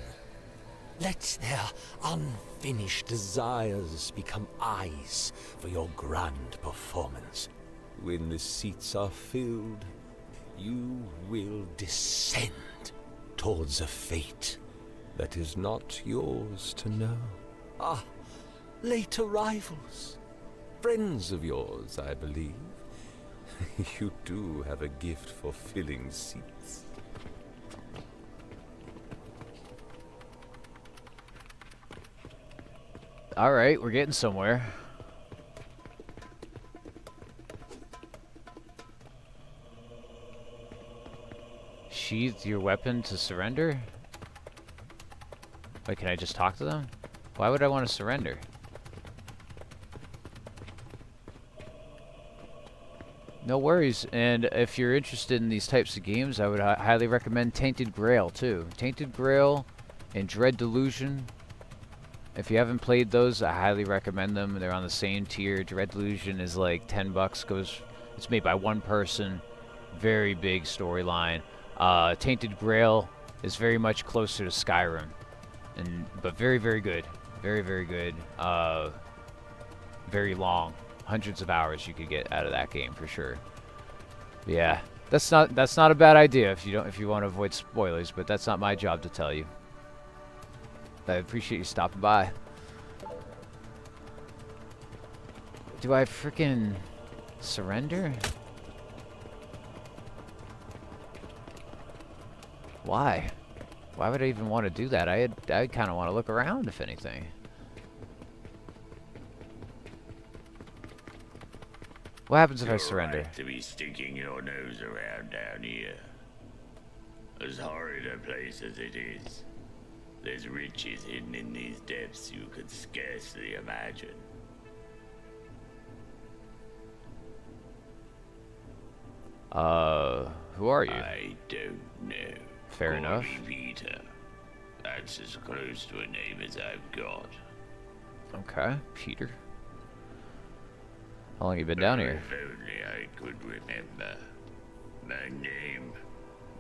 Let their unfinished desires become eyes for your grand performance. When the seats are filled, you will descend towards a fate that is not yours to know. Ah, late arrivals. Friends of yours, I believe. You do have a gift for filling seats. All right, we're getting somewhere. Sheathe your weapon to surrender? Wait, can I just talk to them? Why would I want to surrender? No worries, and if you're interested in these types of games, I would highly recommend Tainted Grail too. Tainted Grail and Dread Delusion. If you haven't played those, I highly recommend them. They're on the same tier. Dread Delusion is like $10. It's made by one person. Very big storyline. Tainted Grail is very much closer to Skyrim, but very, very good. Very, very good. Very long. Hundreds of hours you could get out of that game for sure. But yeah, that's not a bad idea if you want to avoid spoilers, but that's not my job to tell you. I appreciate you stopping by. Do I freaking surrender? Why? Why would I even want to do that? I kind of want to look around, if anything. What happens if I surrender? Right to be sticking your nose around down here. As horrid a place as it is, there's riches hidden in these depths you could scarcely imagine. Who are you? I don't know. Fair enough. Call me Peter. That's as close to a name as I've got. Okay, Peter. How long have you been down here? If only I could remember. My name,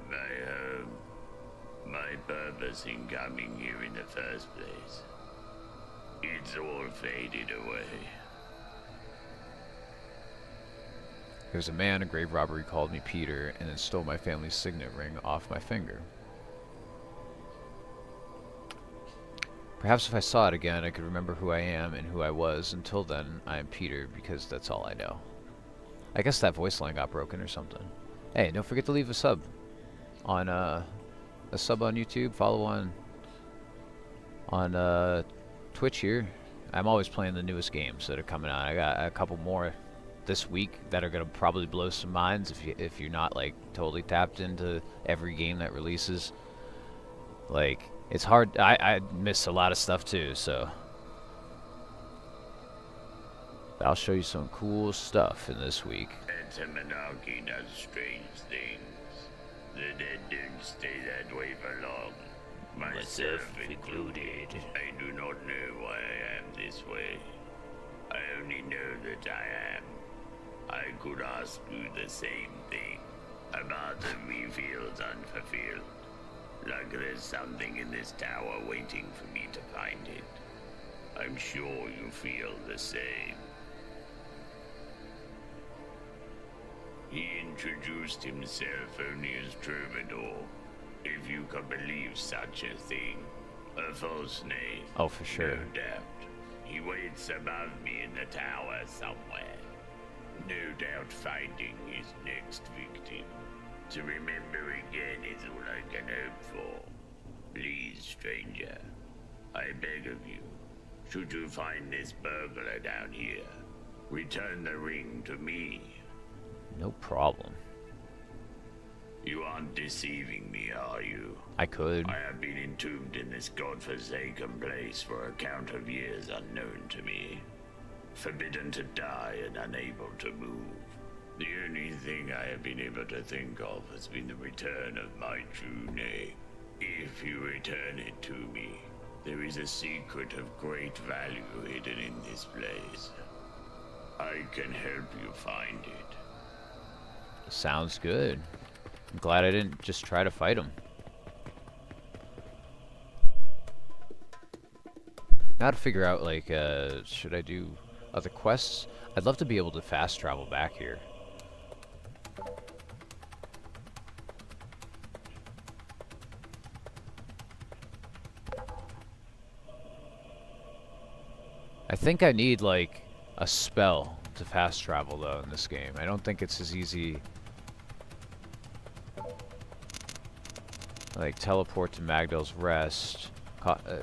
my home, my purpose in coming here in the first place. It's all faded away. There's a man, a grave robbery, called me Peter, and then stole my family's signet ring off my finger. Perhaps if I saw it again, I could remember who I am and who I was. Until then, I am Peter, because that's all I know. I guess that voice line got broken or something. Hey, don't forget to leave a sub on YouTube. Follow on Twitch here. I'm always playing the newest games that are coming out. I got a couple more this week that are gonna probably blow some minds if you're not like totally tapped into every game that releases. Like, it's hard. I miss a lot of stuff too, so I'll show you some cool stuff in this week. The monarchy does strange things. The dead don't stay that way for long. Myself included. I do not know why I am this way. I only know that I am. I could ask you the same thing. A part of me feels unfulfilled. Like there's something in this tower waiting for me to find it. I'm sure you feel the same. He introduced himself only as Troubadour. If you could believe such a thing. A false name. Oh, for sure. No doubt. He waits above me in the tower somewhere. No doubt finding his next victim. To remember again is all I can hope for. Please, stranger. I beg of you. Should you find this burglar down here, return the ring to me. No problem. You aren't deceiving me, are you? I could. I have been entombed in this godforsaken place for a count of years unknown to me. Forbidden to die and unable to move. The only thing I have been able to think of has been the return of my true name. If you return it to me, there is a secret of great value hidden in this place. I can help you find it. Sounds good. I'm glad I didn't just try to fight him. Now to figure out, like, should I do other quests? I'd love to be able to fast travel back here. I think I need, like, a spell to fast travel, though, in this game. I don't think it's as easy. Like, teleport to Magdal's Rest,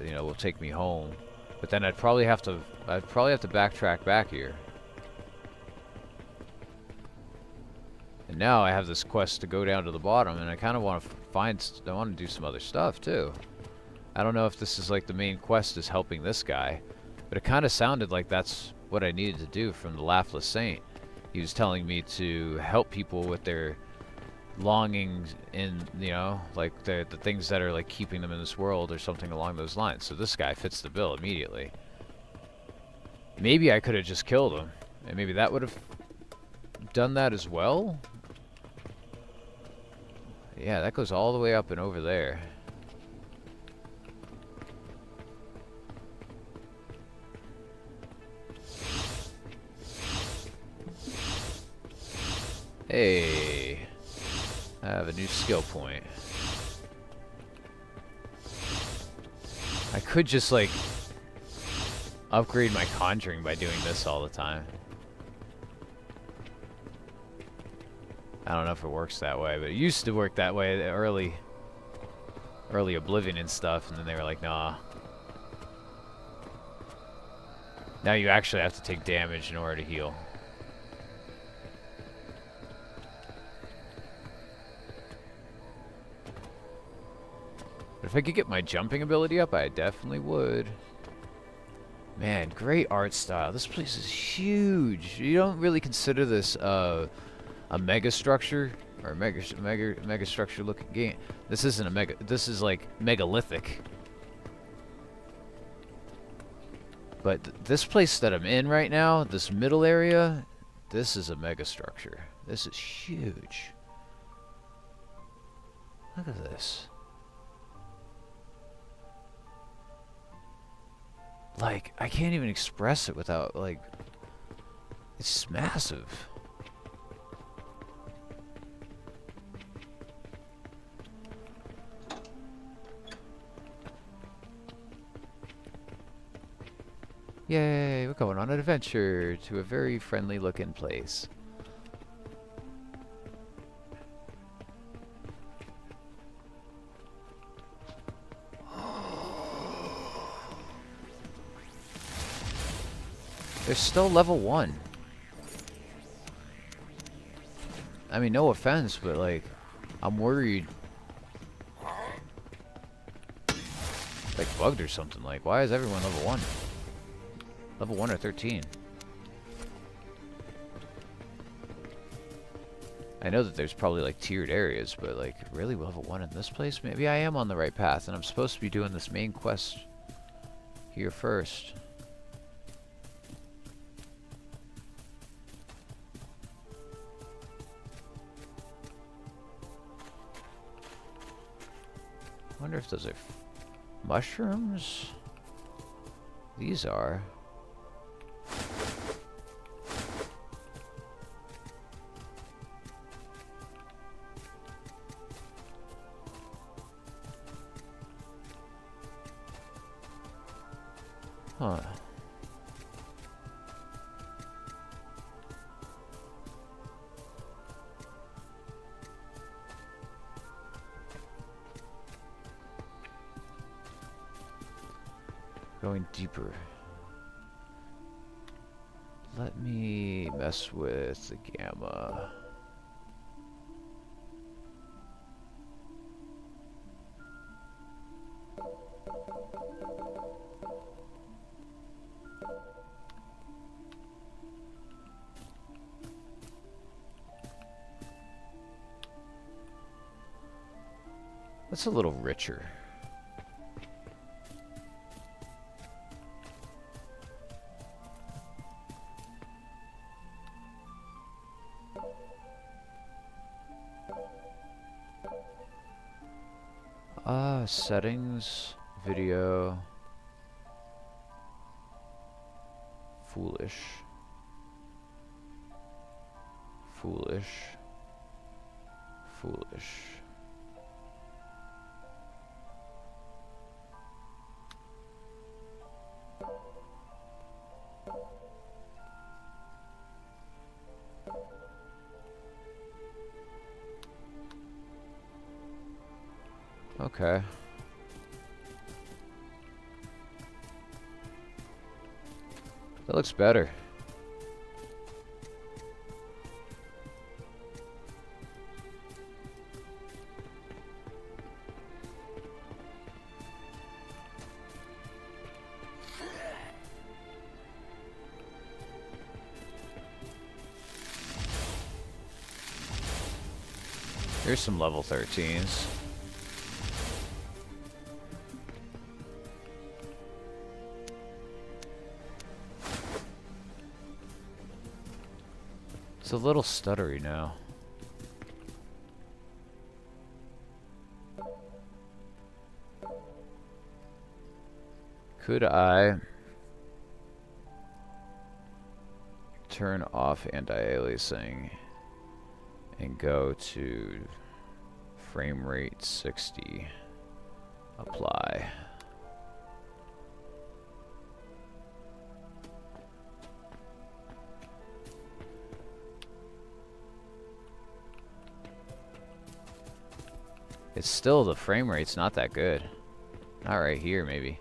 you know, will take me home. But then I'd probably have to backtrack back here. And now I have this quest to go down to the bottom, and I kind of want to I want to do some other stuff, too. I don't know if this is, like, the main quest is helping this guy. But it kind of sounded like that's what I needed to do from the Laughless Saint. He was telling me to help people with their longings in, you know, like the things that are like keeping them in this world or something along those lines. So this guy fits the bill immediately. Maybe I could have just killed him, and maybe that would have done that as well. Yeah, that goes all the way up and over there. Hey, I have a new skill point. I could just, like, upgrade my conjuring by doing this all the time. I don't know if it works that way, but it used to work that way, the early Oblivion and stuff, and then they were like, nah. Now you actually have to take damage in order to heal. But if I could get my jumping ability up, I definitely would. Man, great art style. This place is huge. You don't really consider this a mega structure or a mega structure looking game. This isn't a mega. This is like megalithic. But this place that I'm in right now, this middle area, this is a mega structure. This is huge. Look at this. Like, I can't even express it without, like, it's massive. Yay, we're going on an adventure to a very friendly looking place. They're still level 1. I mean, no offense, but like, I'm worried. Like bugged or something. Like, why is everyone level 1? Level 1 or 13. I know that there's probably like tiered areas, but like, really level 1 in this place? Maybe I am on the right path, and I'm supposed to be doing this main quest here first. I wonder if those are mushrooms? These are. Huh. Going deeper. Let me mess with the gamma. That's a little richer. Settings, video, foolish, foolish, foolish. Okay. That looks better. Here's some level 13s. It's a little stuttery now. Could I turn off anti-aliasing and go to frame rate 60, apply? It's still, the frame rate's not that good. Not right here, maybe.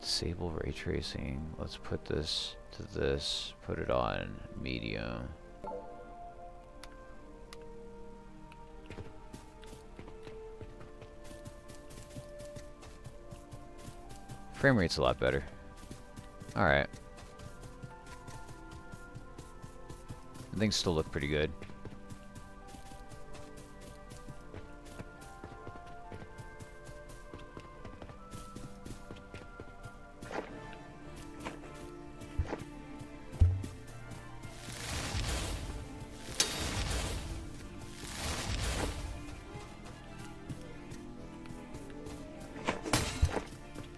Disable ray tracing. Let's put this to this. Put it on medium. Frame rate's a lot better. Alright. Things still look pretty good.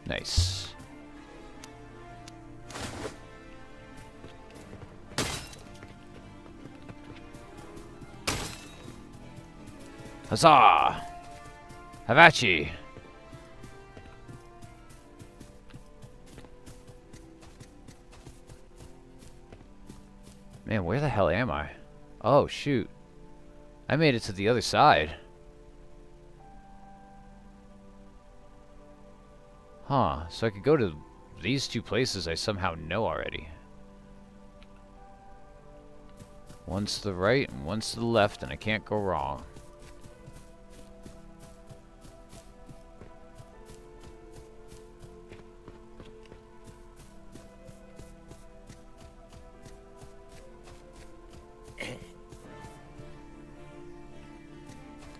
Nice. Huzzah! Havachi! Man, where the hell am I? Oh, shoot. I made it to the other side. Huh, so I could go to these two places I somehow know already. One's to the right and one's to the left, and I can't go wrong.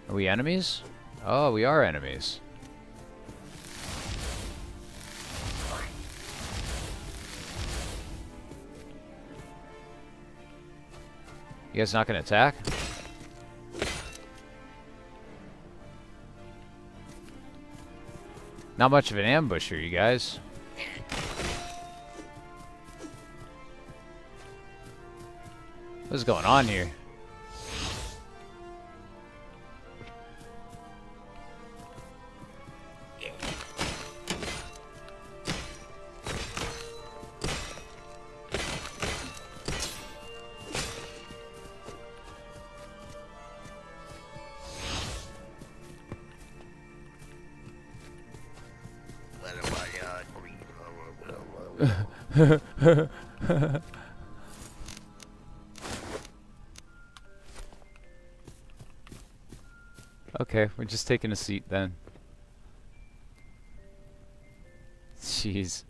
Are we enemies? Oh, we are enemies. You guys not gonna attack? Not much of an ambusher, you guys. What's going on here? Okay, we're just taking a seat then. Jeez.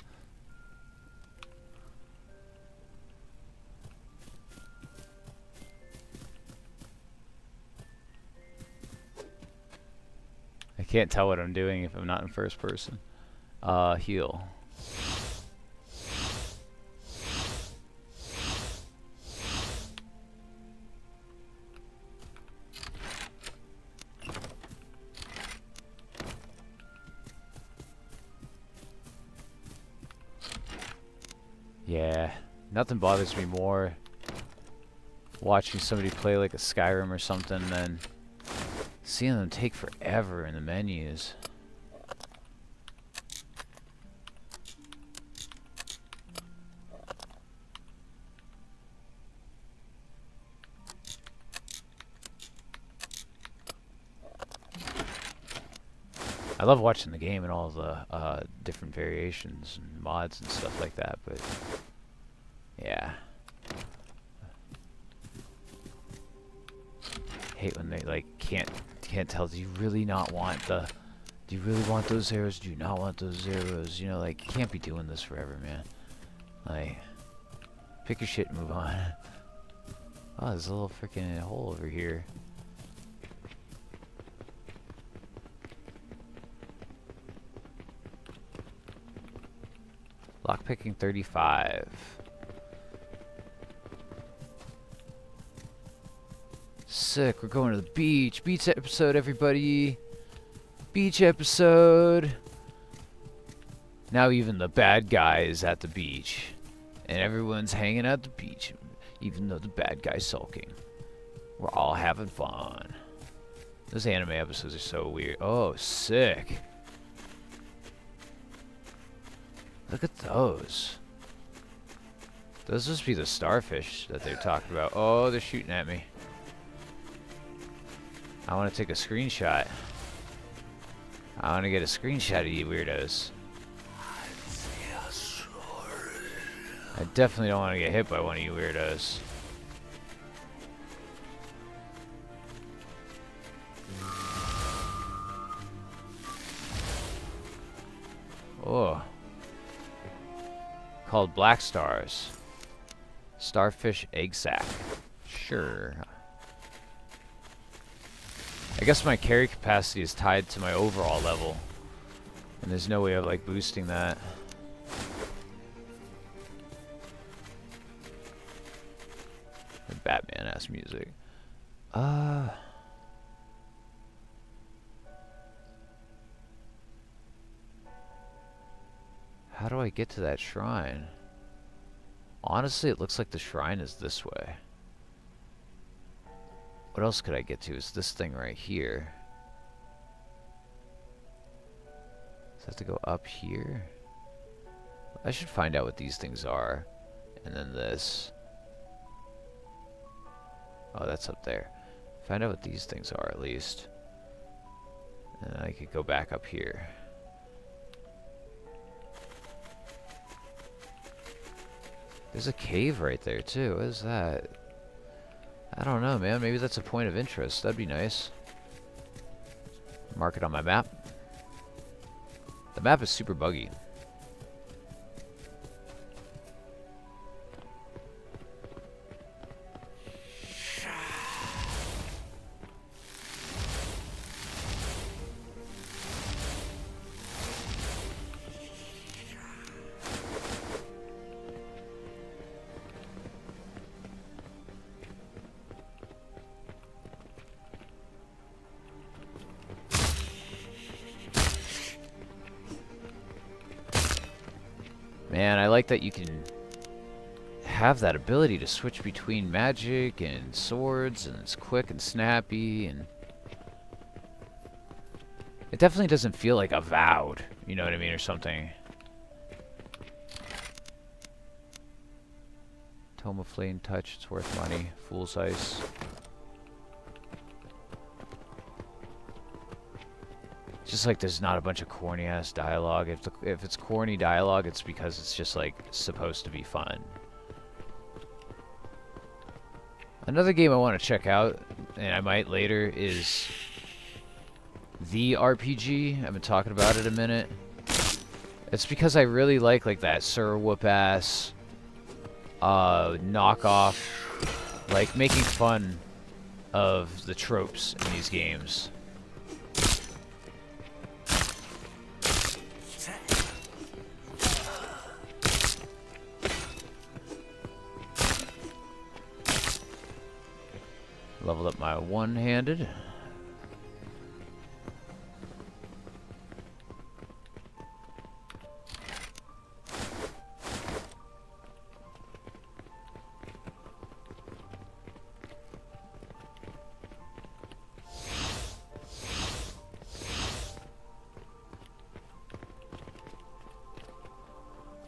I can't tell what I'm doing if I'm not in first person. Heal. Yeah, nothing bothers me more watching somebody play like a Skyrim or something than seeing them take forever in the menus. I love watching the game and all the different variations and mods and stuff like that, but yeah. Hate when they like can't tell, do you really not want the, do you really want those arrows, do you not want those arrows, you know, like, you can't be doing this forever, man. Like, pick your shit and move on. Oh, there's a little freaking hole over here. Lockpicking 35. Sick, we're going to the beach. Beach episode, everybody. Beach episode. Now even the bad guy is at the beach. And everyone's hanging at the beach. Even though the bad guy's sulking. We're all having fun. Those anime episodes are so weird. Oh, sick. Look at those. Those must be the starfish that they're talking about. Oh, they're shooting at me. I want to take a screenshot. I want to get a screenshot of you weirdos. I definitely don't want to get hit by one of you weirdos. Oh. Called black stars. Starfish egg sac. Sure. I guess my carry capacity is tied to my overall level. And there's no way of like boosting that. The Batman ass music. How do I get to that shrine? Honestly, it looks like the shrine is this way. What else could I get to? Is this thing right here. Does I have to go up here? I should find out what these things are. And then this. Oh, that's up there. Find out what these things are at least. And I could go back up here. There's a cave right there too. What is that? I don't know, man. Maybe that's a point of interest. That'd be nice. Mark it on my map. The map is super buggy. Man, I like that you can have that ability to switch between magic and swords, and it's quick and snappy, and it definitely doesn't feel like Avowed, you know what I mean, or something. Tome of Flame Touch, it's worth money. Fool's Ice. Just like there's not a bunch of corny ass dialogue. If it's corny dialogue, it's because it's just like supposed to be fun. Another game I want to check out, and I might later, is The RPG. I've been talking about it a minute. It's because I really like that Sir Whoop ass knockoff, like making fun of the tropes in these games. Leveled up my one-handed.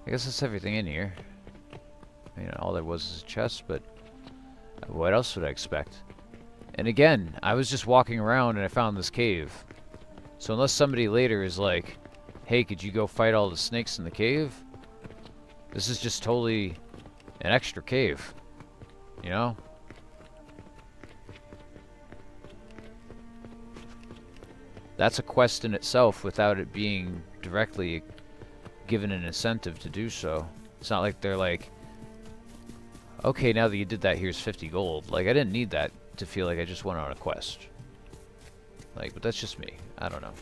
I guess that's everything in here. I mean, all there was a chest, but what else would I expect? And again, I was just walking around and I found this cave. So unless somebody later is like, hey, could you go fight all the snakes in the cave? This is just totally an extra cave. You know? That's a quest in itself without it being directly given an incentive to do so. It's not like they're like, okay, now that you did that, here's 50 gold. Like, I didn't need that to feel like I just went on a quest. Like, but that's just me. I don't know.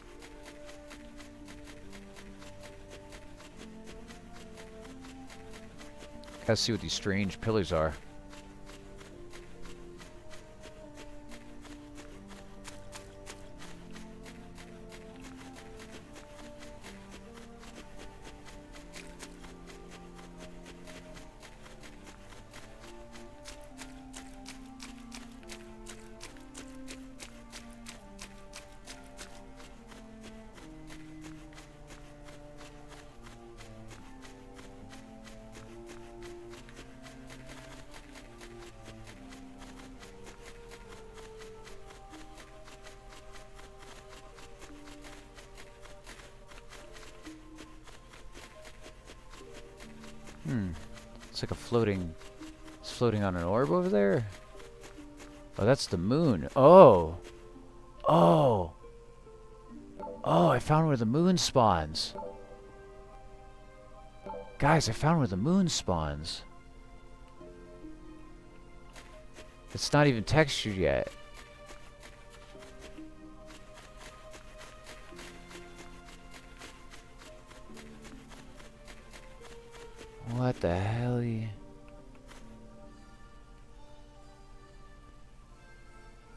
Gotta see what these strange pillars are. It's like a floating... It's floating on an orb over there? Oh, that's the moon. Oh! Oh! Oh, I found where the moon spawns. Guys, I found where the moon spawns. It's not even textured yet. What the hell?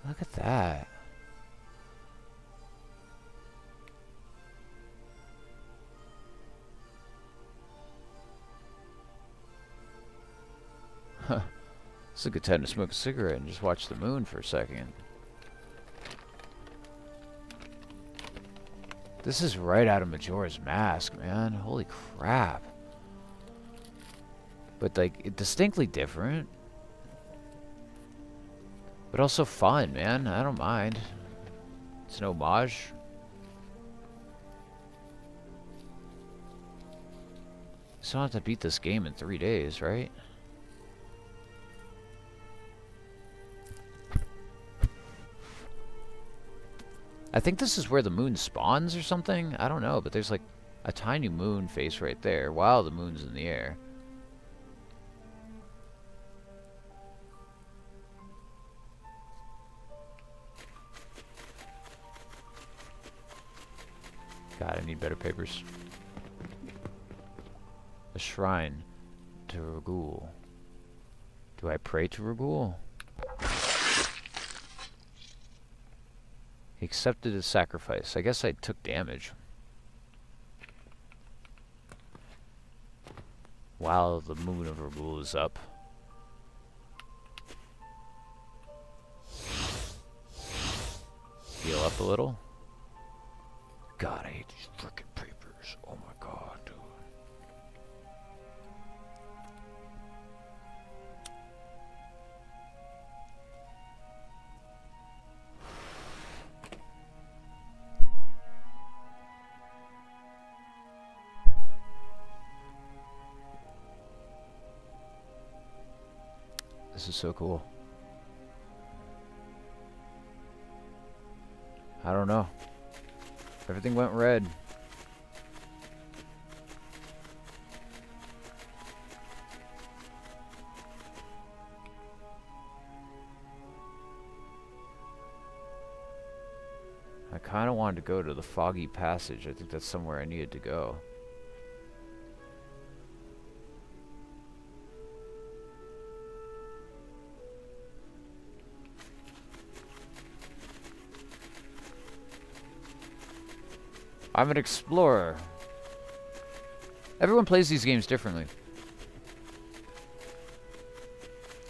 Look at that. Huh. It's a good time to smoke a cigarette and just watch the moon for a second. This is right out of Majora's Mask, man. Holy crap. But, like, distinctly different. But also fun, man. I don't mind. It's an homage. So I don't have to beat this game in 3 days, right? I think this is where the moon spawns or something. I don't know, but there's like a tiny moon face right there while the moon's in the air. God, I need better papers. The shrine to Ragul. Do I pray to Ragul? He accepted his sacrifice. I guess I took damage. While the moon of Ragul is up. up a little. God, I hate these frickin' papers. Oh my god. This is so cool. I don't know. Everything went red. I kind of wanted to go to the Foggy Passage. I think that's somewhere I needed to go. I'm an explorer. Everyone plays these games differently.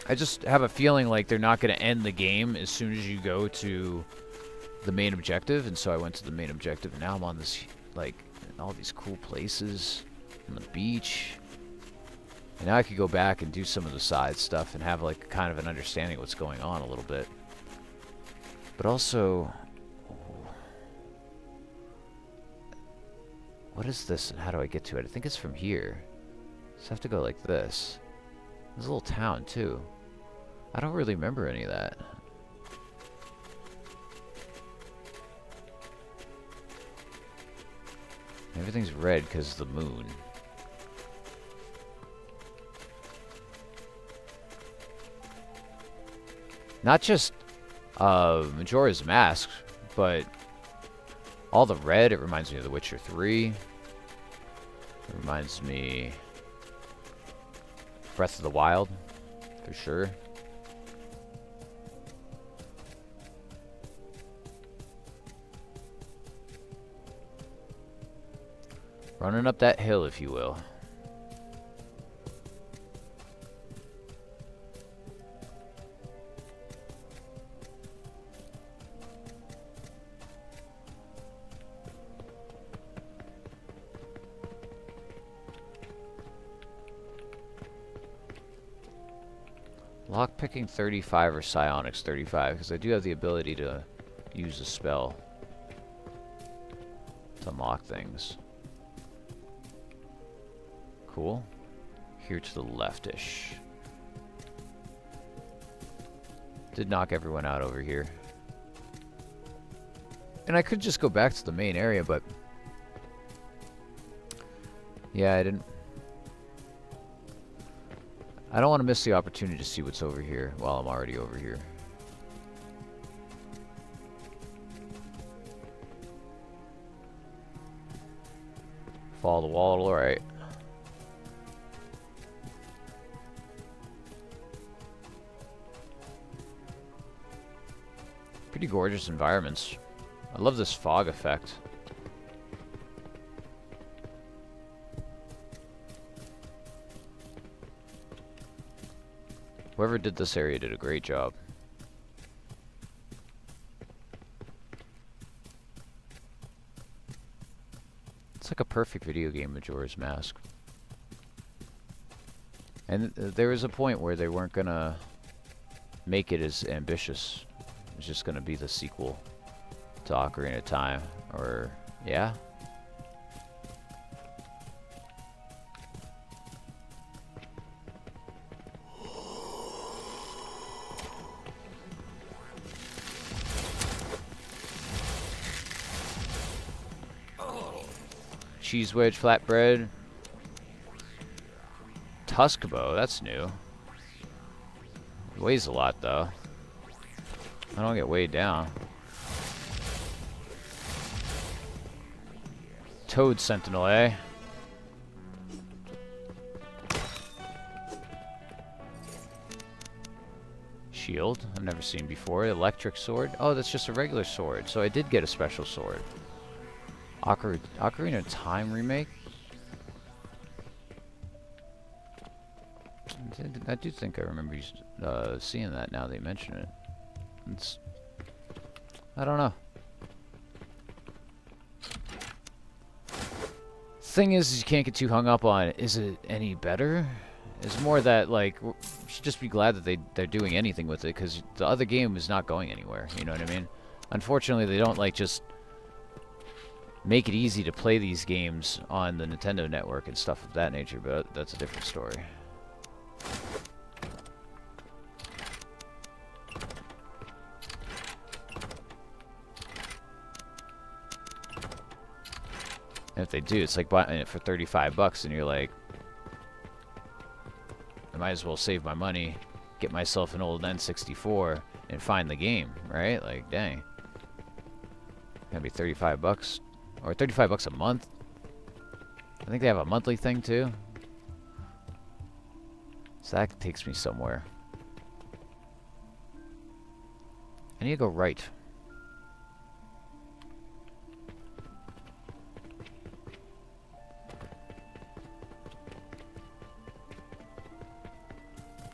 I just have a feeling like they're not going to end the game as soon as you go to the main objective, and so I went to the main objective, and now I'm on this, like, all these cool places on the beach. And now I could go back and do some of the side stuff and have, like, kind of an understanding of what's going on a little bit. But also... what is this and how do I get to it? I think it's from here. Just have to go like this. There's a little town too. I don't really remember any of that. Everything's red because of the moon. Not just Majora's Mask, but all the red, it reminds me of The Witcher 3. It reminds me Breath of the Wild, for sure. Running up that hill, if you will. Lockpicking 35 or psionics 35, because I do have the ability to use a spell to unlock things. Cool. Here to the leftish. Did knock everyone out over here. And I could just go back to the main area, but... yeah, I didn't... I don't want to miss the opportunity to see what's over here while I'm already over here. Follow the wall, alright. Pretty gorgeous environments. I love this fog effect. Whoever did this area did a great job. It's like a perfect video game, Majora's Mask. And there was a point where they weren't gonna make it as ambitious. It was just gonna be the sequel to Ocarina of Time. Or, yeah? Cheese wedge, flatbread. Tusk bow, that's new. It weighs a lot though. I don't get weighed down. Toad Sentinel, eh? Shield, I've never seen before. Electric sword. Oh, that's just a regular sword. So I did get a special sword. Ocarina of Time remake? I do think I remember seeing that now that you mention it. I don't know. thing is you can't get too hung up on, is it any better? It's more that, like, we should just be glad that they're doing anything with it, because the other game is not going anywhere, you know what I mean? Unfortunately, they don't, like, just make it easy to play these games on the Nintendo network and stuff of that nature, but that's a different story. And if they do, it's like buying it for 35 bucks, and you're like, I might as well save my money, get myself an old N64, and find the game, right? Like, dang. Gonna be 35 bucks, or 35 bucks a month. I think they have a monthly thing too. So that takes me somewhere. I need to go right.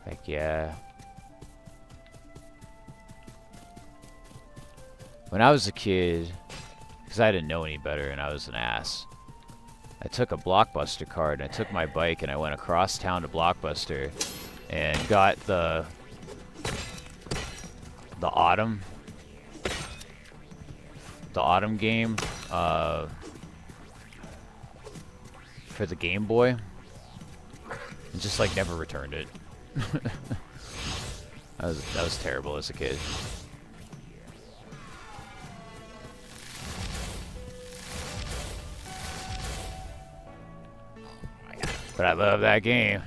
Heck yeah. When I was a kid, because I didn't know any better and I was an ass, I took a Blockbuster card and I took my bike and I went across town to Blockbuster and got the Autumn game for the Game Boy, and just like never returned it. That was terrible as a kid. But I love that game.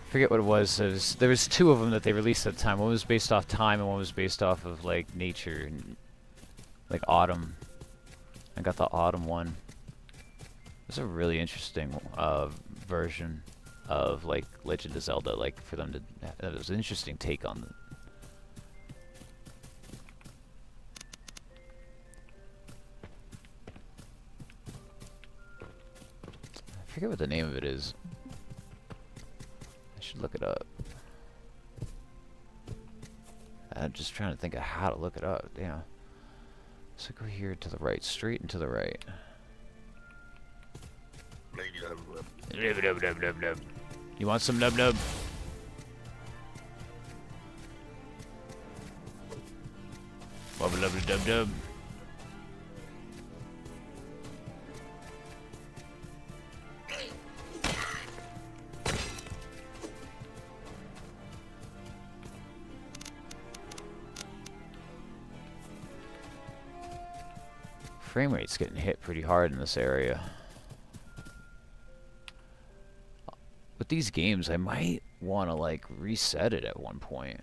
Forget what it was. There was two of them that they released at the time. One was based off time, and one was based off of like nature, and like autumn. I got the autumn one. It's a really interesting version of like Legend of Zelda. Like for them to, it was an interesting take on it. I forget what the name of it is. I should look it up. I'm just trying to think of how to look it up. Damn. So go here to the right, straight and to the right. You want some nub nub? Wubba lubba dub dub. Frame rate's getting hit pretty hard in this area. With these games, I might want to like reset it at one point.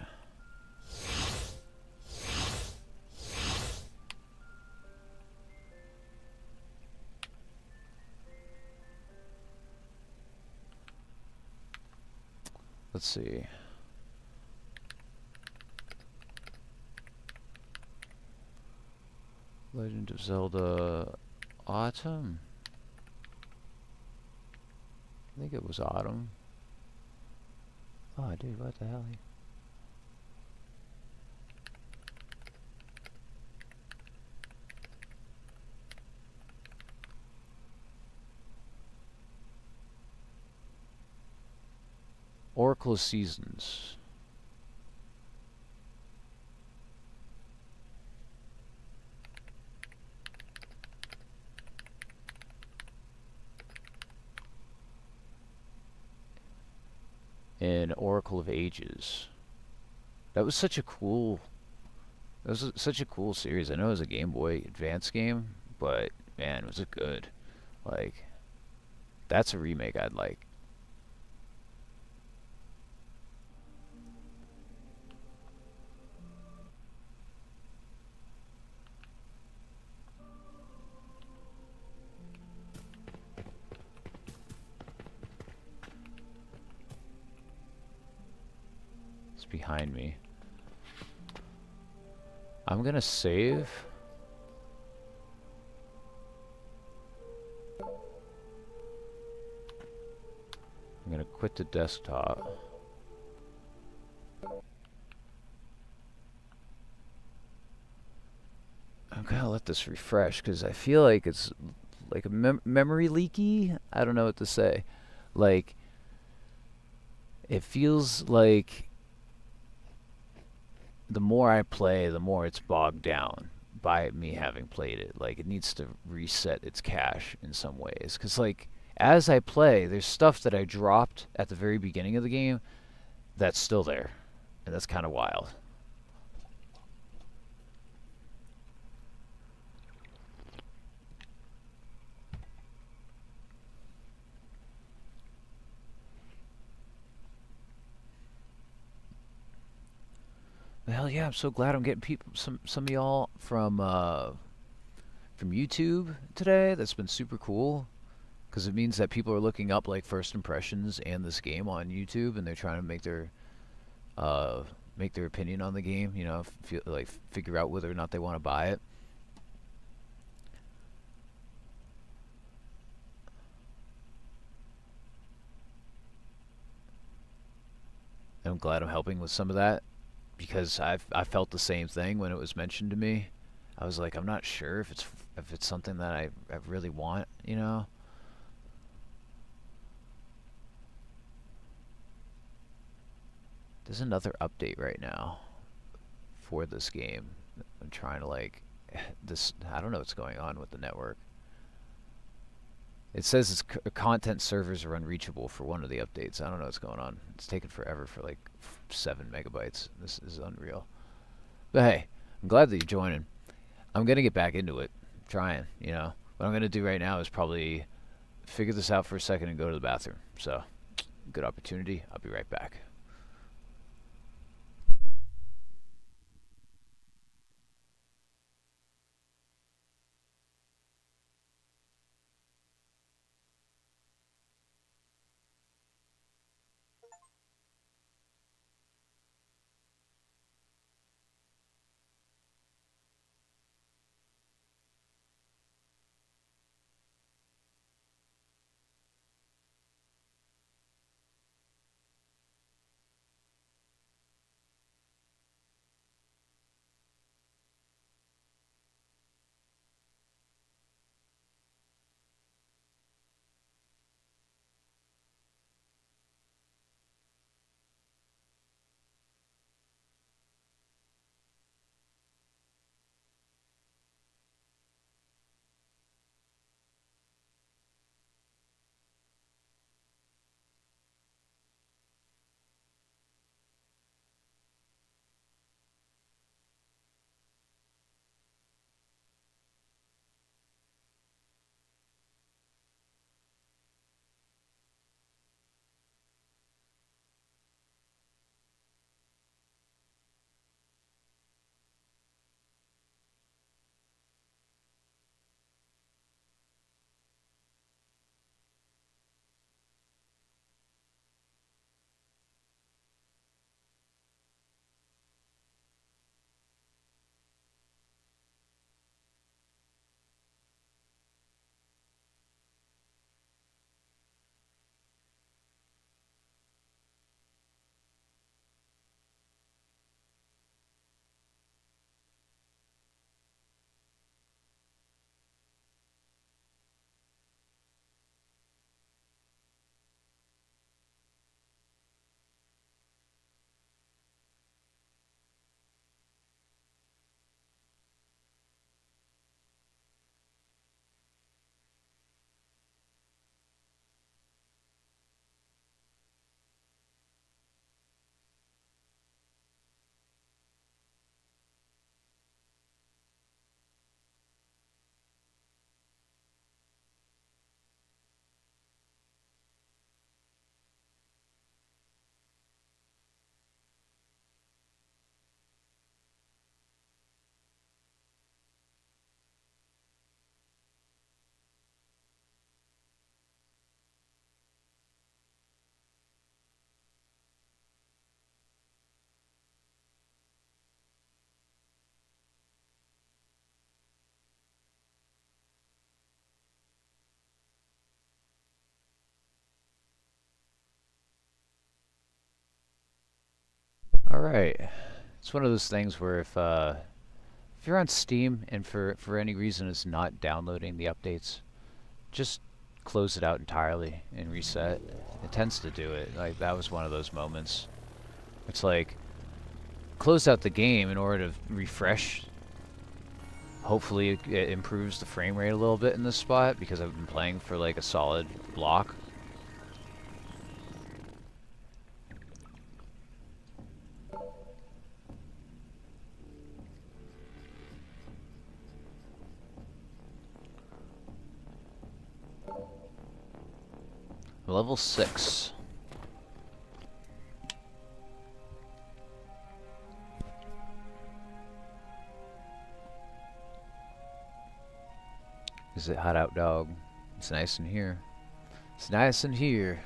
Let's see. Legend of Zelda Autumn? I think it was Autumn. Oh, dude, what the hell? Oracle of Seasons. And Oracle of Ages. That was such a cool series. I know it was a Game Boy Advance game, but man, was it good. Like, that's a remake I'd like. Behind me. I'm gonna save. I'm gonna quit the desktop. this refreshed because I feel like it's like a memory leaky. I don't know what to say. Like, it feels like the more I play, the more it's bogged down by me having played it. Like, it needs to reset its cache in some ways. Because, like, as I play, there's stuff that I dropped at the very beginning of the game that's still there. And that's kind of wild. Hell yeah, I'm so glad I'm getting people, some of y'all from YouTube today. That's been super cool because it means that people are looking up like first impressions and this game on YouTube, and they're trying to make their opinion on the game. You know, figure out whether or not they want to buy it. And I'm glad I'm helping with some of that because I felt the same thing when it was mentioned to me. I was like, I'm not sure if it's something that I really want, you know. There's another update right now for this game. I'm trying to like this. I don't know what's going on with the network. It says its content servers are unreachable for one of the updates. I don't know what's going on. It's taken forever for like 7 megabytes. This is unreal. But hey, I'm glad that you're joining. I'm gonna get back into it. I'm trying, you know. What I'm gonna do right now is probably figure this out for a second and go to the bathroom. So, good opportunity. I'll be right back. All right. It's one of those things where if if you're on Steam and for any reason it's not downloading the updates, just close it out entirely and reset. It tends to do it. Like, that was one of those moments. It's like, close out the game in order to refresh. Hopefully it improves the frame rate a little bit in this spot, because I've been playing for like a solid block. Level 6. Is it hot out, dog? It's nice in here. It's nice in here.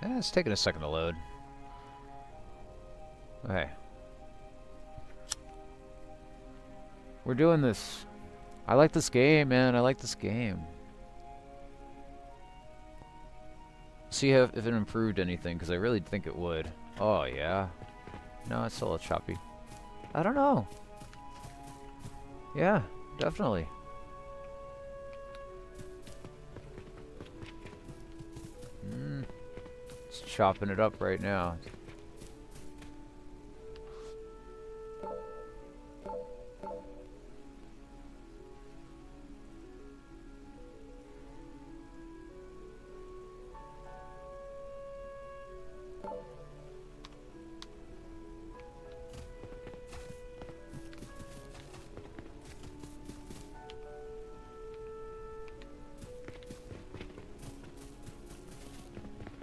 Yeah, it's taking a second to load. Okay. We're doing this. I like this game, man. I like this game. See if it improved anything, because I really think it would. Oh, yeah. No, it's still a little choppy. I don't know. Yeah, definitely. It's chopping it up right now.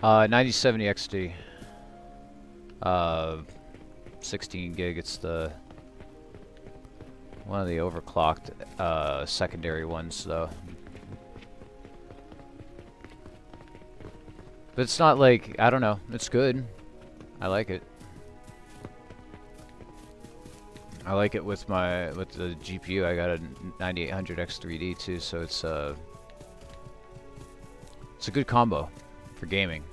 Uh, 9070 XD. 16 gig. It's the one of the overclocked secondary ones, though. But it's not like, I don't know. It's good. I like it. I like it with the GPU. I got a 9800 X3D too, so it's a good combo for gaming.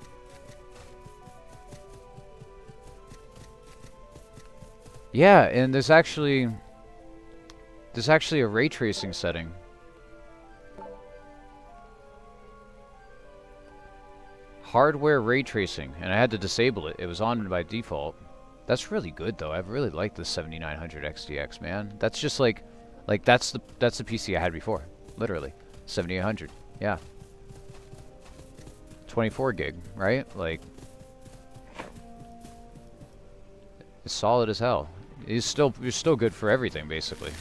Yeah, and there's actually a ray tracing setting. Hardware ray tracing, and I had to disable it. It was on by default. That's really good though. I really like the 7900 XTX, man. That's just like that's the PC I had before. Literally. 7800. Yeah. 24 gig, right? Like, it's solid as hell. You're still good for everything, basically.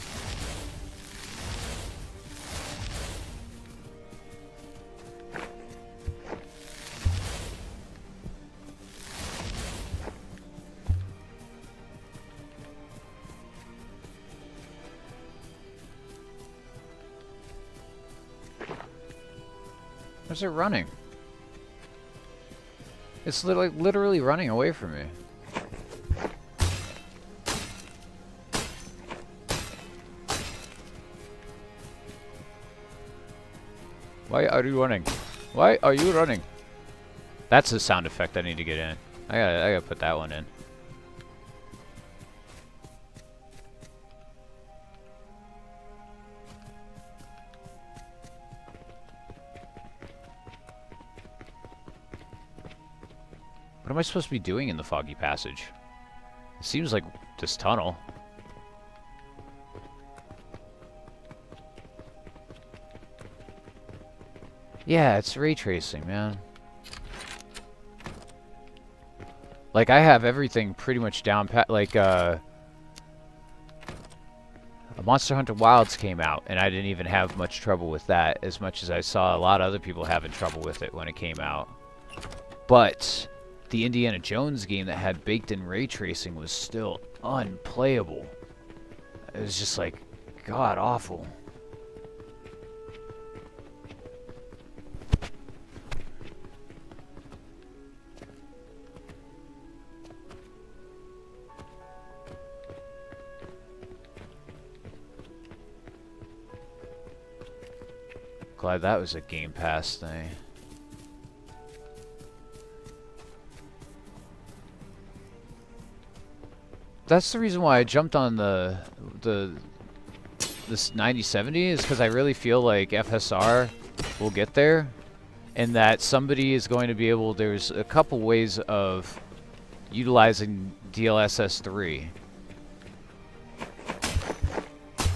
Where's it running? It's literally running away from me. Why are you running? Why are you running? That's a sound effect I need to get in. I gotta put that one in. What am I supposed to be doing in the foggy passage? It seems like this tunnel. Yeah, it's ray tracing, man. Like, I have everything pretty much down pat. Like, Monster Hunter Wilds came out, and I didn't even have much trouble with that, as much as I saw a lot of other people having trouble with it when it came out. But the Indiana Jones game that had baked-in ray tracing was still unplayable. It was just like god-awful. Glad that was a Game Pass thing. that's the reason why I jumped on this 9070 is because I really feel like FSR will get there, and that somebody is going to be able. There's a couple ways of utilizing DLSS 3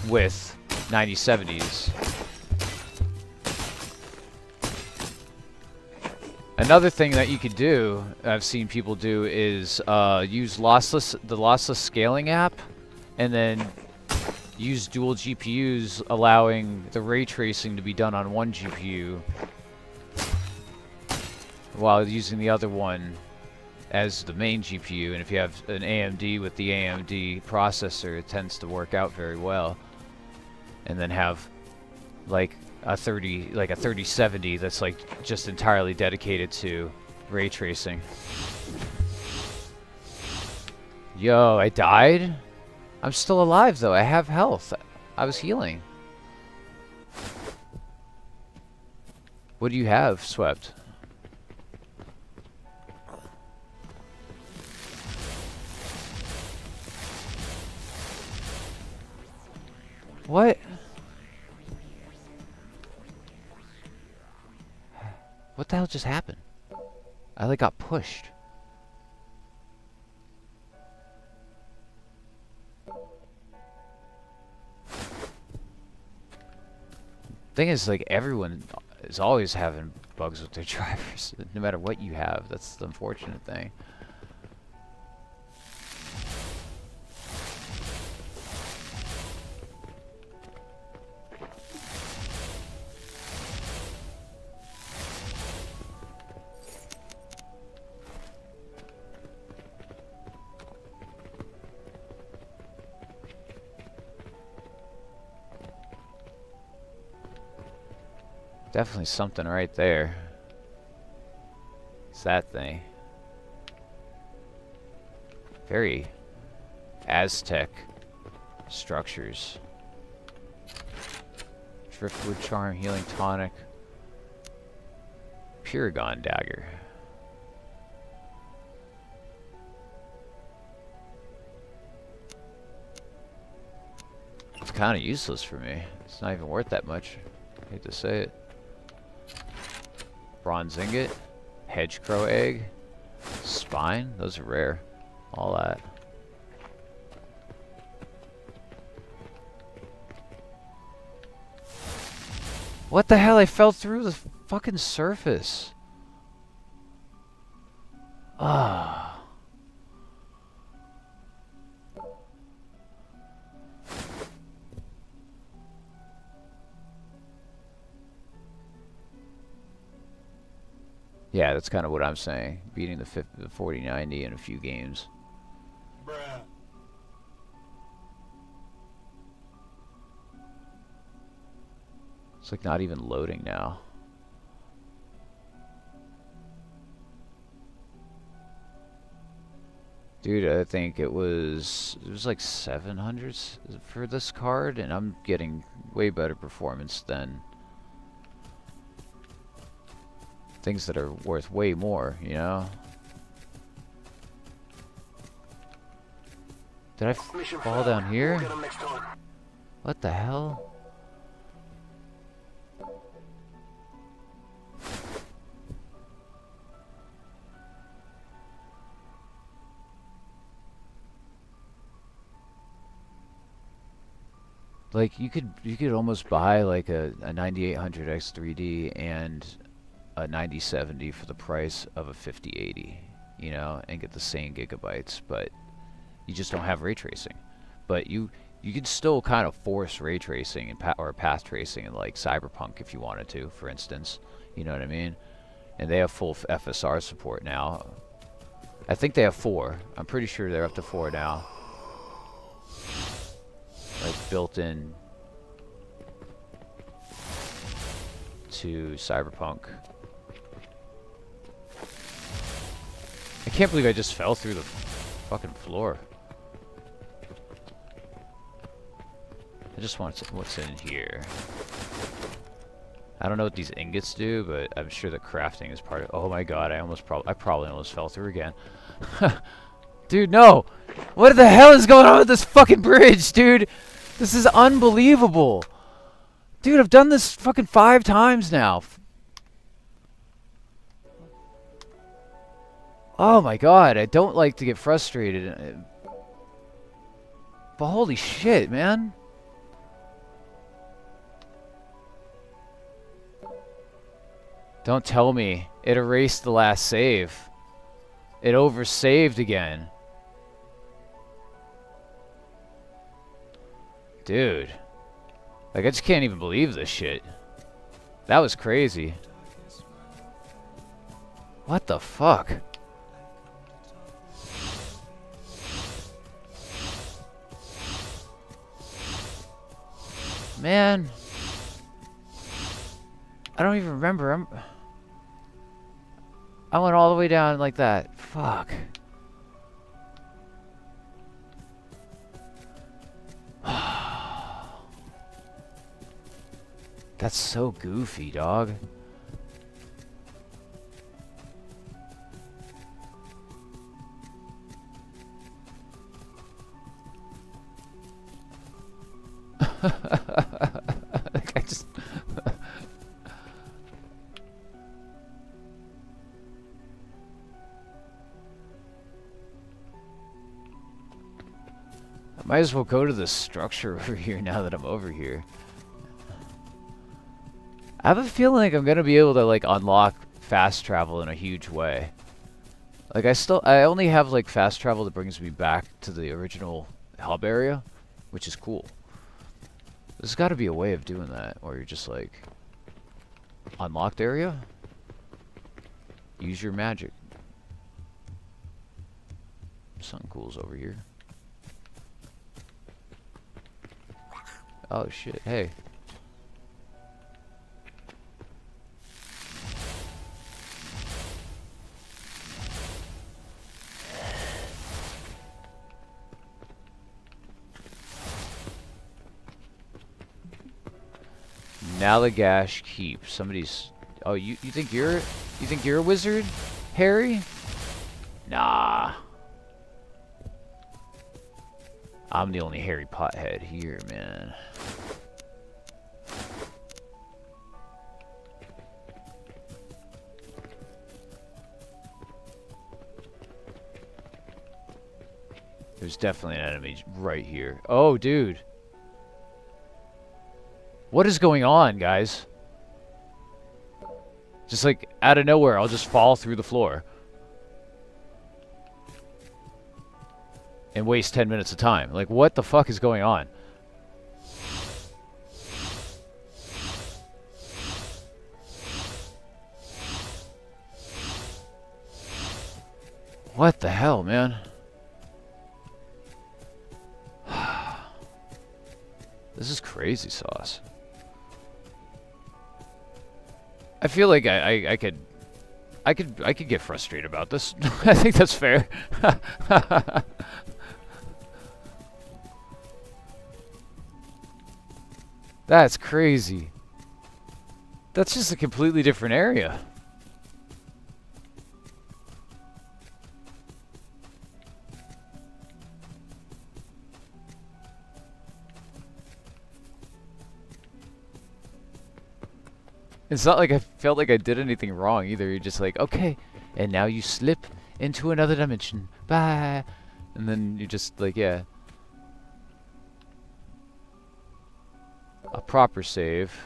with 9070s. Another thing that you could do, I've seen people do, is use the lossless scaling app, and then use dual GPUs, allowing the ray tracing to be done on one GPU while using the other one as the main GPU. And if you have an AMD with the AMD processor, it tends to work out very well. And then have like a 3070 that's like just entirely dedicated to ray tracing. Yo, I died? I'm still alive though. I have health. I was healing. What do you have, Swept? What? What the hell just happened? I like got pushed. Thing is, like, everyone is always having bugs with their drivers, no matter what you have. That's the unfortunate thing. Definitely something right there. It's that thing. Very Aztec structures. Driftwood Charm, Healing Tonic. Paragon Dagger. It's kind of useless for me. It's not even worth that much. I hate to say it. Bronze Ingot, Hedgecrow Egg, Spine, those are rare. All that. What the hell? I fell through the fucking surface. Ah. Yeah, that's kind of what I'm saying. Beating the 4090 in a few games. Bruh. It's like not even loading now. Dude, I think it was like 700 for this card, and I'm getting way better performance than things that are worth way more, you know? Did I fall down here? What the hell? Like, you could almost buy like a 9800 X3D and a 9070 for the price of a 5080, you know, and get the same gigabytes, but you just don't have ray tracing. But you could still kind of force ray tracing and or path tracing in like Cyberpunk if you wanted to, for instance. You know what I mean? And they have full FSR support now. I think they have 4. I'm pretty sure they're up to 4 now. Like built in to Cyberpunk. I can't believe I just fell through the fucking floor. I just want to see what's in here. I don't know what these ingots do, but I'm sure that crafting is part of. Oh my god! I probably almost fell through again. Dude, no! What the hell is going on with this fucking bridge, dude? This is unbelievable. Dude, I've done this fucking 5 times now. Oh my god, I don't like to get frustrated. But holy shit, man. Don't tell me it erased the last save. It oversaved again. Dude. Like, I just can't even believe this shit. That was crazy. What the fuck? Man. I don't even remember. I went all the way down like that. Fuck. That's so goofy, dog. Like I just I might as well go to the structure over here now that I'm over here. I have a feeling like I'm gonna be able to like unlock fast travel in a huge way. Like I only have like fast travel that brings me back to the original hub area, which is cool. There's got to be a way of doing that, where you're just like unlocked area. Use your magic. Something cool's over here. Oh shit! Hey. Nalagash Keep. Somebody's. Oh, you think you're a wizard, Harry? Nah. I'm the only Harry Pothead here, man. There's definitely an enemy right here. Oh, dude. What is going on, guys? Just like out of nowhere, I'll just fall through the floor. And waste 10 minutes of time. Like, what the fuck is going on? What the hell, man? This is crazy sauce. I feel like I could get frustrated about this. I think that's fair. That's crazy. That's just a completely different area. It's not like I felt like I did anything wrong either. You're just like, okay, and now you slip into another dimension. Bye. And then you just like, yeah. A proper save.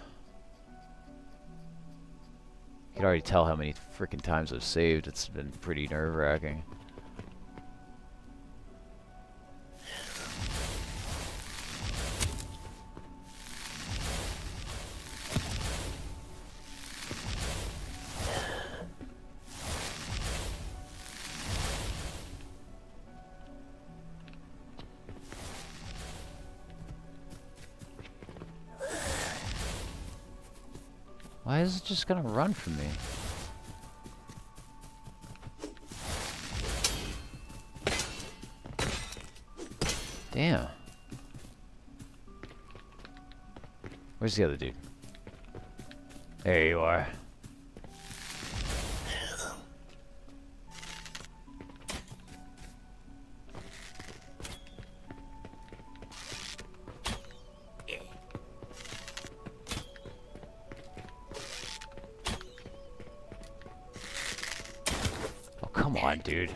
You can already tell how many freaking times I've saved. It's been pretty nerve-wracking. Why is it just gonna run from me? Damn. Where's the other dude? There you are. Come on, dude.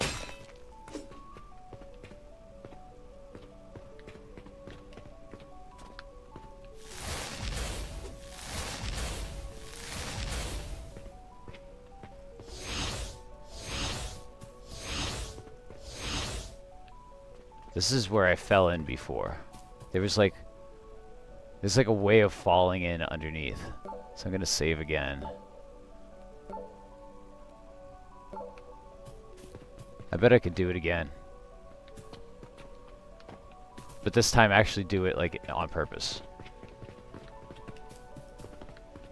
This is where I fell in before. There's like a way of falling in underneath. So I'm gonna save again. I bet I could do it again. But this time actually do it like on purpose.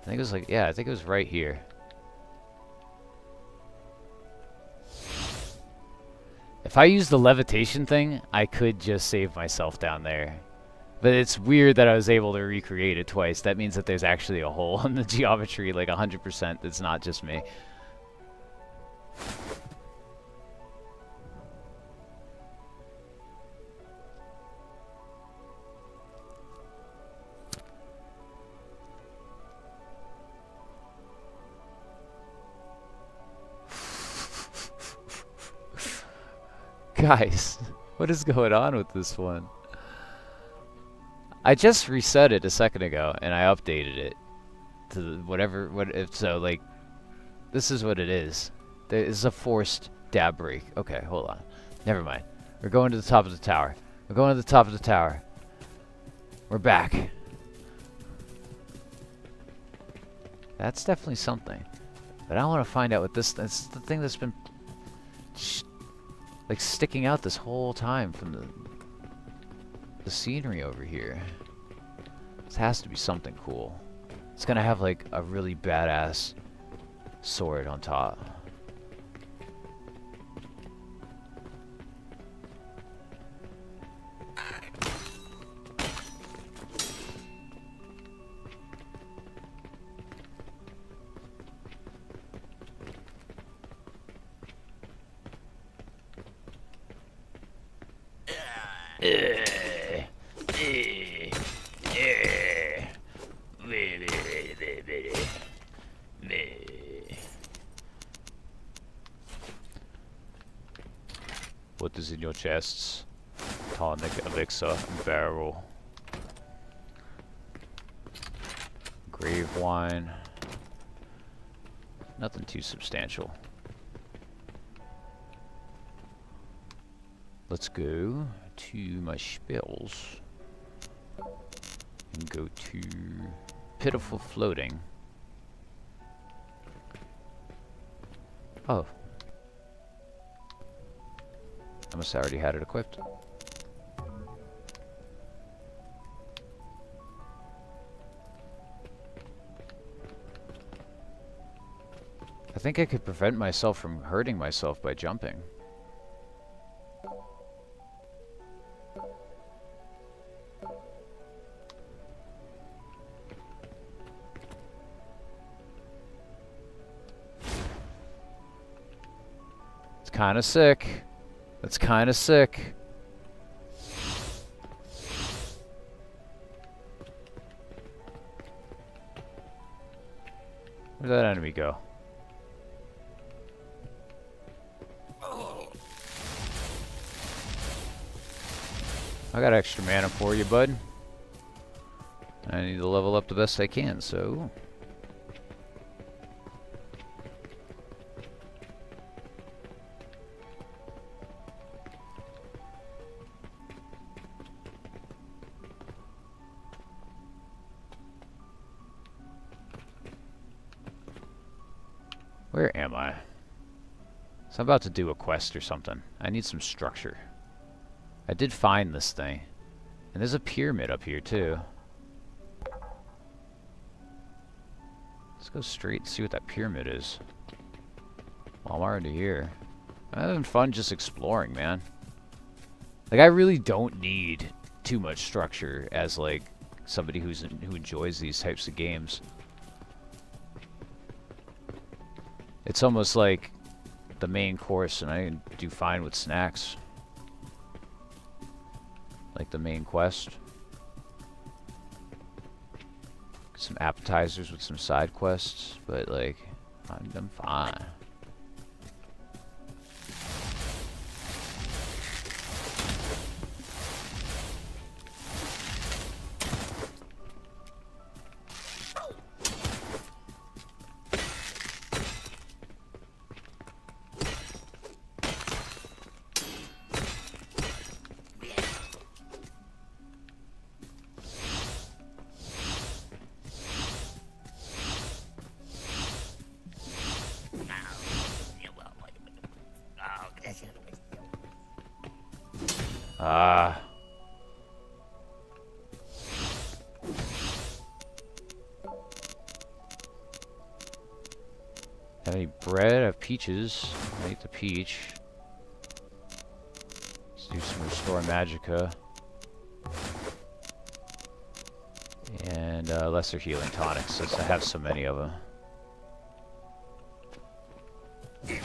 I think it was like, yeah, I think it was right here. If I use the levitation thing, I could just save myself down there. But it's weird that I was able to recreate it twice. That means that there's actually a hole in the geometry, like 100%. It's not just me. Guys, what is going on with this one? I just reset it a second ago and I updated it to whatever. So like, this is what it is. There is a forced dab break. Okay, hold on. Never mind. We're going to the top of the tower. We're going to the top of the tower. We're back. That's definitely something. But I want to find out what this. That's the thing that's been like sticking out this whole time from the scenery over here. This has to be something cool. It's gonna have like a really badass sword on top. What is in your chests? Tonic, elixir, barrel. Grave wine. Nothing too substantial. Let's go to my spells and go to pitiful floating. Oh. I must have already had it equipped. I think I could prevent myself from hurting myself by jumping. It's kind of sick. That's kind of sick. Where'd that enemy go? I got extra mana for you, bud. I need to level up the best I can, so... Where am I? So I'm about to do a quest or something. I need some structure. I did find this thing. And there's a pyramid up here too. Let's go straight and see what that pyramid is. Well, I'm already here. I'm having fun just exploring, man. Like, I really don't need too much structure as like somebody who enjoys these types of games. It's almost like the main course, and I do fine with snacks. Like the main quest. Some appetizers with some side quests, but like, I'm fine. Ah. Have any bread? I have peaches. I eat the peach. Let's do some Restore Magicka. And lesser healing tonics, since I have so many of them. These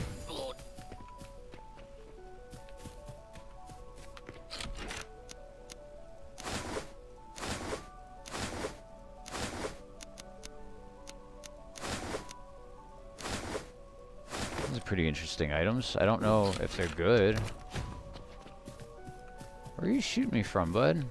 are pretty interesting items. I don't know if they're good. Where are you shooting me from, bud?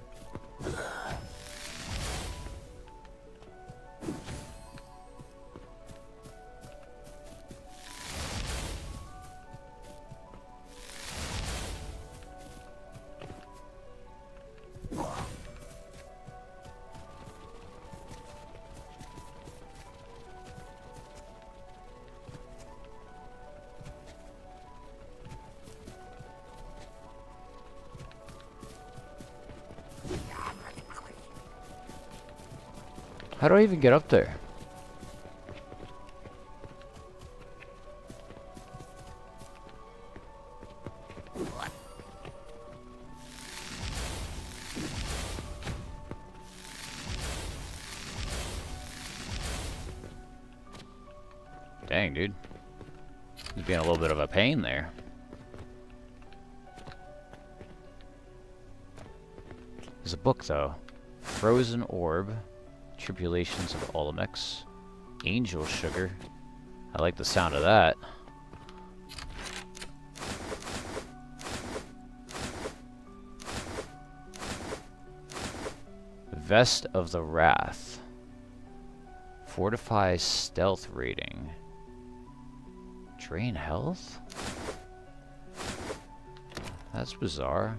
How do I even get up there? Dang, dude. He's being a little bit of a pain there. There's a book, though. Frozen Orb. Tribulations of Olamex. Angel Sugar. I like the sound of that. Vest of the Wrath. Fortify stealth rating. Drain health? That's bizarre.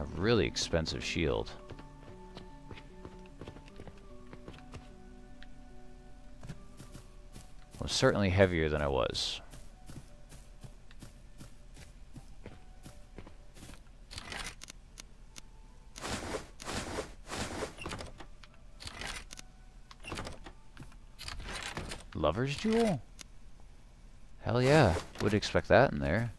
A really expensive shield. I'm certainly heavier than I was. Lover's Jewel? Hell yeah, would expect that in there.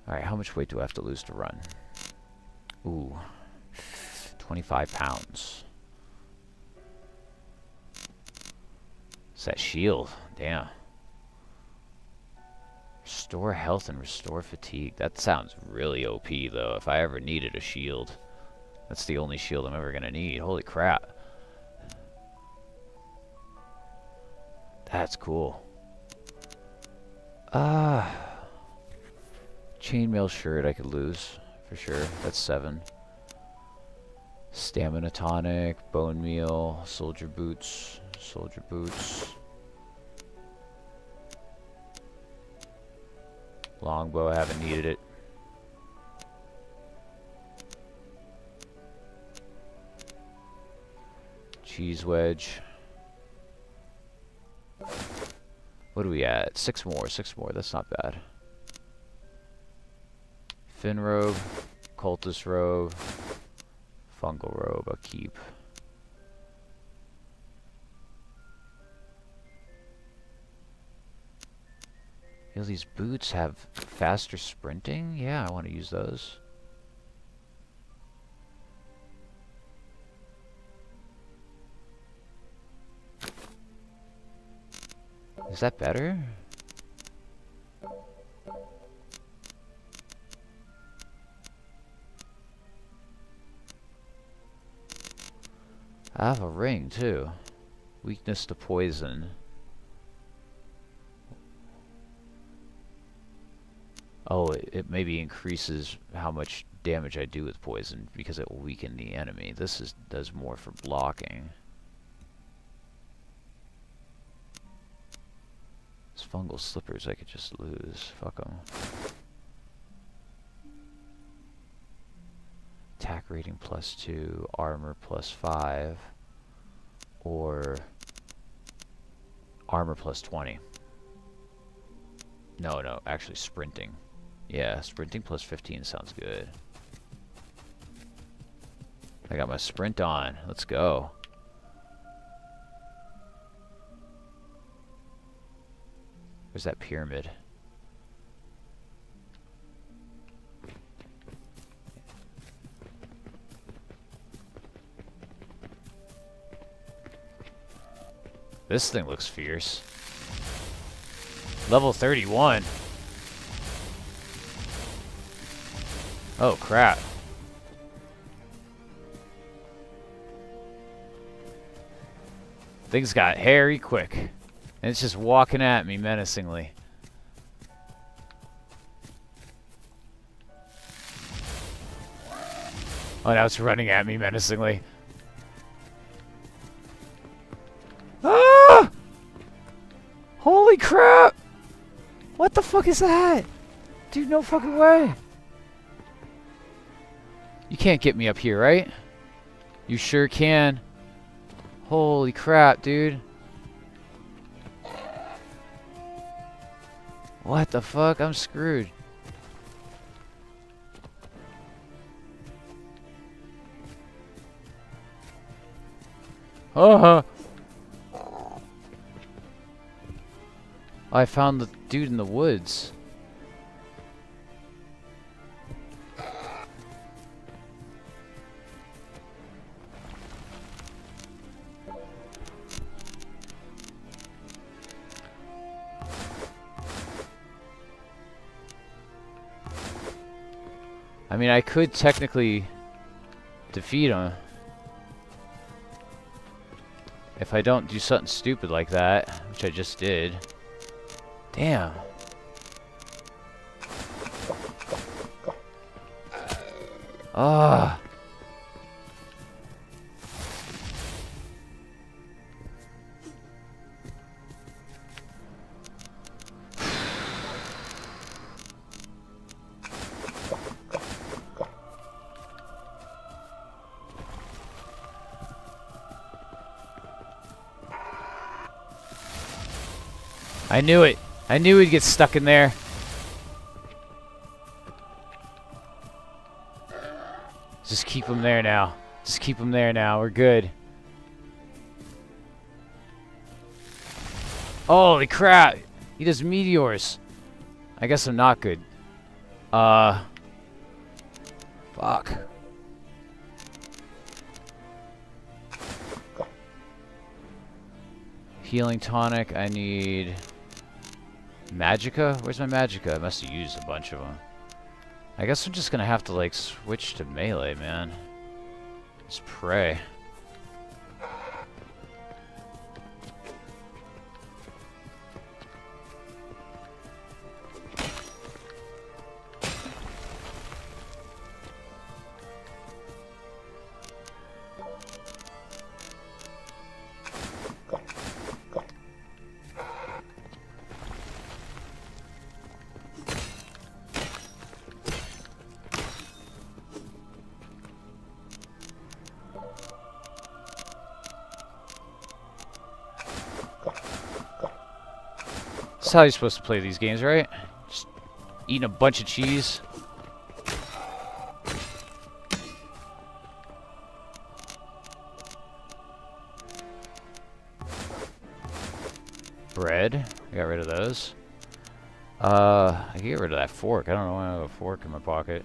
Alright, how much weight do I have to lose to run? Ooh, 25 pounds. It's that shield, damn. Restore health and restore fatigue. That sounds really OP though. If I ever needed a shield, that's the only shield I'm ever gonna need. Holy crap. That's cool. Chainmail shirt I could lose for sure. That's 7. Stamina tonic, bone meal, soldier boots, soldier boots. Longbow, I haven't needed it. Cheese wedge. What are we at? 6 more, 6 more. That's not bad. Fin robe, cultist robe, fungal robe, I'll keep. You know, these boots have faster sprinting? Yeah, I want to use those. Is that better? I have a ring too. Weakness to poison. Oh, it maybe increases how much damage I do with poison because it will weaken the enemy. This does more for blocking. These fungal slippers I could just lose. Fuck them. Attack rating +2, armor +5. or armor plus 20. No, actually sprinting. Yeah, sprinting plus 15 sounds good. I got my sprint on. Let's go. Where's that pyramid? This thing looks fierce. Level 31. Oh, crap. Things got hairy quick. And it's just walking at me menacingly. Oh, now it's running at me menacingly. Ah! Holy crap! What the fuck is that? Dude, no fucking way. You can't get me up here, right? You sure can. Holy crap, dude. What the fuck? I'm screwed. I found the dude in the woods. I mean, I could technically defeat him if I don't do something stupid like that, which I just did. Damn. Ah. I knew it. I knew he'd get stuck in there. Just keep him there now. Just keep him there now. We're good. Holy crap. He does meteors. I guess I'm not good. Fuck. Healing tonic. I need Magicka? Where's my Magicka? I must have used a bunch of them. I guess I'm just gonna have to like switch to melee, man. Just pray. That's how you're supposed to play these games, right? Just eating a bunch of cheese. Bread. I got rid of those. I can get rid of that fork. I don't know why I have a fork in my pocket.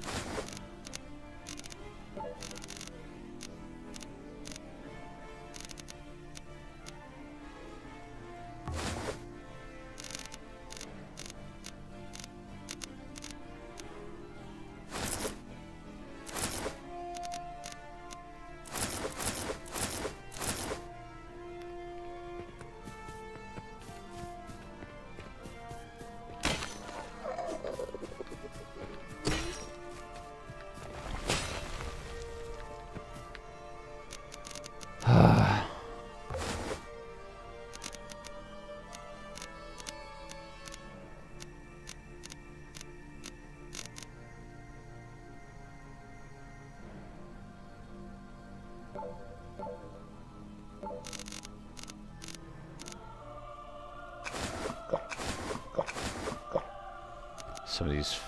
Some of these,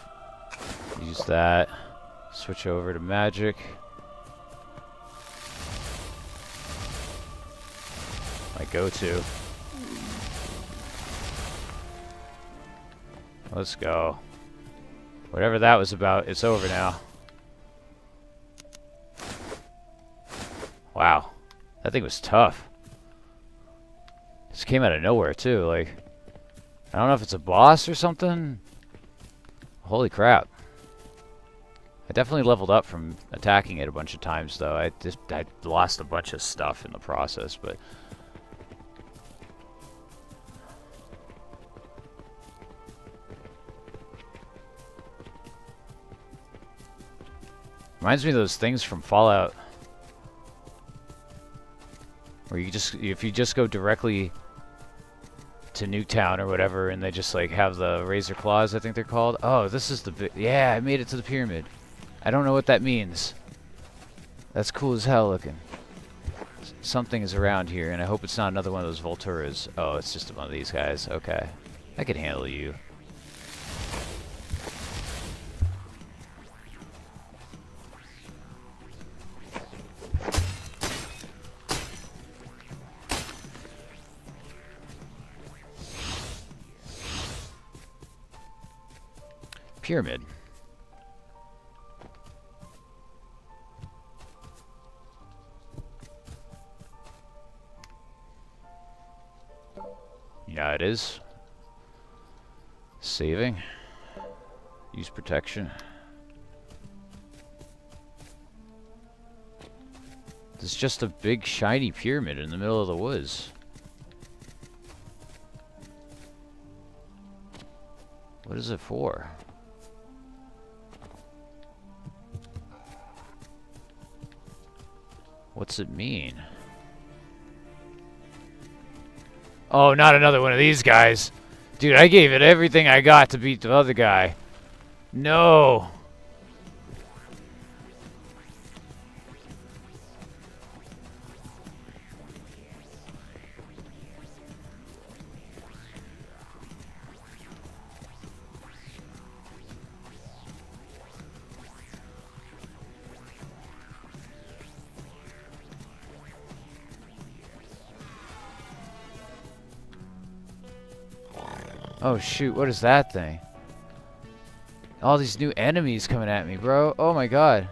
use that. Switch over to magic. My go-to. Let's go. Whatever that was about, it's over now. Wow. That thing was tough. This came out of nowhere, too. Like, I don't know if it's a boss or something. Holy crap. I definitely leveled up from attacking it a bunch of times, though. I lost a bunch of stuff in the process, but... Reminds me of those things from Fallout. Where you just, if you just go directly to Newtown or whatever, and they just like have the razor claws, I think they're called. Oh, this is the yeah, I made it to the pyramid. I don't know what that means. That's cool as hell looking. Something is around here, and I hope it's not another one of those Volturas. Oh, it's just one of these guys. Okay. I could handle you. Pyramid. Yeah, it is. Saving. Use protection. It's just a big shiny pyramid in the middle of the woods. What is it for? What's it mean? Oh, not another one of these guys. Dude, I gave it everything I got to beat the other guy. No. Oh shoot, what is that thing? All these new enemies coming at me, bro. Oh my god.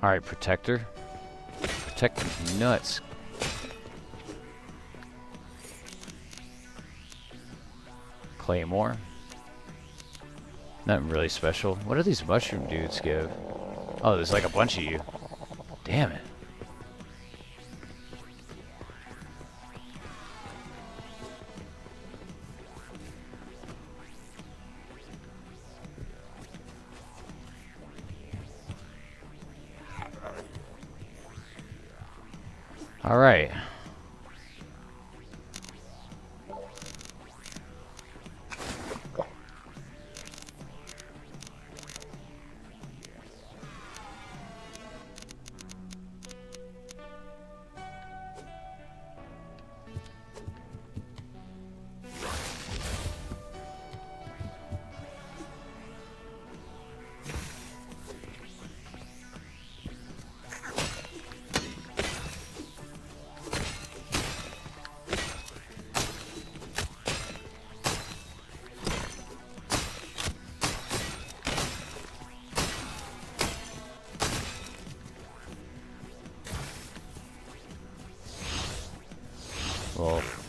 Alright, protector. Protect the nuts. Claymore. Nothing really special. What do these mushroom dudes give? Oh, there's like a bunch of you. Damn it. All right.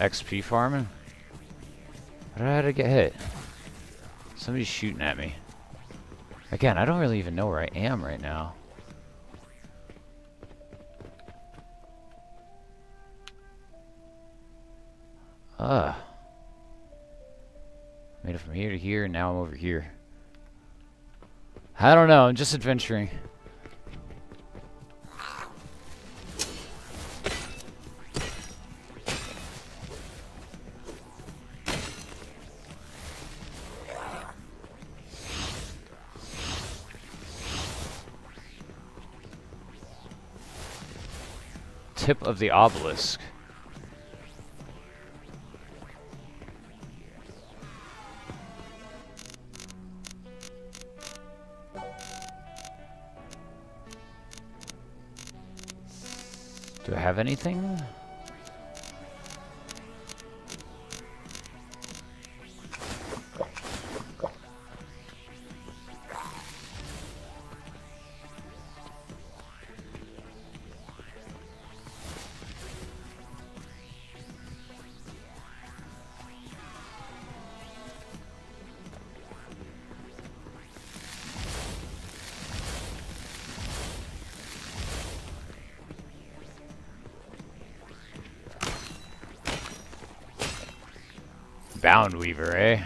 XP farming. How did I get hit? Somebody's shooting at me. Again, I don't really even know where I am right now. Made it from here to here, and now I'm over here. I don't know, I'm just adventuring. Tip of the obelisk. Do I have anything? Bound Weaver, eh?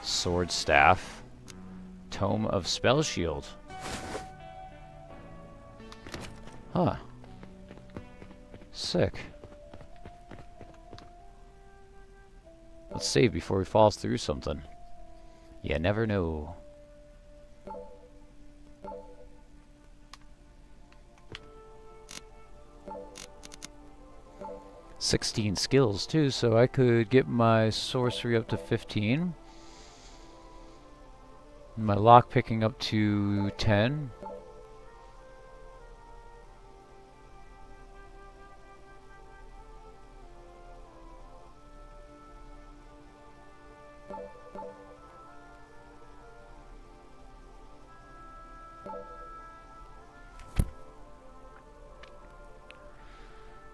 Sword Staff. Tome of Spell Shield. Huh. Sick. Let's save before we fall through something. You never know. $16 skills too, so I could get my sorcery up to 15. My lock picking up to 10.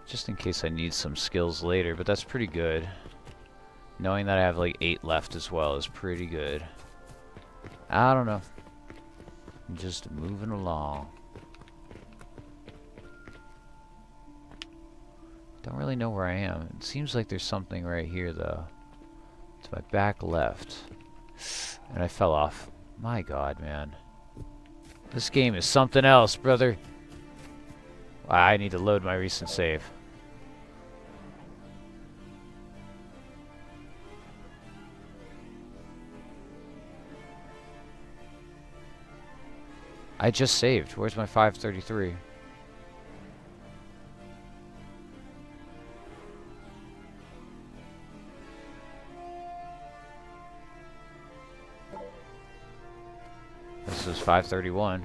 Just in case I need some skills later, but that's pretty good. Knowing that I have like 8 left as well is pretty good. I don't know. I'm just moving along. Don't really know where I am. It seems like there's something right here though. To my back left. And I fell off. My God, man. This game is something else, brother. I need to load my recent save. I just saved. Where's my 533? This is 531.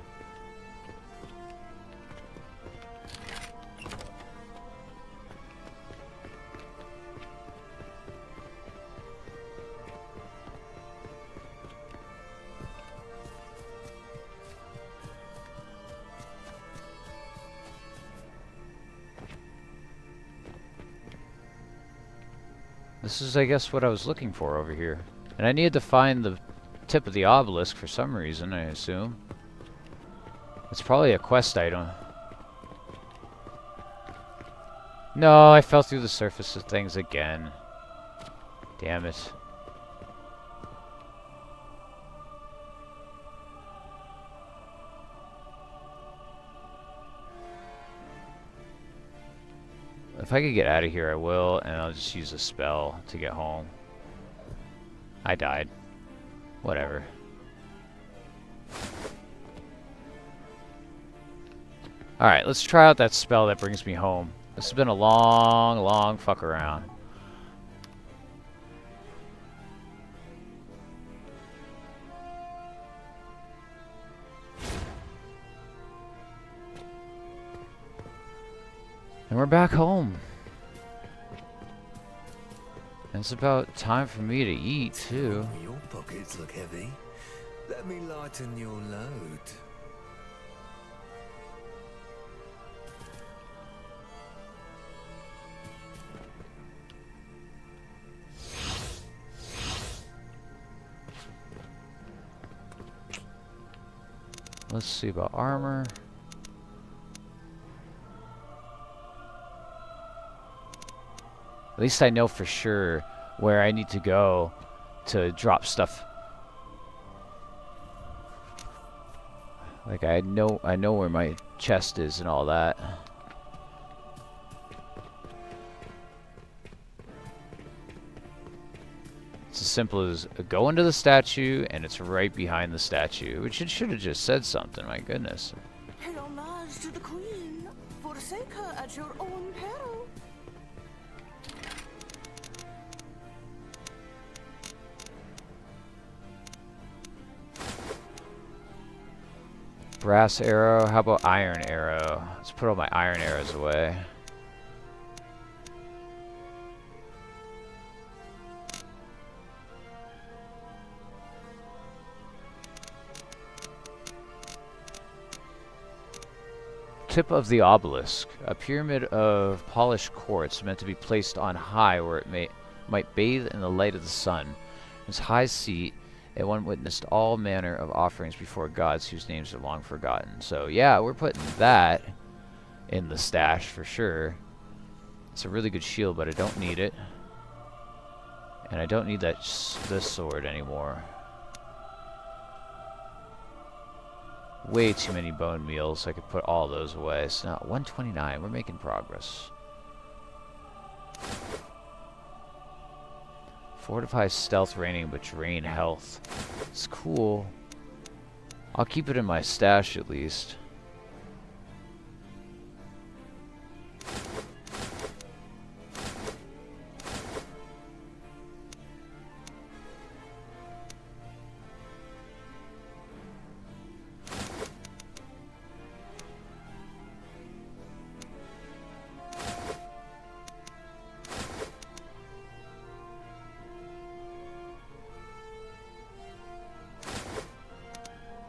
This is, I guess, what I was looking for over here. And I needed to find the tip of the obelisk for some reason, I assume. It's probably a quest item. No, I fell through the surface of things again. Damn it. If I could get out of here, I will, and I'll just use a spell to get home. I died. Whatever. Alright, let's try out that spell that brings me home. This has been a long, long fuck around. And we're back home. And it's about time for me to eat, too. Your pockets look heavy. Let me lighten your load. Let's see about armor. At least I know for sure where I need to go to drop stuff. Like I know where my chest is and all that. It's as simple as go into the statue and it's right behind the statue, which it should have just said something, my goodness. Pay homage to the Queen. Forsake her at your own peril. Brass arrow, how about iron arrow? Let's put all my iron arrows away. Tip of the obelisk, a pyramid of polished quartz meant to be placed on high where it might bathe in the light of the sun. Its high seat, and one witnessed all manner of offerings before gods whose names are long forgotten. So yeah, we're putting that in the stash for sure. It's a really good shield, but I don't need it. And I don't need this sword anymore. Way too many bone meals. I could put all those away. So now 129. We're making progress. Fortify stealth rating, but drain health. It's cool. I'll keep it in my stash at least.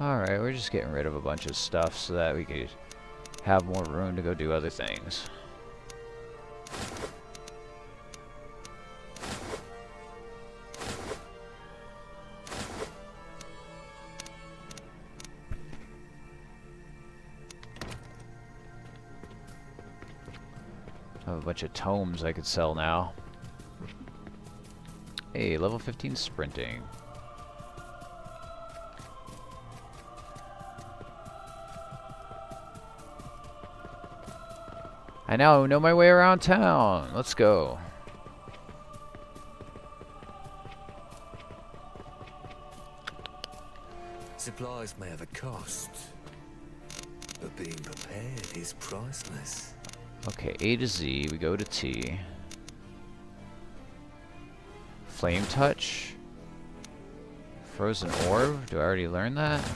Alright, we're just getting rid of a bunch of stuff so that we could have more room to go do other things. I have a bunch of tomes I could sell now. Hey, level 15 sprinting. I now know my way around town. Let's go. Supplies may have a cost, but being prepared is priceless. Okay, A to Z. We go to T. Flame touch. Frozen orb. Do I already learn that?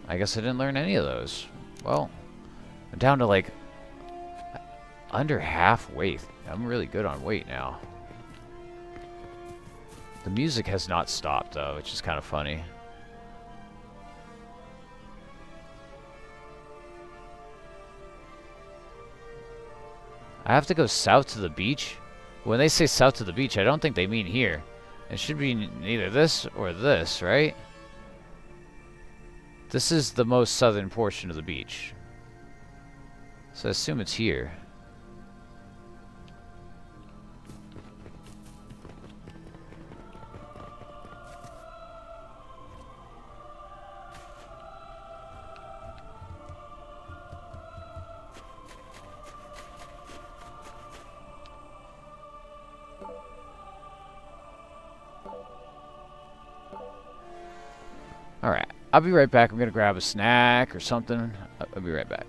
I guess I didn't learn any of those. Well, I'm down to like under half weight. I'm really good on weight now. The music has not stopped though, which is kind of funny. I have to go south to the beach. When they say south to the beach, I don't think they mean here. It should be either this or this, right? This is the most southern portion of the beach. So I assume it's here. Alright, I'll be right back. I'm gonna grab a snack or something. I'll be right back.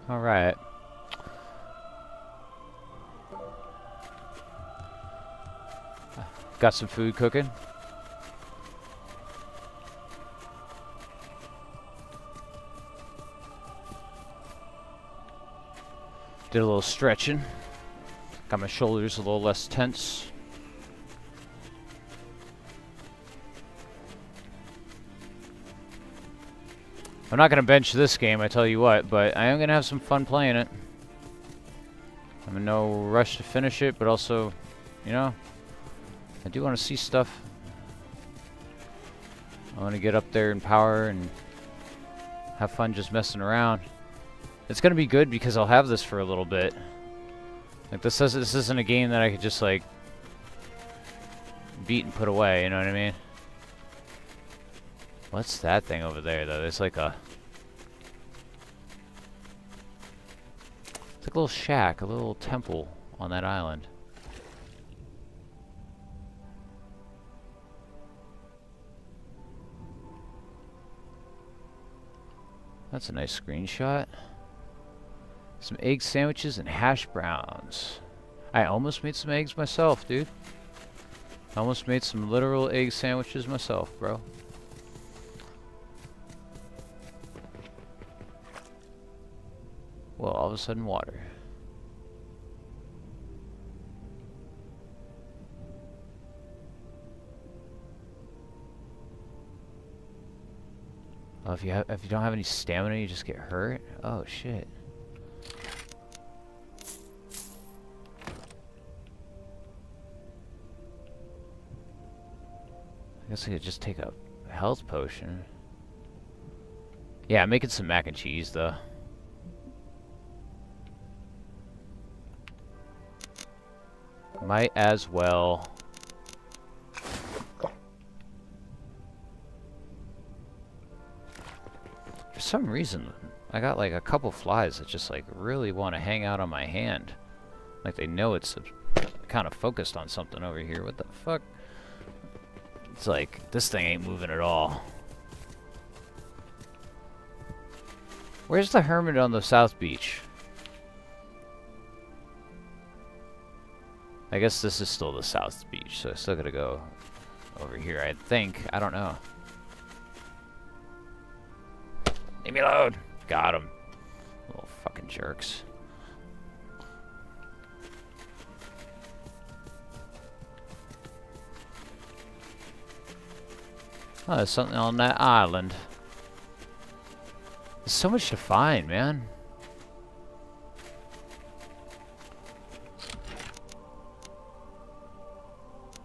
Alright. Got some food cooking. Did a little stretching. Got my shoulders a little less tense. I'm not going to bench this game, I tell you what, but I am going to have some fun playing it. I'm in no rush to finish it, but also, you know, I do want to see stuff. I want to get up there in power and have fun just messing around. It's going to be good because I'll have this for a little bit. Like, this isn't a game that I could just, like, beat and put away, you know what I mean? What's that thing over there, though? There's like a... It's like a little shack, a little temple on that island. That's a nice screenshot. Some egg sandwiches and hash browns. I almost made some eggs myself, dude. I almost made some literal egg sandwiches myself, bro. Well, all of a sudden, water. Oh, if you don't have any stamina, you just get hurt. Oh shit. I guess I could just take a health potion. Yeah, I'm making some mac and cheese though. Might as well. For some reason, I got like a couple flies that just like really want to hang out on my hand. Like they know it's kind of focused on something over here. What the fuck? It's like, this thing ain't moving at all. Where's the hermit on the south beach? I guess this is still the south beach, so I still gotta go over here, I think. I don't know. Leave me alone! Got him. Little fucking jerks. Oh, there's something on that island. There's so much to find, man.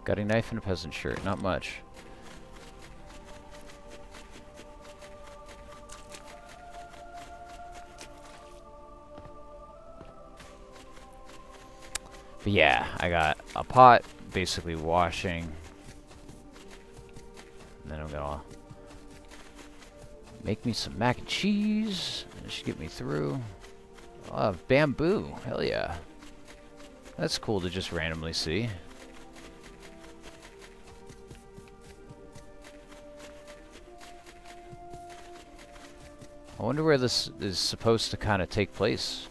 Gutting knife and a peasant shirt, not much. But yeah, I got a pot, basically washing. And then I'm gonna make me some mac and cheese. That should get me through. Oh, bamboo, hell yeah. That's cool to just randomly see. I wonder where this is supposed to kind of take place.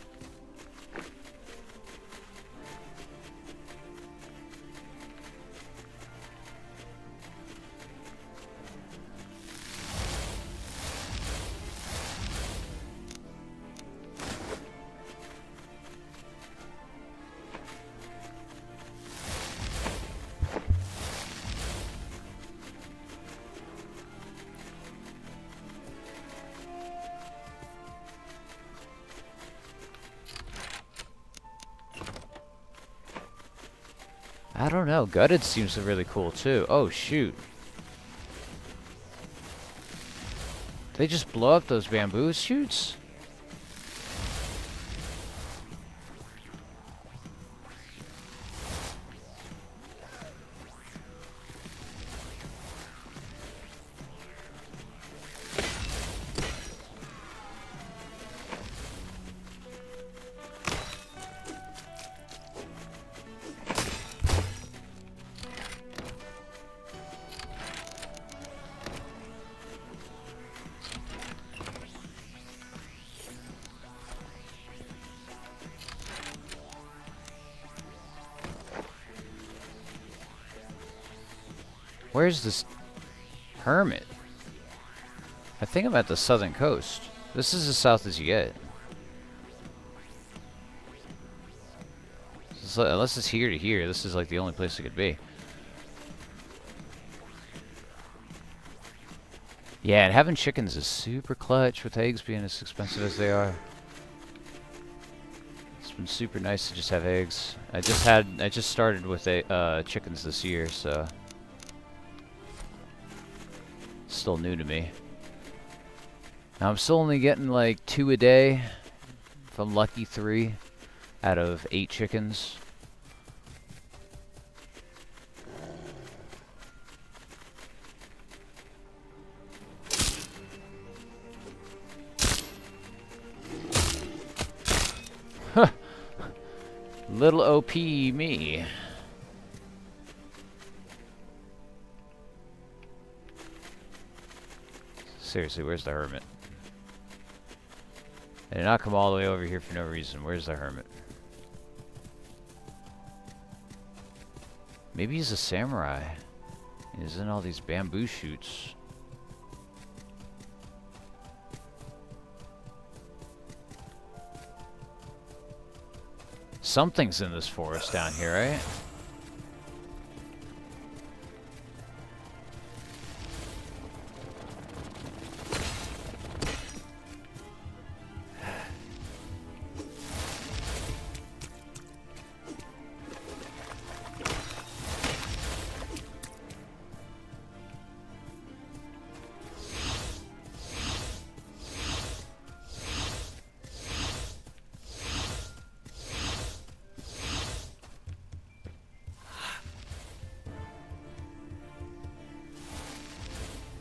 I don't know. Gutted seems really cool too. Oh shoot. They just blow up those bamboo shoots? Where's this hermit? I think I'm at the southern coast. This is as south as you get. So, unless it's here to here, this is like the only place it could be. Yeah, and having chickens is super clutch with eggs being as expensive as they are. It's been super nice to just have eggs. I just started with chickens this year, so it's still new to me. Now I'm still only getting like 2 a day, if I'm lucky 3 out of 8 chickens. Huh. Little OP me. Seriously, where's the hermit? I did not come all the way over here for no reason. Where's the hermit? Maybe he's a samurai. He's in all these bamboo shoots. Something's in this forest down here, right?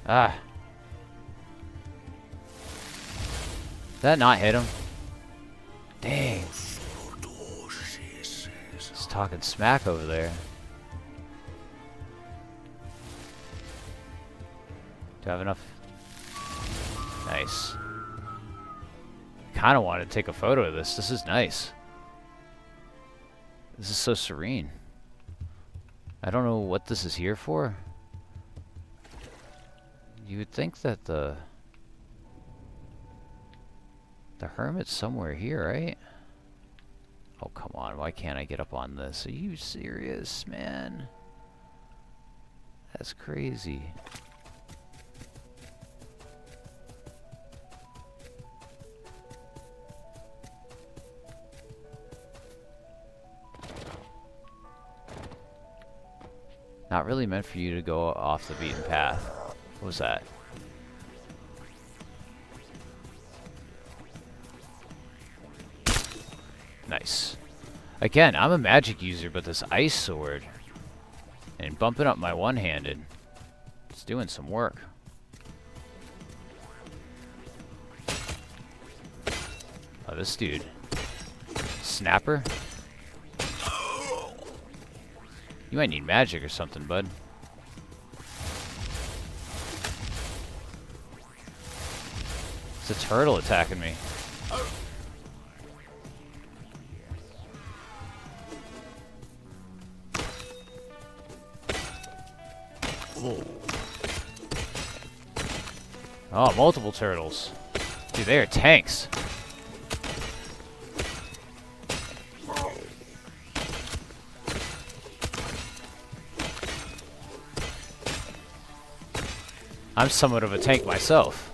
Ah. Did that not hit him? Dang. He's talking smack over there. Do I have enough? Nice. Kinda wanted to take a photo of this. This is nice. This is so serene. I don't know what this is here for. You would think that the hermit's somewhere here, right? Oh, come on. Why can't I get up on this? Are you serious, man? That's crazy. Not really meant for you to go off the beaten path. What was that? Nice. Again, I'm a magic user, but this ice sword and bumping up my one-handed, it's doing some work. Oh, this dude. Snapper? You might need magic or something, bud. It's a turtle attacking me. Oh, multiple turtles. Dude, they are tanks. I'm somewhat of a tank myself.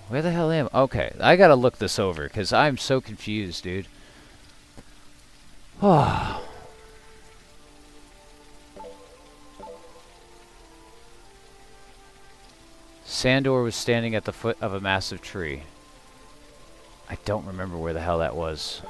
Where the hell am I? Okay, I gotta look this over, because I'm so confused, dude. Oh. Sandor was standing at the foot of a massive tree. I don't remember where the hell that was.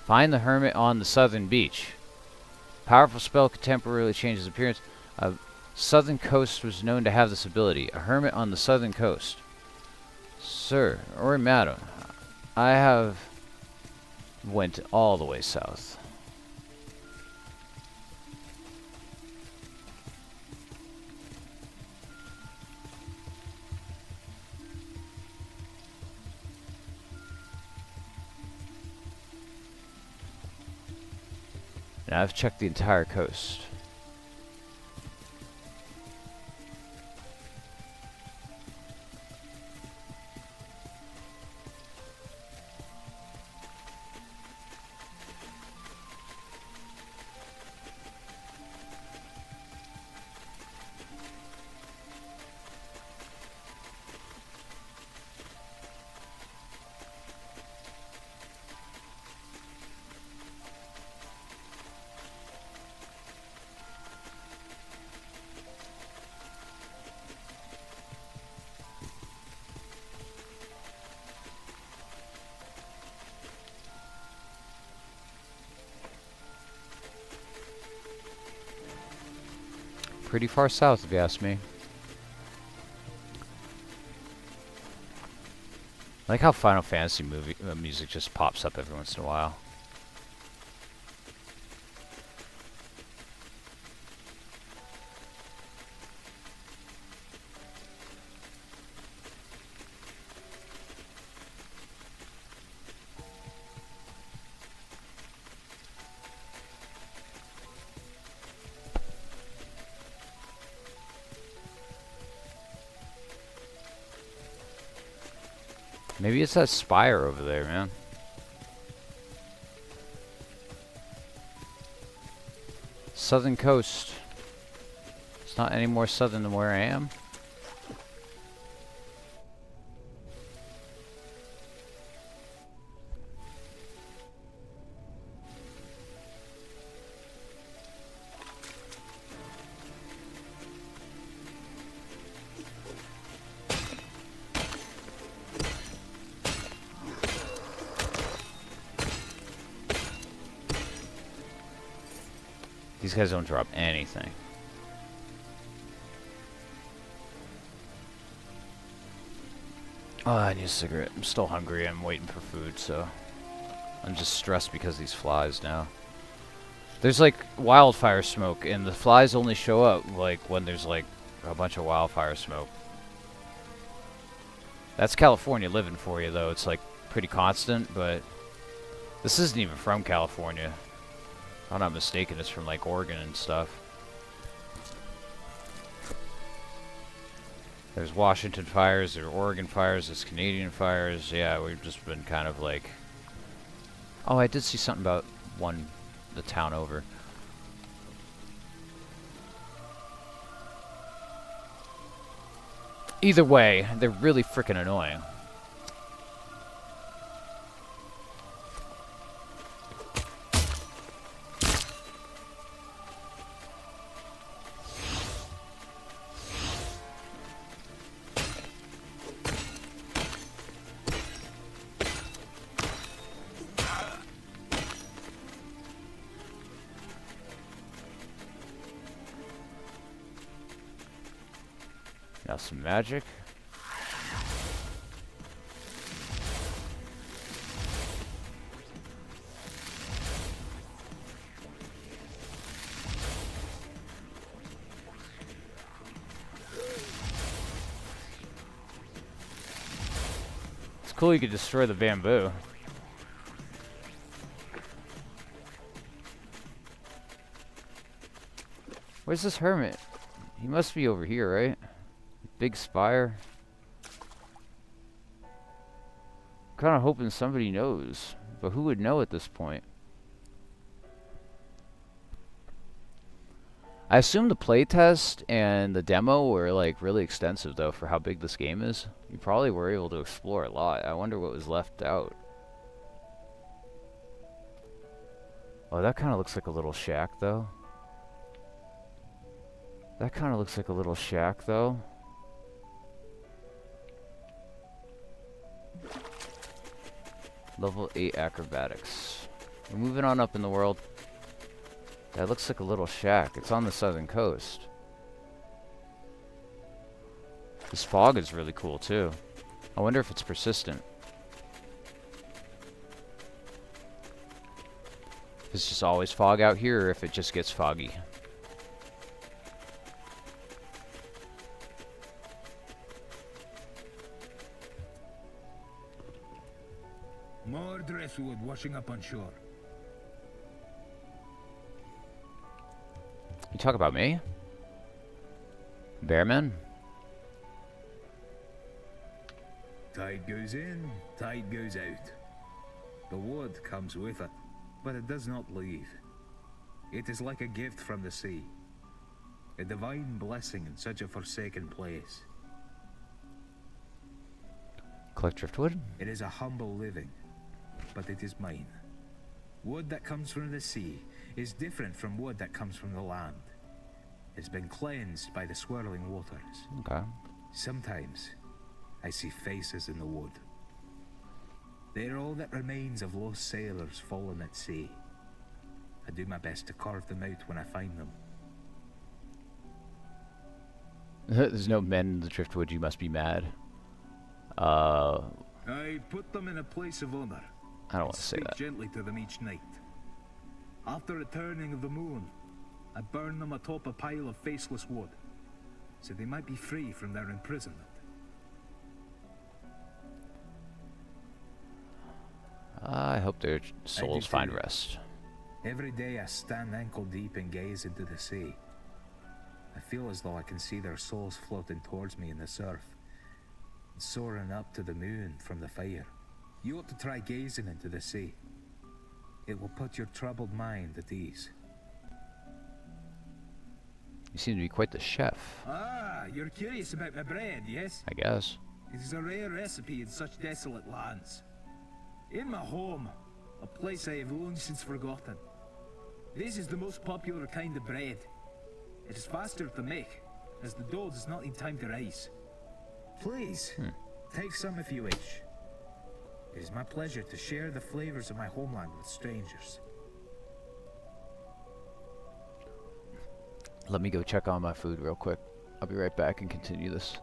Find the hermit on the southern beach. Powerful spell could temporarily change his appearance. Southern Coast was known to have this ability. A hermit on the southern coast. Sir, or madam, I have went all the way south. And I've checked the entire coast. Pretty far south, if you ask me. I like how Final Fantasy music just pops up every once in a while. Maybe it's that spire over there, man. Southern coast. It's not any more southern than where I am. These guys don't drop anything. Oh, I need a cigarette. I'm still hungry. I'm waiting for food, so I'm just stressed because of these flies now. There's like wildfire smoke, and the flies only show up like when there's like a bunch of wildfire smoke. That's California living for you, though. It's like pretty constant, but this isn't even from California. If I'm not mistaken, it's from like Oregon and stuff. There's Washington fires, there's Oregon fires, there's Canadian fires. Yeah, we've just been kind of like... Oh, I did see something about the town over. Either way, they're really freaking annoying. Now some magic. It's cool you could destroy the bamboo. Where's this hermit? He must be over here, right? Big spire. Kind of hoping somebody knows, but who would know at this point? I assume the playtest and the demo were like really extensive though for how big this game is. You probably were able to explore a lot. I wonder what was left out. Oh, that kind of looks like a little shack though. That kind of looks like a little shack though. Level 8 acrobatics. We're moving on up in the world. That looks like a little shack. It's on the southern coast. This fog is really cool too. I wonder if it's persistent. If it's just always fog out here, or if it just gets foggy. More driftwood washing up on shore. You talk about me? Bearman? Tide goes in, tide goes out. The wood comes with it, but it does not leave. It is like a gift from the sea. A divine blessing in such a forsaken place. Collect driftwood? It is a humble living, but it is mine. Wood that comes from the sea is different from wood that comes from the land. It's been cleansed by the swirling waters. Okay. Sometimes I see faces in the wood. They are all that remains of lost sailors fallen at sea. I do my best to carve them out when I find them. There's no men in the driftwood, you must be mad. I put them in a place of honor. I don't want to say Speak that. gently to them each night. After the turning of the moon, I burn them atop a pile of faceless wood, so they might be free from their imprisonment. I hope their souls find rest. Every day I stand ankle deep and gaze into the sea. I feel as though I can see their souls floating towards me in the surf, and soaring up to the moon from the fire. You ought to try gazing into the sea. It will put your troubled mind at ease. You seem to be quite the chef. Ah, you're curious about my bread, yes? I guess. It is a rare recipe in such desolate lands. In my home, a place I have long since forgotten. This is the most popular kind of bread. It is faster to make, as the dough does not need time to rise. Please, take some if you wish. It is my pleasure to share the flavors of my homeland with strangers. Let me go check on my food real quick. I'll be right back and continue this.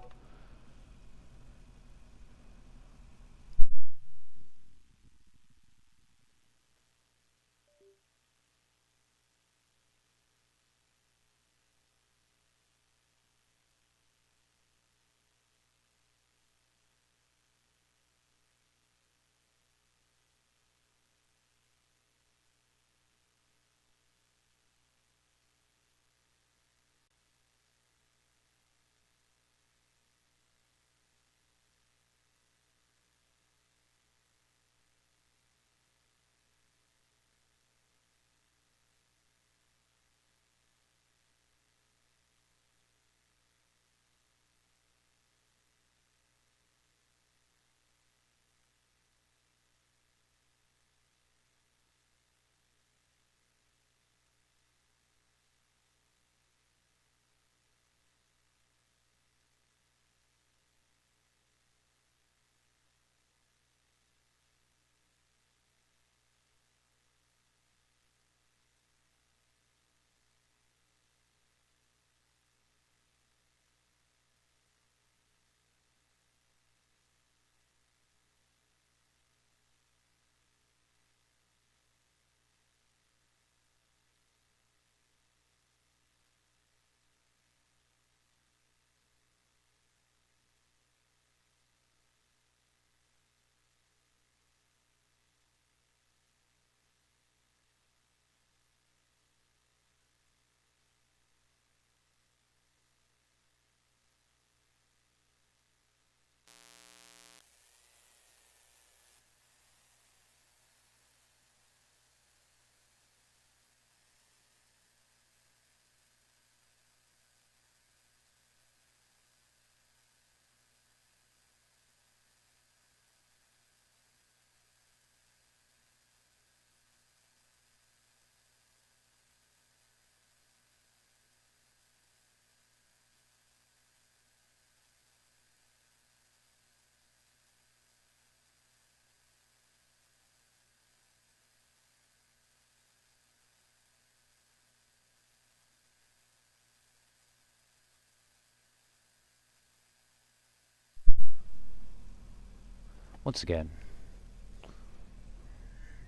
Once again.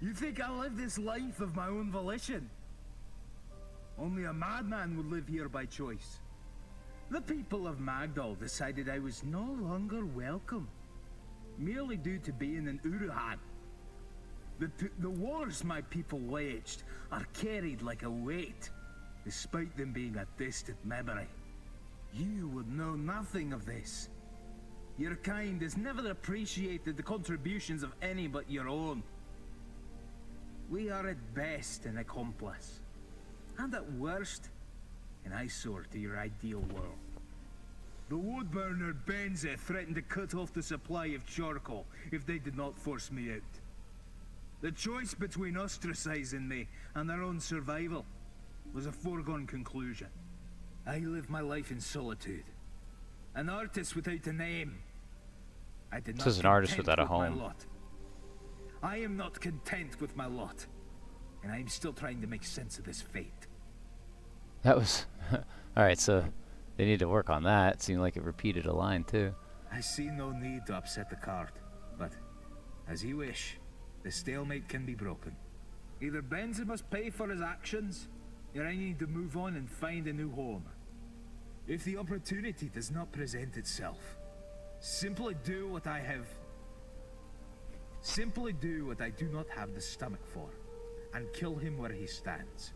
You think I live this life of my own volition? Only a madman would live here by choice. The people of Magdal decided I was no longer welcome, merely due to being an Uruhan. The wars my people waged are carried like a weight, despite them being a distant memory. You would know nothing of this. Your kind has never appreciated the contributions of any but your own. We are at best an accomplice, and at worst, an eyesore to your ideal world. The woodburner Benza threatened to cut off the supply of charcoal if they did not force me out. The choice between ostracizing me and their own survival was a foregone conclusion. I live my life in solitude. An artist without a name. I did not This is an artist content without a with my home. lot. I am not content with my lot, and I am still trying to make sense of this fate. That was... Alright, so they need to work on that. It seemed like it repeated a line, too. I see no need to upset the cart, but as you wish, the stalemate can be broken. Either Benza must pay for his actions, or I need to move on and find a new home. If the opportunity does not present itself, simply do what I do not have the stomach for, and kill him where he stands.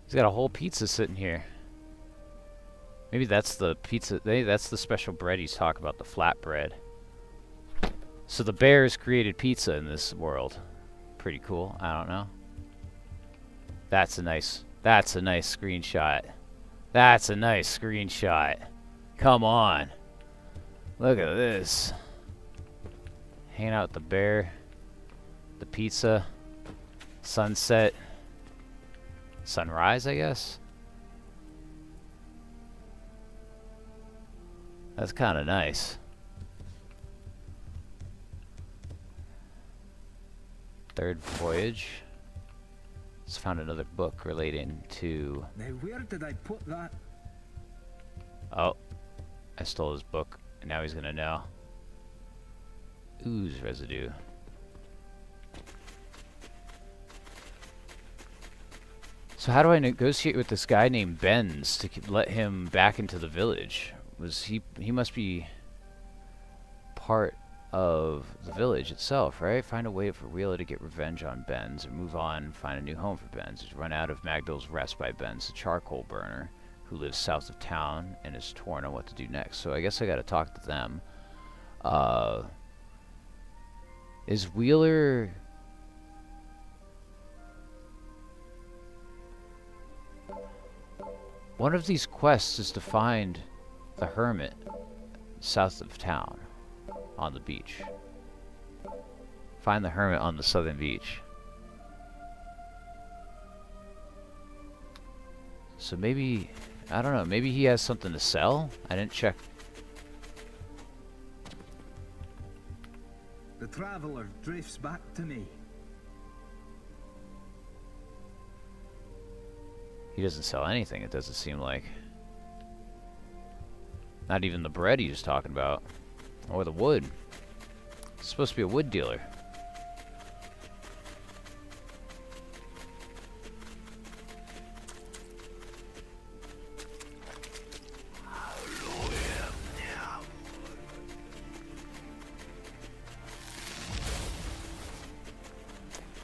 He's got a whole pizza sitting here. Maybe that's the pizza. That's the special bread he's talking about, the flatbread. So the bears created pizza in this world. Pretty cool. I don't know. That's a nice screenshot. That's a nice screenshot. Come on. Look at this. Hanging out with the bear. The pizza. Sunset. Sunrise, I guess. That's kind of nice. Third voyage. Just found another book relating to... Now where did I put that? Oh. I stole his book, and now he's gonna know. Ooze residue. So how do I negotiate with this guy named Benz to let him back into the village? He must be part of the village itself, right? Find a way for Wheeler to get revenge on Benz, or move on, find a new home for Benz. He's run out of Magdal's Rest by Benz, the charcoal burner, who lives south of town and is torn on what to do next. So I guess I gotta talk to them. Is Wheeler... One of these quests is to find the hermit south of town on the beach. Find the hermit on the southern beach. So maybe, I don't know, maybe he has something to sell? I didn't check. The traveler drifts back to me. He doesn't sell anything, it doesn't seem like. Not even the bread he was talking about. Or the wood. It's supposed to be a wood dealer.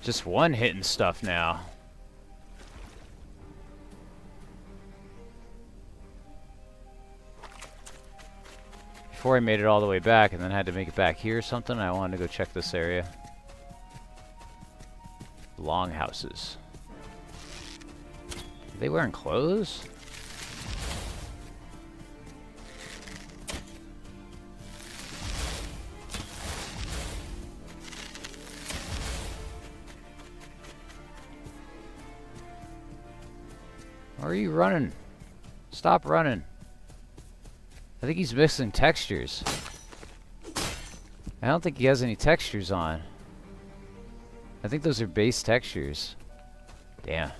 Just one hitting stuff now. Before I made it all the way back and then had to make it back here or something, I wanted to go check this area. Longhouses. Are they wearing clothes? Where are you running? Stop running. I think he's missing textures. I don't think he has any textures on. I think those are base textures. Damn.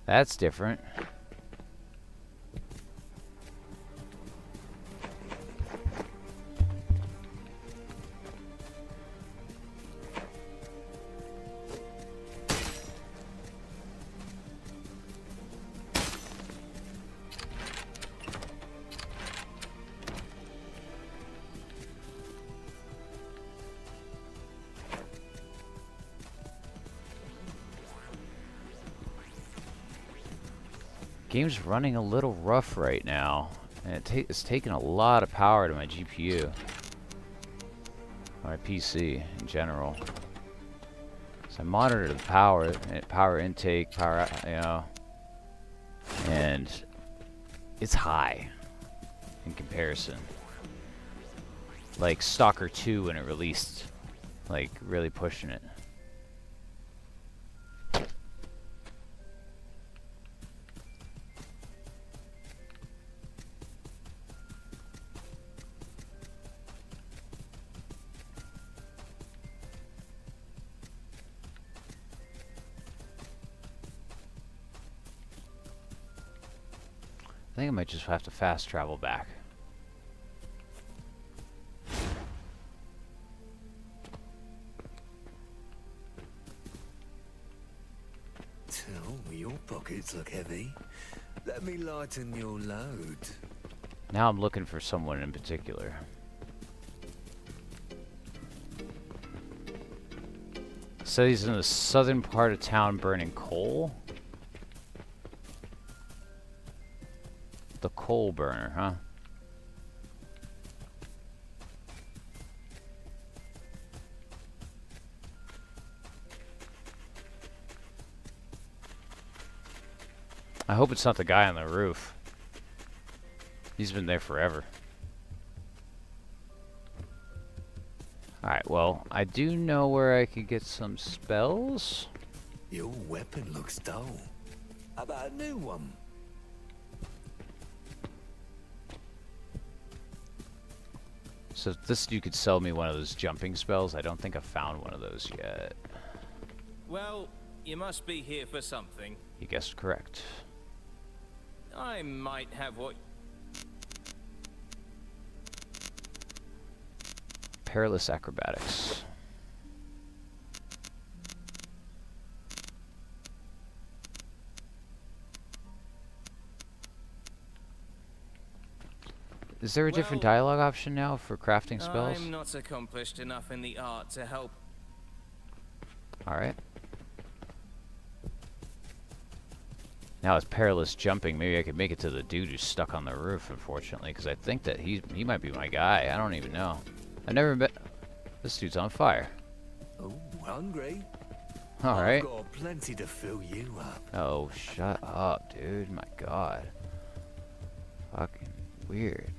That's different. Game's running a little rough right now, and it's taking a lot of power to my GPU, my PC in general. So I monitor the power intake, and it's high in comparison. Like Stalker 2 when it released, like really pushing it. I think I might just have to fast travel back. Oh, your pockets look heavy. Let me lighten your load. Now I'm looking for someone in particular. So he's in the southern part of town burning coal? The coal burner, huh? I hope it's not the guy on the roof. He's been there forever. Alright, well, I do know where I could get some spells. Your weapon looks dull. How about a new one? So if this dude could sell me one of those jumping spells, I don't think I've found one of those yet. Well, you must be here for something. You guessed correct. I might have what... Perilous acrobatics. Is there a different dialogue option now for crafting spells? I'm not accomplished enough in the art to help. Alright. Now it's perilous jumping. Maybe I could make it to the dude who's stuck on the roof, unfortunately, because I think that he might be my guy. I don't even know. I've never met... This dude's on fire. Oh, hungry? Alright. I've got plenty to fill you up. Oh, shut up, dude. My god. Fucking weird.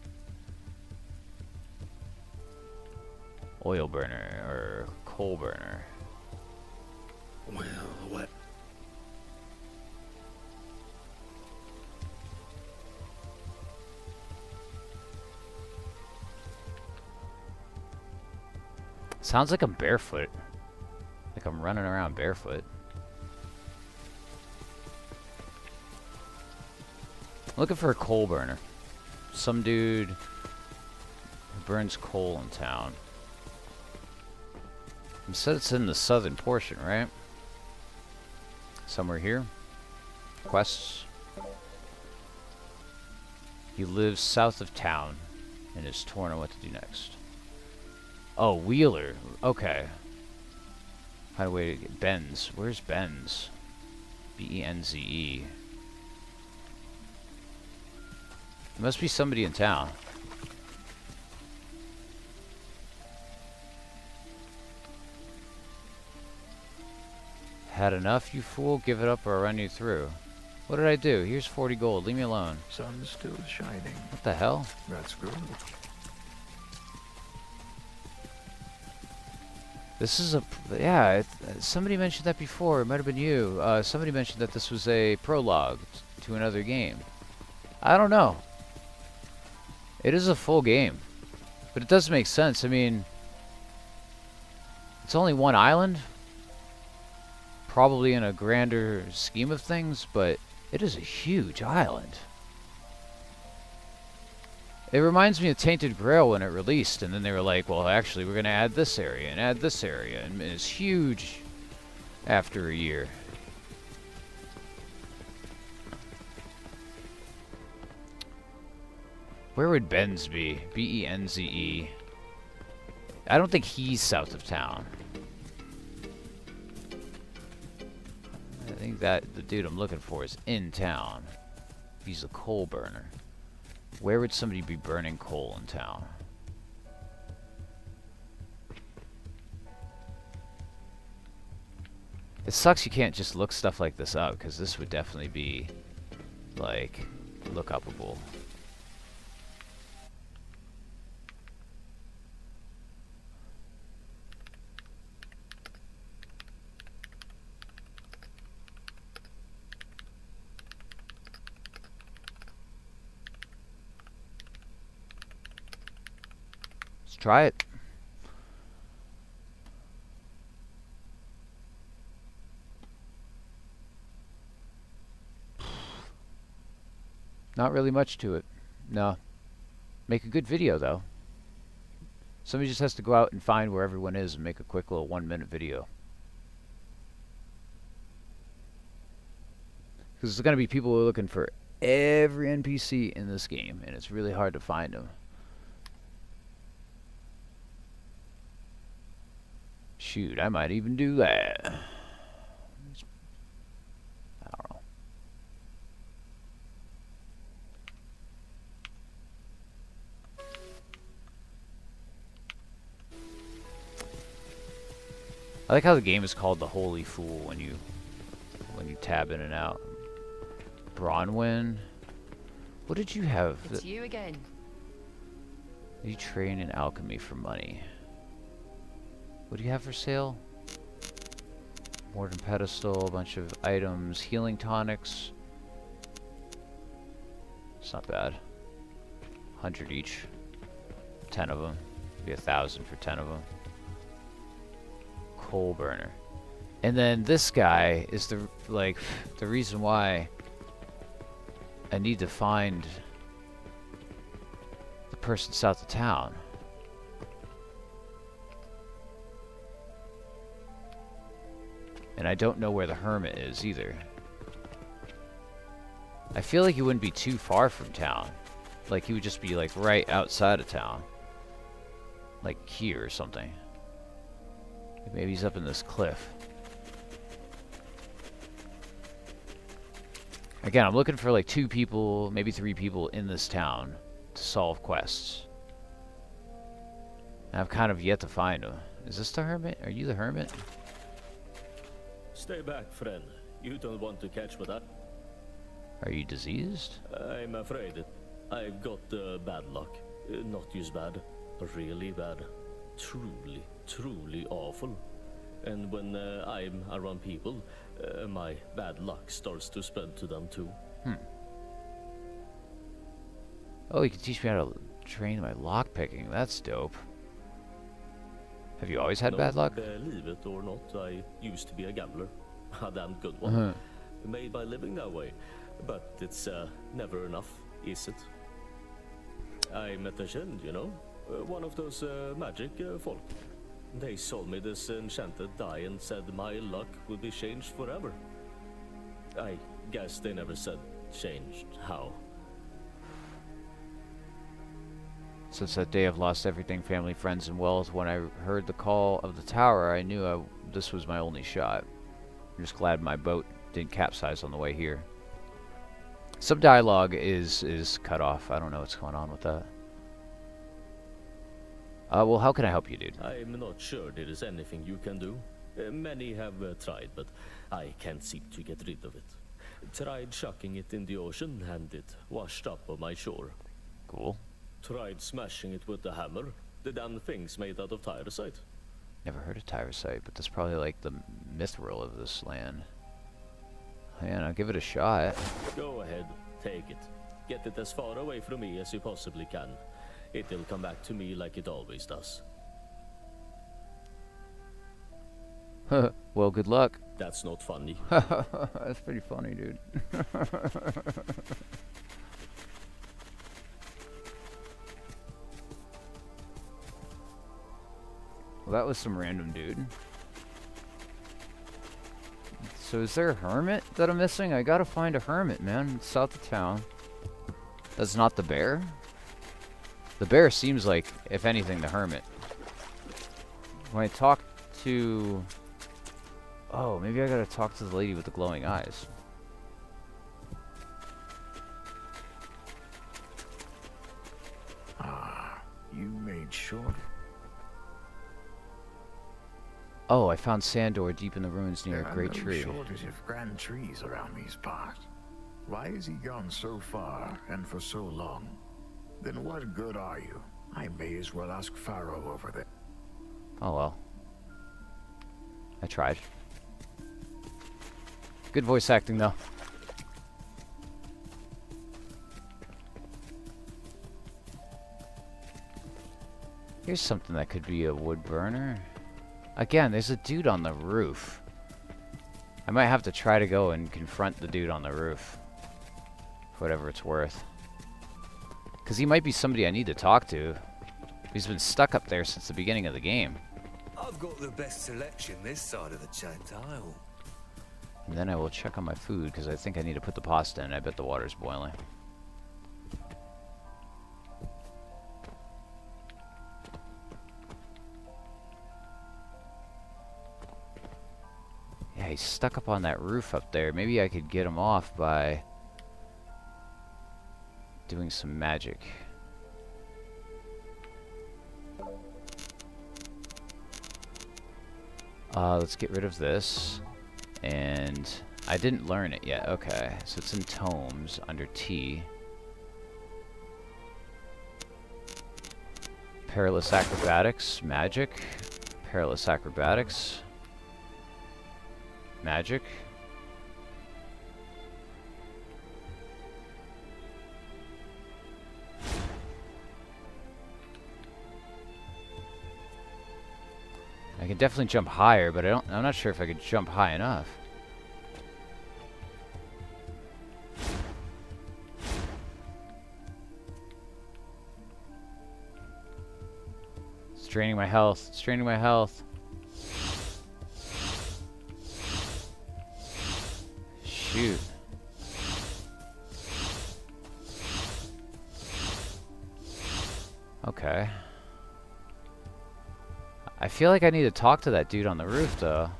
Oil burner, or coal burner. Well, what? Sounds like I'm barefoot. Like I'm running around barefoot. Looking for a coal burner. Some dude who burns coal in town. You said it's in the southern portion, right? Somewhere here. Quests. He lives south of town and is torn on what to do next. Oh, Wheeler. Okay. Find a way to get Benz. Where's Benz? B-E-N-Z-E. There must be somebody in town. Had enough, you fool? Give it up or I'll run you through. What did I do? Here's 40 gold. Leave me alone. Sun's still shining. What the hell? That's good. This is a... Yeah, somebody mentioned that before. It might have been you. Somebody mentioned that this was a prologue to another game. I don't know. It is a full game. But it does make sense. I mean... It's only one island. Probably in a grander scheme of things, but it is a huge island. It reminds me of Tainted Grail when it released, and then they were like, well, actually, we're going to add this area and add this area, and it's huge after a year. Where would Benz be? B-E-N-Z-E. I don't think he's south of town. I think that the dude I'm looking for is in town. He's a coal burner. Where would somebody be burning coal in town? It sucks you can't just look stuff like this up, because this would definitely be, like, look-upable. Let's try it. Not really much to it. No. Make a good video, though. Somebody just has to go out and find where everyone is and make a quick little 1-minute video. Because there's going to be people who are looking for every NPC in this game, and it's really hard to find them. Shoot, I might even do that. I don't know. I like how the game is called the Holy Fool when you tab in and out. Bronwyn, what did you have? It's you again. You train in alchemy for money. What do you have for sale? Morden pedestal, a bunch of items, healing tonics. It's not bad. 100 each. 10 of them. Be 1,000 for 10 of them. Coal burner. And then this guy is the reason why I need to find the person south of town. And I don't know where the hermit is either. I feel like he wouldn't be too far from town. Like he would just be like right outside of town. Like here or something. Maybe he's up in this cliff. Again, I'm looking for like 2 people, maybe 3 people in this town to solve quests. And I've kind of yet to find them. Is this the hermit? Are you the hermit? Stay back, friend. You don't want to catch what I... Are you diseased? I'm afraid I've got bad luck. Not just bad, really bad. Truly, truly awful. And when I'm around people, my bad luck starts to spread to them too. Oh, you can teach me how to train my lockpicking. That's dope. Have you always had bad luck? Believe it or not, I used to be a gambler. A damn good one. Made by living that way. But it's never enough, is it? I met a Shend, you know? One of those magic folk. They sold me this enchanted die and said my luck would be changed forever. I guess they never said changed how. Since that day I've lost everything, family, friends, and wealth. When I heard the call of the tower, I knew this was my only shot. I'm just glad my boat didn't capsize on the way here. Some dialogue is cut off. I don't know what's going on with that. Well, how can I help you, dude? I'm not sure there is anything you can do. Many have tried, but I can't seem to get rid of it. Tried chucking it in the ocean, and it washed up on my shore. Cool. Tried smashing it with a hammer. The damn thing's made out of tyrosite. Never heard of tyrosite, but that's probably like the mithril of this land. Man, I'll give it a shot. Go ahead, take it. Get it as far away from me as you possibly can. It'll come back to me like it always does. Well, good luck. That's not funny. That's pretty funny, dude. Well, that was some random dude. So is there a hermit that I'm missing? I gotta find a hermit, man. It's south of town. That's not the bear? The bear seems like, if anything, the hermit. When I talk to... Oh, maybe I gotta talk to the lady with the glowing eyes. We'd surely... Oh, I found Sandor deep in the ruins near There a are great no tree. shortage of grand trees around these parts. Why has he gone so far and for so long? Then what good are you? I may as well ask Pharaoh over there. Oh well. I tried. Good voice acting though. Here's something that could be a wood burner. Again, there's a dude on the roof. I might have to try to go and confront the dude on the roof. For whatever it's worth. Because he might be somebody I need to talk to. He's been stuck up there since the beginning of the game. I've got the best selection this side of the chained aisle. And then I will check on my food because I think I need to put the pasta in. I bet the water's boiling. Yeah, he's stuck up on that roof up there. Maybe I could get him off by doing some magic. Let's get rid of this. And I didn't learn it yet. Okay, so it's in tomes under T. Perilous acrobatics, magic. Perilous acrobatics, magic. I can definitely jump higher, but I'm not sure if I could jump high enough. It's draining my health. It's draining my health. Shoot. Okay. I feel like I need to talk to that dude on the roof, though.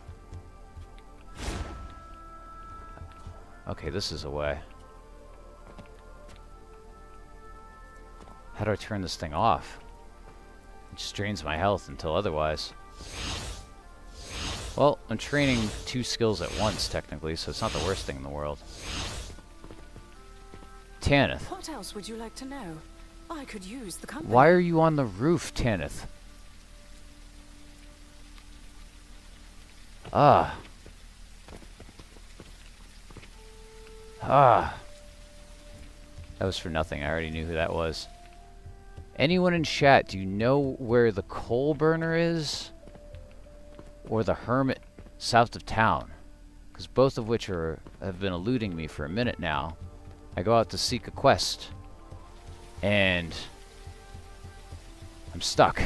Okay, this is a way. How do I turn this thing off? It just drains my health until otherwise. Well, I'm training 2 skills at once, technically, so it's not the worst thing in the world. Tanith. What else would you like to know? I could use the company. Why are you on the roof, Tanith? Ah. Ah. That was for nothing. I already knew who that was. Anyone in chat, do you know where the coal burner is? Or the hermit south of town? Because both of which have been eluding me for a minute now. I go out to seek a quest. And I'm stuck.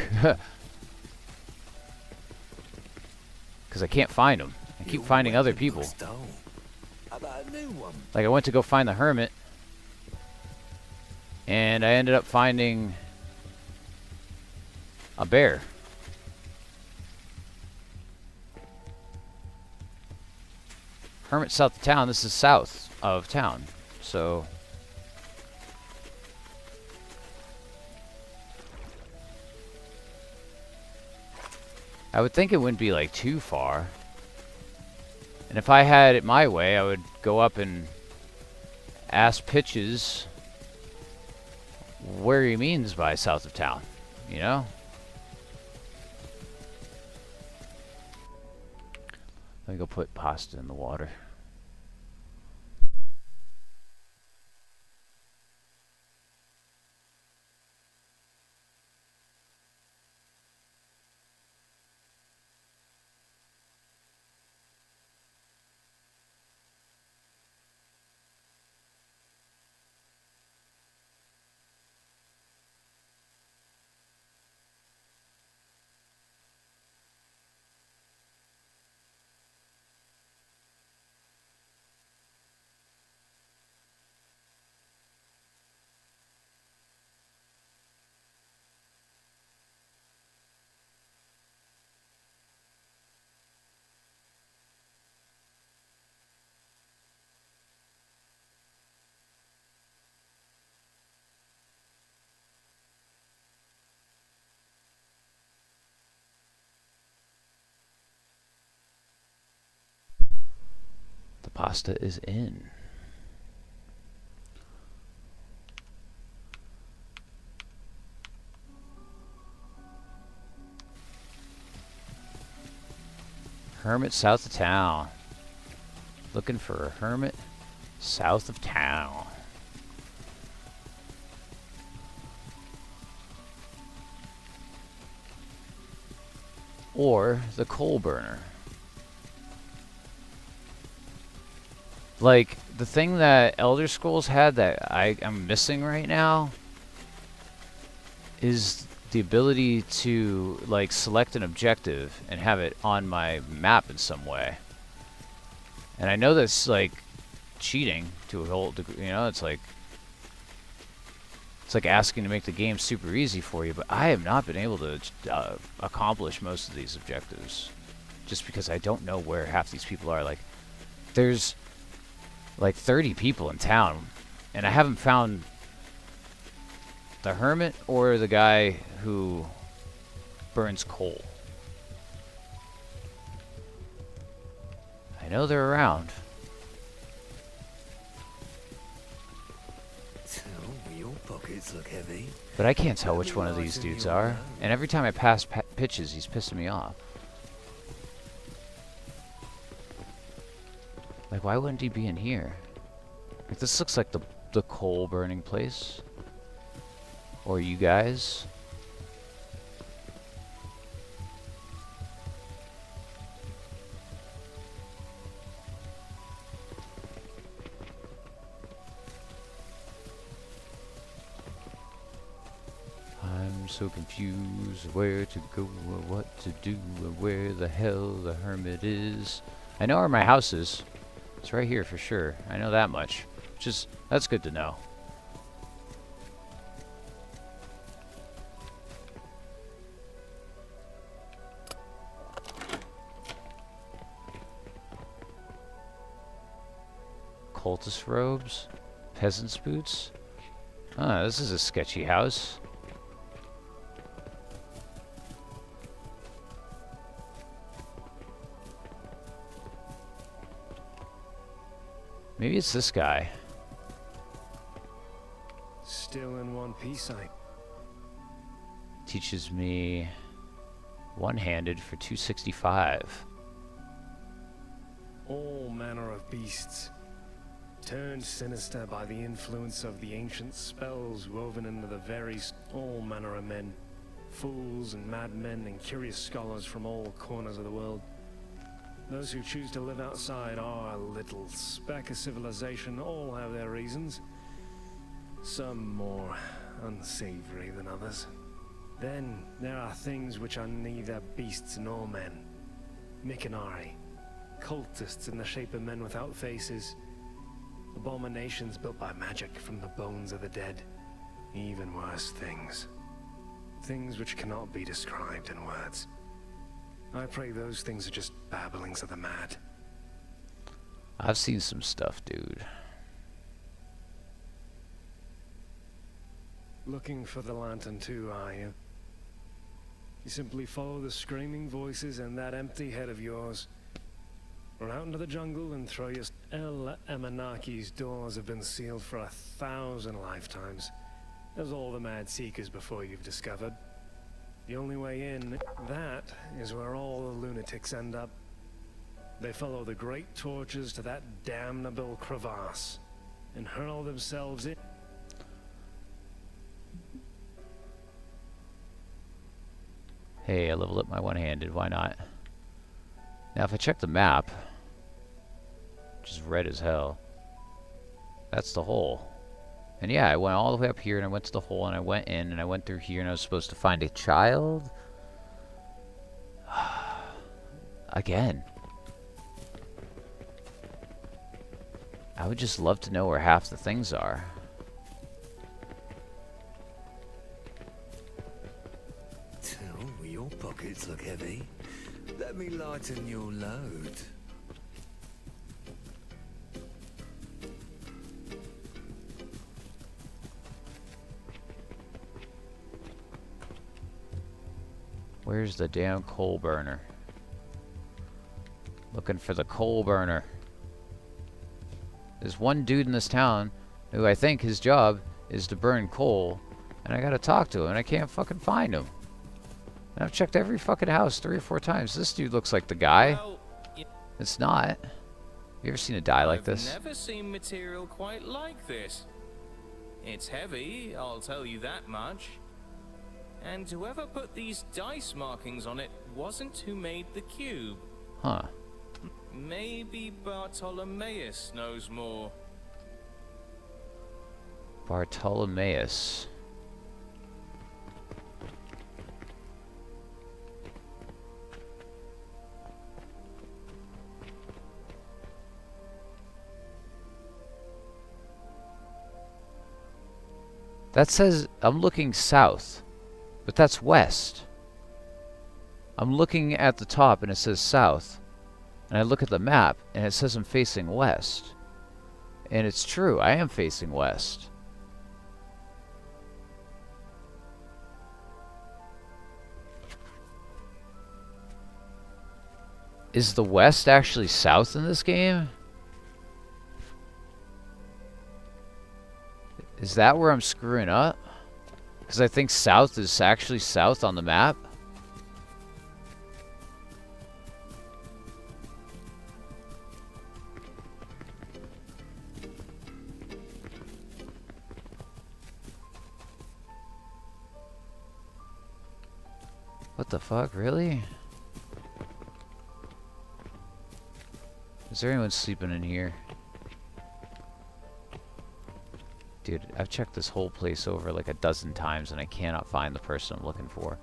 Because I can't find them. I keep finding other people. Like I went to go find the hermit. And I ended up finding a bear. Hermit south of town. This is south of town. So I would think it wouldn't be like too far. And if I had it my way, I would go up and ask Pitches where he means by south of town, you know? Let me go put pasta in the water. pasta is in. Hermit south of town. Looking for a hermit south of town. Or the coal burner. Like, the thing that Elder Scrolls had that I'm missing right now is the ability to, like, select an objective and have it on my map in some way. And I know that's, like, cheating to a whole degree, you know, it's like asking to make the game super easy for you, but I have not been able to accomplish most of these objectives just because I don't know where half these people are. Like, there's like 30 people in town, and I haven't found the hermit or the guy who burns coal. I know they're around. Your pockets look heavy. But I can't tell which one of these dudes are. And every time I pass pitches, he's pissing me off. Like, why wouldn't he be in here? Like, this looks like the coal burning place. Or you guys. I'm so confused where to go or what to do or where the hell the hermit is. I know where my house is. It's right here for sure. I know that much. That's good to know. Cultist robes? Peasant's boots? Ah, this is a sketchy house. Maybe it's this guy. Still in one piece, Teaches me one-handed for 265. All manner of beasts, turned sinister by the influence of the ancient spells woven into the very all manner of men, fools and madmen and curious scholars from all corners of the world. Those who choose to live outside our little speck of civilization all have their reasons, some more unsavory than others. Then there are things which are neither beasts nor men. Mikanari, cultists in the shape of men without faces, abominations built by magic from the bones of the dead, even worse things. Things which cannot be described in words. I pray those things are just babblings of the mad. I've seen some stuff, dude. Looking for the lantern too, are you? You simply follow the screaming voices in that empty head of yours. Run out into the jungle and throw your... El Emanaki's doors have been sealed for 1,000 lifetimes. There's all the mad seekers before you've discovered. The only way in, that is where all the lunatics end up. They follow the great torches to that damnable crevasse and hurl themselves in. Hey, I leveled up my one-handed. Why not? Now, if I check the map, which is red as hell, that's the hole. And yeah, I went all the way up here, and I went to the hole, and I went in, and I went through here, and I was supposed to find a child? Again. I would just love to know where half the things are. Oh, your pockets look heavy. Let me lighten your load. Where's the damn coal burner? Looking for the coal burner. There's one dude in this town who I think his job is to burn coal, and I gotta talk to him, and I can't fucking find him. And I've checked every fucking house 3 or 4 times. This dude looks like the guy. Well, It's not. You ever seen a die like this? I've never seen material quite like this. It's heavy, I'll tell you that much. And whoever put these dice markings on it wasn't who made the cube. Huh. Maybe Bartolomeus knows more. Bartolomeus. That says I'm looking south, but that's west. I'm looking at the top and it says south, and I look at the map and it says I'm facing west. And it's true, I am facing west. Is the west actually south in this game? Is that where I'm screwing up? Because I think south is actually south on the map. What the fuck, really? Is there anyone sleeping in here? Dude, I've checked this whole place over like a dozen times and I cannot find the person I'm looking for.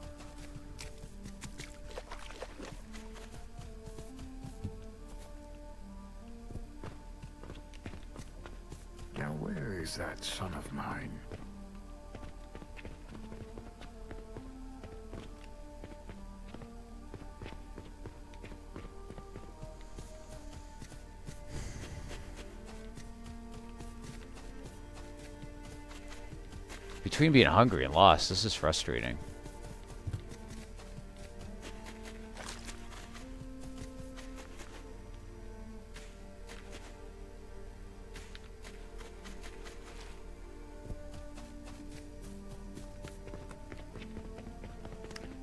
Now where is that son of mine? Between being hungry and lost, this is frustrating.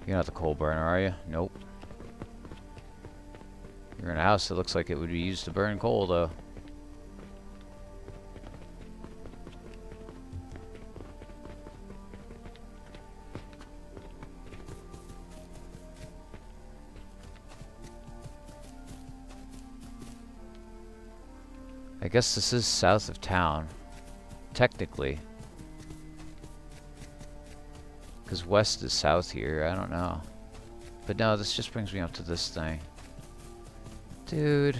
You're not the coal burner, are you? Nope. You're in a house that looks like it would be used to burn coal, though. I guess this is south of town, technically. Because west is south here, I don't know. But no, this just brings me up to this thing. Dude,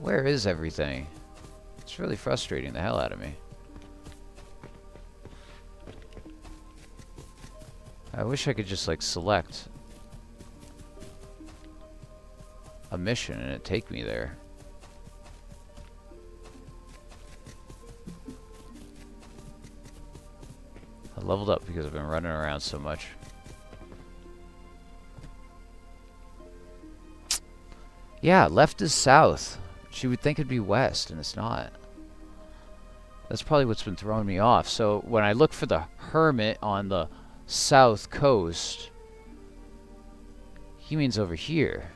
where is everything? It's really frustrating the hell out of me. I wish I could just like select a mission and it'd take me there. I leveled up because I've been running around so much. Yeah, left is south. She would think it'd be west, and it's not. That's probably what's been throwing me off. So when I look for the hermit on the south coast, he means over here.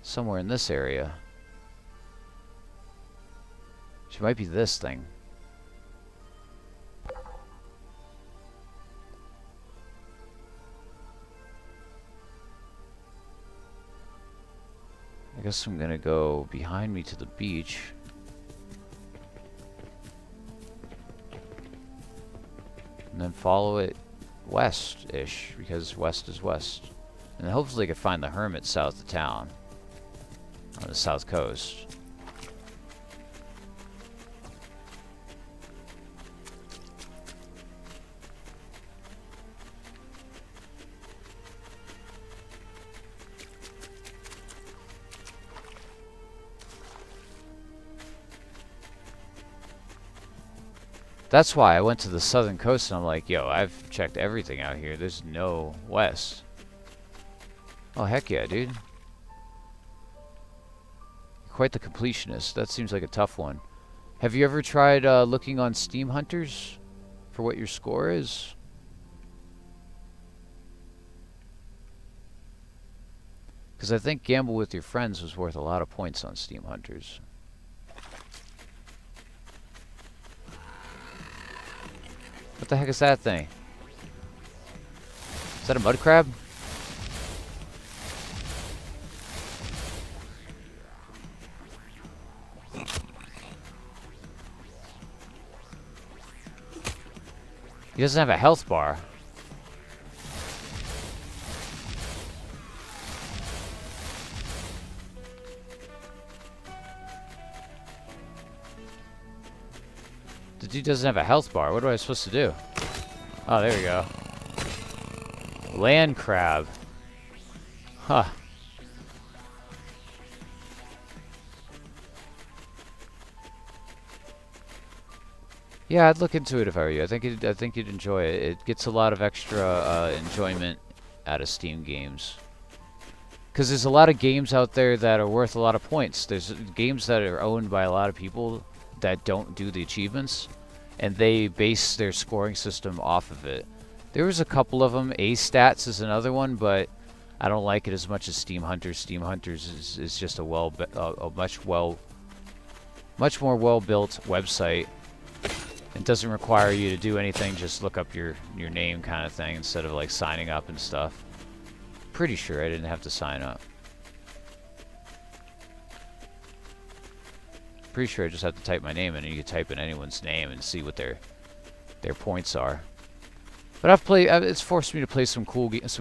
Somewhere in this area. She might be this thing. I guess I'm gonna go behind me to the beach. And then follow it west-ish, because west is west. And then hopefully I can find the hermit south of town. On the south coast. That's why I went to the southern coast and I'm like, yo, I've checked everything out here. There's no west. Oh, heck yeah, dude. quite the completionist. That seems like a tough one. Have you ever tried looking on Steam Hunters for what your score is? Because I think Gamble with Your Friends was worth a lot of points on Steam Hunters. What the heck is that thing? Is that a mud crab? He doesn't have a health bar. The dude doesn't have a health bar. What am I supposed to do? Oh, there we go. Land crab. Huh. Yeah, I'd look into it if I were you. I think you'd enjoy it. It gets a lot of extra enjoyment out of Steam games. Because there's a lot of games out there that are worth a lot of points. There's games that are owned by a lot of people that don't do the achievements, and they base their scoring system off of it. There was a couple of them. A-Stats is another one, but I don't like it as much as Steam Hunters. Steam Hunters is just a much more well-built website. It doesn't require you to do anything, just look up your name kind of thing instead of like signing up and stuff. Pretty sure I didn't have to sign up. Pretty sure I just have to type my name in, and you can type in anyone's name and see what their points are. But it's forced me to play some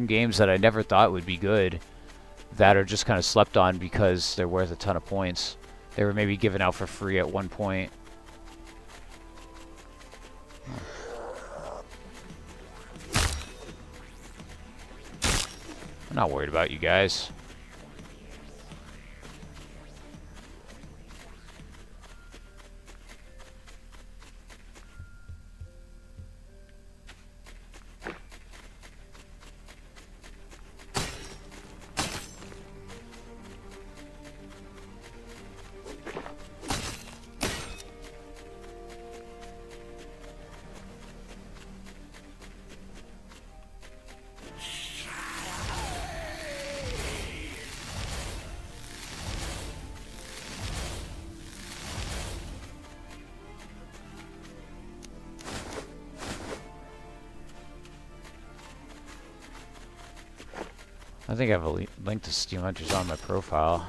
games that I never thought would be good, that are just kind of slept on because they're worth a ton of points. They were maybe given out for free at one point. I'm not worried about you guys. I think I have a link to Steam Hunters on my profile.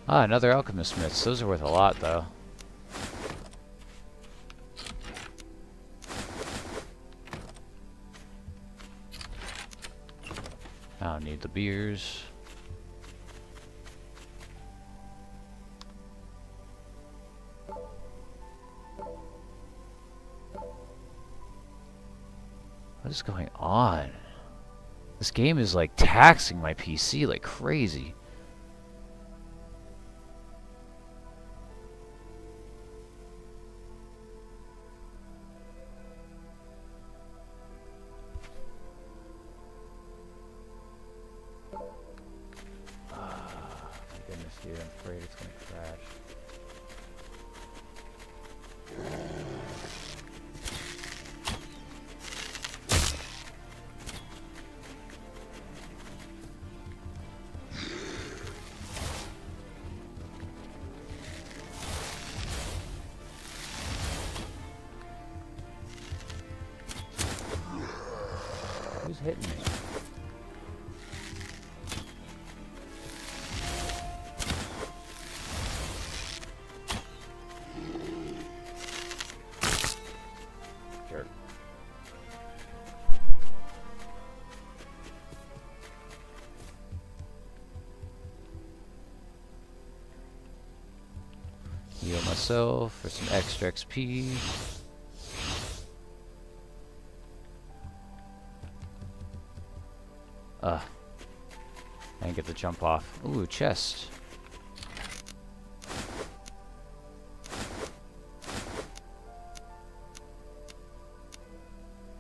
Ah, another Alchemist Myths. Those are worth a lot, though. I don't need the beers. What is going on? This game is like taxing my PC like crazy. My goodness, dude, I'm afraid it's gonna crash. Who's hitting me? Jerk. Heal myself for some extra XP. I didn't get the jump off. Ooh, chest.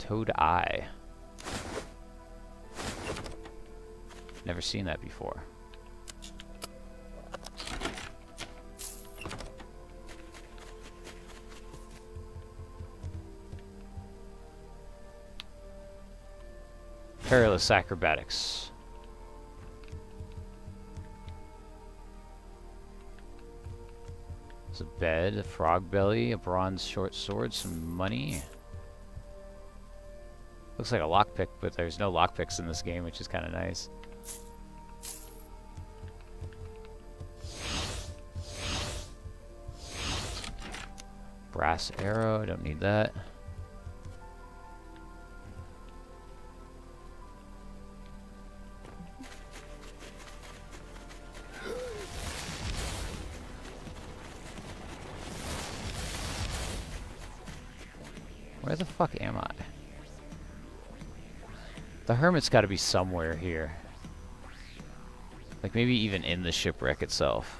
Toad Eye. Never seen that before. Perilous acrobatics. There's a bed, a frog belly, a bronze short sword, some money. Looks like a lockpick, but there's no lockpicks in this game, which is kind of nice. Brass arrow, don't need that. Where the fuck am I? The hermit's got to be somewhere here. Like maybe even in the shipwreck itself.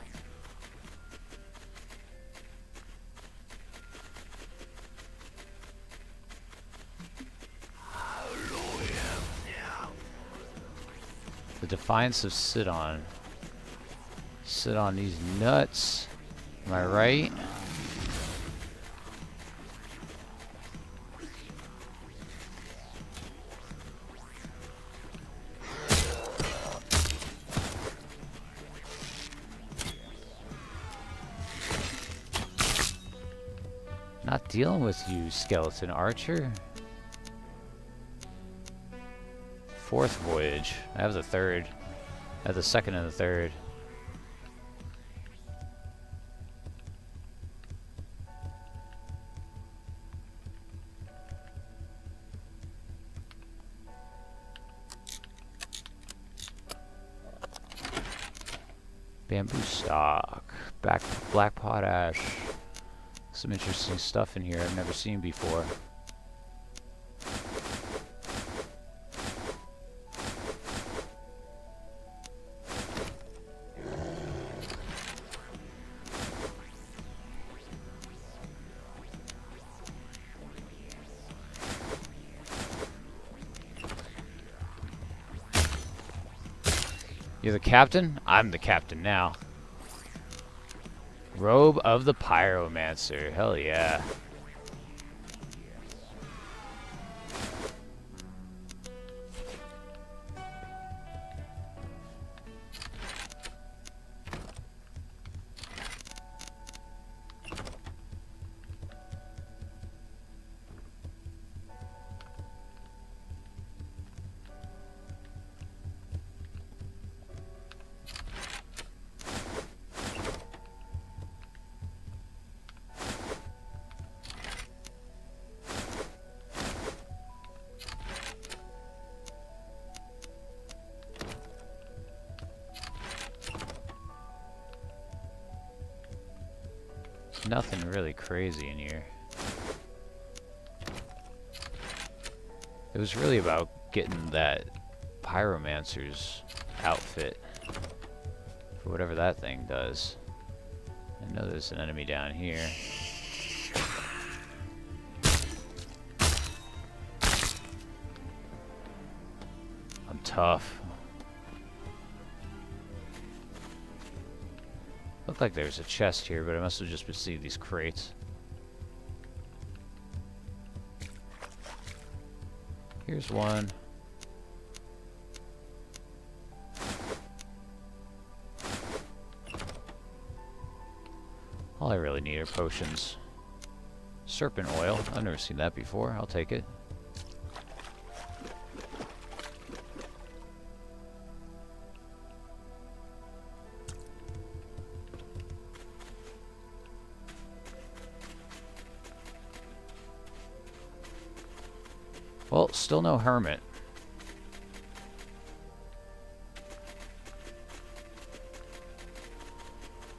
The Defiance of Sidon. Sit on these nuts. Am I right? Not dealing with you, skeleton archer. Fourth voyage. I have the third. I have the second and the third. Bamboo stock. Black potash. Some interesting stuff in here I've never seen before. You're the captain? I'm the captain now. Robe of the Pyromancer. Hell yeah. Nothing really crazy in here. It was really about getting that Pyromancer's outfit for whatever that thing does. I know there's an enemy down here. I'm tough. Looked like there was a chest here, but I must have just received these crates. Here's one. All I really need are potions. Serpent oil. I've never seen that before. I'll take it. Well, still no hermit.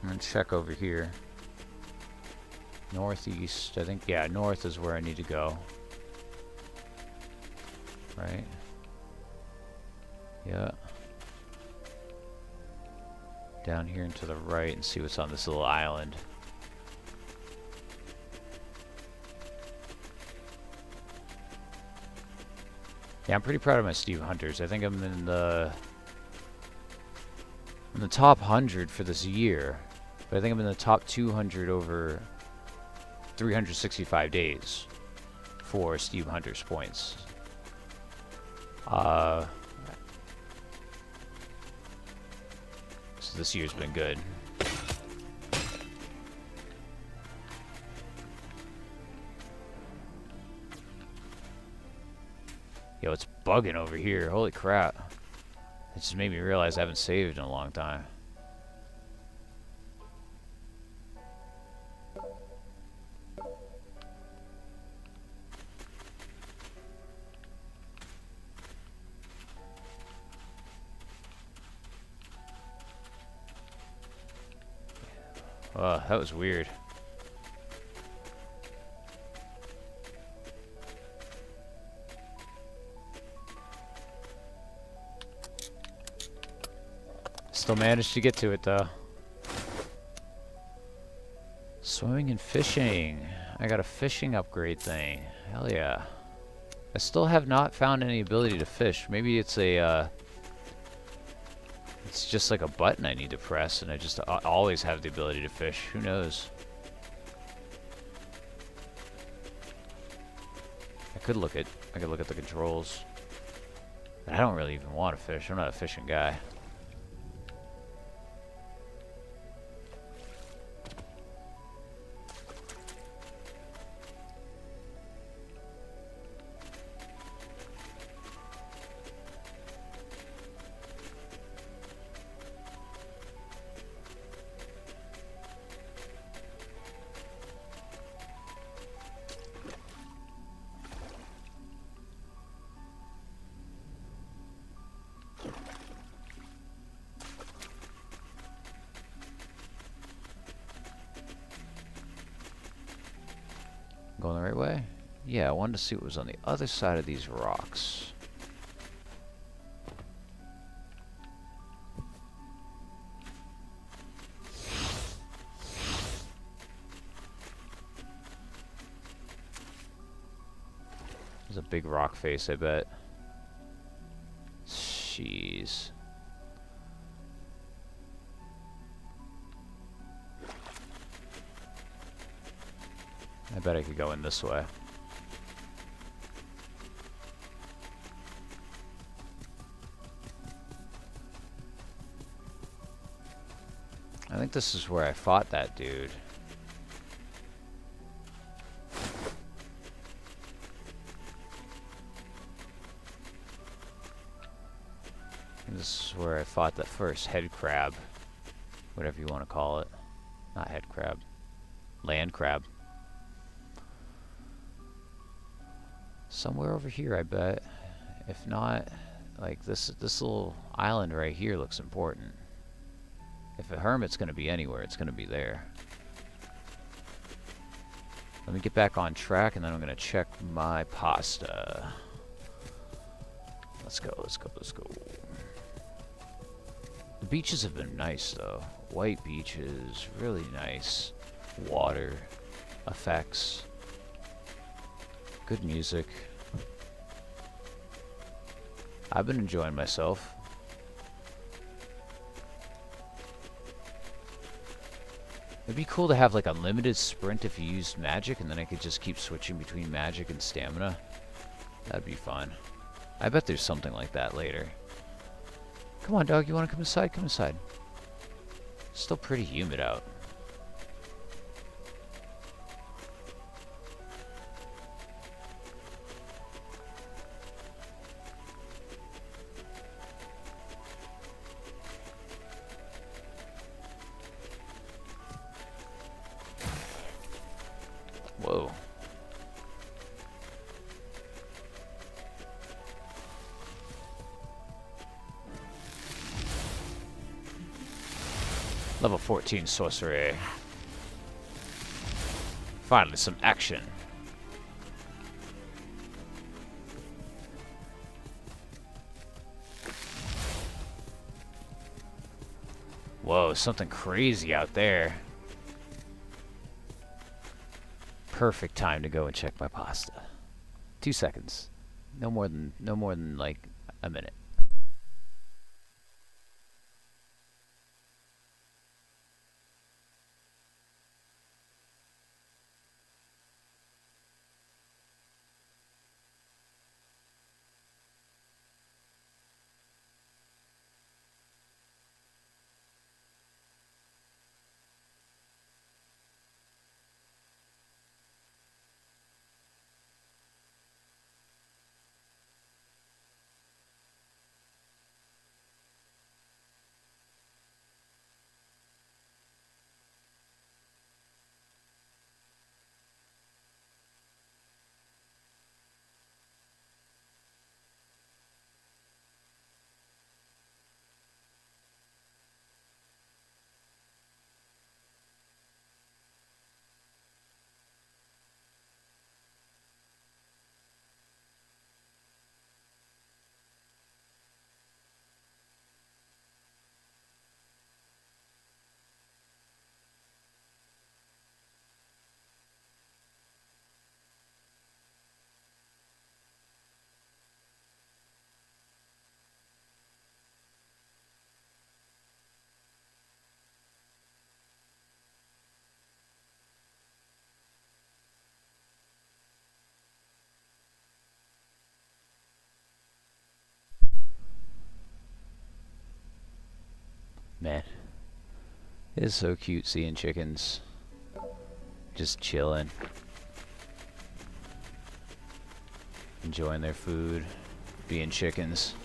I'm gonna check over here. Northeast, I think, yeah, north is where I need to go. Right? Yeah. Down here and to the right and see what's on this little island. Yeah, I'm pretty proud of my Steve Hunters. I think I'm in the top 100 for this year, but I think I'm in the top 200 over 365 days for Steve Hunter's points. So this year's been good. Yo, it's bugging over here. Holy crap. It just made me realize I haven't saved in a long time. Oh, that was weird. Still managed to get to it though. Swimming and fishing. I got a fishing upgrade thing. Hell yeah. I still have not found any ability to fish. Maybe it's a it's just like a button I need to press and I just always have the ability to fish. Who knows? I could look at the controls. But I don't really even want to fish. I'm not a fishing guy. Going the right way? Yeah, I wanted to see what was on the other side of these rocks. There's a big rock face, I bet. Jeez. I bet I could go in this way. I think this is where I fought that dude. And this is where I fought that first head crab. Whatever you want to call it. Not head crab. Land crab. Somewhere over here, I bet. If not, like this little island right here looks important. If a hermit's gonna be anywhere, it's gonna be there. Let me get back on track, and then I'm gonna check my pasta. Let's go, let's go, let's go. The beaches have been nice, though. White beaches, really nice. Water effects. Good music. I've been enjoying myself. It'd be cool to have like unlimited sprint if you used magic, and then I could just keep switching between magic and stamina. That'd be fun. I bet there's something like that later. Come on, dog, you want to come inside? Come inside. It's still pretty humid out. Whoa. Level 14 sorcery. Finally, some action. Whoa, something crazy out there. Perfect time to go and check my pasta. 2 seconds. No more than like a minute. Man, it is so cute seeing chickens just chilling, enjoying their food, being chickens.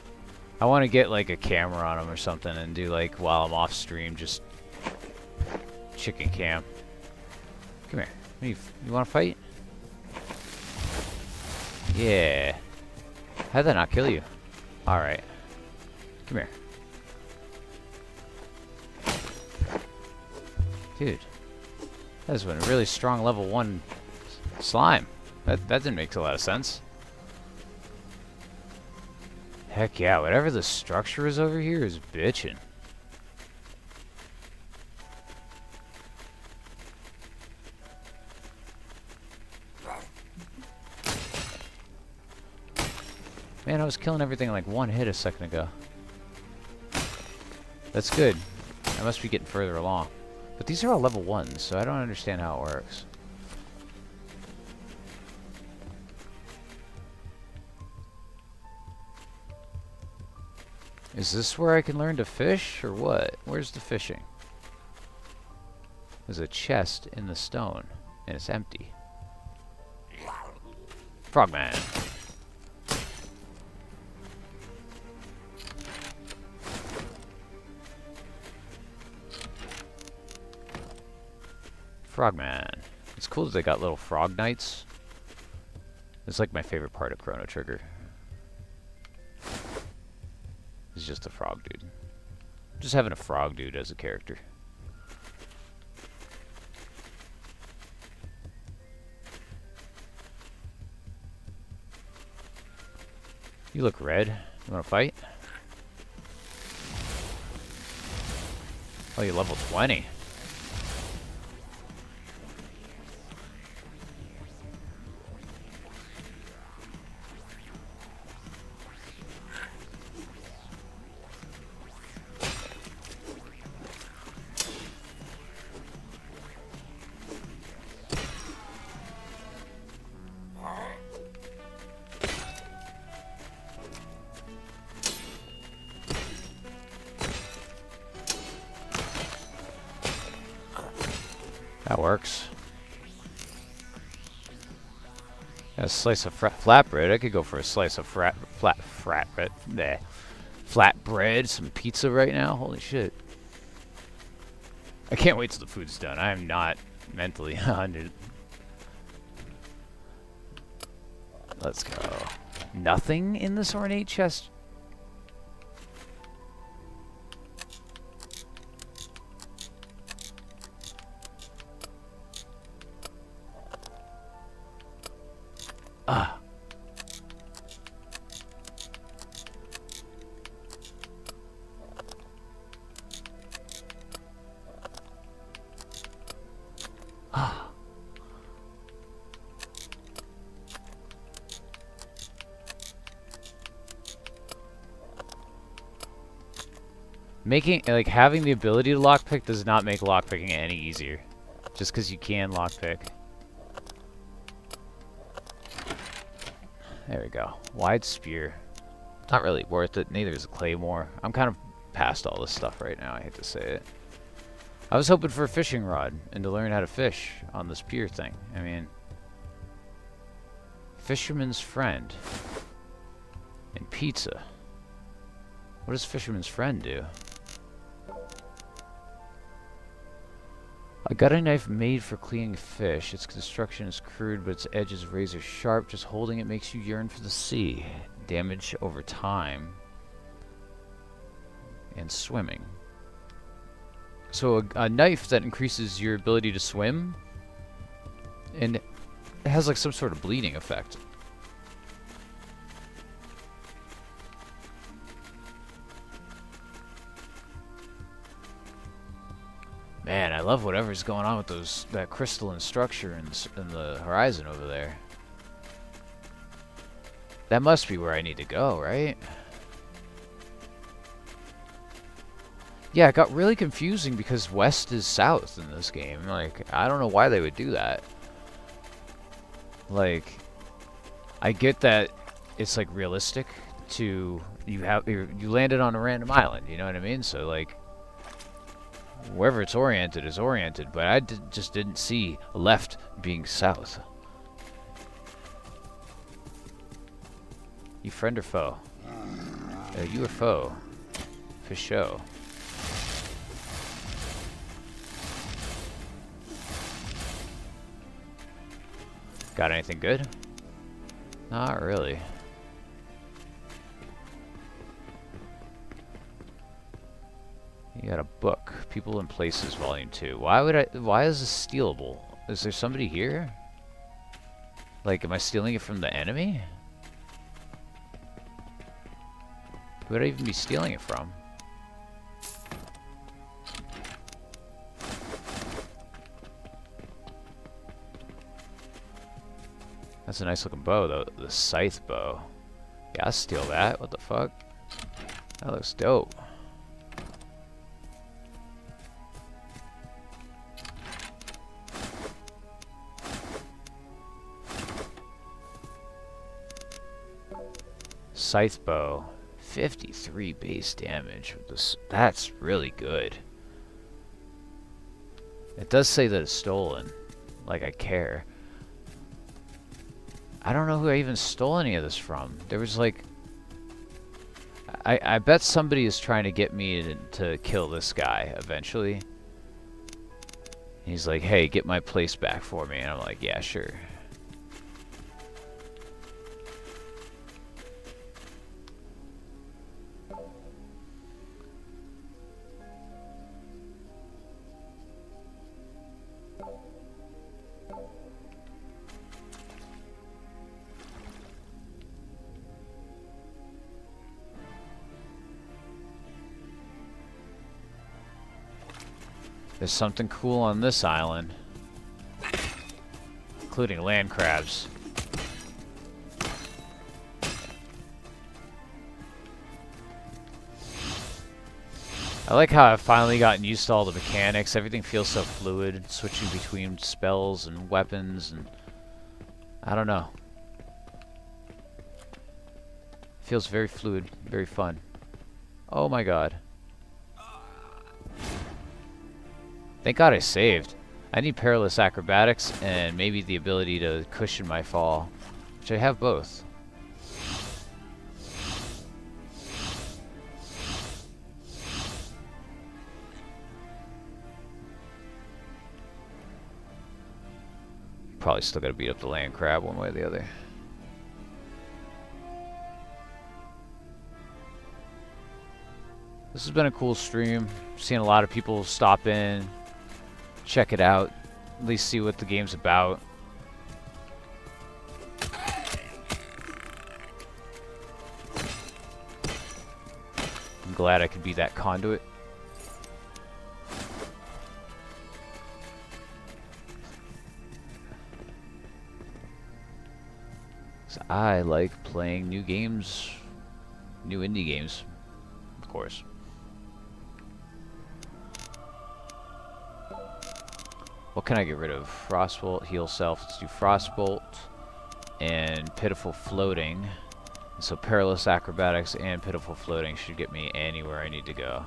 I want to get like a camera on them or something and do like while I'm off stream just chicken cam. Come here. You want to fight? Yeah. How'd that not kill you? Alright. Come here. Dude, that's been a really strong level 1 slime. That didn't make a lot of sense. Heck yeah, whatever the structure is over here is bitchin'. Man, I was killing everything in like 1 hit a second ago. That's good. I must be getting further along. But these are all level 1s, so I don't understand how it works. Is this where I can learn to fish, or what? Where's the fishing? There's a chest in the stone, and it's empty. Frogman. Frogman. It's cool that they got little frog knights. It's like my favorite part of Chrono Trigger. It's just a frog dude. Just having a frog dude as a character. You look red. You wanna fight? Oh, you're level 20. That works. Got a slice of flatbread. I could go for a slice of flatbread, some pizza right now. Holy shit. I can't wait till the food's done. I am not mentally on it. Let's go. Nothing in this ornate chest. Ah. Ah. Having the ability to lockpick does not make lockpicking any easier. Just because you can lockpick. There we go. Wide spear. Not really worth it. Neither is a claymore. I'm kind of past all this stuff right now. I hate to say it. I was hoping for a fishing rod and to learn how to fish on this pier thing. I mean, fisherman's friend and pizza. What does fisherman's friend do? A gutting knife made for cleaning fish. Its construction is crude, but its edge is razor sharp. Just holding it makes you yearn for the sea. Damage over time. And swimming. So a knife that increases your ability to swim. And it has like some sort of bleeding effect. Man, I love whatever's going on with that crystalline structure in the horizon over there. That must be where I need to go, right? Yeah, it got really confusing because west is south in this game. Like, I don't know why they would do that. Like, I get that it's like realistic to you landed on a random island, you know what I mean? So like wherever it's oriented is oriented, but I just didn't see left being south. You friend or foe? You a foe? For show. Got anything good? Not really. You got a book. People and Places, Volume 2. Why is this stealable? Is there somebody here? Like, am I stealing it from the enemy? Who would I even be stealing it from? That's a nice looking bow, though. The scythe bow. Yeah, I'll steal that. What the fuck? That looks dope. Scythe bow. 53 base damage with this. That's really good. It does say that it's stolen. Like I care. I don't know who I even stole any of this from. There was like... I bet somebody is trying to get me to kill this guy eventually. He's like, hey, get my place back for me. And I'm like, yeah, sure. There's something cool on this island, including land crabs. I like how I've finally gotten used to all the mechanics. Everything feels so fluid, switching between spells and weapons, and I don't know. Feels very fluid, very fun. Oh my god. Thank God I saved. I need perilous acrobatics and maybe the ability to cushion my fall, which I have both. Probably still gotta beat up the land crab one way or the other. This has been a cool stream. Seen a lot of people stop in, check it out, at least see what the game's about. I'm glad I could be that conduit. I like playing new games, new indie games, of course. What can I get rid of? Frostbolt, heal self. Let's do Frostbolt and Pitiful Floating. So Perilous Acrobatics and Pitiful Floating should get me anywhere I need to go.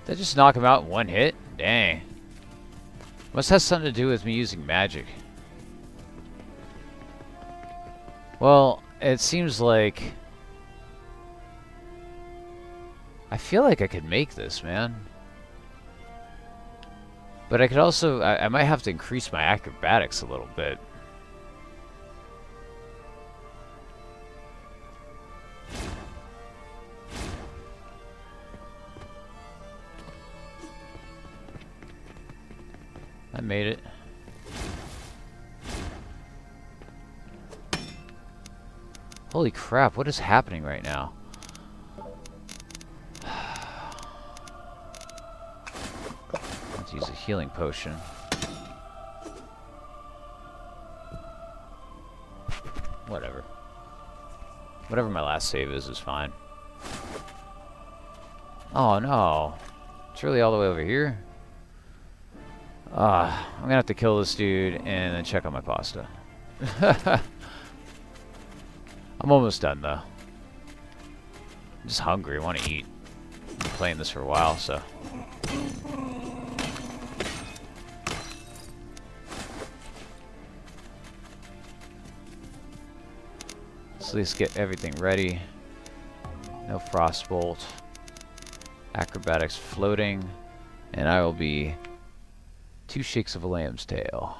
Did I just knock him out in one hit? Dang. Must have something to do with me using magic. Well, it seems like... I feel like I could make this, man. But I could also... I might have to increase my acrobatics a little bit. I made it. Holy crap, what is happening right now? Let's use a healing potion. Whatever. Whatever my last save is fine. Oh no. It's really all the way over here? I'm gonna have to kill this dude and then check on my pasta. I'm almost done though. I'm just hungry, I want to eat. I've been playing this for a while, so. Let's at least get everything ready. No Frostbolt. Acrobatics floating. And I will be 2 shakes of a lamb's tail.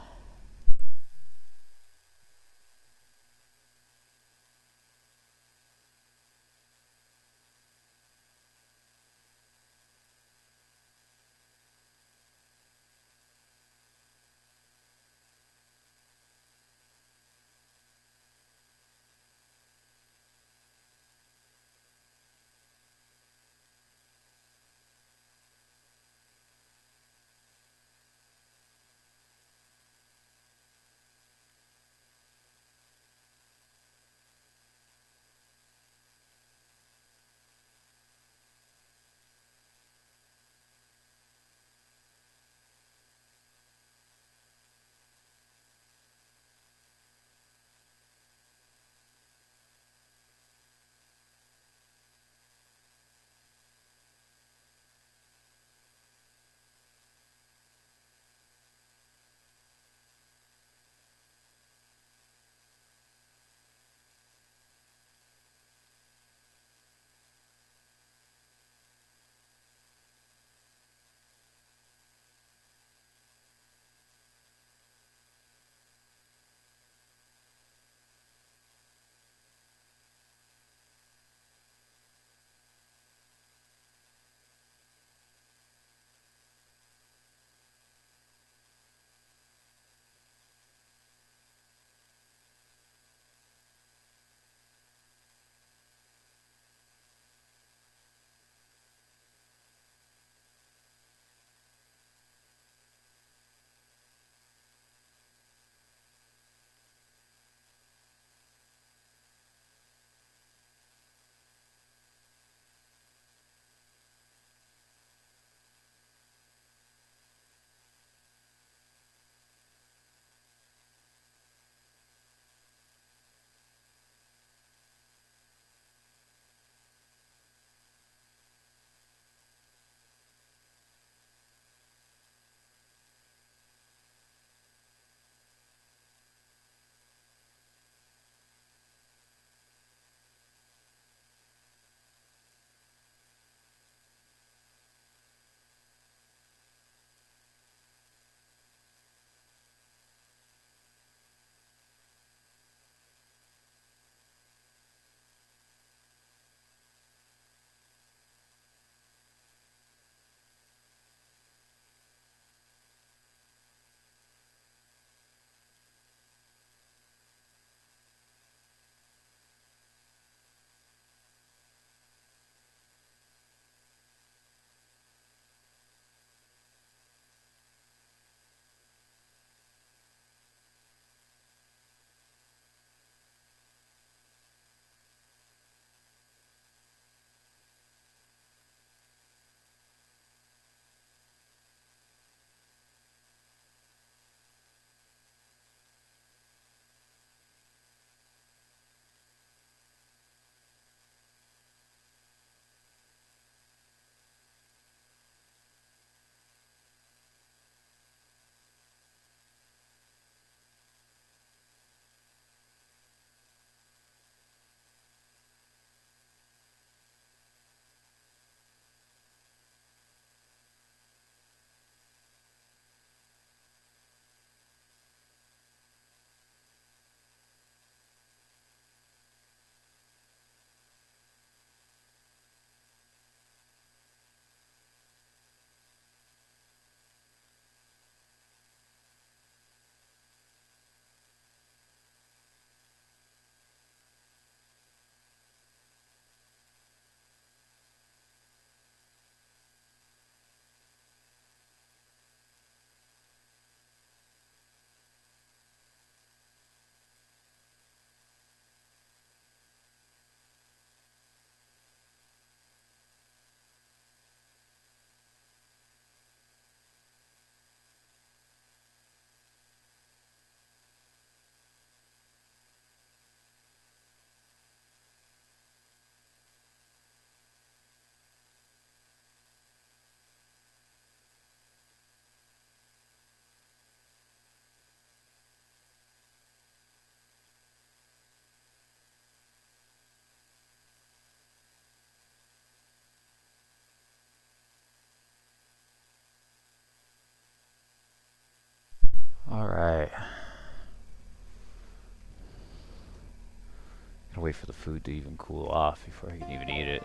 Gotta wait for the food to even cool off before I can even eat it.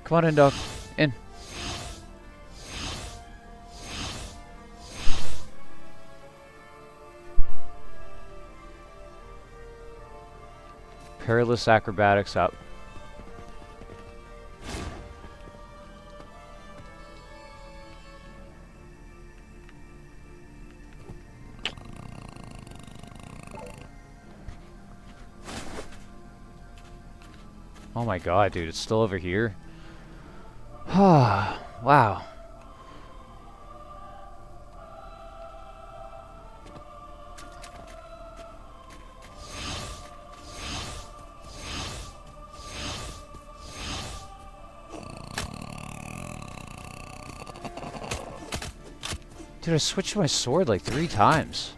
Come on in, dog. In. Perilous acrobatics up. Oh my god, dude, it's still over here. Wow. Dude, I switched my sword like 3 times.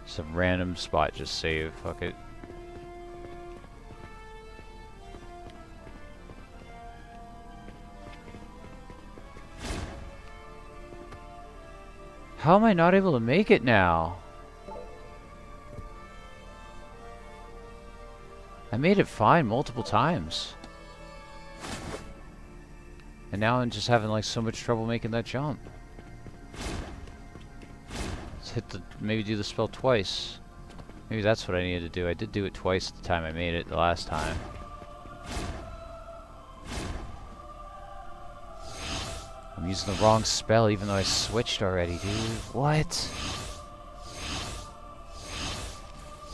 Some random spot, just save, fuck it. How am I not able to make it now? I made it fine multiple times. And now I'm just having like so much trouble making that jump. Let's hit the, maybe do the spell twice. Maybe that's what I needed to do. I did do it twice the time I made it the last time. I'm using the wrong spell even though I switched already, dude. What?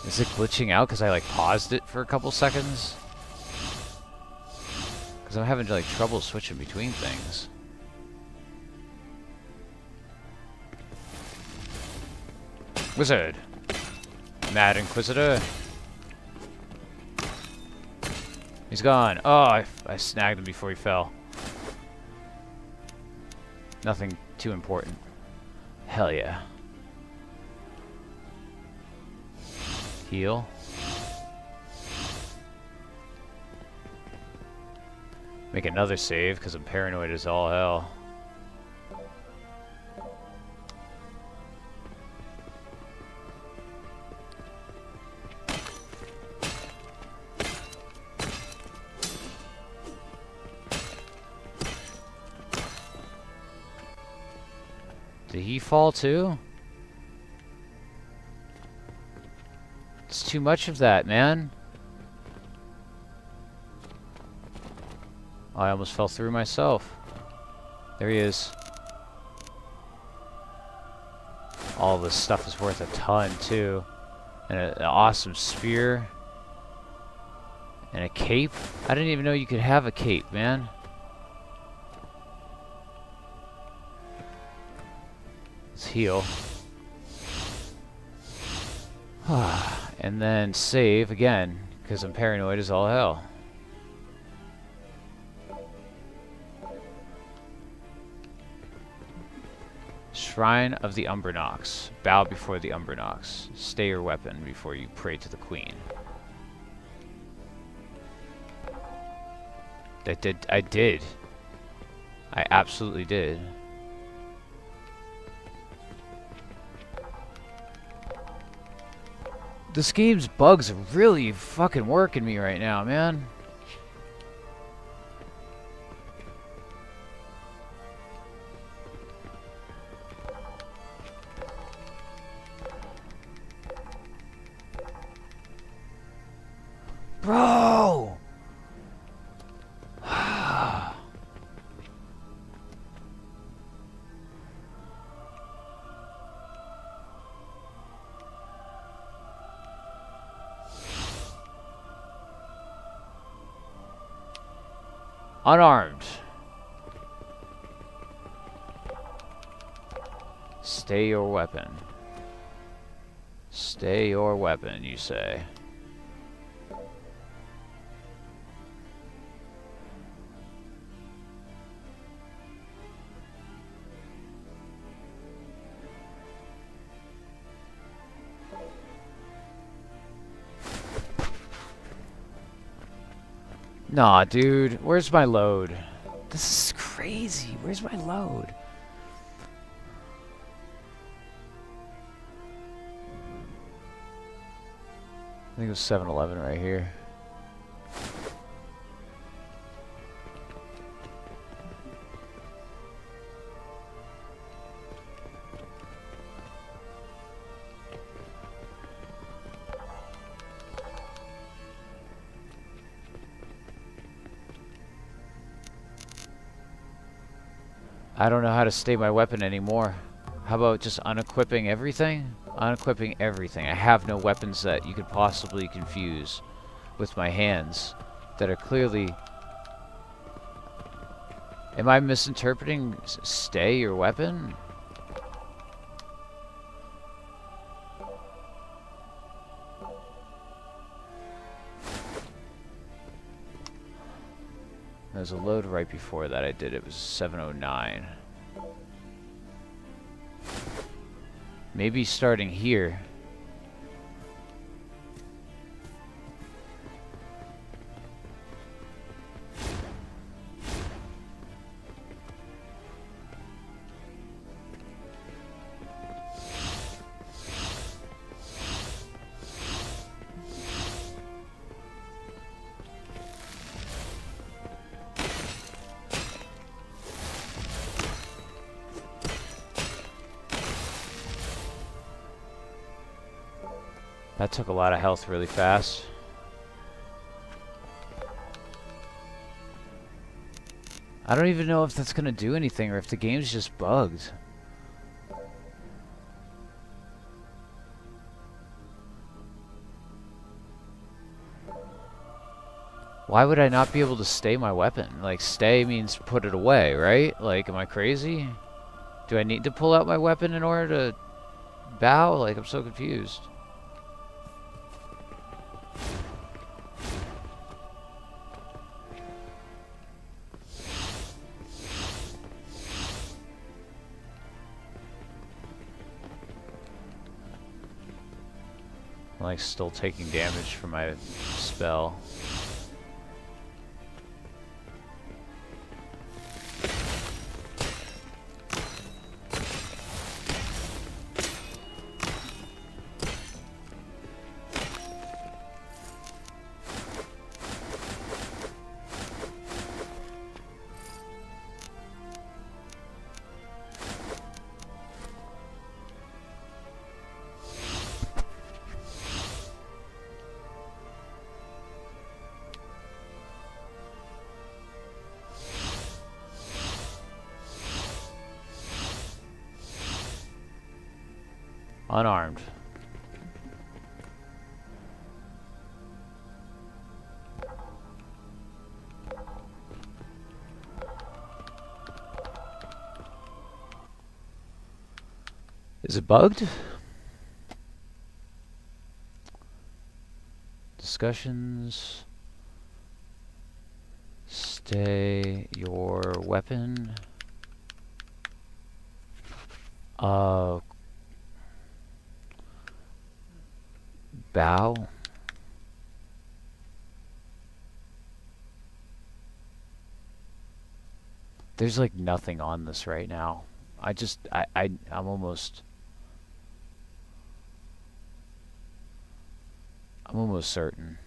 Is it glitching out because I like paused it for a couple seconds? Because I'm having like trouble switching between things. Wizard! Mad Inquisitor! He's gone. Oh, I snagged him before he fell. Nothing too important. Hell yeah. Heal. Make another save because I'm paranoid as all hell. Did he fall too? It's too much of that, man. I almost fell through myself. There he is. All this stuff is worth a ton too. And an awesome spear. And a cape. I didn't even know you could have a cape, man. Let's heal. And then save again, because I'm paranoid as all hell. Shrine of the Umbernox. Bow before the Umbernox. Stay your weapon before you pray to the Queen. I did. I absolutely did. This game's bugs are really fucking working me right now, man. Bro! Unarmed. Stay your weapon. Stay your weapon, you say. Nah, dude. Where's my load? This is crazy. Where's my load? I think it was 7-Eleven right here. I don't know how to stay my weapon anymore. How about just unequipping everything? Unequipping everything. I have no weapons that you could possibly confuse with my hands that are clearly... Am I misinterpreting stay your weapon? There's a load right before that I did. It was 709. Maybe starting here. That took a lot of health really fast. I don't even know if that's gonna do anything or if the game's just bugged. Why would I not be able to stay my weapon? Like, stay means put it away, right? Like, am I crazy? Do I need to pull out my weapon in order to bow? Like, I'm so confused. I'm like still taking damage from my spell. Unarmed. Is it bugged? Discussions. Stay your weapon. Bow. There's like nothing on this right now. I'm almost certain.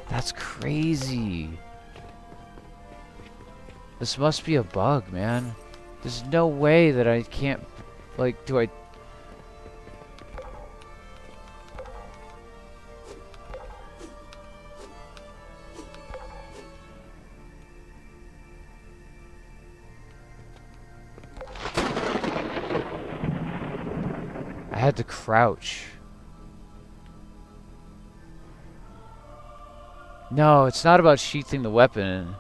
That's crazy. This must be a bug, man. There's no way that I can't, like, do I... I had to crouch. No, it's not about sheathing the weapon.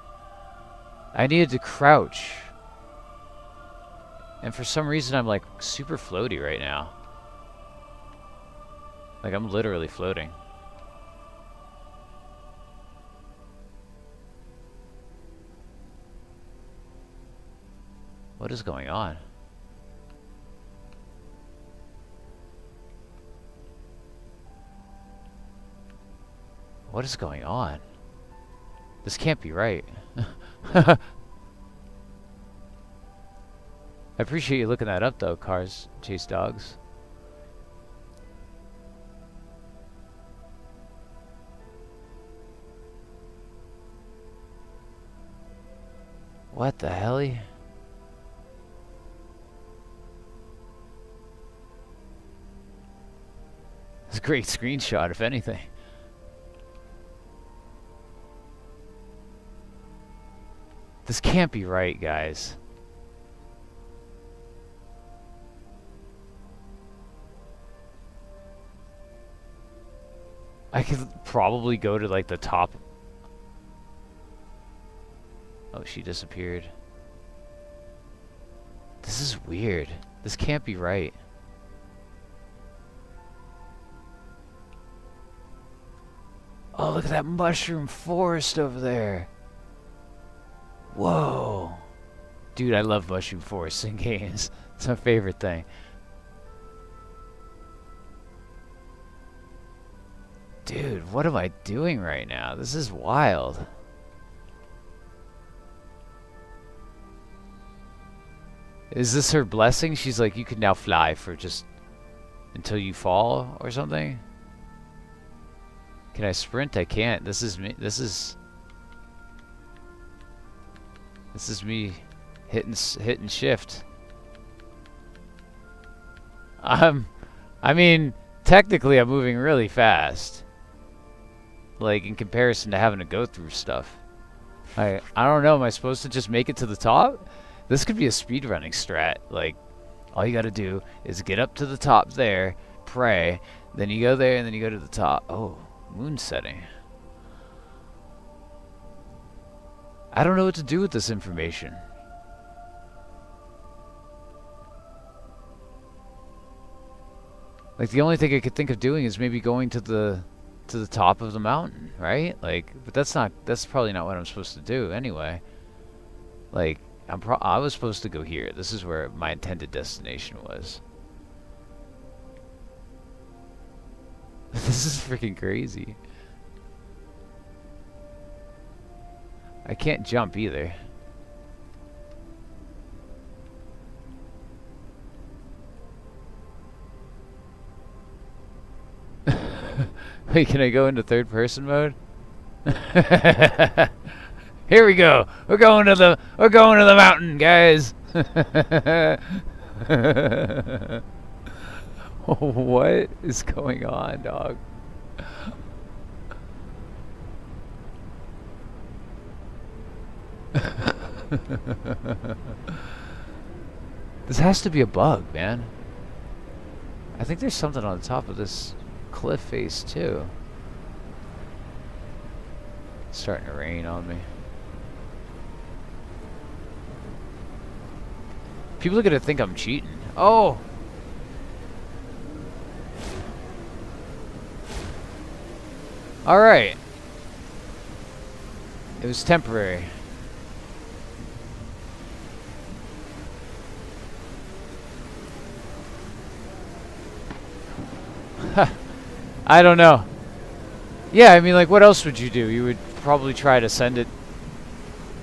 I needed to crouch. And for some reason I'm like super floaty right now. Like I'm literally floating. What is going on? what is going on? This can't be right. I appreciate you looking that up, though, Cars Chase Dogs. What the hell? It's a great screenshot, if anything. This can't be right, guys. I could probably go to, like, the top. Oh, she disappeared. This is weird. This can't be right. Oh, look at that mushroom forest over there. Whoa. Dude, I love mushroom forests in games. It's my favorite thing. Dude, what am I doing right now? This is wild. Is this her blessing? She's like, you can now fly for just until you fall or something? Can I sprint? I can't. This is me. This is me hitting shift. I mean, technically I'm moving really fast. Like, in comparison to having to go through stuff. I don't know, am I supposed to just make it to the top? This could be a speedrunning strat. Like, all you gotta do is get up to the top there, pray, then you go there, and then you go to the top. Oh, moon setting. I don't know what to do with this information. Like, the only thing I could think of doing is maybe going to the top of the mountain, right? Like, but that's probably not what I'm supposed to do anyway. Like, I was supposed to go here. This is where my intended destination was. This is freaking crazy. I can't jump either. Wait, can I go into third person mode? Here we go. We're going to the mountain, guys. What is going on, dog? This has to be a bug, man. I think there's something on the top of this cliff face too. It's starting to rain on me. People are gonna think I'm cheating. Oh! Alright. It was temporary. I don't know. Yeah, I mean, like, what else would you do? You would probably try to send it,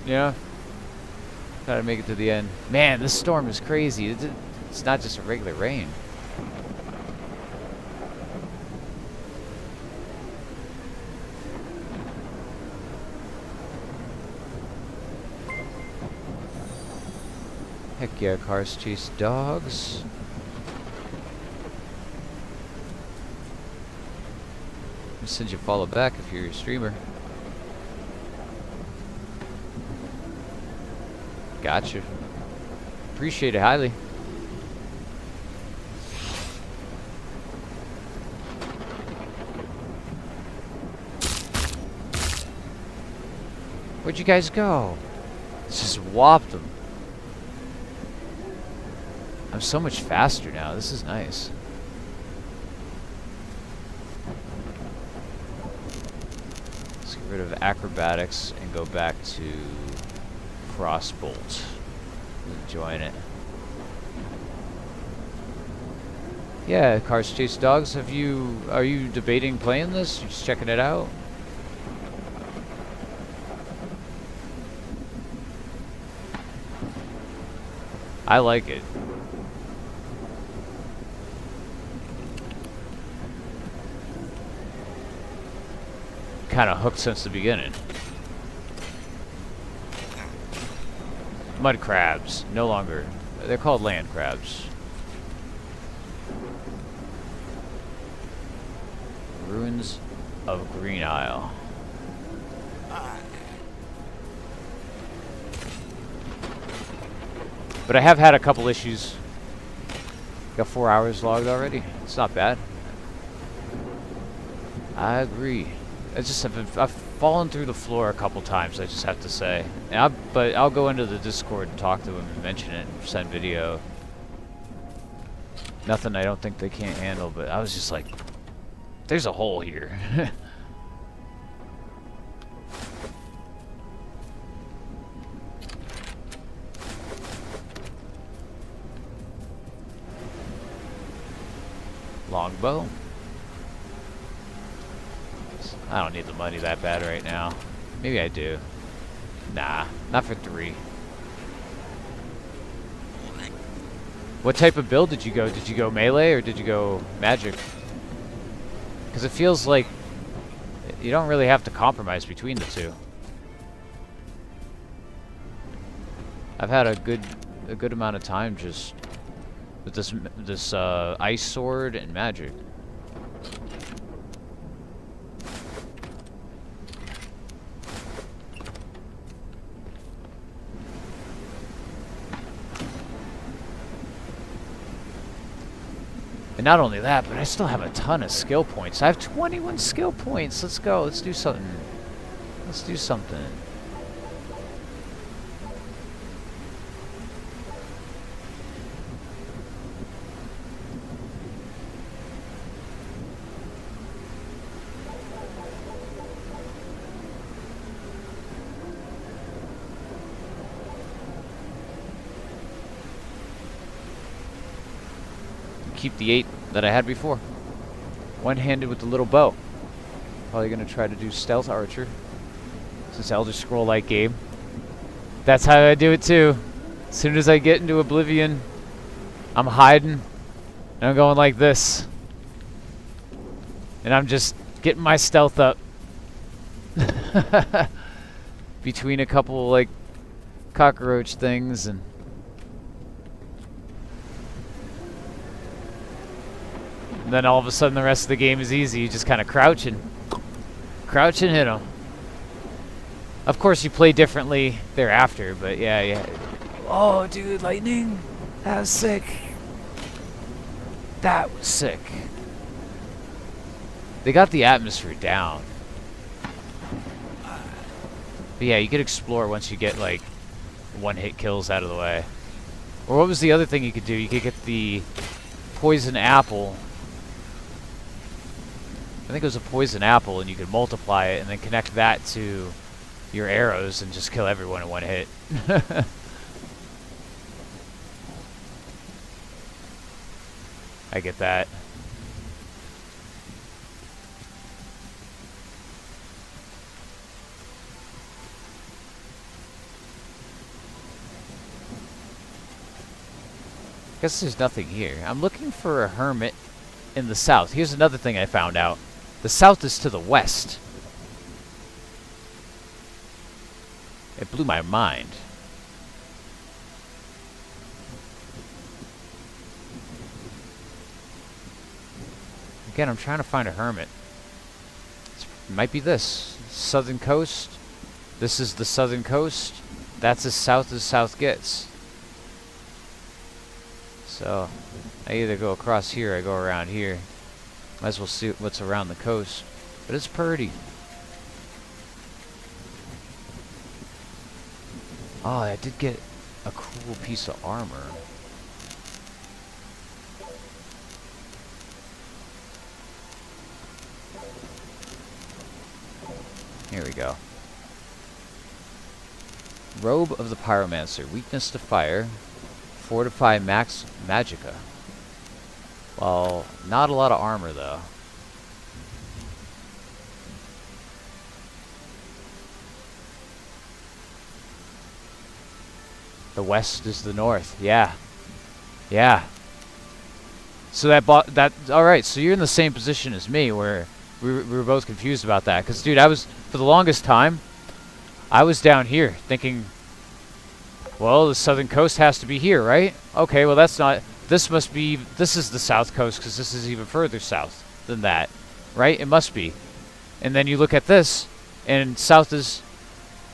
you know? Try to make it to the end. Man, this storm is crazy. It's not just a regular rain. Heck yeah, cars chase dogs. Send you a follow back if you're a streamer. Gotcha. Appreciate it highly. Where'd you guys go? Let's just whopped them. I'm so much faster now. This is nice. Rid of acrobatics and go back to crossbolt. Enjoying it. Yeah, cars chase dogs. Are you debating playing this? You're just checking it out? I like it. Kind of hooked since the beginning. Mud crabs, no longer. They're called land crabs. Ruins of Green Isle. But I have had a couple issues. Got 4 hours logged already. It's not bad. I agree. I've fallen through the floor a couple times, I just have to say. But I'll go into the Discord and talk to them and mention it and send video. Nothing I don't think they can't handle, but I was just like, there's a hole here. Longbow. I don't need the money that bad right now. Maybe I do. Nah, not for 3. What type of build did you go? Did you go melee or did you go magic? Because it feels like you don't really have to compromise between the two. I've had a good amount of time just with this ice sword and magic. And not only that, but I still have a ton of skill points. I have 21 skill points. Let's go. Let's do something. Let's do something. Keep the 8 that I had before. One-handed with the little bow. Probably gonna try to do stealth archer. Since Elder Scroll-like game. That's how I do it too. As soon as I get into Oblivion, I'm hiding. And I'm going like this. And I'm just getting my stealth up. Between a couple like cockroach things and then all of a sudden the rest of the game is easy. You just kind of crouch and hit them. Of course you play differently thereafter, but yeah. Oh, dude, lightning. That was sick. That was sick. They got the atmosphere down. But yeah, you could explore once you get like one-hit kills out of the way. Or what was the other thing you could do? You could get the poison apple. I think it was a poison apple, and you could multiply it and then connect that to your arrows and just kill everyone in one hit. I get that. Guess there's nothing here. I'm looking for a hermit in the south. Here's another thing I found out. The south is to the west. It blew my mind. Again, I'm trying to find a hermit. It might be this. Southern coast. This is the southern coast. That's as south gets. So, I either go across here or I go around here. Might as well see what's around the coast. But it's pretty. Oh, I did get a cool piece of armor. Here we go. Robe of the Pyromancer. Weakness to fire. Fortify max magicka. Well, not a lot of armor though. The west is the north. Yeah. Yeah. So that all right, so you're in the same position as me where we were both confused about that. Because, dude, for the longest time, I was down here thinking, well, the southern coast has to be here, right? Okay, well, that's not... This is the south coast because this is even further south than that, right? It must be. And then you look at this, and south is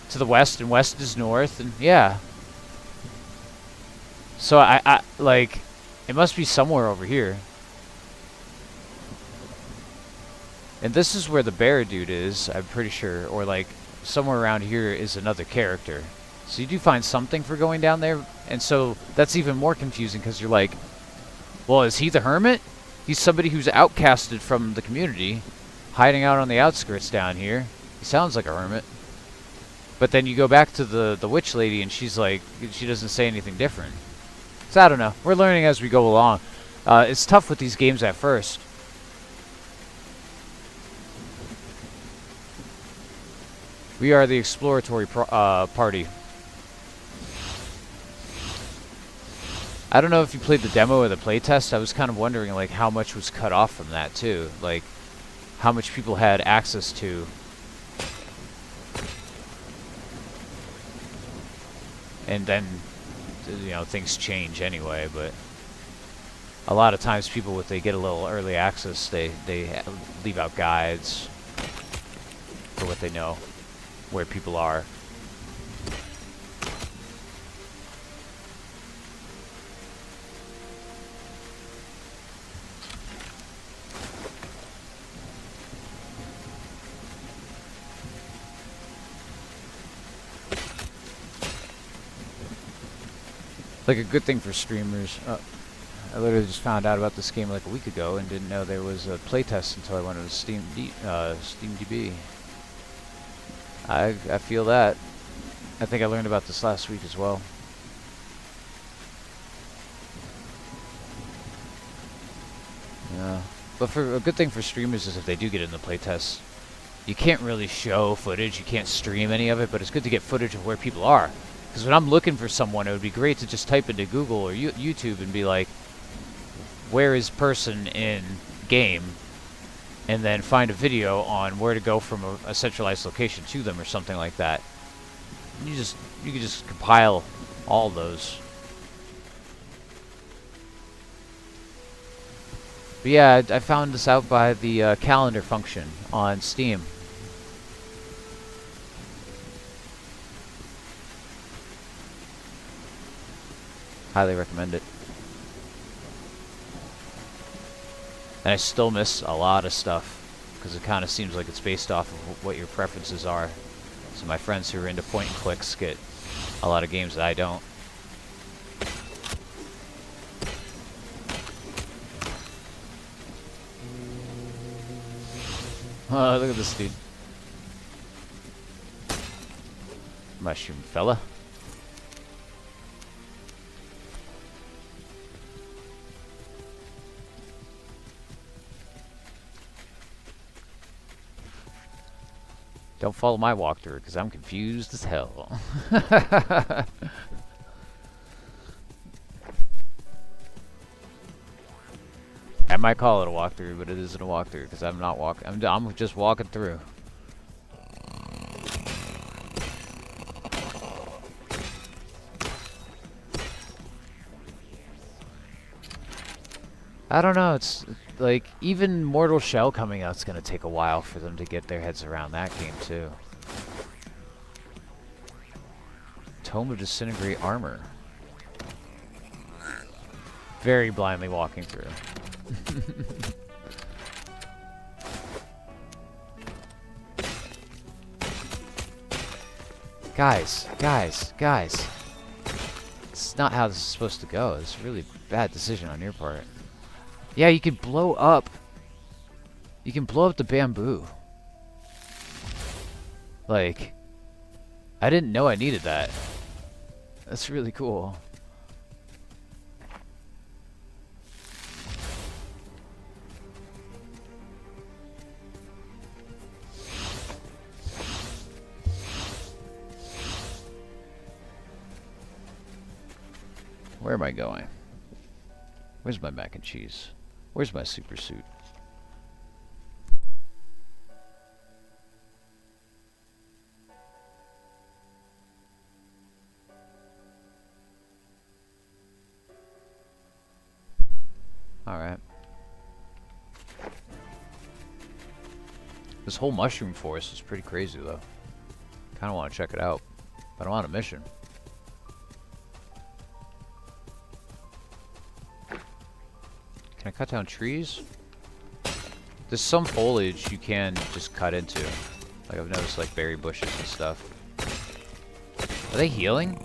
to the west, and west is north, and yeah. So I like, it must be somewhere over here. And this is where the bear dude is, I'm pretty sure, or like somewhere around here is another character. So you do find something for going down there, and so that's even more confusing because you're like, well, is he the hermit? He's somebody who's outcasted from the community, hiding out on the outskirts down here. He sounds like a hermit. But then you go back to the witch lady, and she's like, she doesn't say anything different. So I don't know. We're learning as we go along. It's tough with these games at first. We are the exploratory party. I don't know if you played the demo or the playtest. I was kind of wondering like how much was cut off from that too. Like how much people had access to. And then, you know, things change anyway, but a lot of times people, if they get a little early access, they leave out guides for what they know, where people are. Like a good thing for streamers. I literally just found out about this game like a week ago and didn't know there was a playtest until I went to SteamDB. I feel that. I think I learned about this last week as well. Yeah. But for a good thing for streamers is if they do get in the playtest, you can't really show footage, you can't stream any of it, but it's good to get footage of where people are. Because when I'm looking for someone, it would be great to just type into Google or YouTube and be like, where is person in game? And then find a video on where to go from a centralized location to them or something like that. You can just compile all those. But yeah, I found this out by the calendar function on Steam. Highly recommend it. And I still miss a lot of stuff because it kind of seems like it's based off of what your preferences are. So my friends who are into point and clicks get a lot of games that I don't. Oh, look at this dude. Mushroom fella. Don't follow my walkthrough, because I'm confused as hell. I might call it a walkthrough, but it isn't a walkthrough, because I'm not walking. I'm just walking through. I don't know, it's like even Mortal Shell coming out is going to take a while for them to get their heads around that game too. Tome of Disintegrate Armor. Very blindly walking through. Guys. It's not how this is supposed to go. It's a really bad decision on your part. Yeah, you can blow up. You can blow up the bamboo. Like, I didn't know I needed that. That's really cool. Where am I going? Where's my mac and cheese? Where's my super suit? Alright. This whole mushroom forest is pretty crazy, though. Kind of want to check it out, but I'm on a mission. Can I cut down trees? There's some foliage you can just cut into. Like I've noticed, like berry bushes and stuff. Are they healing?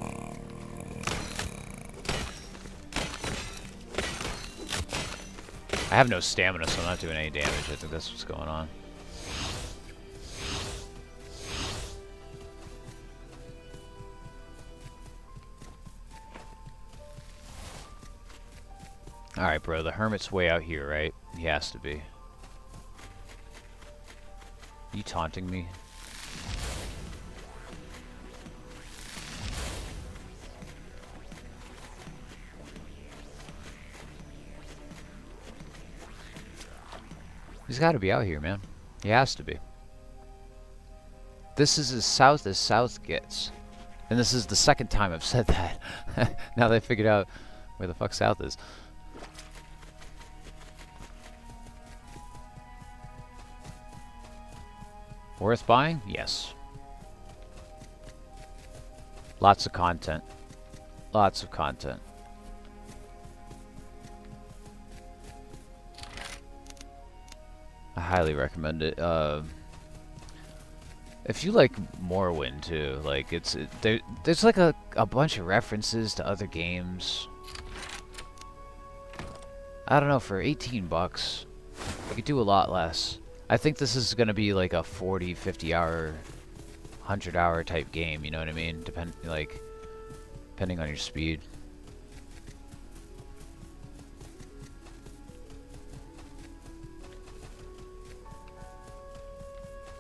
I have no stamina, so I'm not doing any damage. I think that's what's going on. Alright, bro. The hermit's way out here, right? He has to be. You taunting me? He's got to be out here, man. He has to be. This is as south gets. And this is the second time I've said that. Now they figured out where the fuck south is. Worth buying? Yes. Lots of content. Lots of content. I highly recommend it. If you like Morrowind too, like there's like a bunch of references to other games. I don't know, for 18 bucks, you could do a lot less. I think this is gonna be like a 40, 50 hour, 100 hour type game, you know what I mean? Depending on your speed.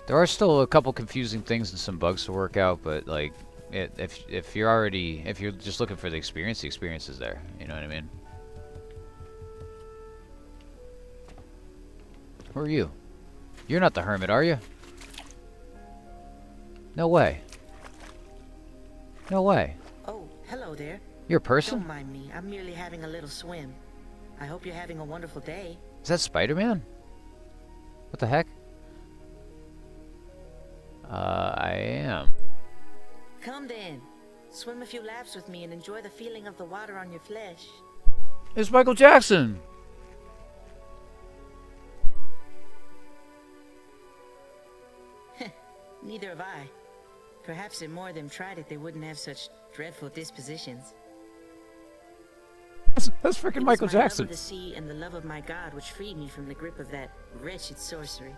There are still a couple confusing things and some bugs to work out, but like, if you're just looking for the experience is there. You know what I mean? Who are you? You're not the hermit, are you? No way. No way. Oh, hello there. You're a person? Don't mind me. I'm merely having a little swim. I hope you're having a wonderful day. Is that Spider-Man? What the heck? I am. Come then. Swim a few laps with me and enjoy the feeling of the water on your flesh. It's Michael Jackson! Neither have I. Perhaps if more of them tried it, they wouldn't have such dreadful dispositions. That's freaking Michael Jackson. It was my love of the sea and the love of my God which freed me from the grip of that wretched sorcery.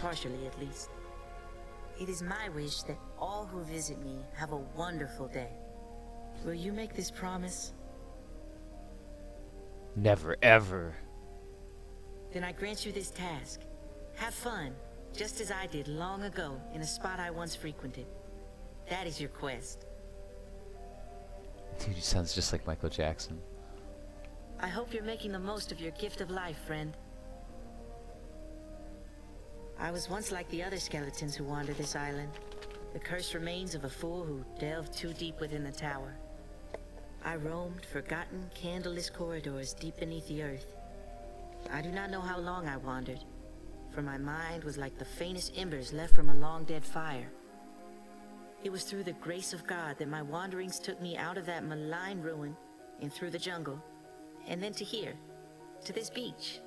Partially, at least. It is my wish that all who visit me have a wonderful day. Will you make this promise? Never, ever. Then I grant you this task. Have fun, just as I did long ago in a spot I once frequented. That is your quest. Dude, he sounds just like Michael Jackson. I hope you're making the most of your gift of life, friend. I was once like the other skeletons who wander this island. The cursed remains of a fool who delved too deep within the tower. I roamed forgotten, candleless corridors deep beneath the earth. I do not know how long I wandered, for my mind was like the faintest embers left from a long-dead fire. It was through the grace of God that my wanderings took me out of that malign ruin and through the jungle, and then to here, to this beach.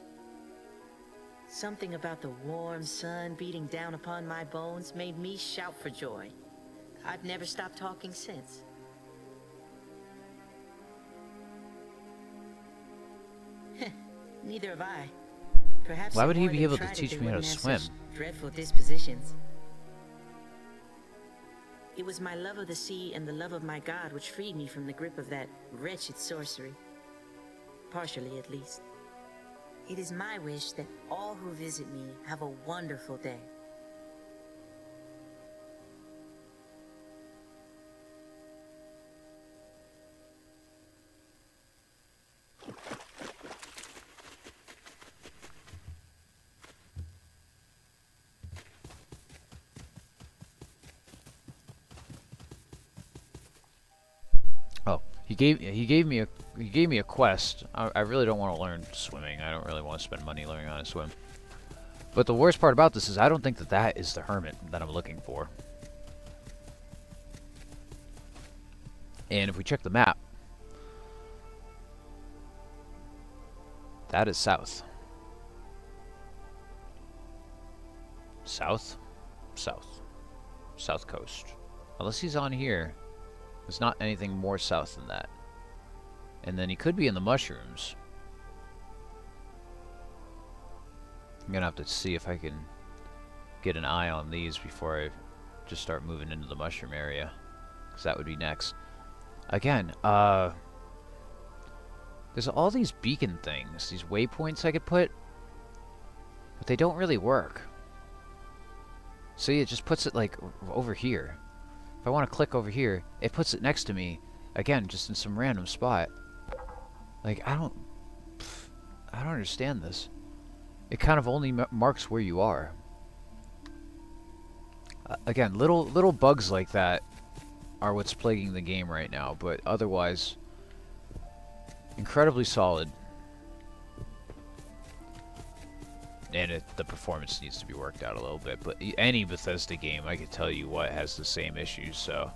Something about the warm sun beating down upon my bones made me shout for joy. I've never stopped talking since. Neither have I. Perhaps why would he more be than able to tried it, teach they me how to wouldn't have swim? such dreadful dispositions. It was my love of the sea and the love of my God which freed me from the grip of that wretched sorcery. Partially, at least. It is my wish that all who visit me have a wonderful day. He gave me a quest. I really don't want to learn swimming. I don't really want to spend money learning how to swim. But the worst part about this is I don't think that is the hermit that I'm looking for. And if we check the map, that is south. South? South. South coast. Unless he's on here, there's not anything more south than that. And then he could be in the mushrooms. I'm gonna have to see if I can get an eye on these before I just start moving into the mushroom area, because that would be next. Again, there's all these beacon things, these waypoints I could put, but they don't really work. See, it just puts it like over here. If I want to click over here, it puts it next to me, again, just in some random spot. Like, I don't understand this. It kind of only marks where you are. Again, little bugs like that are what's plaguing the game right now, but otherwise, incredibly solid. And the performance needs to be worked out a little bit, but any Bethesda game, I can tell you what, has the same issues, so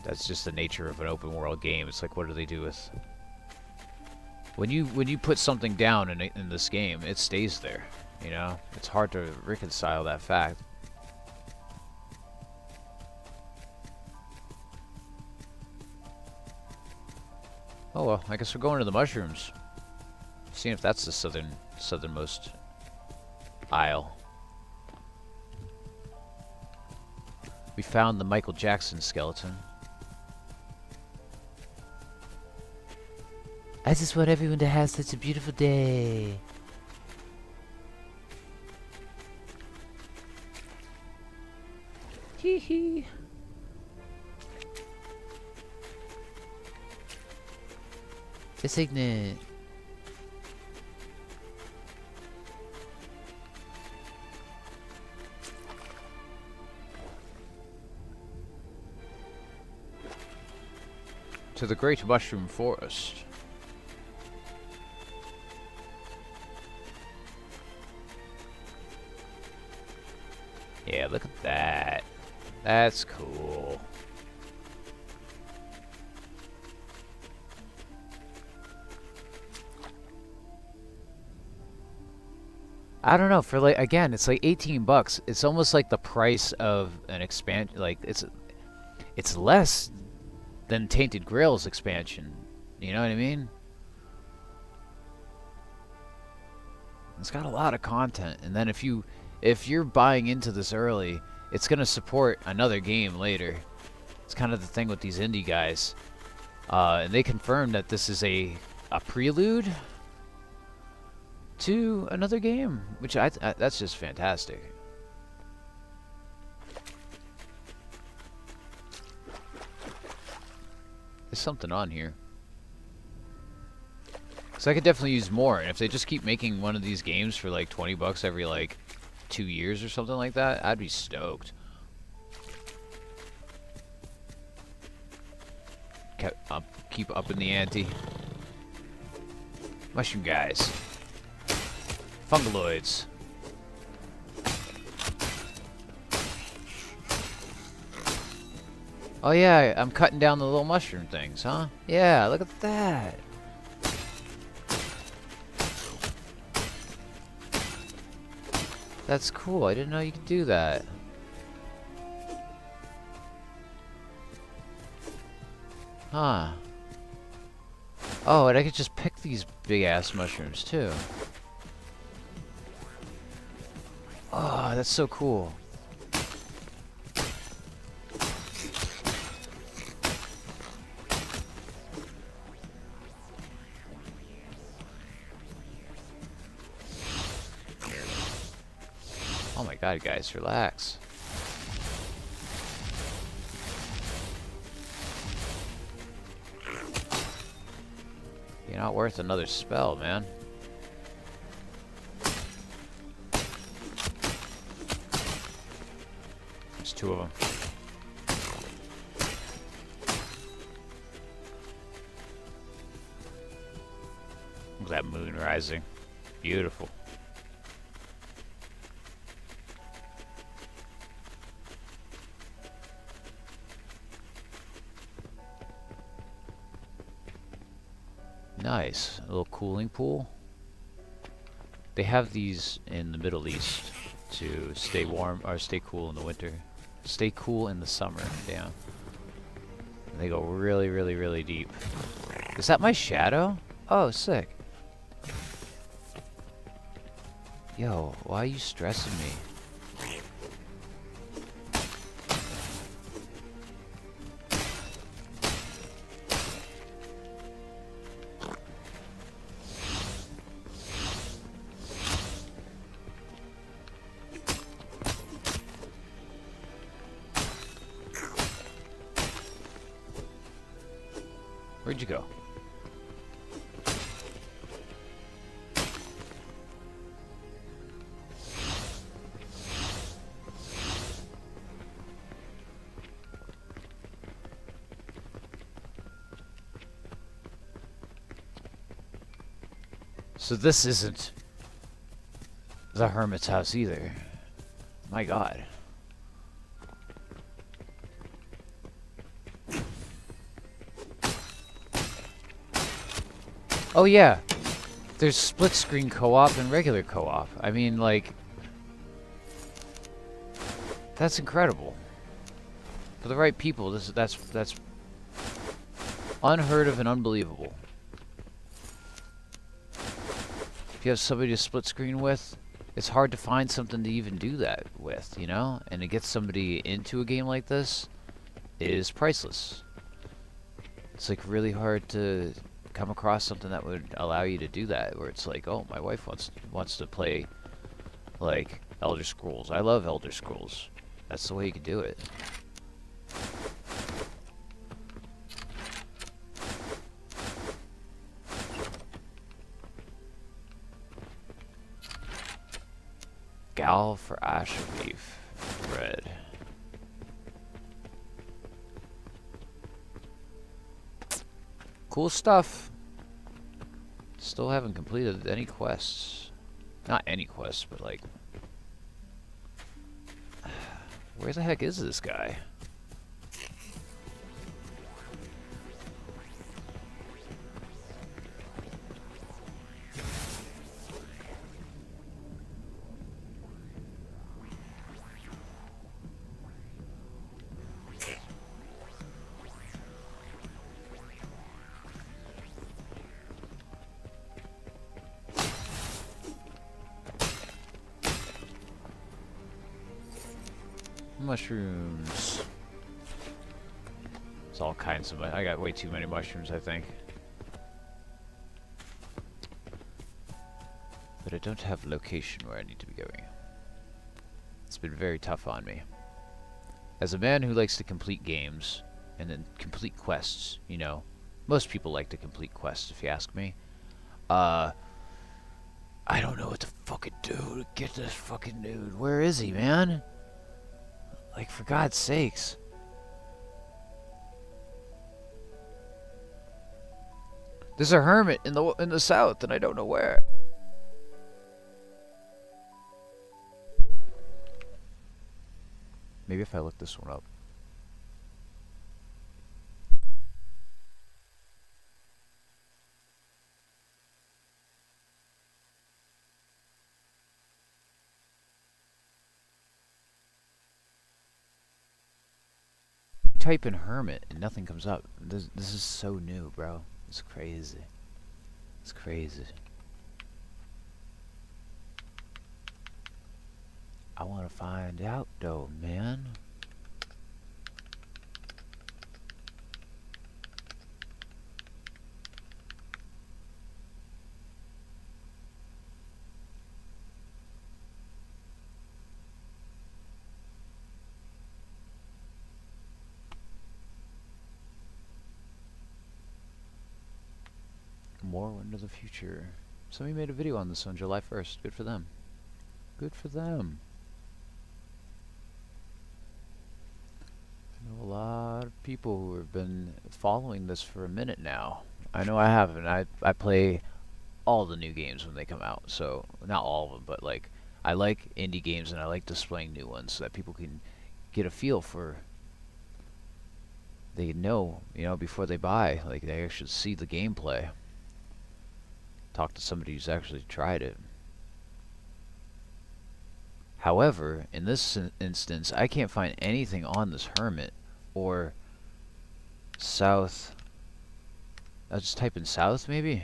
that's just the nature of an open world game. It's like, what do they do with... When you put something down in this game, it stays there, you know? It's hard to reconcile that fact. Oh well, I guess we're going to the mushrooms. Seeing if that's the southernmost aisle. We found the Michael Jackson skeleton. I just want everyone to have such a beautiful day. Hee hee. It's ignorant. To the Great Mushroom Forest. Yeah, look at that. That's cool. I don't know, for like, again, it's like 18 bucks. It's almost like the price of an expansion. Like, it's less than Tainted Grail's expansion. You know what I mean? It's got a lot of content, and then if you're buying into this early, it's gonna support another game later. It's kind of the thing with these indie guys, and they confirmed that this is a prelude to another game, which that's just fantastic. There's something on here. So I could definitely use more, and if they just keep making one of these games for like 20 bucks every like 2 years or something like that, I'd be stoked. Keep up in the ante. Mushroom guys. Fungaloids. Oh yeah, I'm cutting down the little mushroom things, huh? Yeah, look at that. That's cool. I didn't know you could do that. Huh. Oh, and I could just pick these big-ass mushrooms, too. Oh, that's so cool. Oh my god, guys, relax. You're not worth another spell, man. There's two of them. That moon rising. Beautiful. Nice. A little cooling pool. They have these in the Middle East to stay warm or stay cool in the winter. Stay cool in the summer. Damn. And they go really, really, really deep. Is that my shadow? Oh, sick. Yo, why are you stressing me? Where'd you go? So this isn't the hermit's house either. My God. Oh yeah, there's split screen co-op and regular co-op. I mean, like, that's incredible. For the right people, that's unheard of and unbelievable. If you have somebody to split screen with, it's hard to find something to even do that with, you know? And to get somebody into a game like this is priceless. It's like really hard to come across something that would allow you to do that, where it's like, oh, my wife wants to play like Elder Scrolls. I love Elder Scrolls. That's the way you can do it. Gal for Ashleaf. Red. Cool stuff. Still haven't completed any quests. Not any quests, but like... Where the heck is this guy? Mushrooms. It's all kinds of... I got way too many mushrooms, I think. But I don't have location where I need to be going. It's been very tough on me. As a man who likes to complete games, and then complete quests, you know. Most people like to complete quests, if you ask me. I don't know what to fucking do to get this fucking dude. Where is he, man? Like, for God's sakes. There's a hermit in the south, and I don't know where. Maybe if I look this one up. Type in hermit and nothing comes up. This is so new, bro. It's crazy. It's crazy. I want to find out though, man. More into the future. Somebody made a video on this on July 1st. Good for them. Good for them. I know a lot of people who have been following this for a minute now. I know I haven't. I play all the new games when they come out. So not all of them, but like I like indie games and I like displaying new ones so that people can get a feel for. They know, before they buy, like they actually see the gameplay. Talk to somebody who's actually tried it. However, in this instance, I can't find anything on this hermit or south. I'll just type in south, maybe.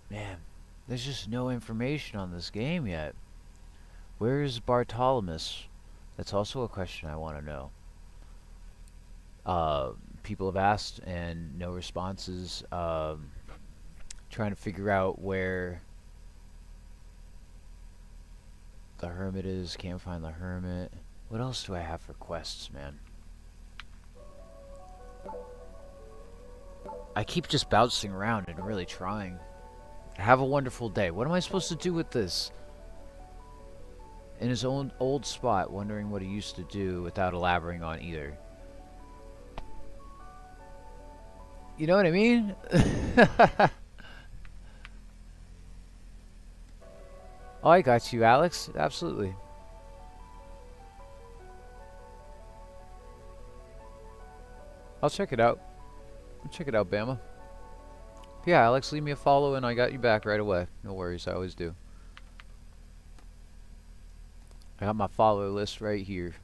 Man, there's just no information on this game yet. Where is Bartolomus? That's also a question I want to know. People have asked and no responses. Trying to figure out where the hermit is. Can't find the hermit. What else do I have for quests, man? I keep just bouncing around and really trying. Have a wonderful day. What am I supposed to do with this? In his own old spot, wondering what he used to do without elaborating on either. You know what I mean? Oh, I got you, Alex. Absolutely. I'll check it out. Check it out, Bama. Yeah, Alex, leave me a follow and I got you back right away. No worries, I always do. I got my follower list right here.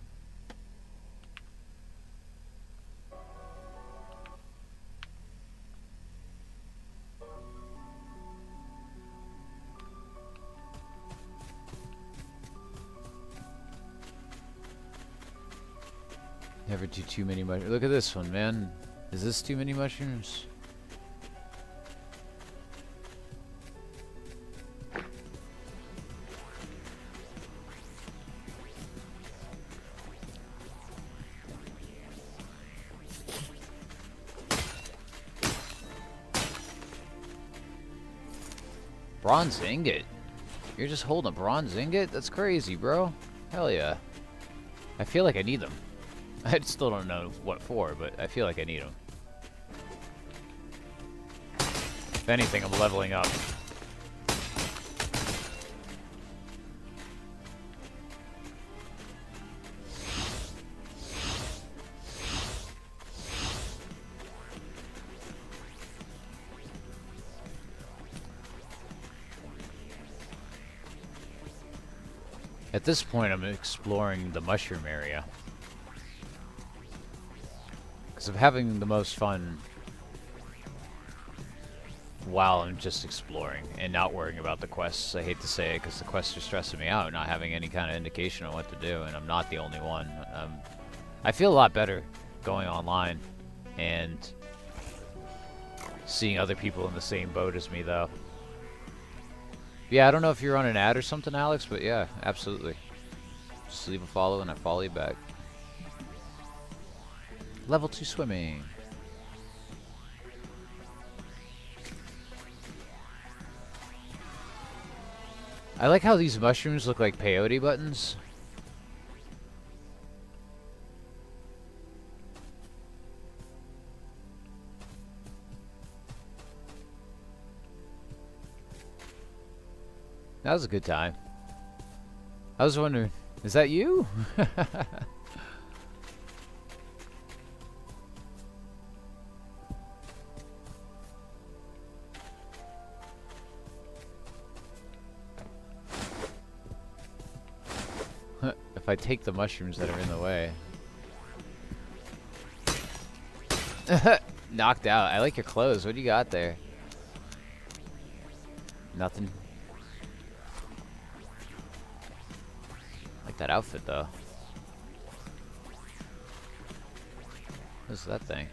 Never do too many mushrooms. Look at this one, man. Is this too many mushrooms? Bronze ingot? You're just holding a bronze ingot? That's crazy, bro. Hell yeah. I feel like I need them. I still don't know what for, but I feel like I need them. If anything, I'm leveling up. At this point, I'm exploring the mushroom area. Because I'm having the most fun while I'm just exploring and not worrying about the quests. I hate to say it because the quests are stressing me out, not having any kind of indication on what to do, and I'm not the only one. I feel a lot better going online and seeing other people in the same boat as me, though. Yeah, I don't know if you're on an ad or something, Alex, but yeah, absolutely. Just leave a follow and I follow you back. Level 2 swimming. I like how these mushrooms look like peyote buttons. That was a good time. I was wondering, is that you? if I take the mushrooms that are in the way. Knocked out. I like your clothes. What do you got there? Nothing. Like that outfit though. What's that thing?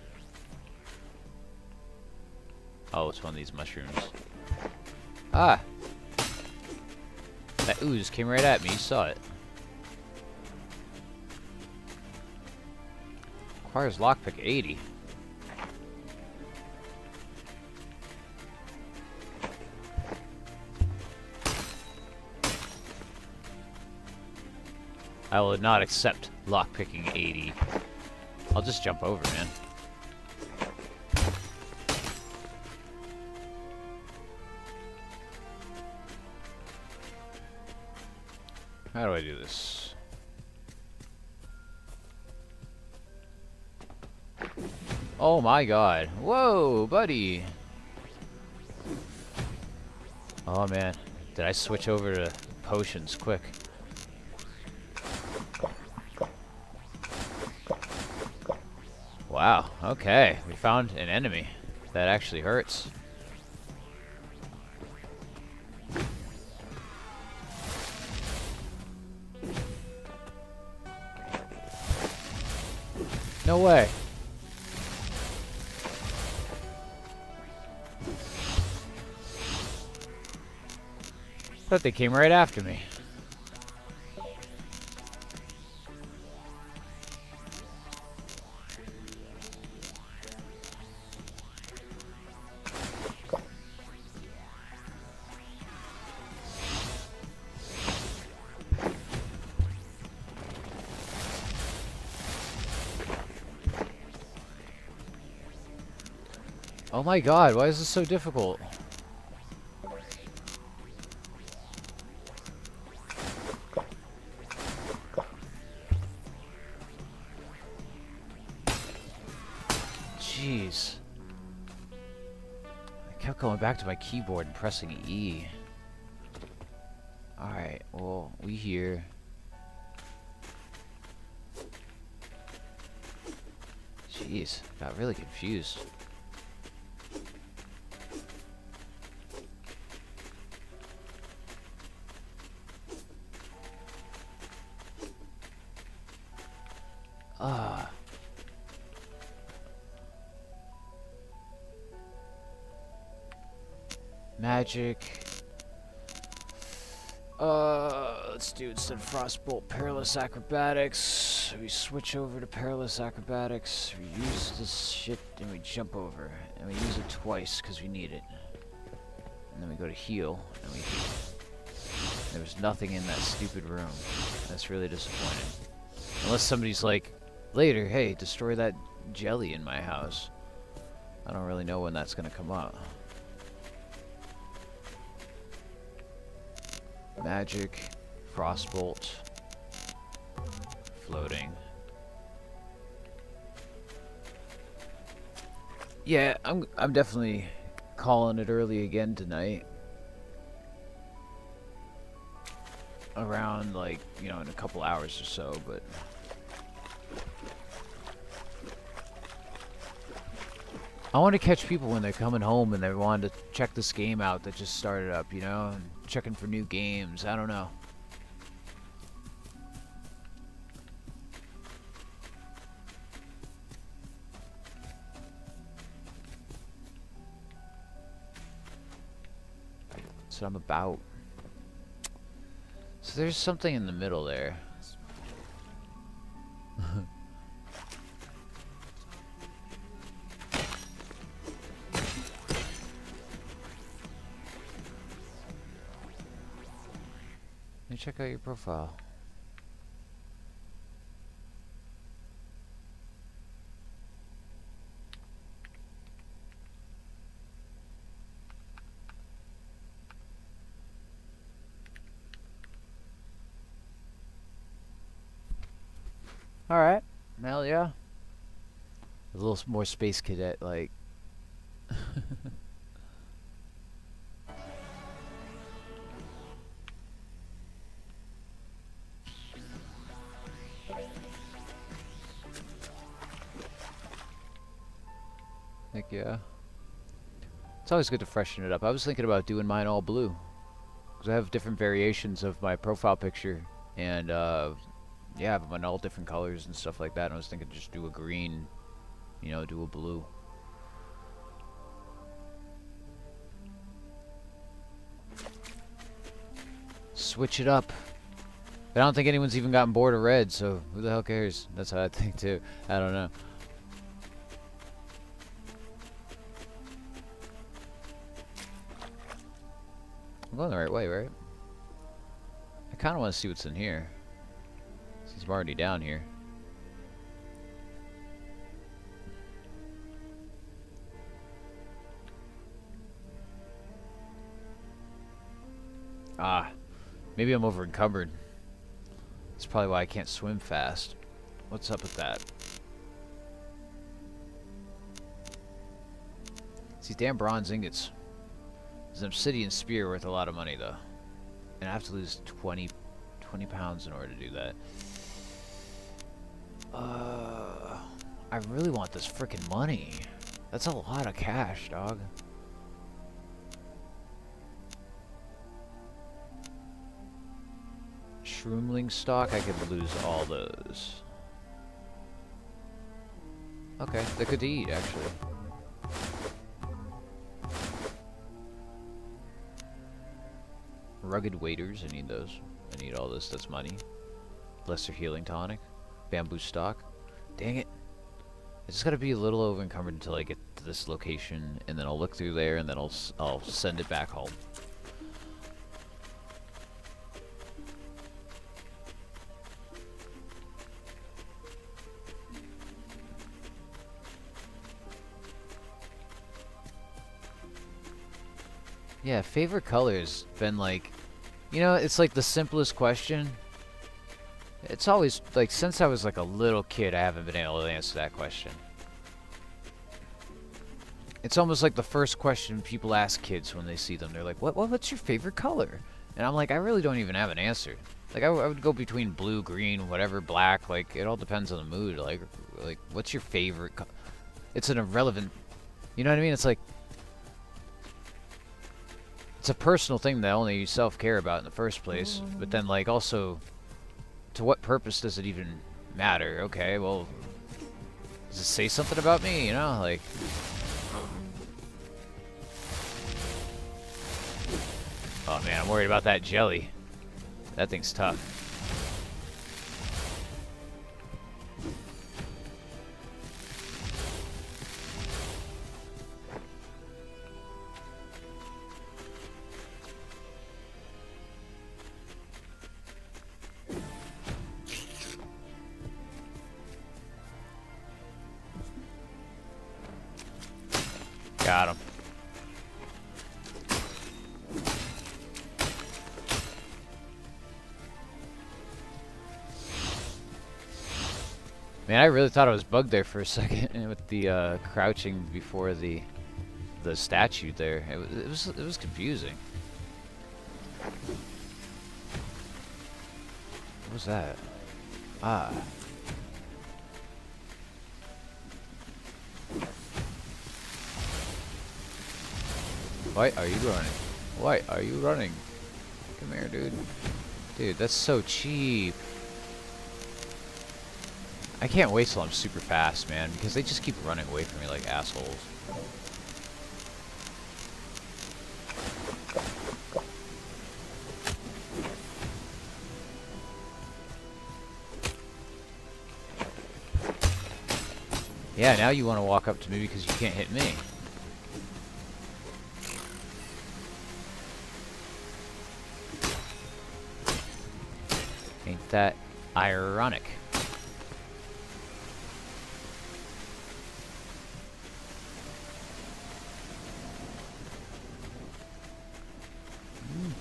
Oh, it's one of these mushrooms. Ah! That ooze came right at me. You saw it. Requires lockpick 80. I will not accept lockpicking 80. I'll just jump over, man. How do I do this? Oh my god. Whoa, buddy. Oh man. Did I switch over to potions quick? Wow, okay. We found an enemy. That actually hurts. No way. Thought they came right after me. Oh my god, why is this so difficult? Jeez. I kept going back to my keyboard and pressing E. Alright, well, we here. Jeez, got really confused. Ah. Magic. Let's do instead of Frostbolt, Perilous Acrobatics. We switch over to Perilous Acrobatics. We use this shit and we jump over. And we use it twice because we need it. And then we go to heal and we heal. There was nothing in that stupid room. That's really disappointing. Unless somebody's like, later, hey, destroy that jelly in my house. I don't really know when that's gonna come up. Magic, Frostbolt, floating. Yeah, I'm definitely calling it early again tonight. Around like, you know, in a couple hours or so, but I want to catch people when they're coming home and they want to check this game out that just started up, you know, and checking for new games. I don't know. That's what I'm about. So there's something in the middle there. Let me check out your profile. Alright. Hell yeah. A little more space cadet like. yeah. It's always good to freshen it up. I was thinking about doing mine all blue. Because I have different variations of my profile picture. And, yeah, I have them in all different colors and stuff like that. And I was thinking just do a green, you know, do a blue. Switch it up. But I don't think anyone's even gotten bored of red, so who the hell cares? That's how I think too. I don't know. I'm going the right way, right? I kind of want to see what's in here. Since I'm already down here. Ah, maybe I'm over encumbered. That's probably why I can't swim fast. What's up with that? These damn bronze ingots. There's an obsidian spear worth a lot of money, though. And I have to lose 20 pounds in order to do that. I really want this frickin' money. That's a lot of cash, dog. Shroomling stock, I could lose all those. Okay, they're good to eat, actually. Rugged waders, I need those. I need all this, that's money. Lesser healing tonic. Bamboo stock. Dang it. I just gotta be a little over encumbered until I get to this location, and then I'll look through there, and then I'll send it back home. Yeah, favorite color's been like, you know, it's like the simplest question. It's always, like, since I was like a little kid, I haven't been able to answer that question. It's almost like the first question people ask kids when they see them. They're like, what's your favorite color? And I'm like, I really don't even have an answer. Like, I would go between blue, green, whatever, black. Like, it all depends on the mood. Like what's your favorite color? It's an irrelevant, you know what I mean? It's like, it's a personal thing that only yourself care about in the first place. But then, like, also, to what purpose does it even matter? Okay, well, does it say something about me, you know? Like, oh man, I'm worried about that jelly. That thing's tough. Got him. Man, I really thought I was bugged there for a second with the crouching before the statue there. It was confusing. What was that? Ah. Why are you running? Why are you running? Come here, dude. Dude, that's so cheap. I can't wait till I'm super fast, man, because they just keep running away from me like assholes. Yeah, now you want to walk up to me because you can't hit me. Ain't that ironic?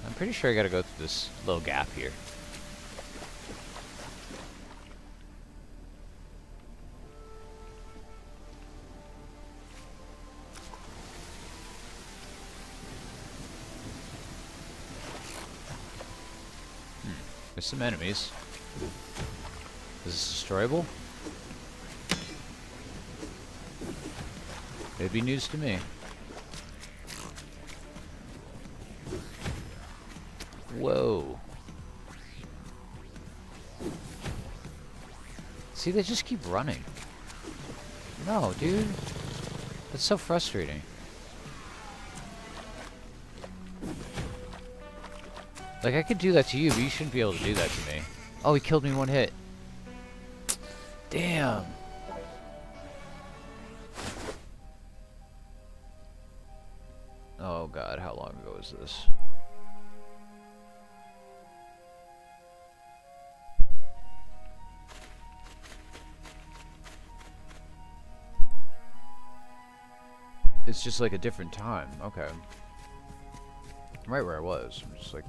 I'm pretty sure I gotta go through this little gap here. There's some enemies. Is this destroyable? It'd be news to me. Whoa. See, they just keep running. No, dude. That's so frustrating. Like, I could do that to you, but you shouldn't be able to do that to me. Oh, he killed me one hit. Damn. Oh god, how long ago was this? It's just like a different time. Okay. I'm right where I was. I'm just like...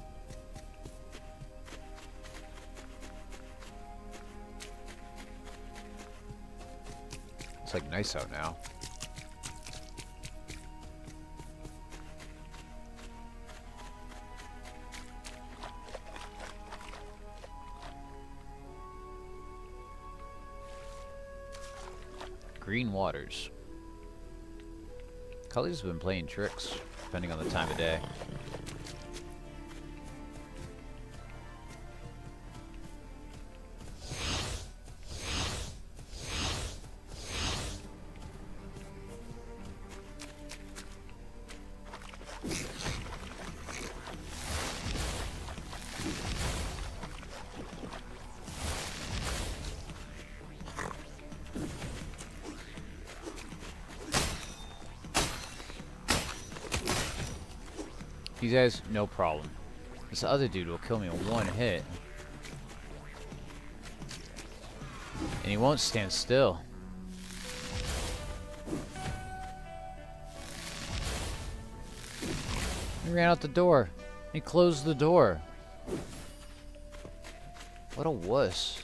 It's like nice out now. Green waters. Cully's been playing tricks, depending on the time of day. You guys, no problem. This other dude will kill me in one hit. And he won't stand still. He ran out the door. He closed the door. What a wuss.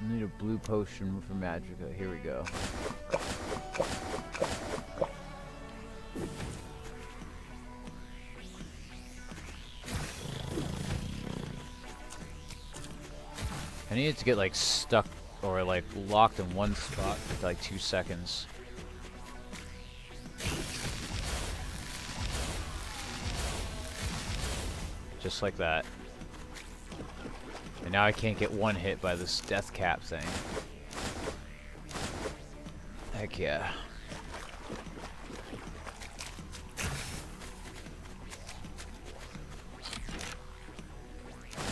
Need a blue potion for Magica. Here we go. I need it to get like stuck or like locked in one spot for like 2 seconds. Just like that. And now I can't get one hit by this death cap thing. Heck yeah.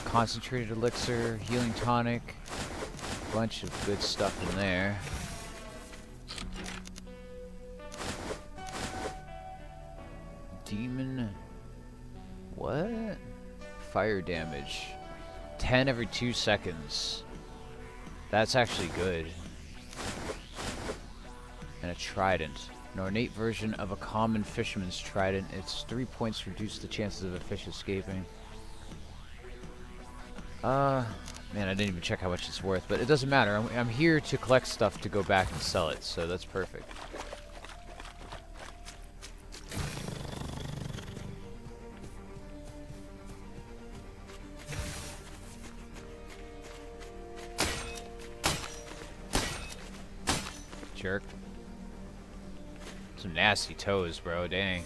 Concentrated elixir, healing tonic, bunch of good stuff in there. Demon... What? Fire damage. 10 every 2 seconds. That's actually good. And a trident. An ornate version of a common fisherman's trident. It's 3 points, reduce the chances of a fish escaping. Man, I didn't even check how much it's worth, but it doesn't matter. I'm here to collect stuff to go back and sell it, so that's perfect. Jerk. Some nasty toes, bro. Dang.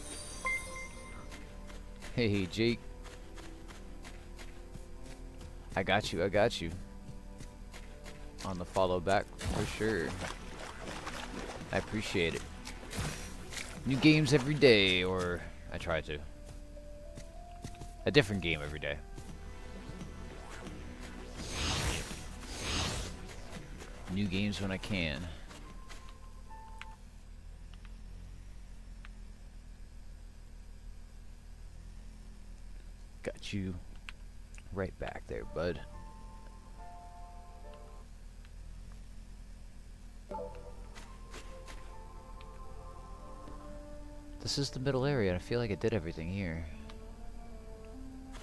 Hey, Jake. I got you. I got you. On the follow back for sure. I appreciate it. New games every day, or I try to. A different game every day. New games when I can. Got you right back there, bud. This is the middle area, and I feel like I did everything here. I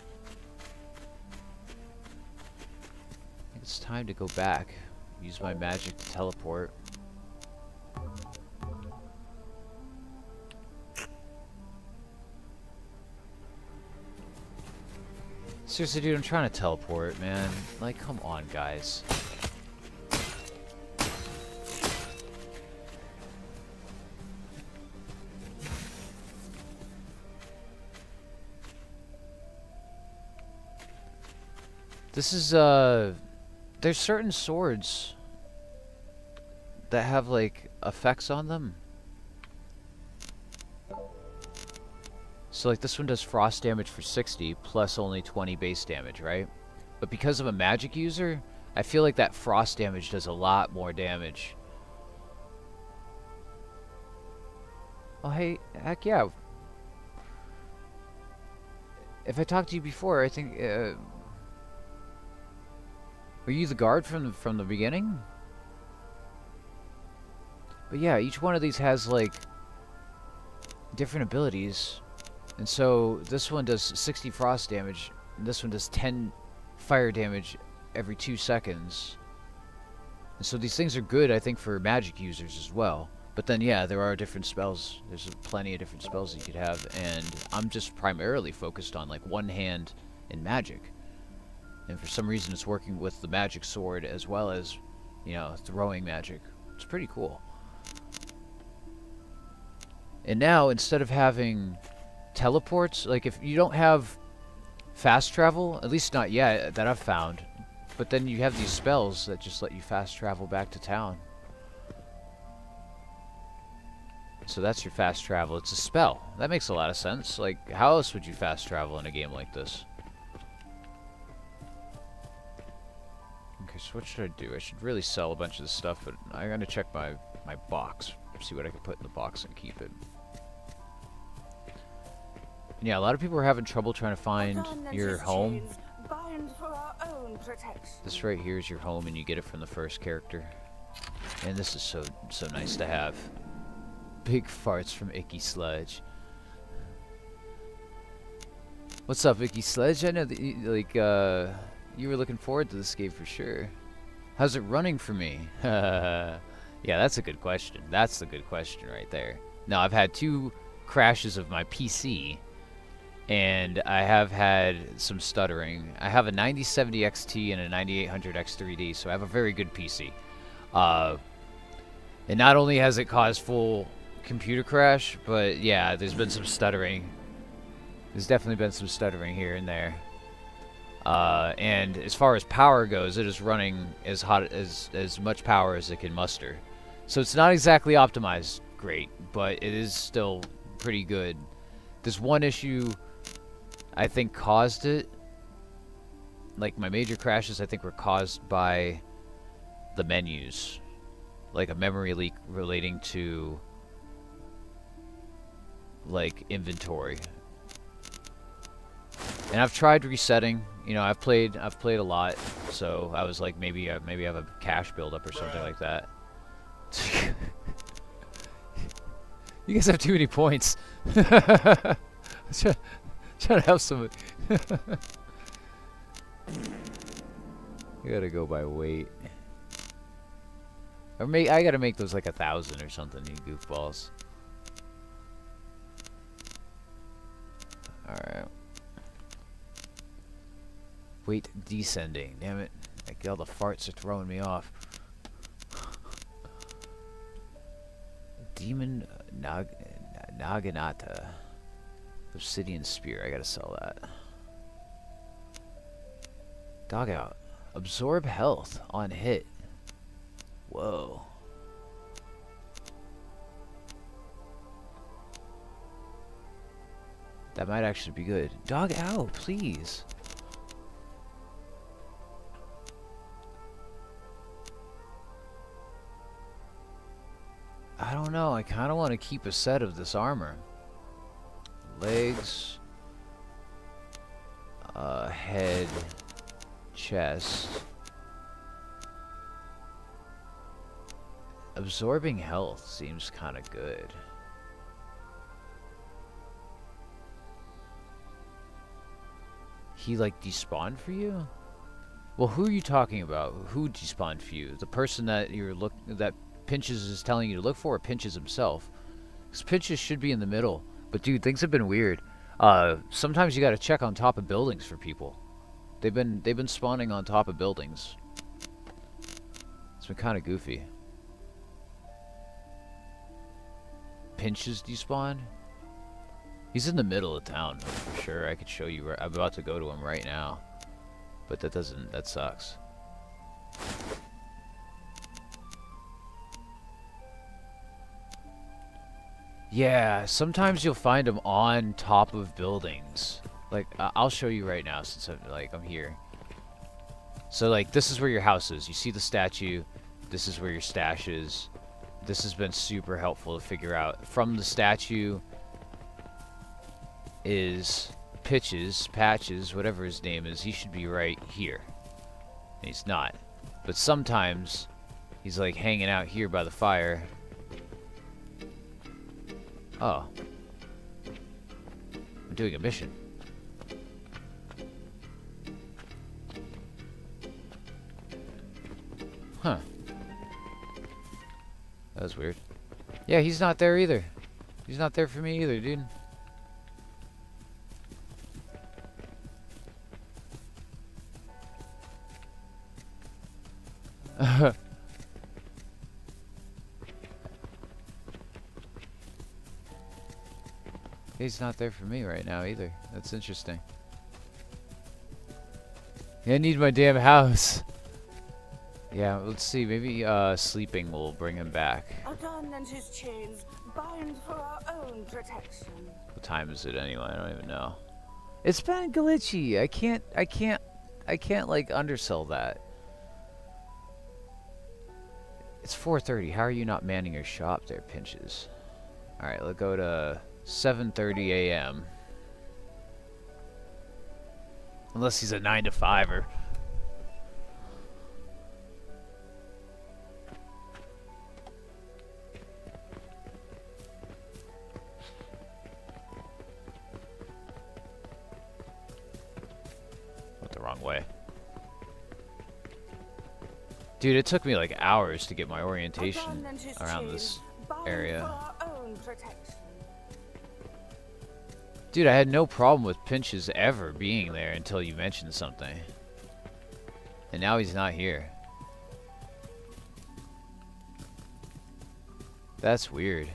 think it's time to go back. Use my magic to teleport. Seriously, dude, I'm trying to teleport, man. Like, come on, guys. This is, there's certain swords that have, like, effects on them. So, like, this one does frost damage for 60, plus only 20 base damage, right? But because I'm a magic user, I feel like that frost damage does a lot more damage. Oh, hey, heck yeah. If I talked to you before, I think, were you the guard from the beginning? But yeah, each one of these has, like, different abilities. And so this one does 60 frost damage, and this one does 10 fire damage every 2 seconds. And so these things are good, I think, for magic users as well. But then, yeah, there are different spells. There's plenty of different spells that you could have, and I'm just primarily focused on, like, one hand in magic. And for some reason, it's working with the magic sword as well as, you know, throwing magic. It's pretty cool. And now, instead of having teleports, like, if you don't have fast travel, at least not yet that I've found, but then you have these spells that just let you fast travel back to town. So that's your fast travel. It's a spell. That makes a lot of sense. Like, how else would you fast travel in a game like this? Okay, so what should I do? I should really sell a bunch of this stuff, but I'm gonna check my box, see what I can put in the box and keep it. And yeah, a lot of people are having trouble trying to find your home. This right here is your home, and you get it from the first character. And this is so nice to have. Big farts from Icky Sludge. What's up, Icky Sludge? I know that you were looking forward to this game for sure. How's it running for me? Yeah, that's a good question. That's the good question right there. Now, I've had 2 crashes of my PC, and I have had some stuttering. I have a 9070 XT and a 9800 X3D, so I have a very good PC. And not only has it caused full computer crash, but yeah, there's been some stuttering. There's definitely been some stuttering here and there. And as far as power goes, it is running as much power as it can muster. So it's not exactly optimized great, but it is still pretty good. There's one issue I think caused it. Like, my major crashes I think were caused by the menus. Like a memory leak relating to, like, inventory. And I've tried resetting. You know, I've played a lot, so I was like, maybe I have a cache buildup or something like that. You guys have too many points. Try to help somebody. You gotta go by weight. Or I gotta make those like 1,000 or something, you goofballs. Alright. Weight descending, damn it. Like, all the farts are throwing me off. Demon Naginata. Obsidian Spear, I gotta sell that. Dog out. Absorb health on hit. Whoa. That might actually be good. Dog out, please. I don't know. I kind of want to keep a set of this armor. Legs. Head. Chest. Absorbing health seems kind of good. He, like, despawned for you? Well, who are you talking about? Who despawned for you? The person that that Pinches is telling you to look for, or Pinches himself? Because Pinches should be in the middle. But, dude, things have been weird. Sometimes you gotta check on top of buildings for people. They've been spawning on top of buildings. It's been kind of goofy. Pinches despawn? He's in the middle of town, for sure. I could show you. I'm about to go to him right now. But that sucks. Yeah, sometimes you'll find them on top of buildings. Like, I'll show you right now since I'm here. So, like, this is where your house is. You see the statue. This is where your stash is. This has been super helpful to figure out. From the statue is Patches, whatever his name is. He should be right here. And he's not. But sometimes he's, like, hanging out here by the fire. Oh. I'm doing a mission. Huh. That was weird. Yeah, he's not there either. He's not there for me either, dude. He's not there for me right now either. That's interesting. Yeah, I need my damn house. Yeah, let's see. Maybe sleeping will bring him back. Adon and his chains bind for our own protection. What time is it anyway? I don't even know. It's been glitchy. I can't like undersell that. It's 4:30. How are you not manning your shop there, Pinches? All right, let's go to 7:30 a.m. Unless he's a 9 to 5er. Went the wrong way. Dude, it took me like hours to get my orientation around this area. Dude, I had no problem with Pinches ever being there until you mentioned something. And now he's not here. That's weird.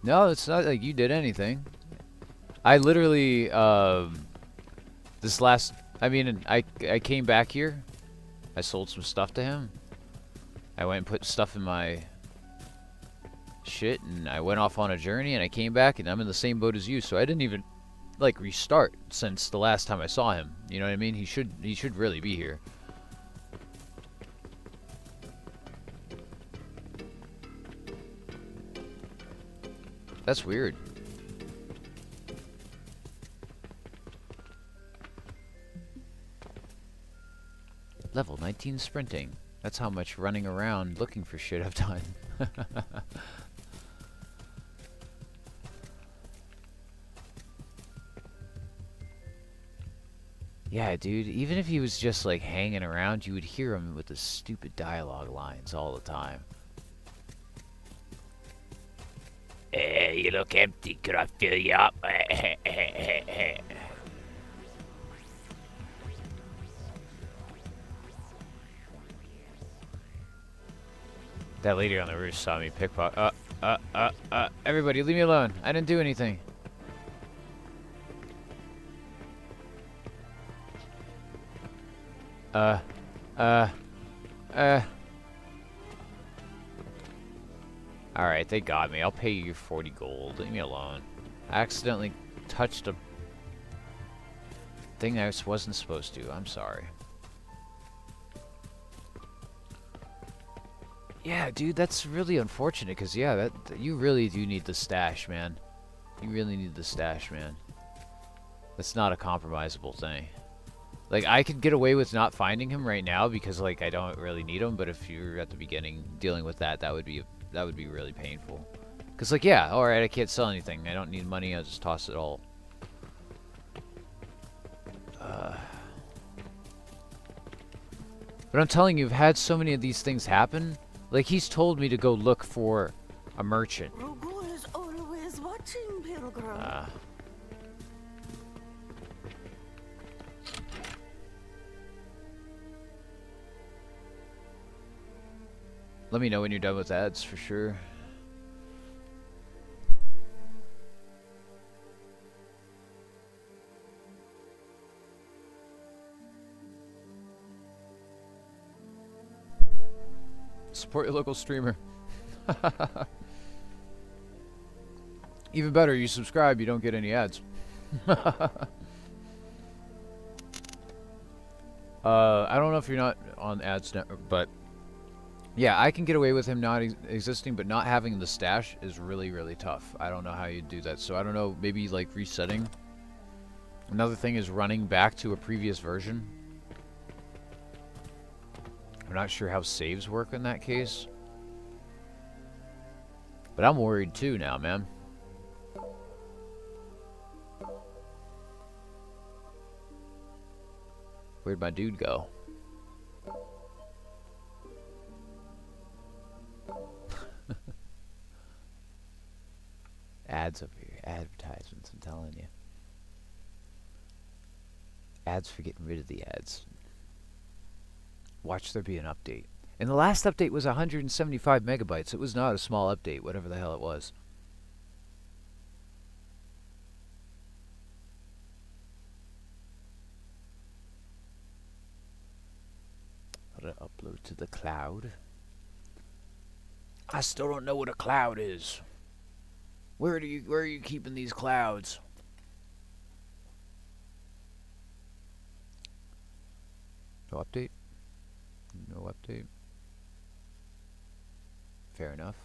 No, it's not like you did anything. I literally, I came back here. I sold some stuff to him. I went and put stuff in my shit, and I went off on a journey, and I came back, and I'm in the same boat as you, so I didn't even, like, restart since the last time I saw him. You know what I mean? He should really be here. That's weird. Level 19 sprinting. That's how much running around looking for shit I've done. Yeah, dude, even if he was just like hanging around, you would hear him with the stupid dialogue lines all the time. You look empty, could I fill you up? That lady on the roof saw me pickpocket. Everybody, leave me alone. I didn't do anything. Alright, they got me. I'll pay you 40 gold. Leave me alone. I accidentally touched a thing I wasn't supposed to. I'm sorry. Yeah, dude, that's really unfortunate, because, yeah, that you really do need the stash, man. You really need the stash, man. That's not a compromisable thing. Like, I could get away with not finding him right now because, like, I don't really need him, but if you're at the beginning dealing with that, that would be really painful. Because, like, yeah, alright, I can't sell anything. I don't need money. I'll just toss it all. But I'm telling you, I've had so many of these things happen. Like, he's told me to go look for a merchant. Rogue is always watching, Pilgrim. Let me know when you're done with ads, for sure. Support your local streamer. Even better, you subscribe, you don't get any ads. I don't know if you're not on ads network, but yeah, I can get away with him not existing, but not having the stash is really, really tough. I don't know how you do that. So I don't know, maybe like resetting. Another thing is running back to a previous version. I'm not sure how saves work in that case. But I'm worried too now, man. Where'd my dude go? Ads over here. Advertisements, I'm telling you. Ads for getting rid of the ads. Watch there be an update. And the last update was 175 megabytes. It was not a small update, whatever the hell it was. I'll upload to the cloud. I still don't know what a cloud is. Where are you keeping these clouds? No update? No update. Fair enough.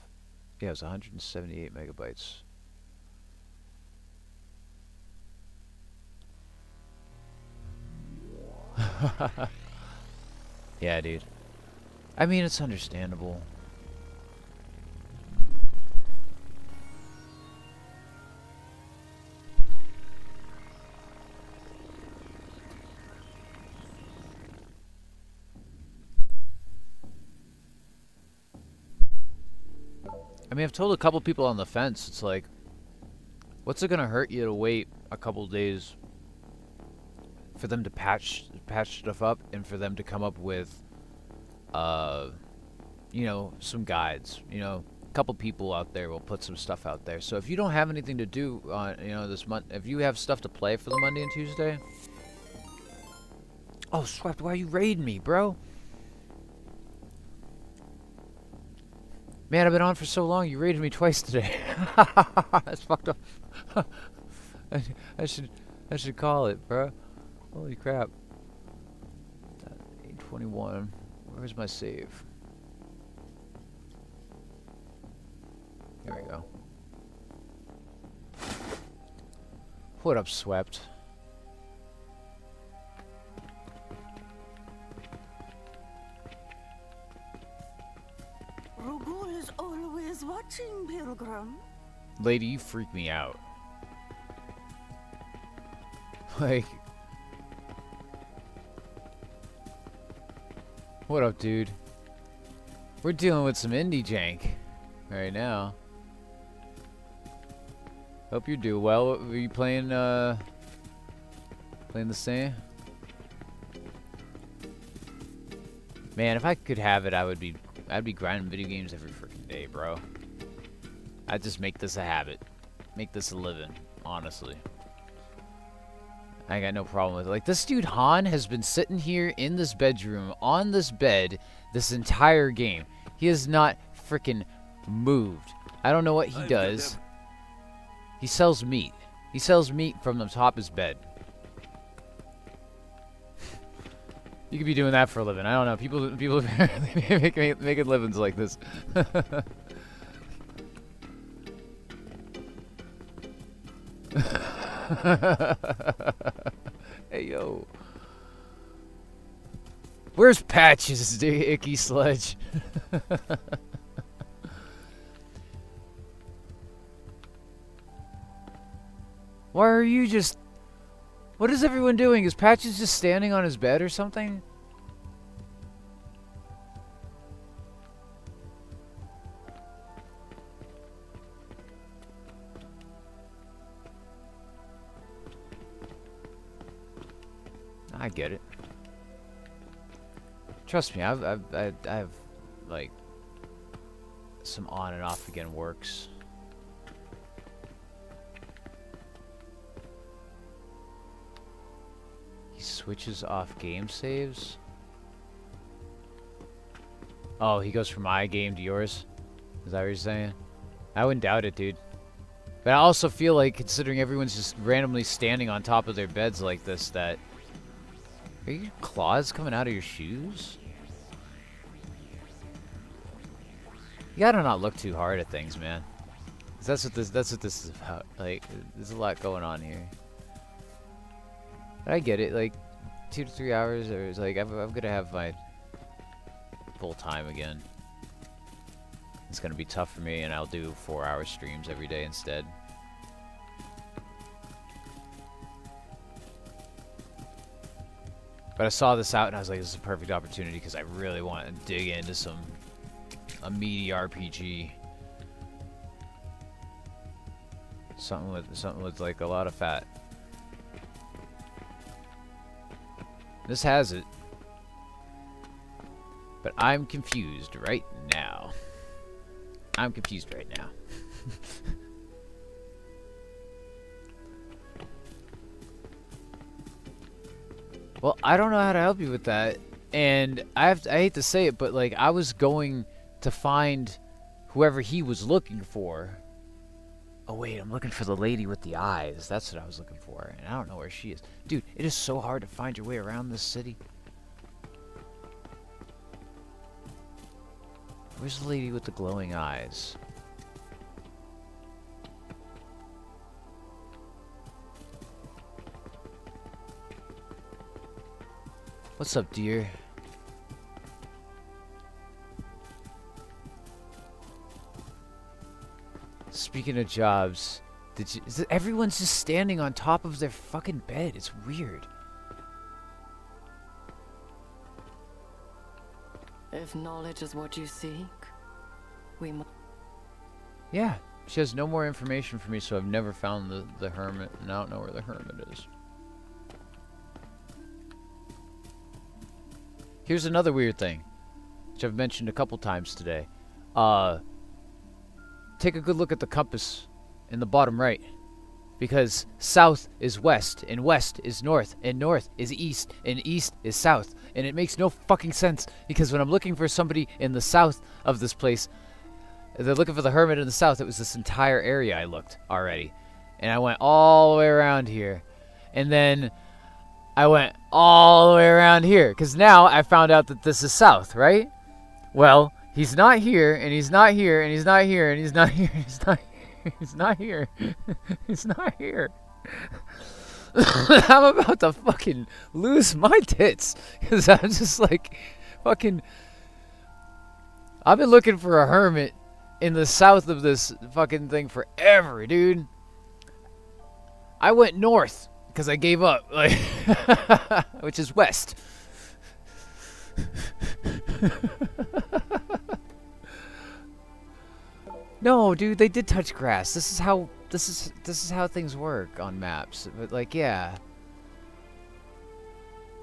Yeah, it was 178 megabytes. Yeah, dude. I mean, it's understandable. I mean, I've told a couple people on the fence, it's like, what's it gonna hurt you to wait a couple days for them to patch stuff up and for them to come up with, you know, some guides. You know, a couple people out there will put some stuff out there. So if you don't have anything to do on, you know, this month, if you have stuff to play for the Monday and Tuesday. Oh, Swept, why are you raiding me, bro? Man, I've been on for so long, you raided me twice today. That's fucked up. I should call it, bro. Holy crap. 821. Where's my save? There we go. What up, Swept? Rogue is always watching, Pilgrim. Lady, you freak me out. Like... What up, dude? We're dealing with some indie jank right now. Hope you do well. Were you playing, playing the same? Man, if I could have it, I'd be grinding video games every freaking day, bro. I'd just make this a habit. Make this a living, honestly. I got no problem with it. Like, this dude Han has been sitting here in this bedroom, on this bed, this entire game. He has not freaking moved. I don't know what he does. He sells meat. He sells meat from the top of his bed. You could be doing that for a living. I don't know. People making livings like this. Hey, yo. Where's Patches, Icky Sledge? Why are you just... What is everyone doing? Is Patches just standing on his bed or something? I get it. Trust me, I have like some on and off again works. He switches off game saves. Oh, he goes from my game to yours? Is that what you're saying? I wouldn't doubt it, dude. But I also feel like, considering everyone's just randomly standing on top of their beds like this, that... Are your claws coming out of your shoes? You gotta not look too hard at things, man. 'Cause that's what this is about. Like, there's a lot going on here. But I get it, like, 2 to 3 hours, or it's like, I'm gonna have my full time again. It's gonna be tough for me, and I'll do 4-hour streams every day instead. But I saw this out, and I was like, this is a perfect opportunity, because I really want to dig into a meaty RPG. Something with like a lot of fat. This has it. But I'm confused right now. I'm confused right now. Well, I don't know how to help you with that. And I hate to say it, but like I was going to find whoever he was looking for. Oh wait, I'm looking for the lady with the eyes. That's what I was looking for. And I don't know where she is. Dude, it is so hard to find your way around this city. Where's the lady with the glowing eyes? What's up, dear? Speaking of jobs, everyone's just standing on top of their fucking bed. It's weird. If knowledge is what you seek, we must. Yeah, she has no more information for me, so I've never found the hermit, and I don't know where the hermit is. Here's another weird thing, which I've mentioned a couple times today. Take a good look at the compass in the bottom right. Because south is west, and west is north, and north is east, and east is south. And it makes no fucking sense, because when I'm looking for somebody in the south of this place, they're looking for the hermit in the south. It was this entire area I looked already. And I went all the way around here. And then I went all the way around here, because now I found out that this is south, right? Well, he's not here, and he's not here, and he's not here, and he's not here, and he's not here. He's not here. He's not here. I'm about to fucking lose my tits, because I'm just like, fucking... I've been looking for a hermit in the south of this fucking thing forever, dude. I went north, because I gave up, like, which is west. No, dude, they did touch grass. This is how things work on maps. But like, yeah.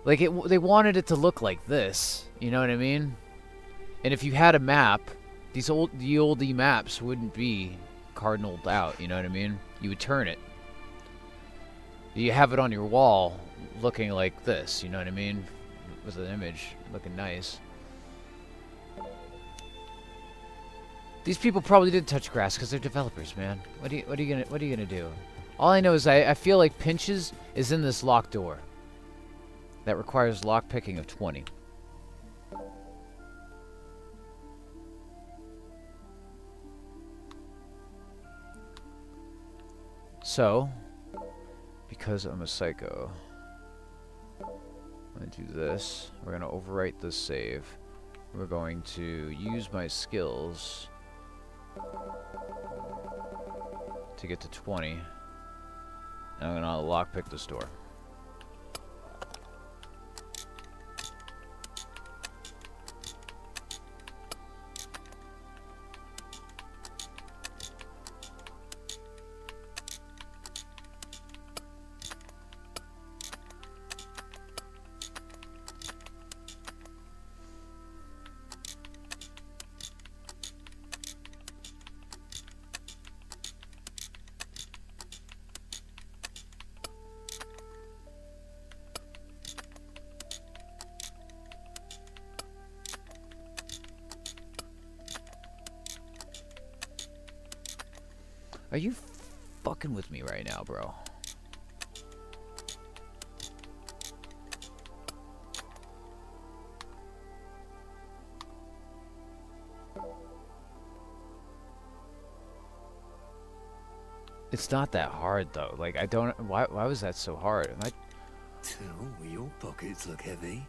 Like they wanted it to look like this, you know what I mean? And if you had a map, the old maps wouldn't be cardinaled out, you know what I mean? You would turn it. You have it on your wall looking like this, you know what I mean? With an image looking nice. These people probably did touch grass because they're developers, man. What are you gonna do? All I know is I feel like Pinches is in this locked door. That requires lock picking of 20. So, because I'm a psycho, I'm gonna do this. We're gonna overwrite this save. We're going to use my skills to get to 20. I'm gonna lockpick this door. Are you fucking with me right now, bro? It's not that hard though. Like I don't. Why was that so hard? Am I? Oh, your pockets look heavy.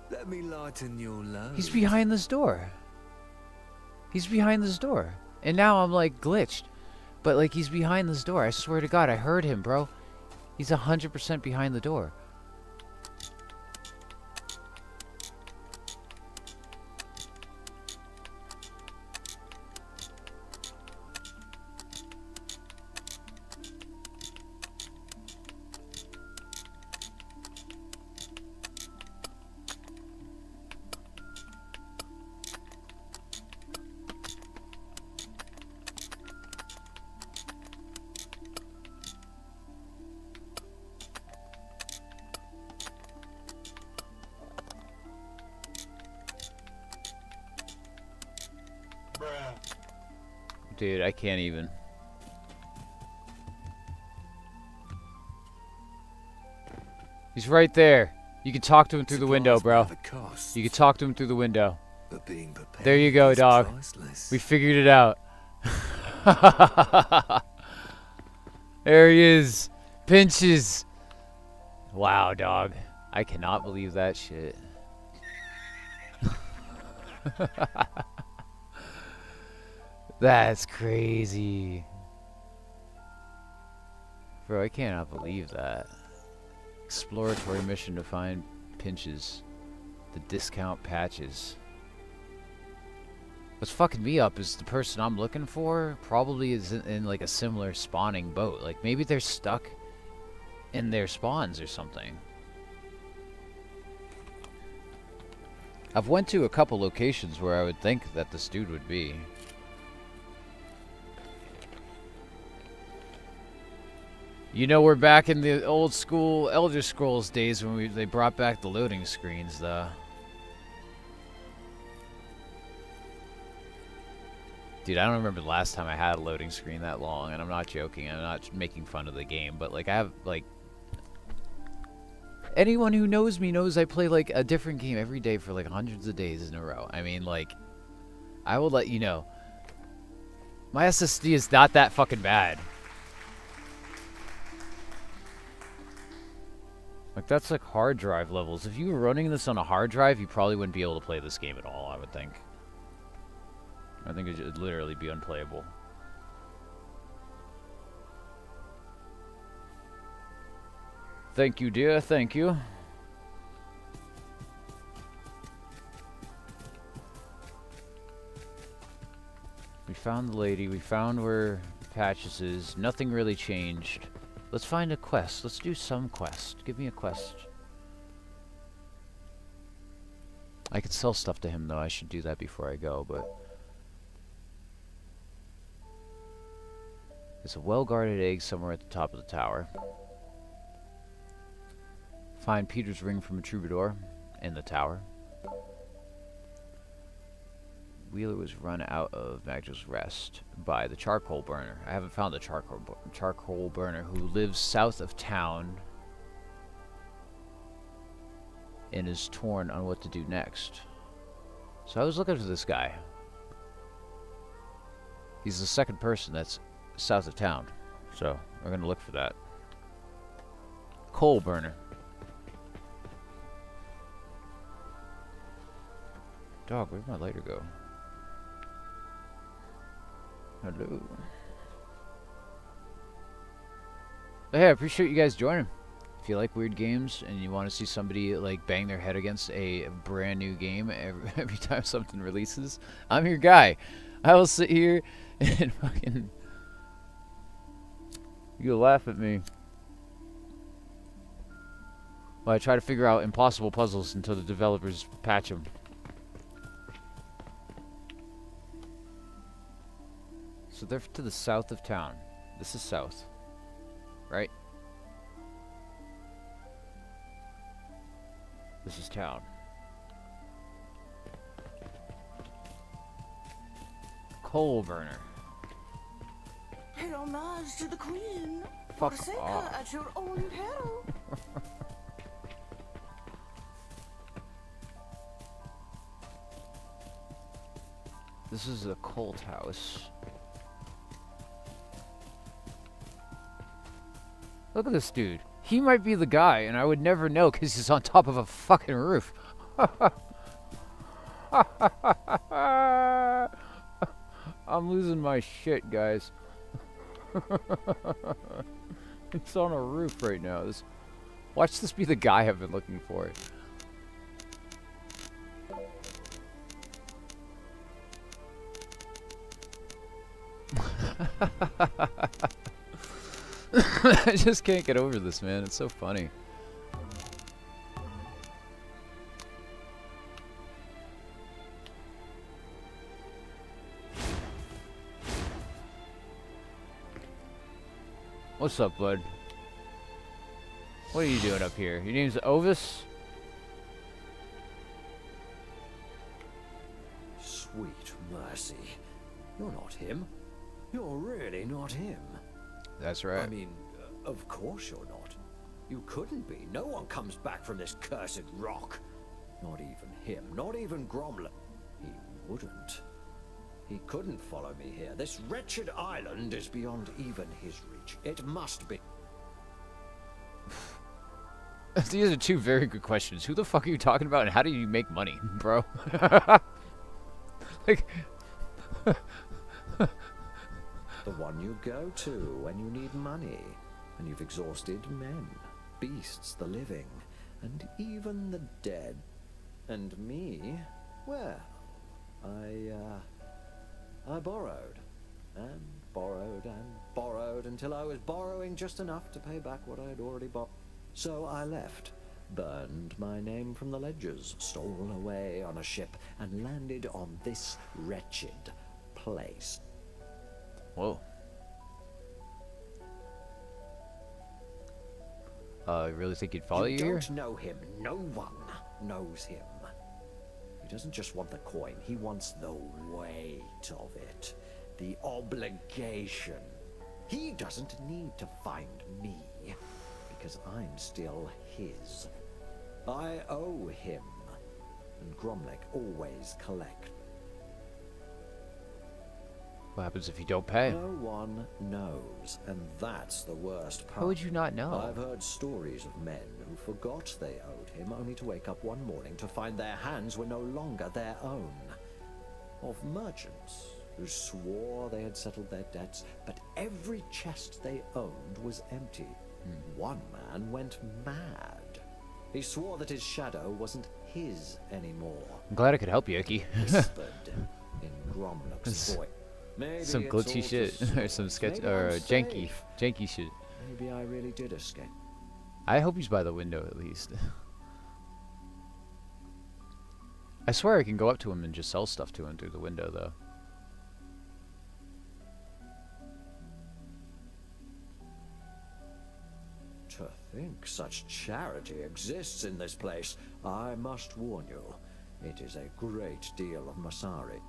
Let me lighten your load. He's behind this door. He's behind this door, and now I'm like glitched. But like he's behind this door. I swear to God, I heard him, bro. He's 100% behind the door. Dude, I can't even. He's right there. You can talk to him through the window, bro. You can talk to him through the window. There you go, dog. We figured it out. There he is. Pinches. Wow, dog. I cannot believe that shit. That's crazy. Bro, I cannot believe that. Exploratory mission to find Pinches. The discount patches. What's fucking me up is the person I'm looking for probably is in like a similar spawning boat. Like maybe they're stuck in their spawns or something. I've went to a couple locations where I would think that this dude would be. You know, we're back in the old school Elder Scrolls days when they brought back the loading screens, though. Dude, I don't remember the last time I had a loading screen that long, and I'm not joking. I'm not making fun of the game, but like I have like anyone who knows me knows I play like a different game every day for like hundreds of days in a row. I mean, like I will let you know. My SSD is not that fucking bad. Like, that's like hard drive levels. If you were running this on a hard drive, you probably wouldn't be able to play this game at all, I would think. I think it would literally be unplayable. Thank you, dear. Thank you. We found the lady. We found where Patches is. Nothing really changed. Let's find a quest. Let's do some quest. Give me a quest. I could sell stuff to him, though. I should do that before I go, but... There's a well-guarded egg somewhere at the top of the tower. Find Peter's ring from a troubadour in the tower. Wheeler was run out of Magda's Rest by the charcoal burner. I haven't found the charcoal burner who lives south of town and is torn on what to do next. So I was looking for this guy. He's the second person that's south of town. So we're going to look for that. Coal burner. Dog, where'd my lighter go? Hello. Hey, I appreciate you guys joining. If you like weird games and you want to see somebody like bang their head against a brand new game every time something releases, I'm your guy. I will sit here and fucking... You laugh at me. Well, I try to figure out impossible puzzles until the developers patch them. So they're to the south of town. This is south. Right? This is town. Coal burner. Pay homage to the queen. Fuck Forsake off. her at your own peril. This is a cult house. Look at this dude. He might be the guy, and I would never know because he's on top of a fucking roof. I'm losing my shit, guys. It's on a roof right now. Watch this be the guy I've been looking for. I just can't get over this, man. It's so funny. What's up, bud? What are you doing up here? Your name's Ovis? Sweet mercy. You're not him. You're really not him. That's right. I mean, of course you're not. You couldn't be. No one comes back from this cursed rock. Not even him. Not even Gromler. He wouldn't. He couldn't follow me here. This wretched island is beyond even his reach. It must be. These are two very good questions. Who the fuck are you talking about, and how do you make money, bro? Like... The one you go to when you need money, and you've exhausted men, beasts, the living, and even the dead. And me, well, I borrowed, and borrowed, and borrowed, until I was borrowing just enough to pay back what I had already bought. So I left, burned my name from the ledgers, stole away on a ship, and landed on this wretched place. Whoa. You really think he'd follow you here? You don't know him. No one knows him. He doesn't just want the coin. He wants the weight of it. The obligation. He doesn't need to find me, because I'm still his. I owe him. And Gromlek always collect. What happens if you don't pay? No one knows, and that's the worst part. How would you not know? I've heard stories of men who forgot they owed him, only to wake up one morning to find their hands were no longer their own. Of merchants who swore they had settled their debts, but every chest they owned was empty. One man went mad. He swore that his shadow wasn't his anymore. I'm glad I could help you, Icky. Whispered in Gromlok's voice. Maybe some glitchy shit, or some sketch, or janky shit. Maybe I really did escape. I hope he's by the window at least. I swear I can go up to him and just sell stuff to him through the window, though. To think such charity exists in this place, I must warn you, it is a great deal of Masari.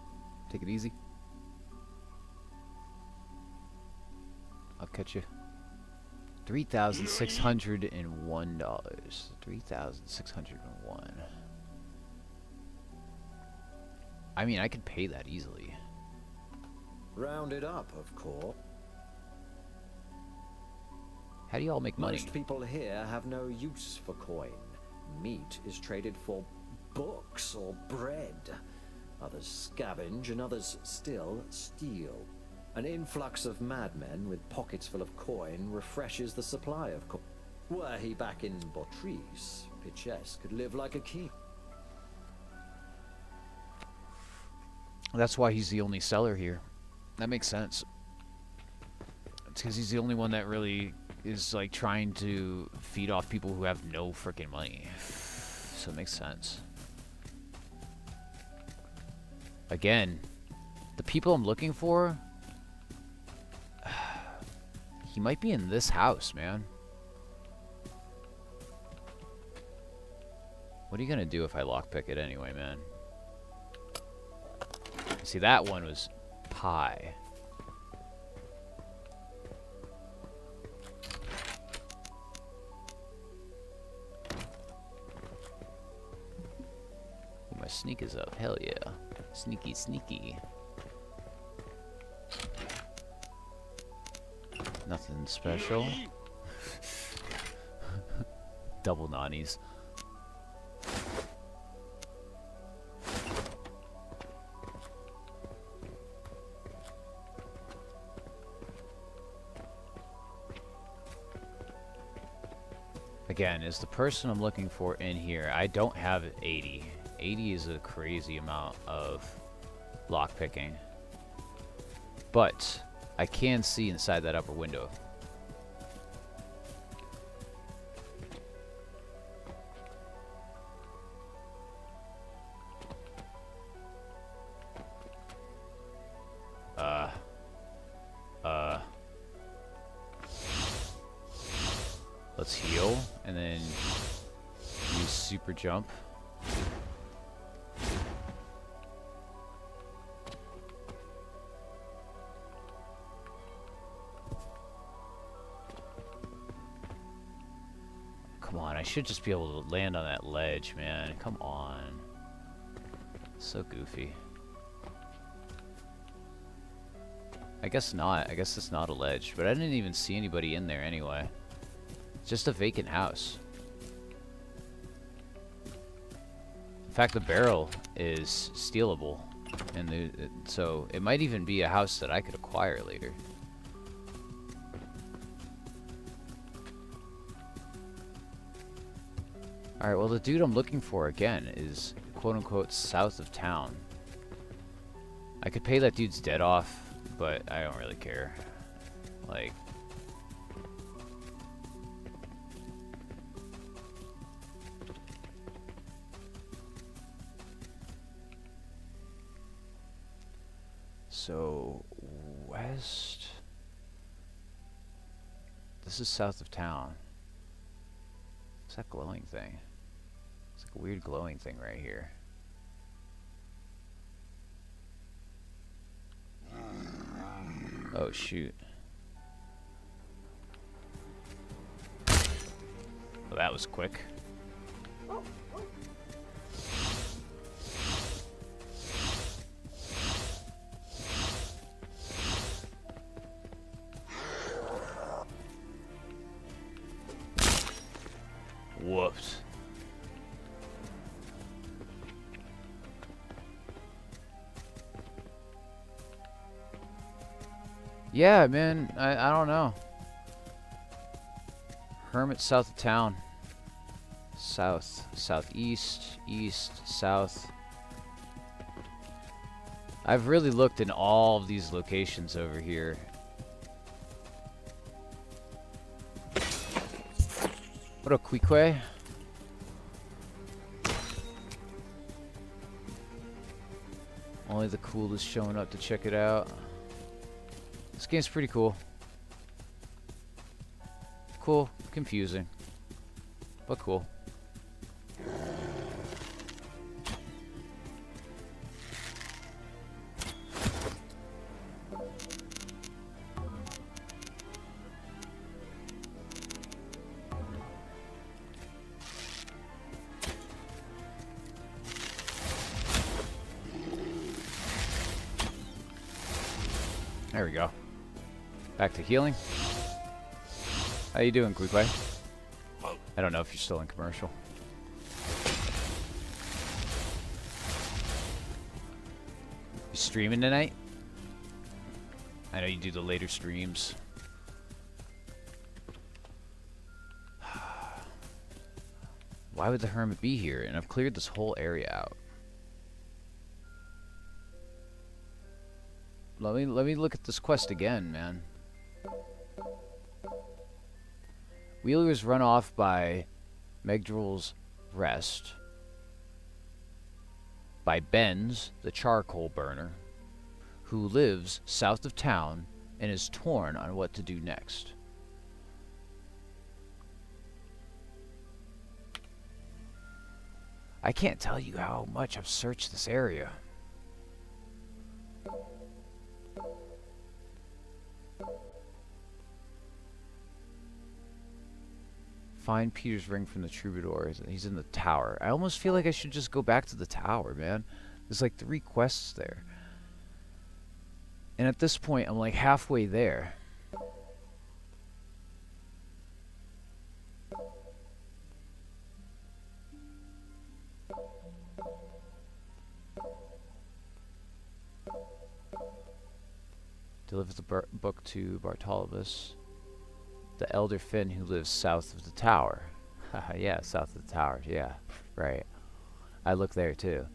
Take it easy. I'll catch you. $3,601. $3,601. I mean, I could pay that easily. Round it up, of course. How do you all make money? Most people here have no use for coin. Meat is traded for books or bread. Others scavenge and others still steal. An influx of madmen with pockets full of coin refreshes the supply of coin. Were he back in Botrice, Piches could live like a king. That's why he's the only seller here. That makes sense. It's because he's the only one that really is like trying to feed off people who have no freaking money. So it makes sense. Again, the people I'm looking for, he might be in this house, man. What are you gonna do if I lockpick it anyway, man? See, that one was pie. Ooh, my sneak is up. Hell yeah. Sneaky, sneaky. Nothing special. Double nannies. Again, is the person I'm looking for in here? I don't have 80. 80 is a crazy amount of lockpicking. But I can see inside that upper window. Let's heal, and then use super jump. Come on, I should just be able to land on that ledge, man. Come on. So goofy. I guess not. I guess it's not a ledge, but I didn't even see anybody in there anyway. Just a vacant house. In fact, the barrel is stealable, and so it might even be a house that I could acquire later. Alright, well, the dude I'm looking for, again, is quote-unquote south of town. I could pay that dude's debt off, but I don't really care. Like... So, west... This is south of town. What's that glowing thing? It's like a weird glowing thing right here. Oh, shoot. Well, that was quick. Whoops. Yeah, man, I don't know. Hermit south of town. South, southeast, east, south. I've really looked in all of these locations over here. What a quique. Only the coolest showing up to check it out. This game's pretty cool. Cool, confusing, but cool. There we go. Back to healing. How you doing, Quique? I don't know if you're still in commercial. You streaming tonight? I know you do the later streams. Why would the hermit be here? And I've cleared this whole area out. Let me look at this quest again, man. Wheeler's run off by Megdrill's Rest. By Benz, the charcoal burner, who lives south of town and is torn on what to do next. I can't tell you how much I've searched this area. Find Peter's ring from the troubadour. He's in the tower. I almost feel like I should just go back to the tower, man. There's like 3 quests there. And at this point, I'm like halfway there. Deliver the book to Bartolobus, the elder Finn who lives south of the tower. Yeah, south of the tower. Yeah, right. I look there too.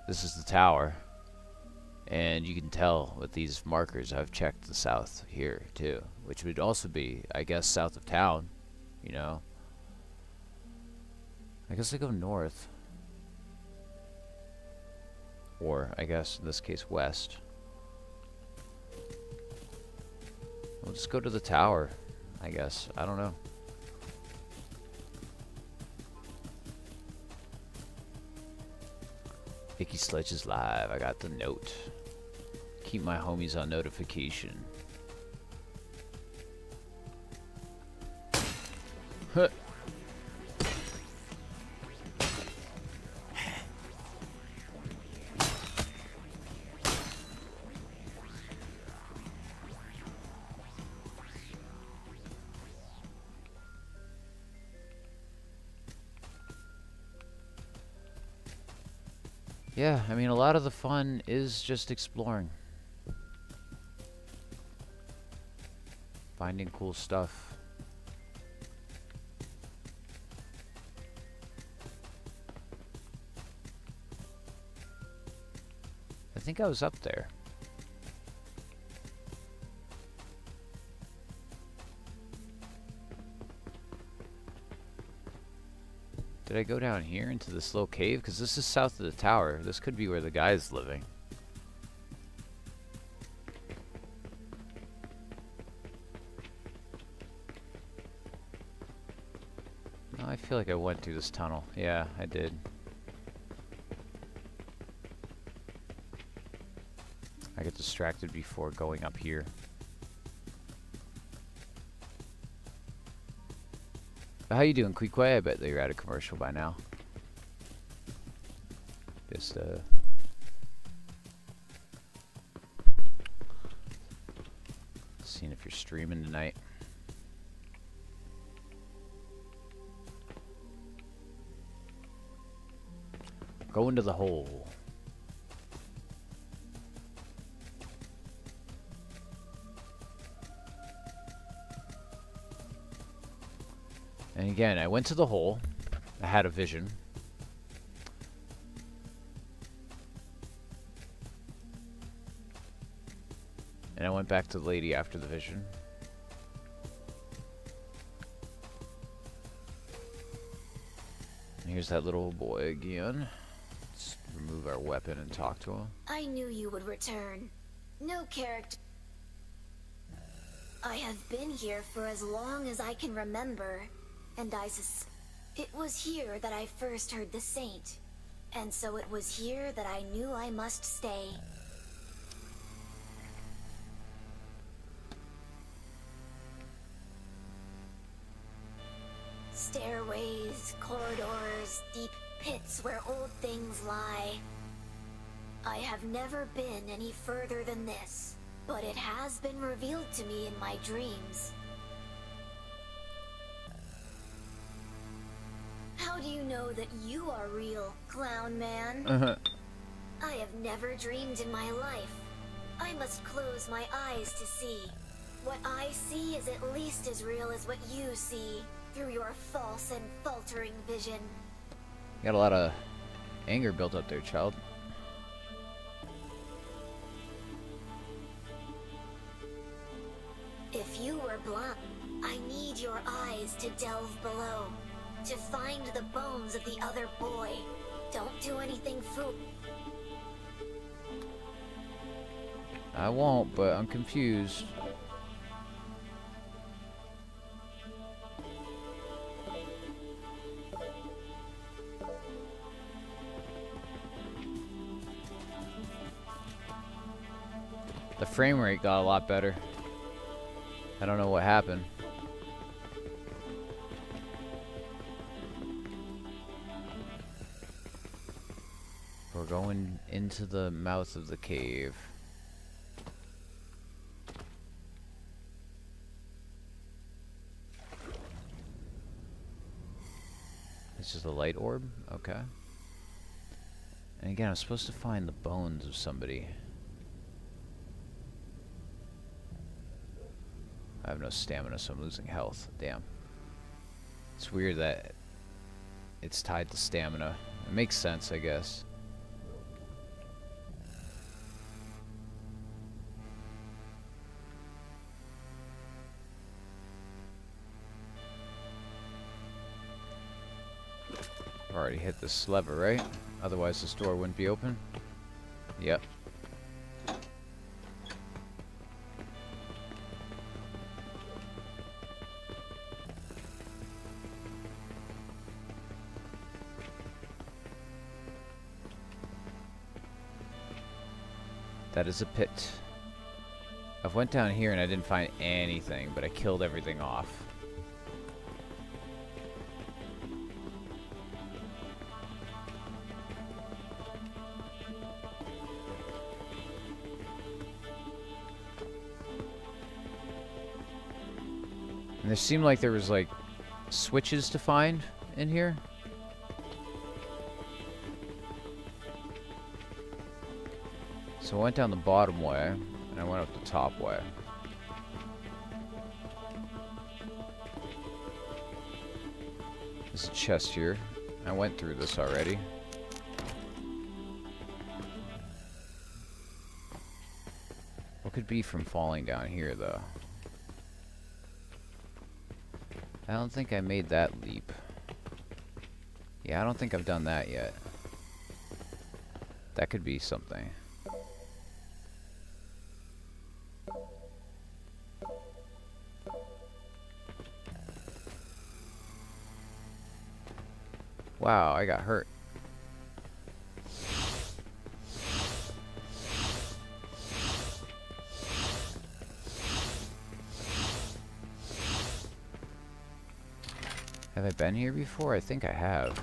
This is the tower. And you can tell with these markers I've checked the south here too, which would also be, I guess, south of town, you know. I guess I go north. Or, I guess, in this case, west. We'll just go to the tower, I guess. I don't know. Icky Sledge is live. I got the note. Keep my homies on notification. Huh. Yeah, I mean, a lot of the fun is just exploring. Finding cool stuff. I think I was up there. Did I go down here into this little cave? Because this is south of the tower. This could be where the guy's living. No, I feel like I went through this tunnel. Yeah, I did. I get distracted before going up here. How you doing, Queequay? I bet that you're at a commercial by now. Just, seeing if you're streaming tonight. Go into the hole. And again, I went to the hole. I had a vision. And I went back to the lady after the vision. And here's that little boy again. Let's remove our weapon and talk to him. I knew you would return. No character. I have been here for as long as I can remember. And it was here that I first heard the saint. And so it was here that I knew I must stay. Stairways, corridors, deep pits where old things lie. I have never been any further than this, but it has been revealed to me in my dreams. How do you know that you are real, clown man? I have never dreamed in my life. I must close my eyes to see. What I see is at least as real as what you see, through your false and faltering vision. You got a lot of anger built up there, child. If you were blind, I need your eyes to delve below, to find the bones of the other boy. Don't do anything fool. I won't, but I'm confused. The frame rate got a lot better. I don't know what happened. We're going into the mouth of the cave. This is the light orb? Okay. And again, I'm supposed to find the bones of somebody. I have no stamina, so I'm losing health. Damn. It's weird that it's tied to stamina. It makes sense, I guess. I've already hit this lever, right? Otherwise this door wouldn't be open. Yep. That is a pit. I've went down here and I didn't find anything, but I killed everything off. And there seemed like there was like switches to find in here. So I went down the bottom way, and I went up the top way. There's a chest here. I went through this already. What could be from falling down here, though? I don't think I made that leap. Yeah, I don't think I've done that yet. That could be something. Wow, I got hurt. Have I been here before? I think I have.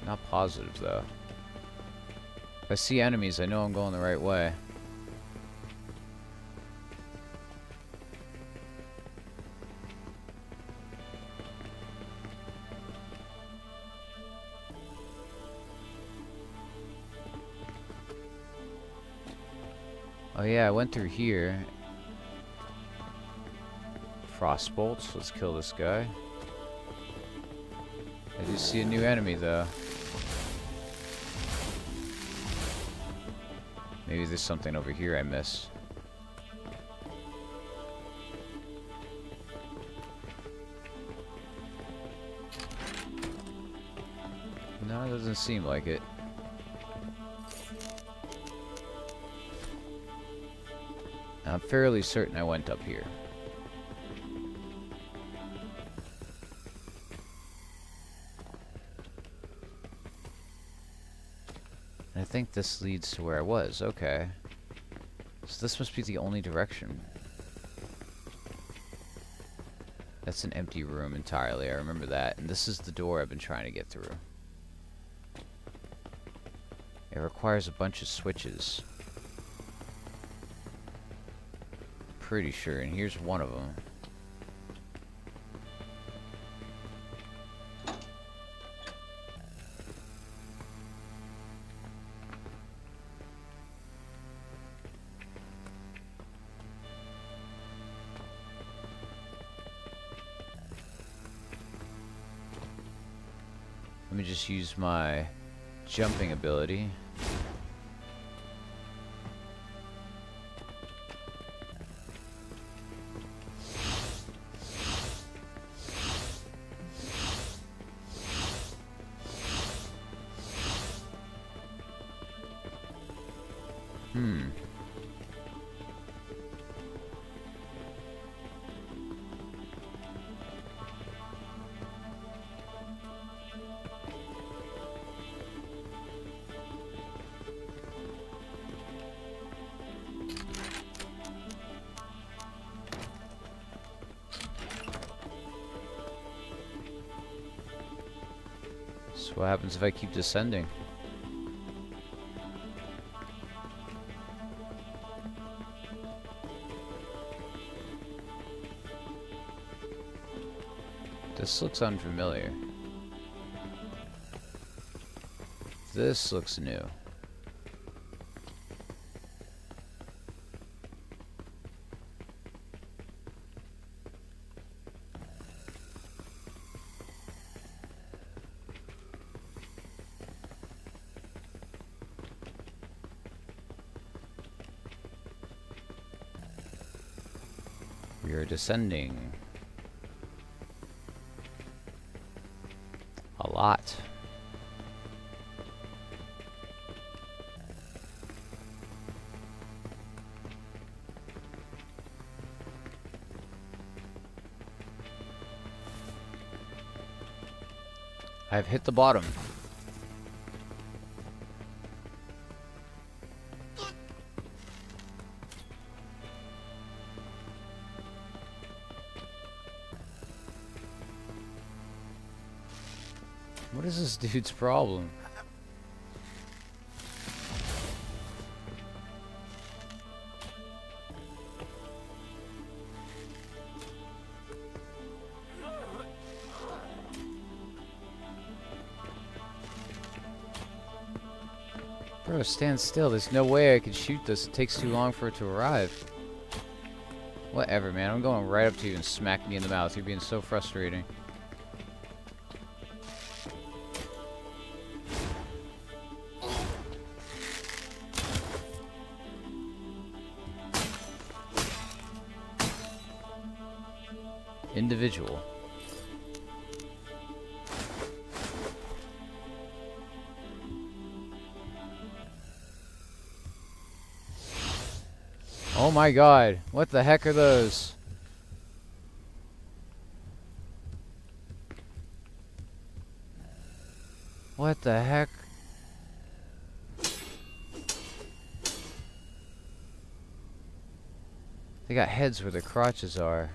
Not positive though. If I see enemies, I know I'm going the right way. Oh yeah, I went through here. Frost bolts, let's kill this guy. I do see a new enemy though. Maybe there's something over here I missed. No, it doesn't seem like it. I'm fairly certain I went up here. I think this leads to where I was. Okay. So this must be the only direction. That's an empty room entirely. I remember that. And this is the door I've been trying to get through. It requires a bunch of switches. pretty sure, and here's one of them. Let me just use my jumping ability. So what happens if I keep descending? This looks unfamiliar. This looks new. We are descending. A lot. I've hit the bottom. What is this dude's problem? Bro, stand still. There's no way I could shoot this. It takes too long for it to arrive. Whatever, man. I'm going right up to you and smacking you in the mouth. You're being so frustrating. Individual. Oh my god, what the heck are those? What the heck? They got heads where their crotches are.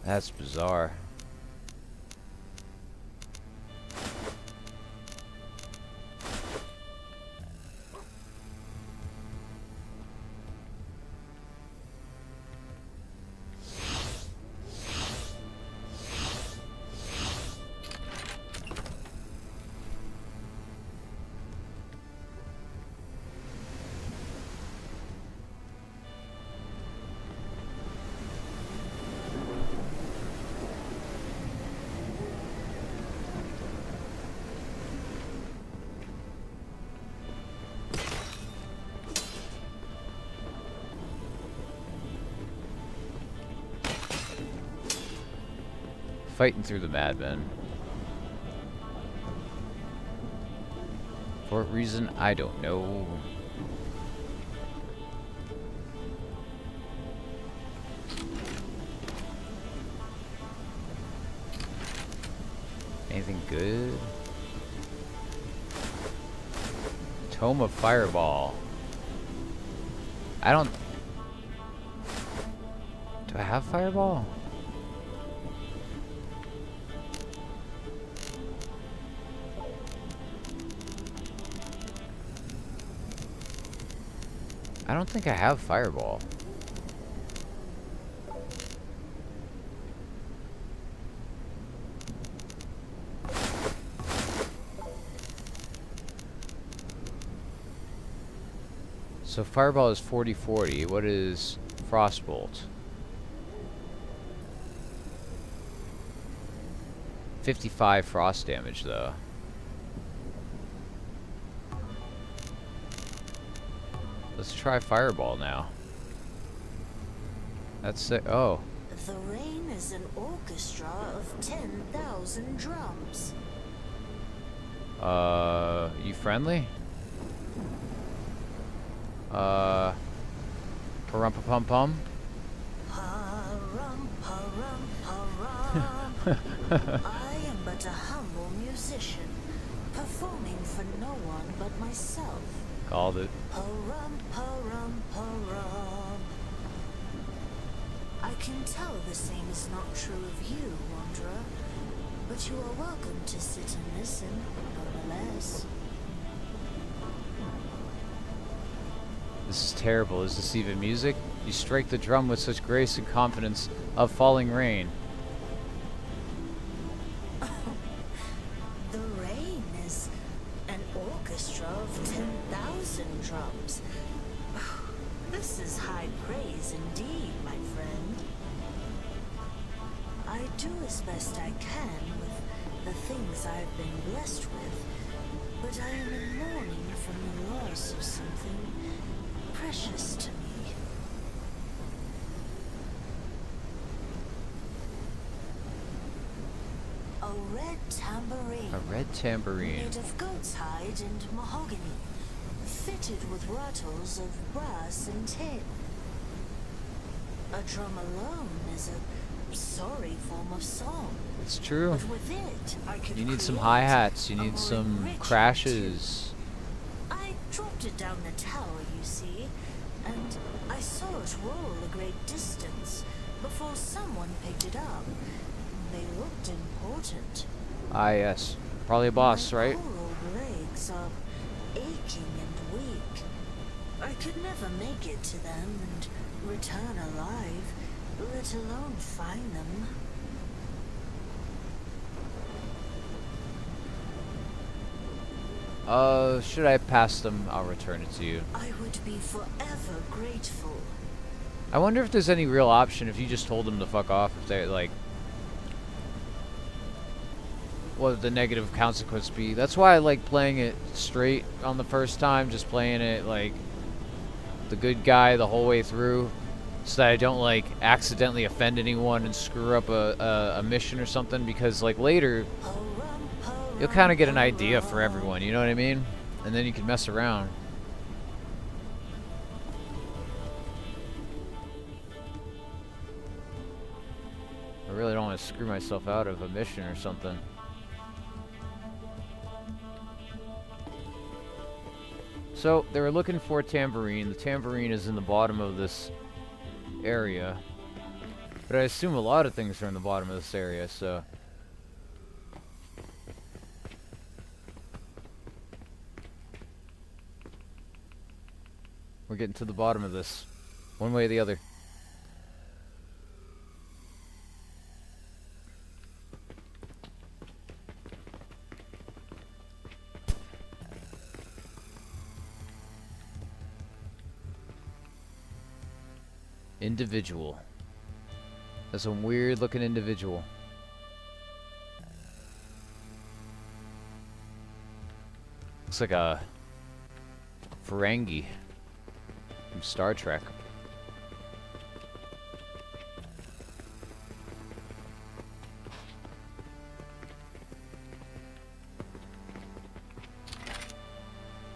That's bizarre. Fighting through the madmen. For what reason, I don't know. Anything good? Tome of Fireball. I don't... Do I have Fireball? I don't think I have Fireball. So Fireball is 40-40. What is Frostbolt? 55 frost damage, though. Let's try Fireball now. That's it. Oh. The rain is an orchestra of 10,000 drums. You friendly? Parumpa-pum-pum? Parum, parum, parum. I am but a humble musician, performing for no one but myself. Called it. Parum, parum, parum. I can tell the same is not true of you, Wanderer, but you are welcome to sit and listen, nonetheless. This is terrible. Is this even music? You strike the drum with such grace and confidence of falling rain. The rain is an orchestra of 10,000 drums. This is high praise indeed, my friend. I do as best I can with the things I've been blessed with, but I am in mourning from the loss of something precious to me. A red tambourine. A red tambourine. Made of goat's hide and mahogany, fitted with rattles of brass and tin. A drum alone is a sorry form of song. It's true. But with it, I could You need some create hi-hats. You a need more some enriched crashes. I dropped it down the tower, you see, and I saw it roll a great distance before someone picked it up. They looked important. Ah, yes. Probably a boss, right? My poor old legs are aching and weak. I could never make it to them and return alive, let alone find them. Should I pass them? I'll return it to you. I would be forever grateful. I wonder if there's any real option if you just told them to fuck off, if they're like... what would the negative consequence be? That's why I like playing it straight on the first time, just playing it like the good guy the whole way through, so that I don't like accidentally offend anyone and screw up a mission or something, because like later you'll kind of get an idea for everyone, you know what I mean? And then you can mess around. I really don't want to screw myself out of a mission or something. So, they were looking for a tambourine. The tambourine is in the bottom of this area. But I assume a lot of things are in the bottom of this area, so... we're getting to the bottom of this. One way or the other. Individual. That's a weird looking individual. Looks like a Ferengi from Star Trek.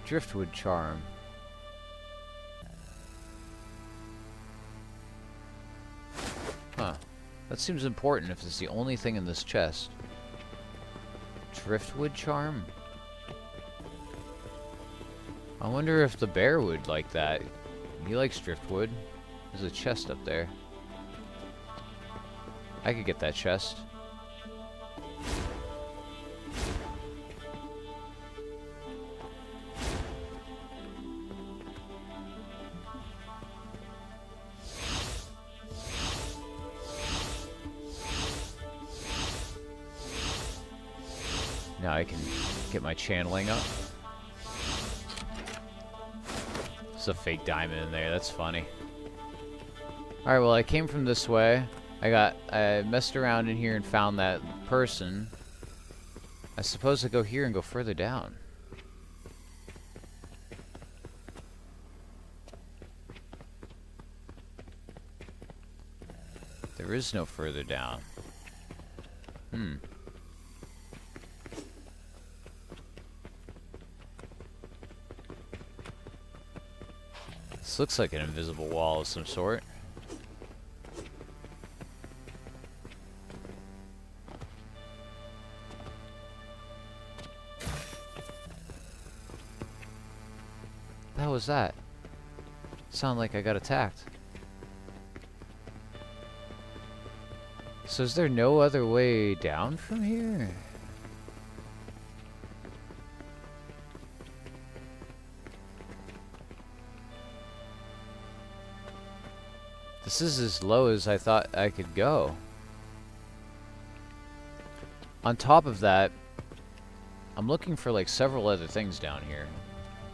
Driftwood charm. Huh. That seems important if it's the only thing in this chest. Driftwood charm? I wonder if the bear would like that. He likes driftwood. There's a chest up there. I could get that chest. Now I can get my channeling up. There's a fake diamond in there. That's funny. Alright, well, I came from this way. I messed around in here and found that person. I suppose I go here and go further down. There is no further down. This looks like an invisible wall of some sort. What the hell was that? Sound like I got attacked. So is there no other way down from here? This is as low as I thought I could go. On top of that, I'm looking for like several other things down here,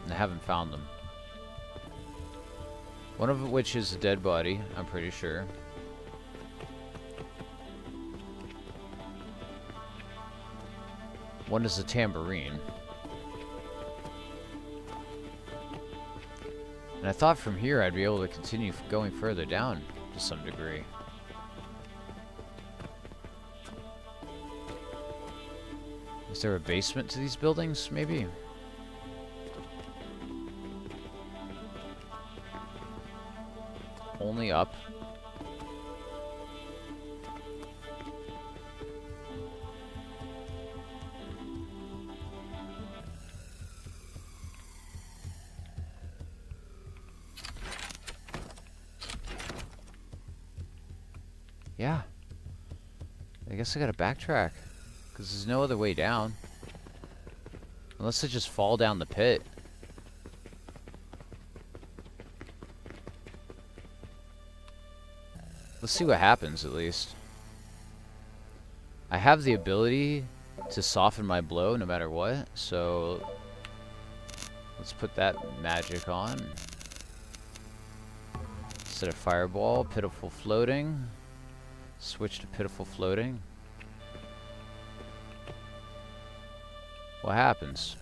and I haven't found them. One of which is a dead body, I'm pretty sure. One is a tambourine. And I thought from here I'd be able to continue going further down to some degree. Is there a basement to these buildings, maybe? Only up. Yeah. I guess I gotta backtrack. Because there's no other way down. Unless I just fall down the pit. Let's see what happens, at least. I have the ability to soften my blow no matter what, so let's put that magic on. Instead of fireball, pitiful floating. Switch to pitiful floating. What happens?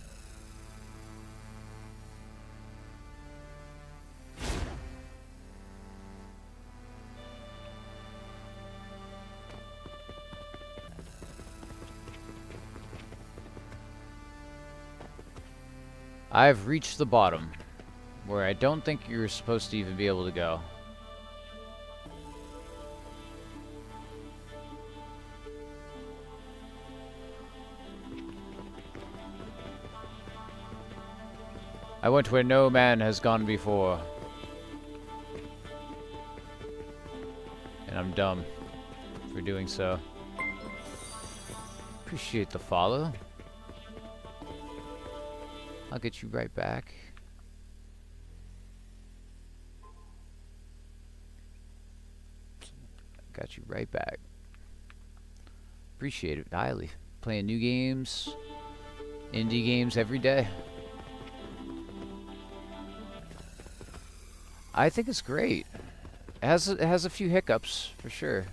I've reached the bottom, where I don't think you're supposed to even be able to go. I went where no man has gone before. And I'm dumb for doing so. Appreciate the follow. I'll get you right back. Got you right back. Appreciate it highly. Playing new games, indie games every day. I think it's great. It has a few hiccups for sure.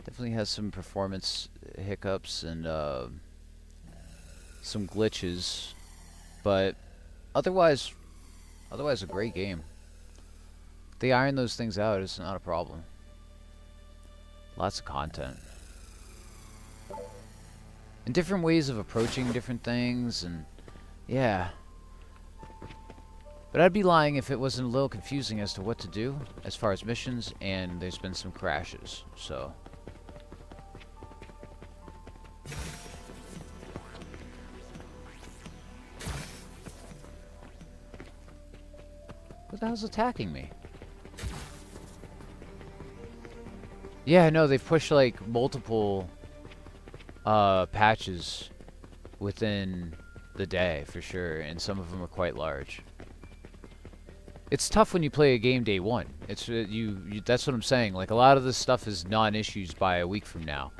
Definitely has some performance hiccups and some glitches, but otherwise a great game. If they iron those things out, it's not a problem. Lots of content. And different ways of approaching different things, and yeah. But I'd be lying if it wasn't a little confusing as to what to do as far as missions, and there's been some crashes, so. What the hell's attacking me? Yeah, no, they've pushed like multiple patches within the day for sure, and some of them are quite large. It's tough when you play a game day one. It's you that's what I'm saying. Like a lot of this stuff is non-issues by a week from now.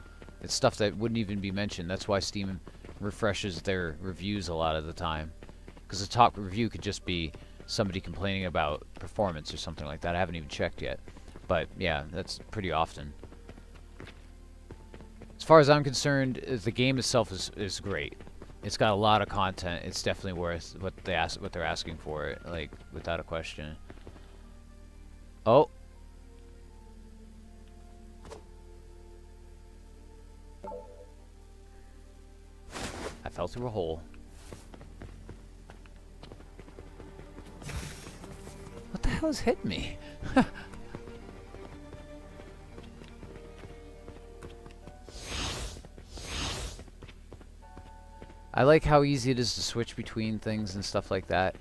It's stuff that wouldn't even be mentioned. That's why Steam refreshes their reviews a lot of the time. Because the top review could just be somebody complaining about performance or something like that. I haven't even checked yet. But yeah, that's pretty often. As far as I'm concerned, the game itself is great. It's got a lot of content. It's definitely worth what they're asking for it, like, without a question. Oh. I fell through a hole. What the hell has hit me? I like how easy it is to switch between things and stuff like that.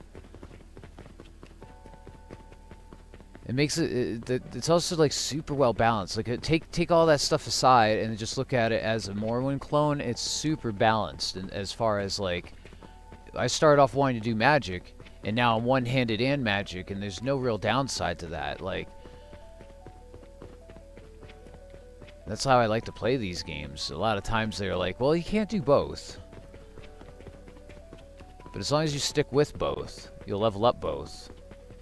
It makes it's also like super well balanced. Like take all that stuff aside and just look at it as a Morrowind clone. It's super balanced, and as far as like, I started off wanting to do magic, and now I'm one-handed and magic, and there's no real downside to that. Like, that's how I like to play these games. A lot of times they're like, well, you can't do both. But as long as you stick with both, you'll level up both.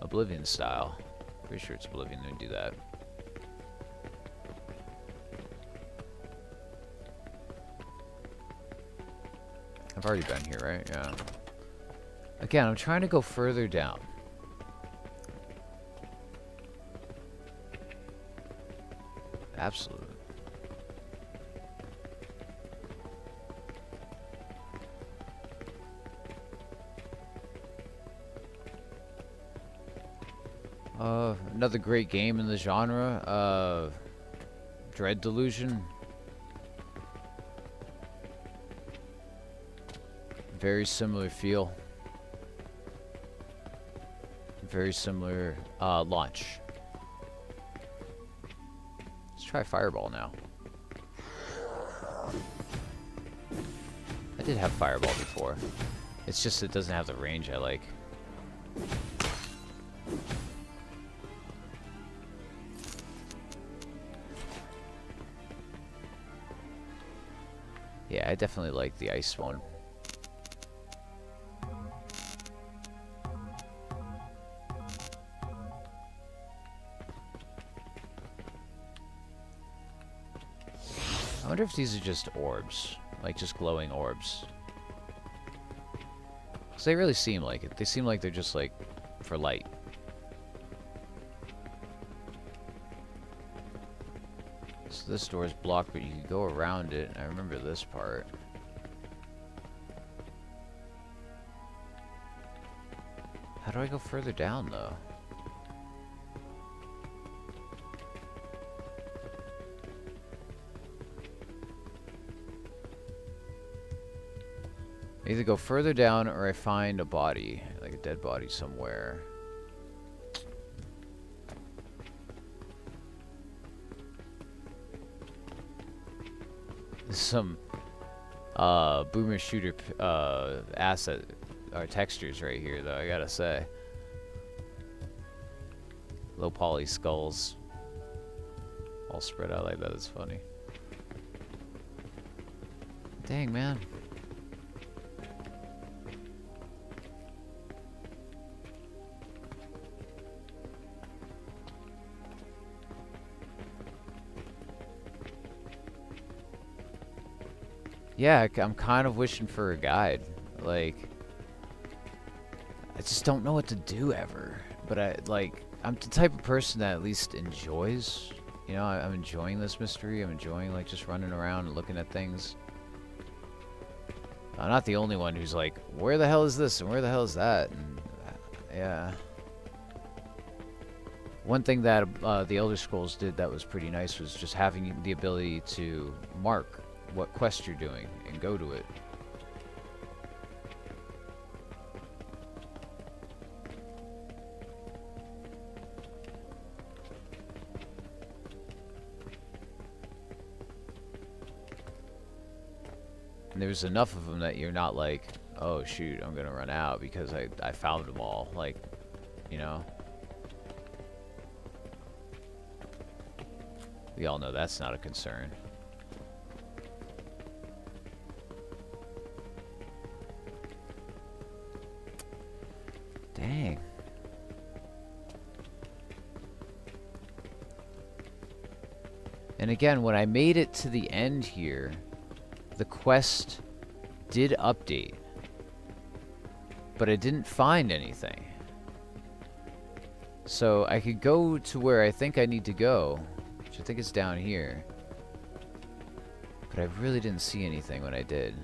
Oblivion style. Pretty sure it's Oblivion that do that. I've already been here, right? Yeah. Again, I'm trying to go further down. Absolutely. Another great game in the genre, Dread Delusion. Very similar feel. Very similar launch. Let's try Fireball now. I did have Fireball before. It's just it doesn't have the range I like. Yeah, I definitely like the ice one. I wonder if these are just orbs, like just glowing orbs. Because they really seem like it. They seem like they're just like for light. So this door is blocked, but you can go around it. I remember this part. How do I go further down, though? I either go further down or I find a body, like a dead body somewhere. Some boomer shooter asset or textures right here, though, I gotta say. Low poly skulls all spread out like that is funny. Dang, man. Yeah, I'm kind of wishing for a guide. Like, I just don't know what to do ever. But I'm the type of person that at least enjoys, you know, I'm enjoying this mystery. I'm enjoying, like, just running around and looking at things. I'm not the only one who's like, where the hell is this and where the hell is that? And, yeah. One thing that the Elder Scrolls did that was pretty nice was just having the ability to mark what quest you're doing and go to it. And there's enough of them that you're not like, oh shoot, I'm gonna run out because I found them all. Like, you know. We all know that's not a concern. And again, when I made it to the end here, the quest did update, but I didn't find anything. So I could go to where I think I need to go, which I think is down here. But I really didn't see anything when I did.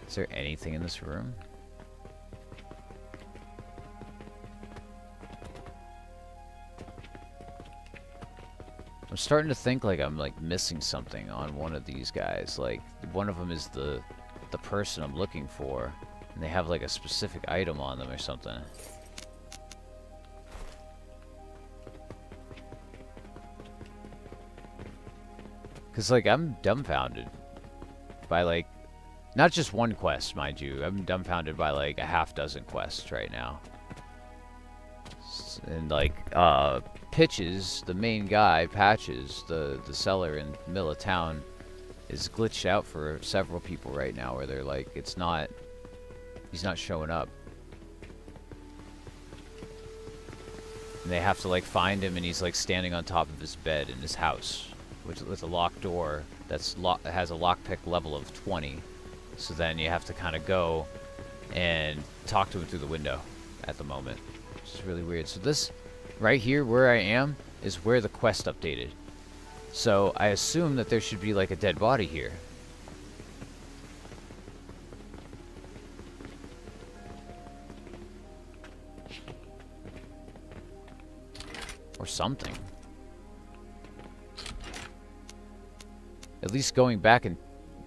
Is there anything in this room? I'm starting to think like I'm like missing something on one of these guys. Like one of them is the person I'm looking for, and they have like a specific item on them or something. Cause like I'm dumbfounded by like not just one quest, mind you. I'm dumbfounded by like a half dozen quests right now. And like Pitches, the main guy, Patches, the seller in the middle of town, is glitched out for several people right now where they're like, he's not showing up. And they have to like find him, and he's like standing on top of his bed in his house with a locked door that has a lockpick level of 20. So then you have to kind of go and talk to him through the window at the moment. Which is really weird. So this right here where I am is where the quest updated. So I assume that there should be like a dead body here. Or something. At least going back and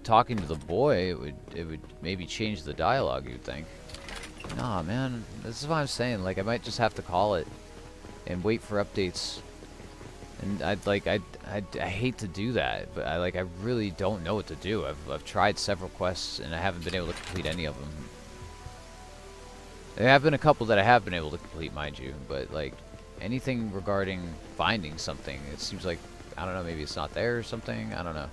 talking to the boy, it would maybe change the dialogue, you'd think. Nah, man, this is what I'm saying. Like, I might just have to call it and wait for updates. And I hate to do that, but I really don't know what to do. I've tried several quests and I haven't been able to complete any of them. There have been a couple that I have been able to complete, mind you, but like anything regarding finding something, it seems like, I don't know, maybe it's not there or something. I don't know.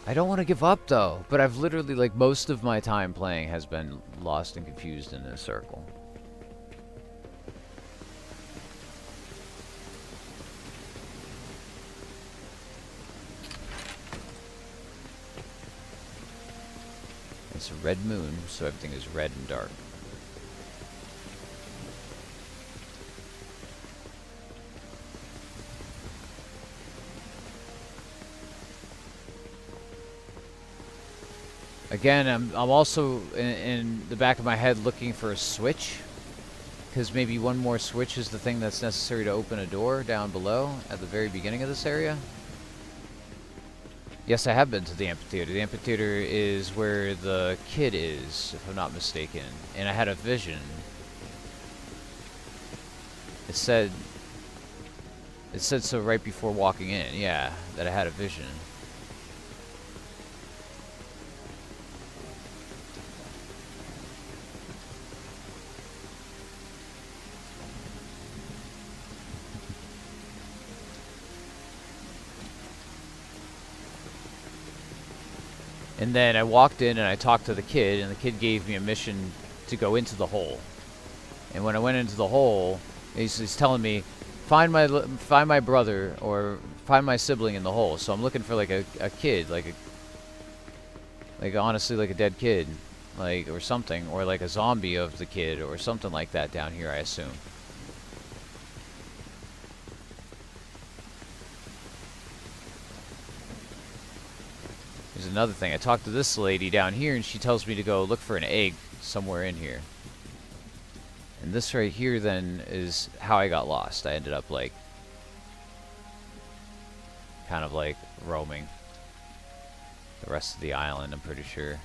I don't want to give up though, but I've literally, like, most of my time playing has been lost and confused in a circle. It's a red moon, so everything is red and dark. Again, I'm also in the back of my head looking for a switch, because maybe one more switch is the thing that's necessary to open a door down below at the very beginning of this area. Yes, I have been to the amphitheater. The amphitheater is where the kid is, if I'm not mistaken. And I had a vision. It said so right before walking in, yeah, that I had a vision. And then I walked in and I talked to the kid, and the kid gave me a mission to go into the hole. And when I went into the hole, he's telling me, find my brother or find my sibling in the hole. So I'm looking for like a kid, like honestly like a dead kid, like, or something, or like a zombie of the kid or something like that down here, I assume. There's another thing. I talked to this lady down here, and she tells me to go look for an egg somewhere in here. And this right here, then, is how I got lost. I ended up, like, kind of, like, roaming the rest of the island, I'm pretty sure.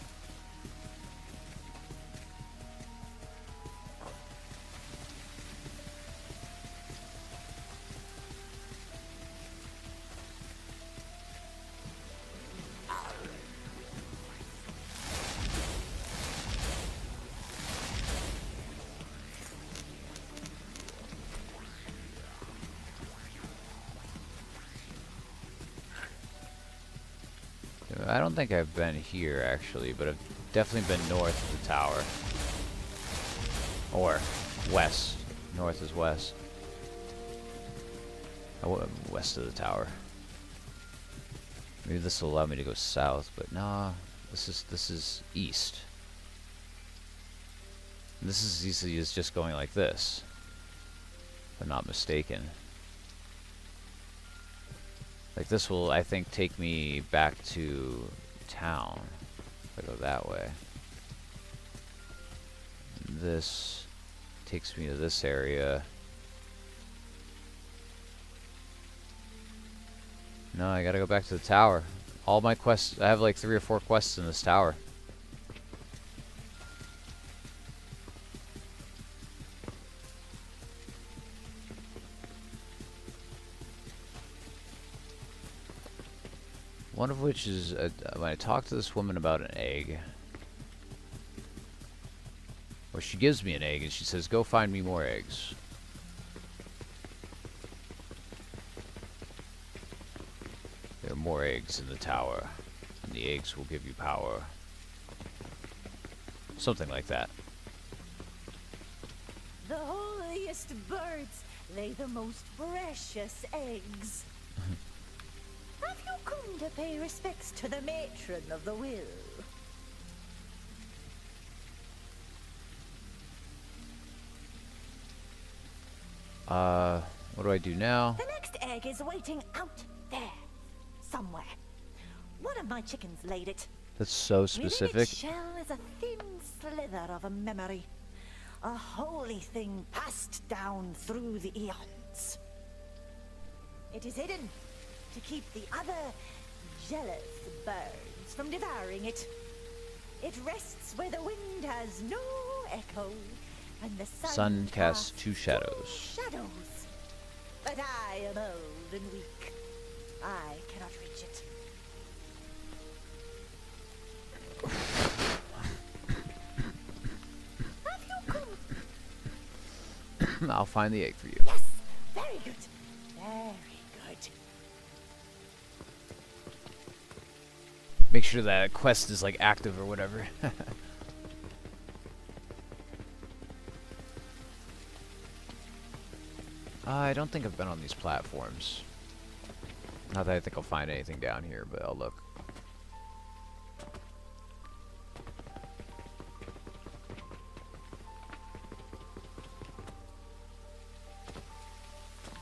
I don't think I've been here, actually, but I've definitely been north of the tower. Or west. North is west. Oh, west of the tower. Maybe this will allow me to go south, but nah. This is east. This is easily is just going like this, if I'm not mistaken. Like this will, I think, take me back to town if I go that way. This takes me to this area. No, I gotta go back to the tower. All my quests, I have like 3 or 4 quests in this tower. One of which is when I talk to this woman about an egg. Or she gives me an egg and she says, go find me more eggs. There are more eggs in the tower, and the eggs will give you power. Something like that. The holiest birds lay the most precious eggs. Have you come to pay respects to the matron of the will? What do I do now? The next egg is waiting out there, somewhere. One of my chickens laid it. That's so Within specific. its shell is a thin slither of a memory. A holy thing passed down through the eons. It is hidden to keep the other jealous birds from devouring it. It rests where the wind has no echo, and the sun Casts 2 shadows. shadows. But I am old and weak. I cannot reach it. Have you come? I'll find the egg for you. Yes, very good. Very good. Make sure that quest is like active or whatever. I don't think I've been on these platforms. Not that I think I'll find anything down here, but I'll look.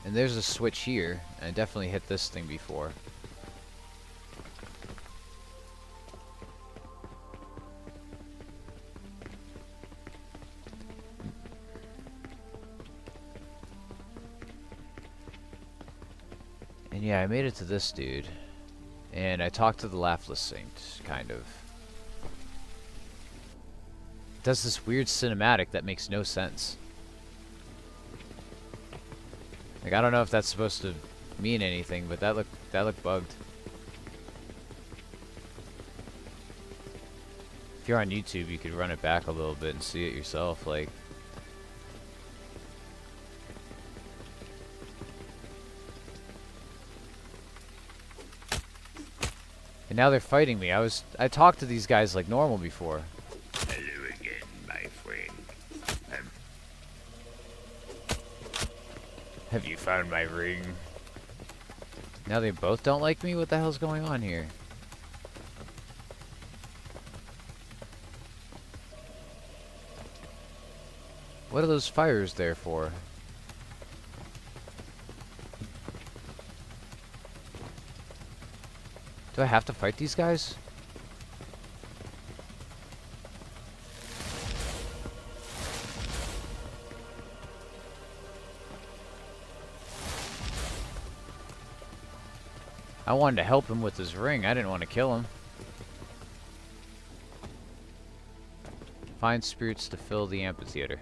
And there's a switch here. I definitely hit this thing before. And yeah, I made it to this dude. And I talked to the Laughless Saint, kind of. It does this weird cinematic that makes no sense. Like, I don't know if that's supposed to mean anything, but that looked bugged. If you're on YouTube, you could run it back a little bit and see it yourself, like. And now they're fighting me. I talked to these guys like normal before. Hello again, my friend. Have you found my ring? Now they both don't like me? What the hell's going on here? What are those fires there for? Do I have to fight these guys? I wanted to help him with his ring. I didn't want to kill him. Find spirits to fill the amphitheater.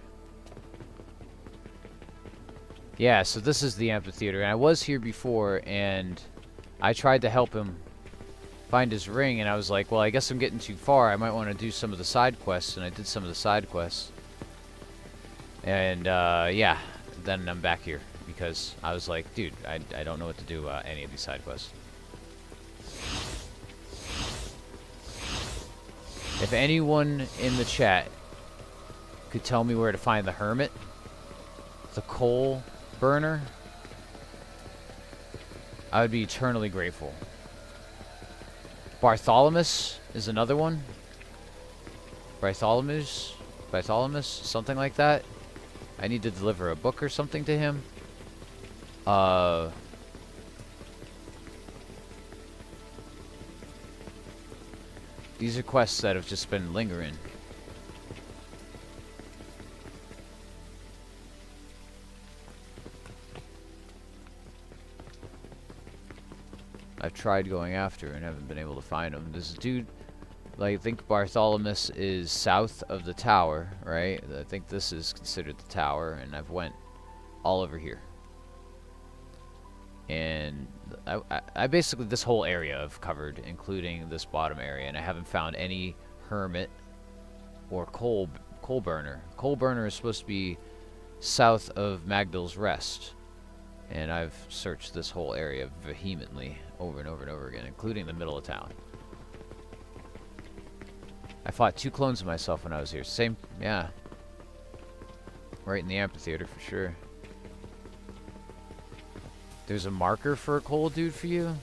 Yeah, so this is the amphitheater. And I was here before, and I tried to help him find his ring, and I was like, well, I guess I'm getting too far. I might want to do some of the side quests, and I did some of the side quests. And, yeah, then I'm back here, because I was like, dude, I don't know what to do any of these side quests. If anyone in the chat could tell me where to find the hermit, the coal burner, I would be eternally grateful. Bartholomew is another one. Bartholomew, something like that. I need to deliver a book or something to him. These are quests that have just been lingering. I've tried going after and haven't been able to find him. This dude, like, I think Bartholomew is south of the tower, right? I think this is considered the tower, and I've went all over here. And I basically, this whole area I've covered, including this bottom area, and I haven't found any hermit or coal burner. Coal burner is supposed to be south of Magdal's Rest. And I've searched this whole area vehemently over and over and over again, including the middle of town. I fought 2 clones of myself when I was here. Same, yeah. Right in the amphitheater for sure. There's a marker for a coal dude for you?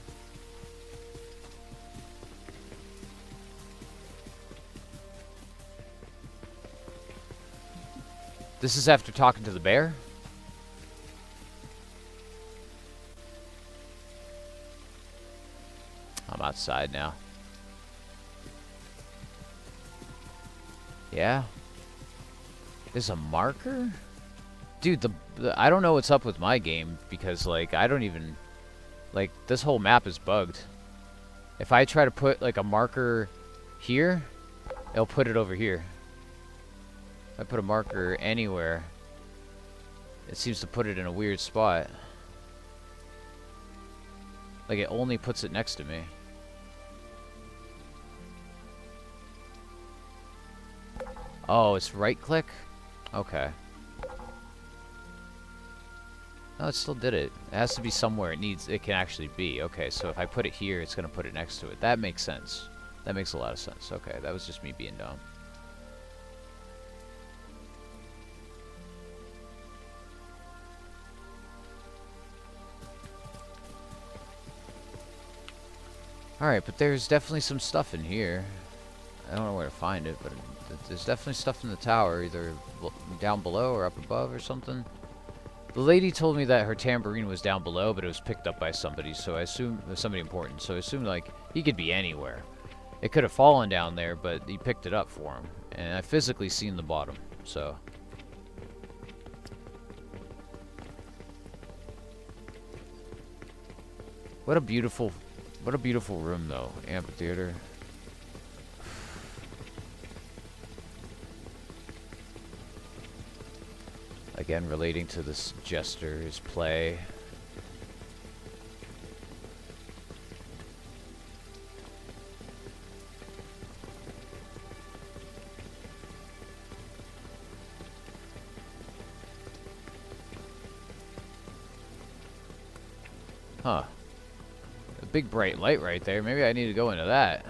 This is after talking to the bear? I'm outside now. Yeah. There's a marker? Dude, I don't know what's up with my game because, like, I don't even... Like, this whole map is bugged. If I try to put, like, a marker here, it'll put it over here. If I put a marker anywhere, it seems to put it in a weird spot. Like, it only puts it next to me. Oh, it's right click? Okay. No, it still did it. It has to be somewhere it can actually be. Okay, so if I put it here, it's going to put it next to it. That makes sense. That makes a lot of sense. Okay, that was just me being dumb. Alright, but there's definitely some stuff in here. I don't know where to find it, but there's definitely stuff in the tower, either down below or up above or something. The lady told me that her tambourine was down below, but it was picked up by somebody, so I assume it was somebody important. So I assumed, like, he could be anywhere. It could have fallen down there, but he picked it up for him. And I physically seen the bottom, so... What a beautiful room, though. Amphitheater. Again, relating to this jester's play. Huh. A big bright light right there. Maybe I need to go into that.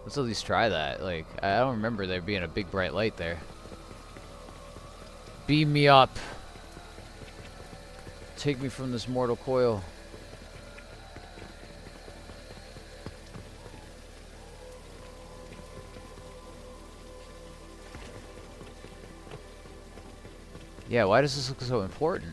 Let's at least try that. Like, I don't remember there being a big bright light there. Beam me up. Take me from this mortal coil. Yeah, why does this look so important?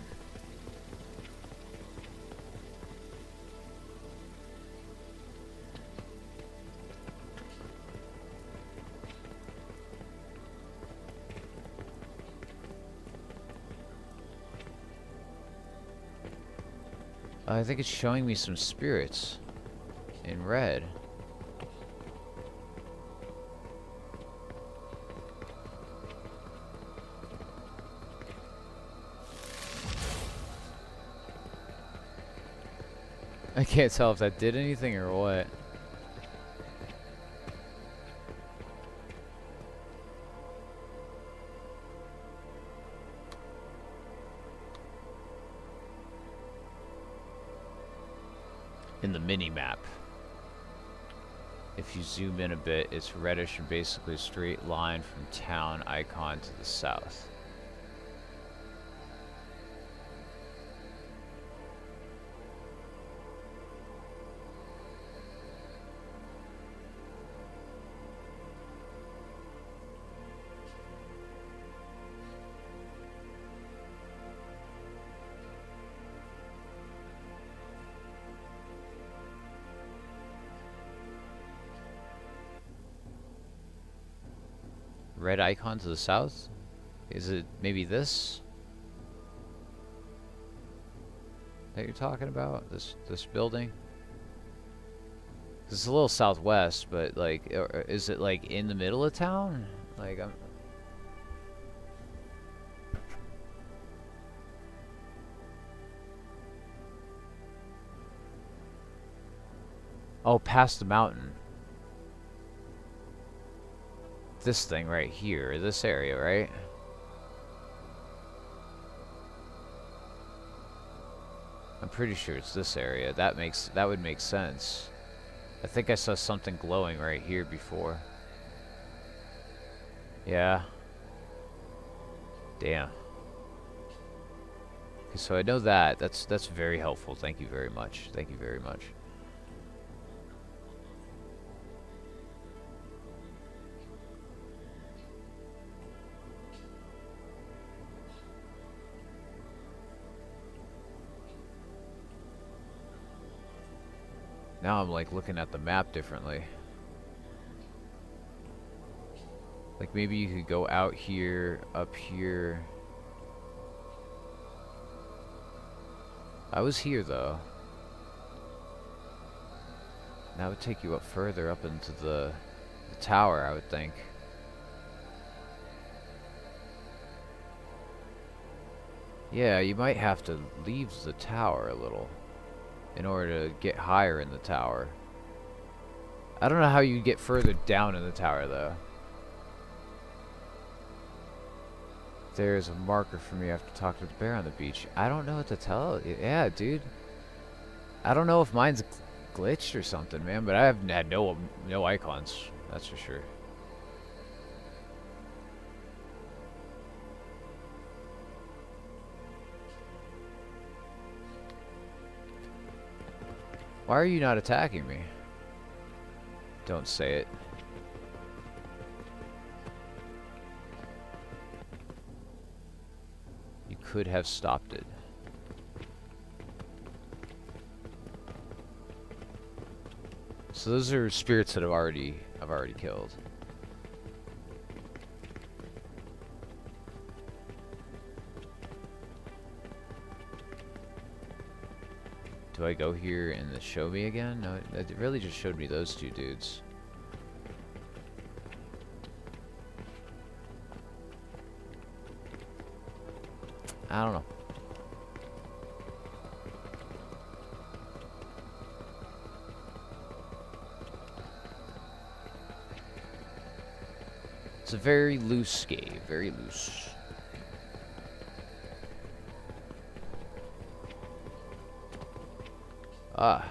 I think it's showing me some spirits in red. I can't tell if that did anything or what. In the mini map. If you zoom in a bit, it's reddish and basically a straight line from town icon to the south. Red icon to the south? Is it maybe this that you're talking about? This building? It's a little southwest, but like, is it like in the middle of town? Like I'm. Oh, past the mountain. This thing right here, this area, right? I'm pretty sure it's this area. That would make sense. I think I saw something glowing right here before. Yeah. Damn. Okay, so I know that. That's very helpful. Thank you very much. Thank you very much. Now I'm like looking at the map differently. Like maybe you could go out here, up here. I was here though. That would take you up further, up into the tower, I would think. Yeah, you might have to leave the tower a little in order to get higher in the tower. I don't know how you get further down in the tower, though. There's a marker for me after talking to the bear on the beach. I don't know what to tell you. Yeah, dude. I don't know if mine's glitched or something, man, but I have had no icons. That's for sure. Why are you not attacking me? Don't say it. You could have stopped it. So those are spirits that I've already killed. Do I go here and it show me again? No, it really just showed me those two dudes. I don't know. It's a very loose game, very loose. Ah.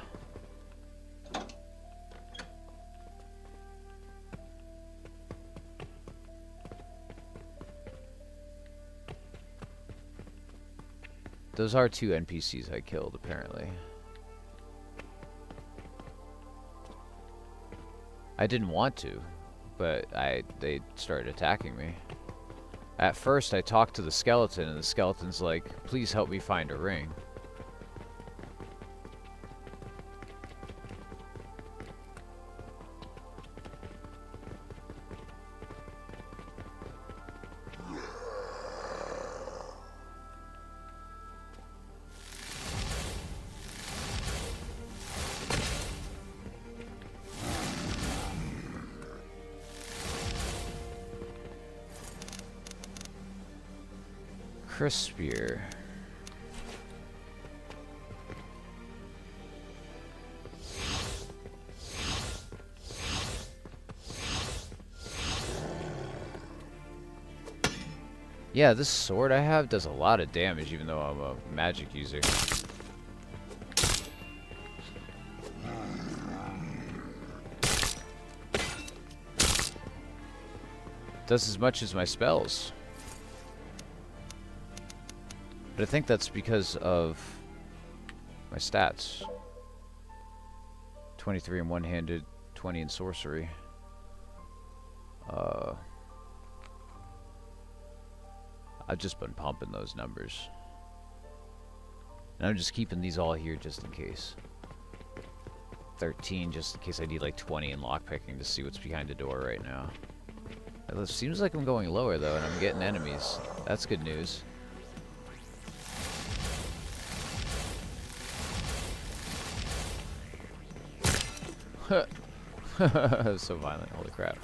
Those are two NPCs I killed, apparently. I didn't want to, but they started attacking me. At first, I talked to the skeleton, and the skeleton's like, "Please help me find a ring." Crispier. Yeah, this sword I have does a lot of damage even though I'm a magic user. does as much as my spells. But I think that's because of my stats. 23 in one-handed, 20 in sorcery. I've just been pumping those numbers. And I'm just keeping these all here just in case. 13 just in case I need like 20 in lockpicking to see what's behind the door right now. It seems like I'm going lower though, and I'm getting enemies. That's good news. That was so violent, holy crap.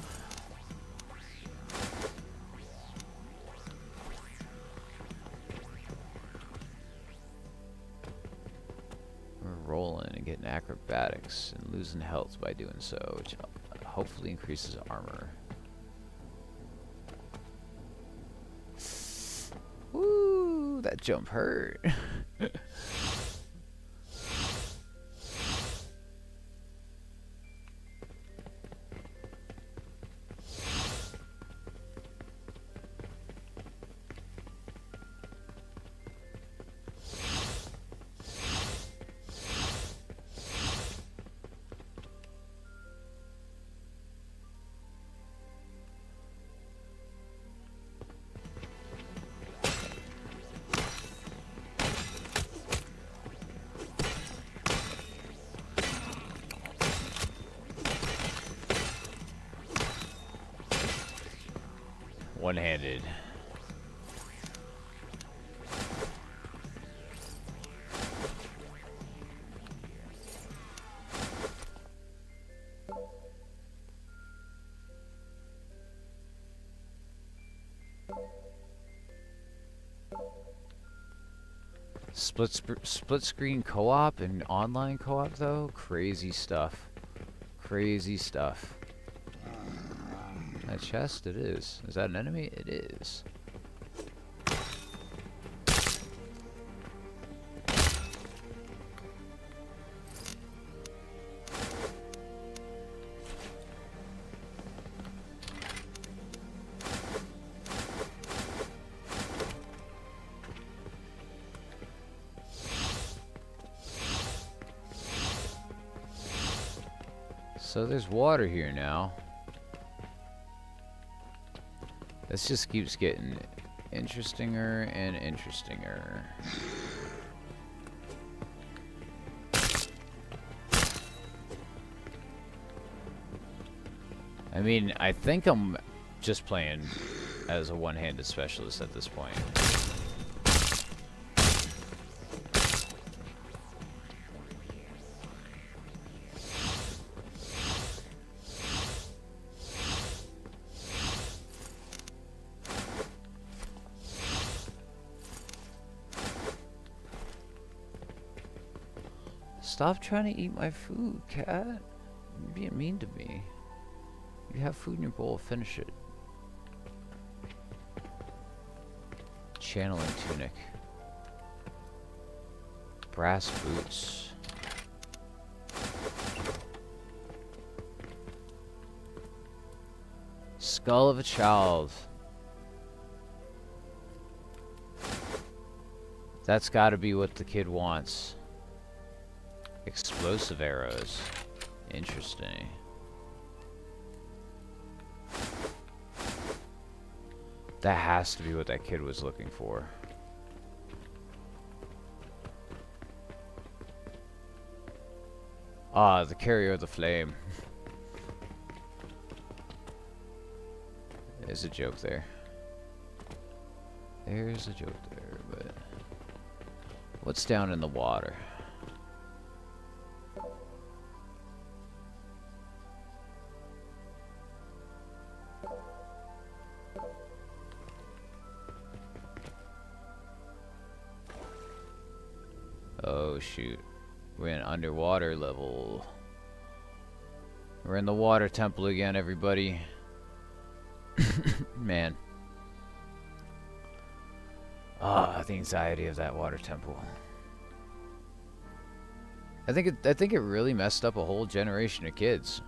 We're rolling and getting acrobatics and losing health by doing so, which hopefully increases armor. Woo, that jump hurt. One-handed. Split screen co-op and online co-op though? Crazy stuff. Crazy stuff. That chest, it is. Is that an enemy? It is. So there's water here now. This just keeps getting interestinger and interestinger. I mean, I think I'm just playing as a one-handed specialist at this point. Stop trying to eat my food, cat. You're being mean to me. You have food in your bowl, finish it. Channeling tunic. Brass boots. Skull of a child. That's gotta be what the kid wants. Explosive arrows. Interesting. That has to be what that kid was looking for. Ah, the carrier of the flame. There's a joke there. There's a joke there, but... What's down in the water? Oh shoot, we're in underwater level. We're in the water temple again, everybody. Man. Ah, the anxiety of that water temple. I think it really messed up a whole generation of kids.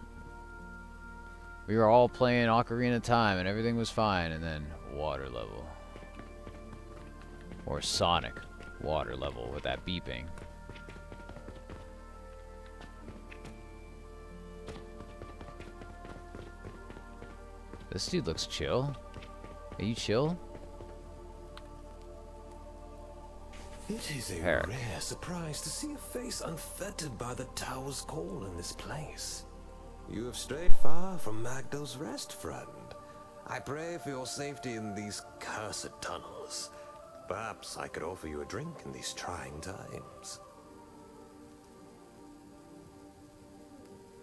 We were all playing Ocarina of Time and everything was fine, and then water level. Or Sonic water level with that beeping. This dude looks chill. Are you chill? It is a Herrick. rare surprise to see a face unfettered by the tower's call in this place. You have strayed far from Magdo's rest, friend. I pray for your safety in these cursed tunnels. Perhaps I could offer you a drink in these trying times.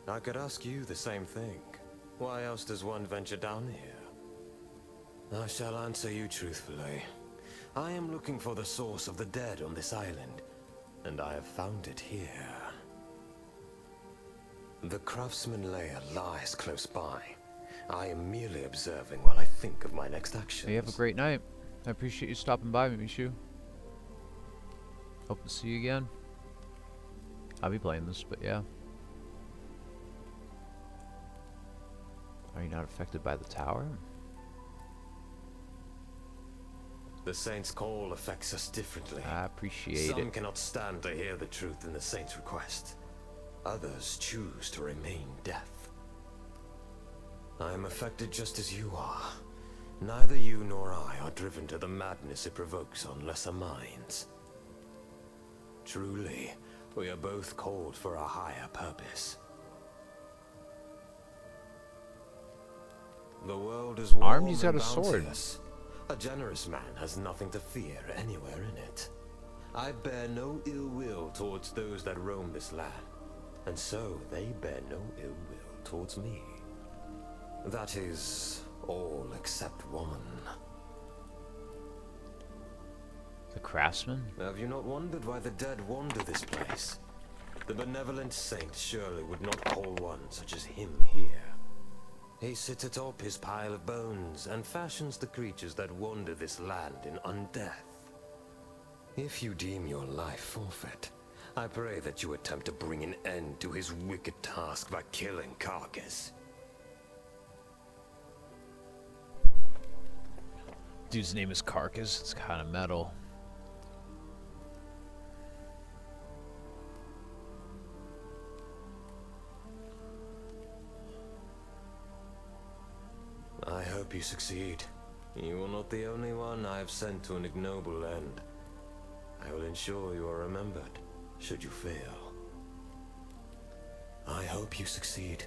I could ask you the same thing. Why else does one venture down here? I shall answer you truthfully. I am looking for the source of the dead on this island, and I have found it here. The Craftsman lair lies close by. I am merely observing while I think of my next action. Hey, have a great night. I appreciate you stopping by, Mishu. Hope to see you again. I'll be playing this, but yeah. Are you not affected by the tower? The Saint's call affects us differently. I appreciate Some it. cannot stand to hear the truth in the Saint's request. Others choose to remain deaf. I am affected just as you are. Neither you nor I are driven to the madness it provokes on lesser minds. Truly, we are both called for a higher purpose. The world is warm Armed, he's got and a sword. bounteous. A generous man has nothing to fear anywhere in it. I bear no ill will towards those that roam this land, and so they bear no ill will towards me. That is all except one. The Craftsman? Have you not wondered why the dead wander this place? The benevolent saint surely would not call one such as him here. He sits atop his pile of bones and fashions the creatures that wander this land in undeath. If you deem your life forfeit, I pray that you attempt to bring an end to his wicked task by killing Carcass. Dude's name is Carcass. It's kind of metal. I hope you succeed. You are not the only one I have sent to an ignoble end. I will ensure you are remembered, should you fail. I hope you succeed.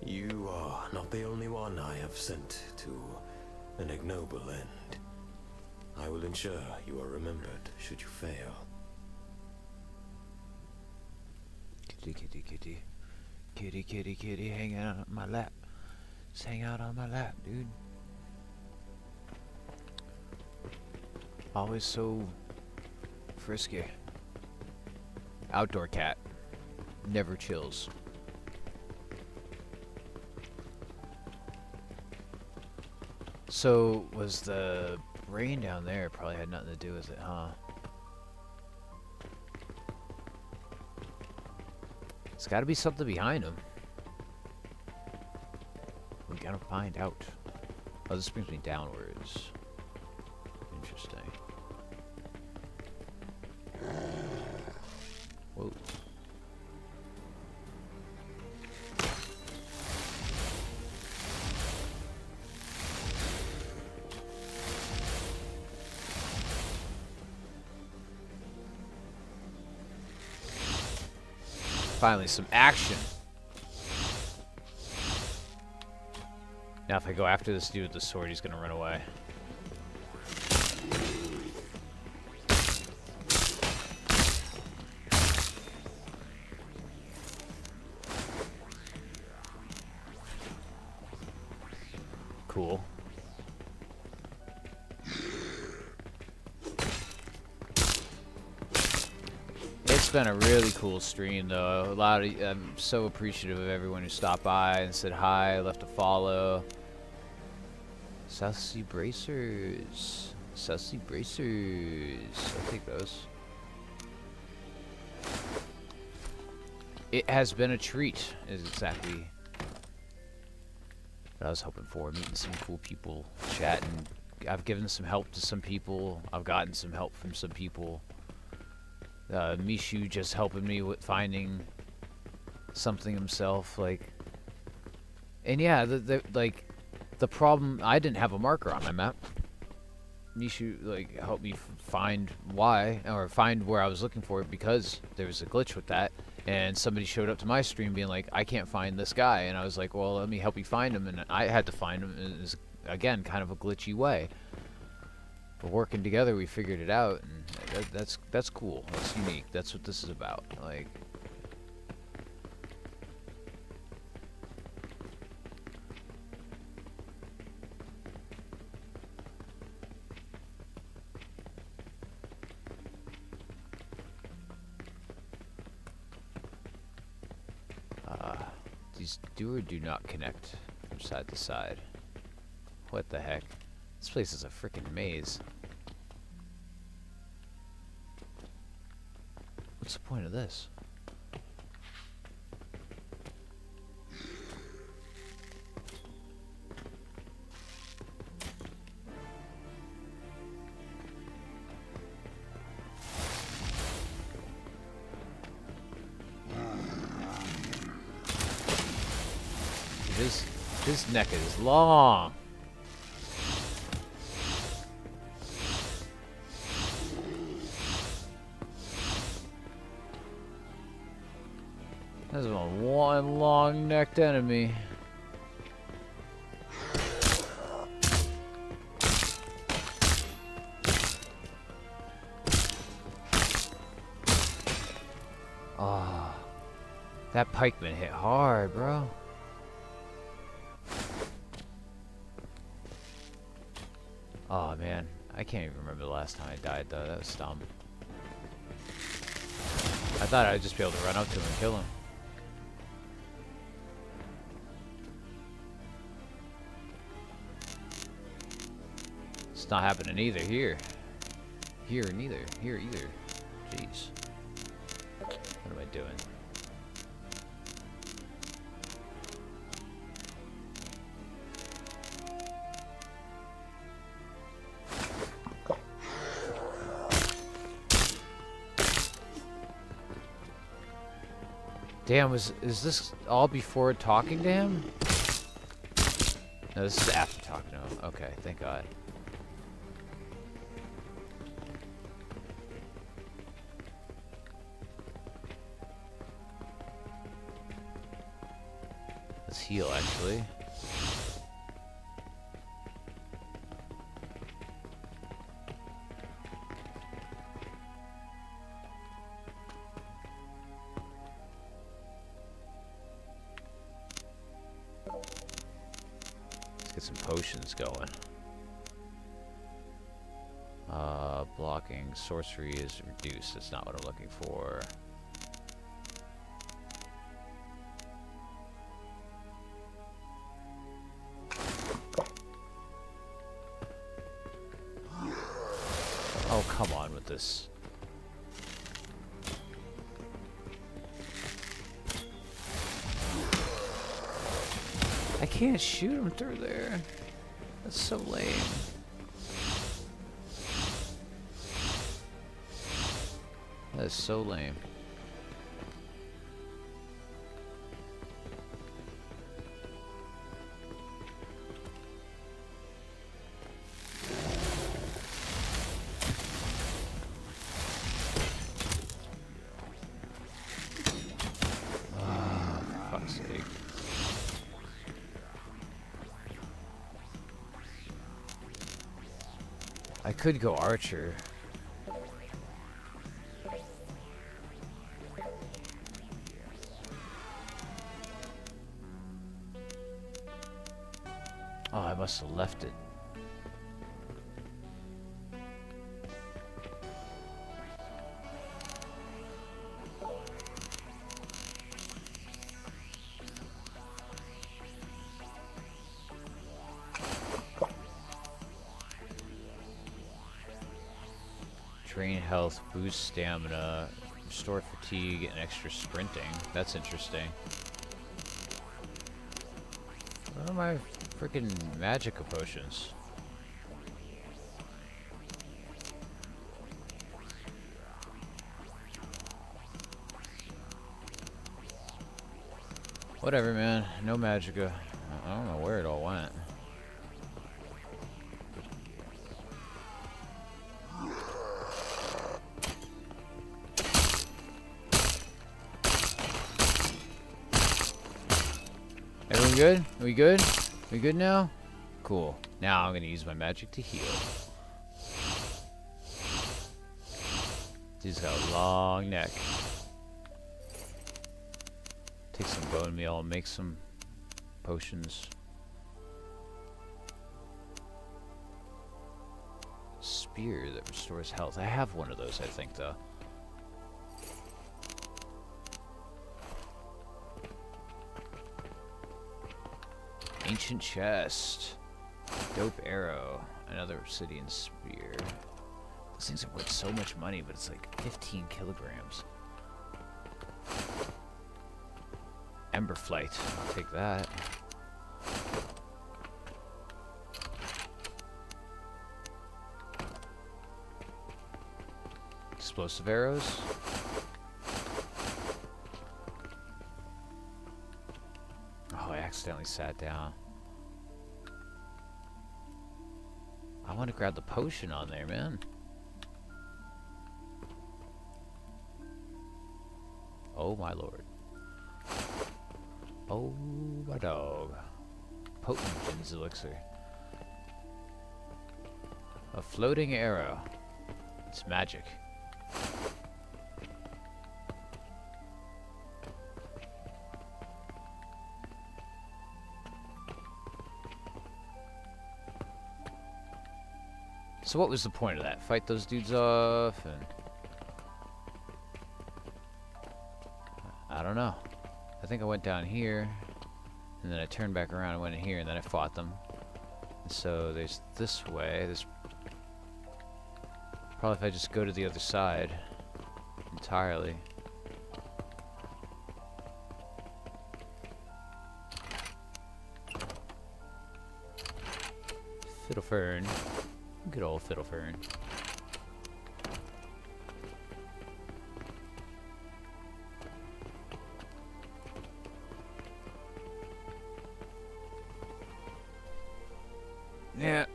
You are not the only one I have sent to an ignoble end. I will ensure you are remembered, should you fail. Kitty, kitty, kitty. Kitty, kitty, kitty, hanging out on my lap. Just hang out on my lap, dude. Always so frisky. Outdoor cat. Never chills. So, was the rain down there probably had nothing to do with it, huh? It's gotta be something behind him. We gotta find out. Oh, this brings me downwards. Interesting. Whoa. Finally, some action. Now, if I go after this dude with the sword, he's gonna run away. Cool. It's been a really cool stream, though. I'm so appreciative of everyone who stopped by and said hi, left a follow. South Bracers. South Bracers. I'll take those. It has been a treat, is exactly I was hoping for. Meeting some cool people, chatting. I've given some help to some people. I've gotten some help from some people. Mishu just helping me with finding something himself, like. And yeah, the problem, I didn't have a marker on my map. Mishu like helped me find why, or find where I was looking for it, because there was a glitch with that. And somebody showed up to my stream being like, I can't find this guy. And I was like, well, let me help you find him. And I had to find him. It was, again, kind of a glitchy way. But working together, we figured it out. And that's cool. That's unique. That's what this is about. Like... These do or do not connect from side to side. What the heck? This place is a freaking maze. What's the point of this? His neck is long. That's one long-necked enemy. Ah, that pikeman hit hard, bro. Oh man, I can't even remember the last time I died though. That was dumb. I thought I'd just be able to run up to him and kill him. It's not happening either here. Here neither. Here either. Jeez. What am I doing? Damn, is this all before talking to him? No, this is after talking to him. Okay, thank God. Let's heal, actually. Get some potions going. Blocking sorcery is reduced. That's not what I'm looking for. Oh, come on with this. I can't shoot him through there. That's so lame. That is so lame. For fuck's sake. I could go archer. Oh, I must have left it. Drain health, boost stamina, restore fatigue, and extra sprinting. That's interesting. Where are my freaking magica potions? Whatever, man. No magica. I don't know where it all went. Everyone good? Are we good? We good now? Cool. Now I'm gonna use my magic to heal. Dude's got a long neck. Take some bone meal and make some potions. Spear that restores health. I have one of those, I think, though. Ancient chest. Dope arrow. Another obsidian spear. Those things are worth so much money, but it's like 15 kilograms. Ember flight. I'll take that. Explosive arrows. Oh, I accidentally sat down. I want to grab the potion on there, man. Oh my lord. Oh my dog. Potent Jin's elixir. A floating arrow. It's magic. So what was the point of that? Fight those dudes off and... I don't know. I think I went down here, and then I turned back around and went in here, and then I fought them. And so there's this way. There's probably if I just go to the other side entirely. Fiddlefern. Good old Fiddlefern. Yeah.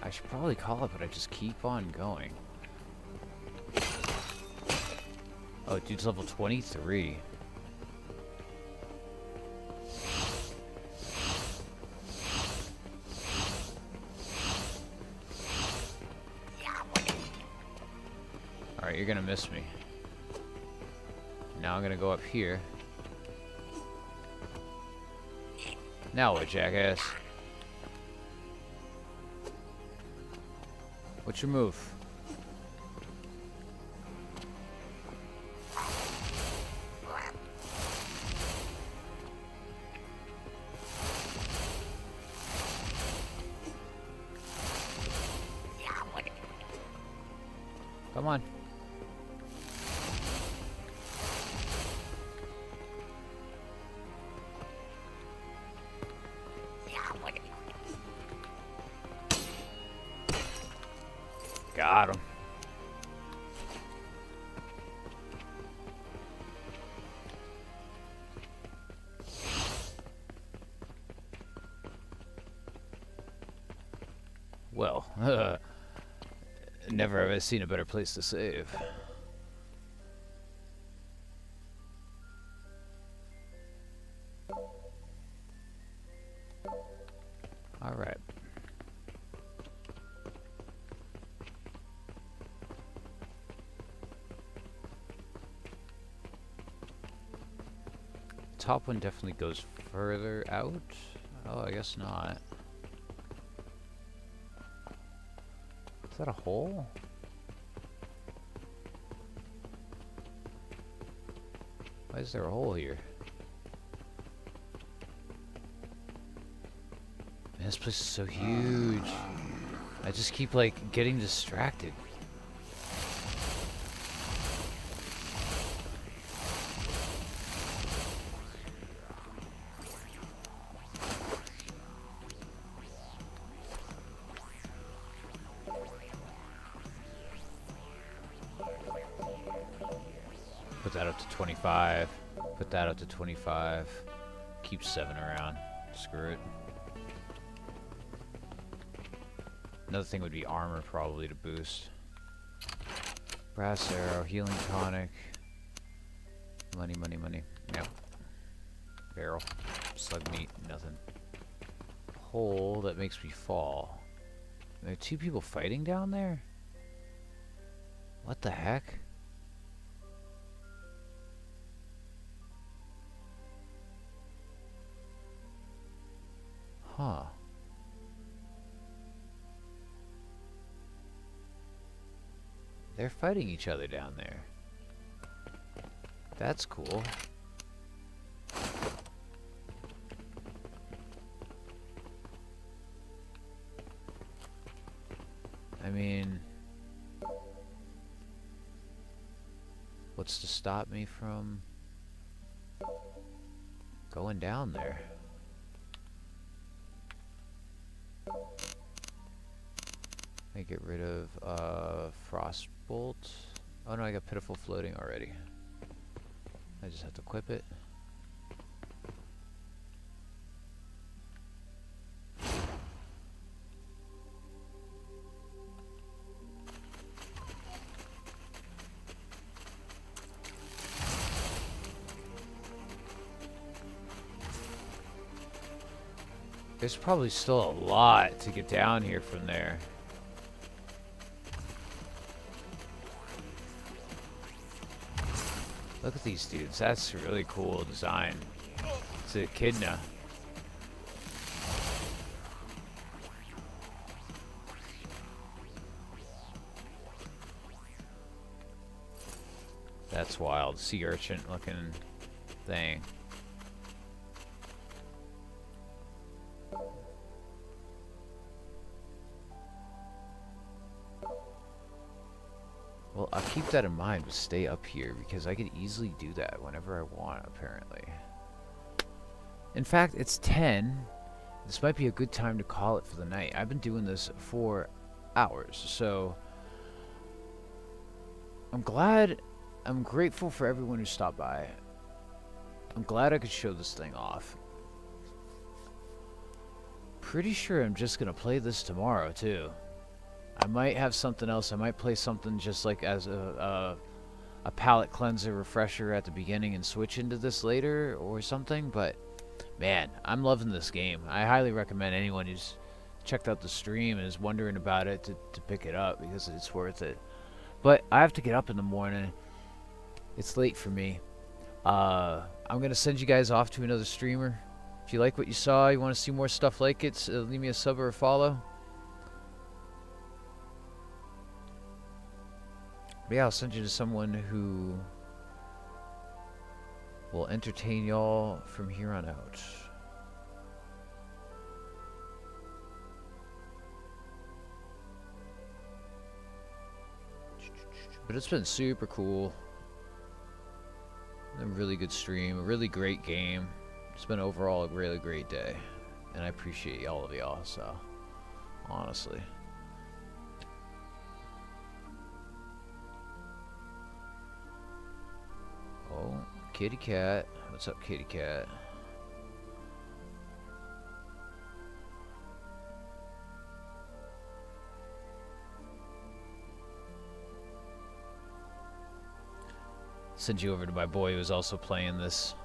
I should probably call it, but I just keep on going. Oh, dude's level 23. Alright, you're gonna miss me. Now I'm gonna go up here. Now what, jackass? What's your move? Come on. Got him. Well, never have I seen a better place to save. All right. Top one definitely goes further out. Oh, I guess not. Is that a hole? Why is there a hole here? Man, this place is so huge. I just keep like getting distracted. put that up to 25. Put that up to 25. Keep 7 around. Screw it. Another thing would be armor, probably, to boost. Brass arrow, healing tonic. Money, money, money. Yep. Barrel. Slug meat, nothing. Hole that makes me fall. There are 2 people fighting down there? What the heck? Huh. They're fighting each other down there. That's cool. I mean, what's to stop me from going down there? I get rid of Frostbolt. Oh no, I got Pitiful Floating already. I just have to equip it. There's probably still a lot to get down here from there. Look at these dudes. That's a really cool design. It's a echidna. That's wild. Sea urchin looking thing. Well, I'll keep that in mind, but stay up here, because I could easily do that whenever I want, apparently. In fact, it's 10. This might be a good time to call it for the night. I've been doing this for hours, so I'm grateful for everyone who stopped by. I'm glad I could show this thing off. Pretty sure I'm just gonna play this tomorrow, too. I might have something else. I might play something just like as a palate cleanser refresher at the beginning and switch into this later or something. But man, I'm loving this game. I highly recommend anyone who's checked out the stream and is wondering about it to pick it up, because it's worth it. But I have to get up in the morning. It's late for me. I'm gonna send you guys off to another streamer. If you like what you saw, you want to see more stuff like it, leave me a sub or a follow. But yeah, I'll send you to someone who will entertain y'all from here on out. But it's been super cool. A really good stream, a really great game. It's been overall a really great day. And I appreciate all of y'all, so honestly. Oh, kitty cat. What's up, kitty cat? Send you over to my boy who's also playing this.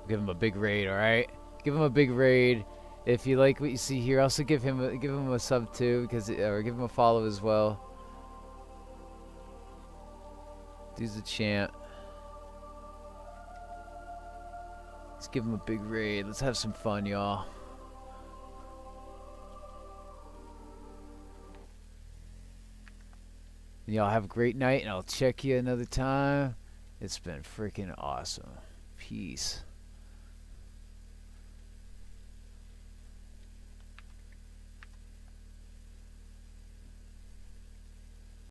Give him a big raid, alright? Give him a big raid. If you like what you see here, also give him a sub too, because or give him a follow as well. Dude's a champ. Let's give him a big raid. Let's have some fun, y'all. Y'all have a great night, and I'll check you another time. It's been freaking awesome. Peace.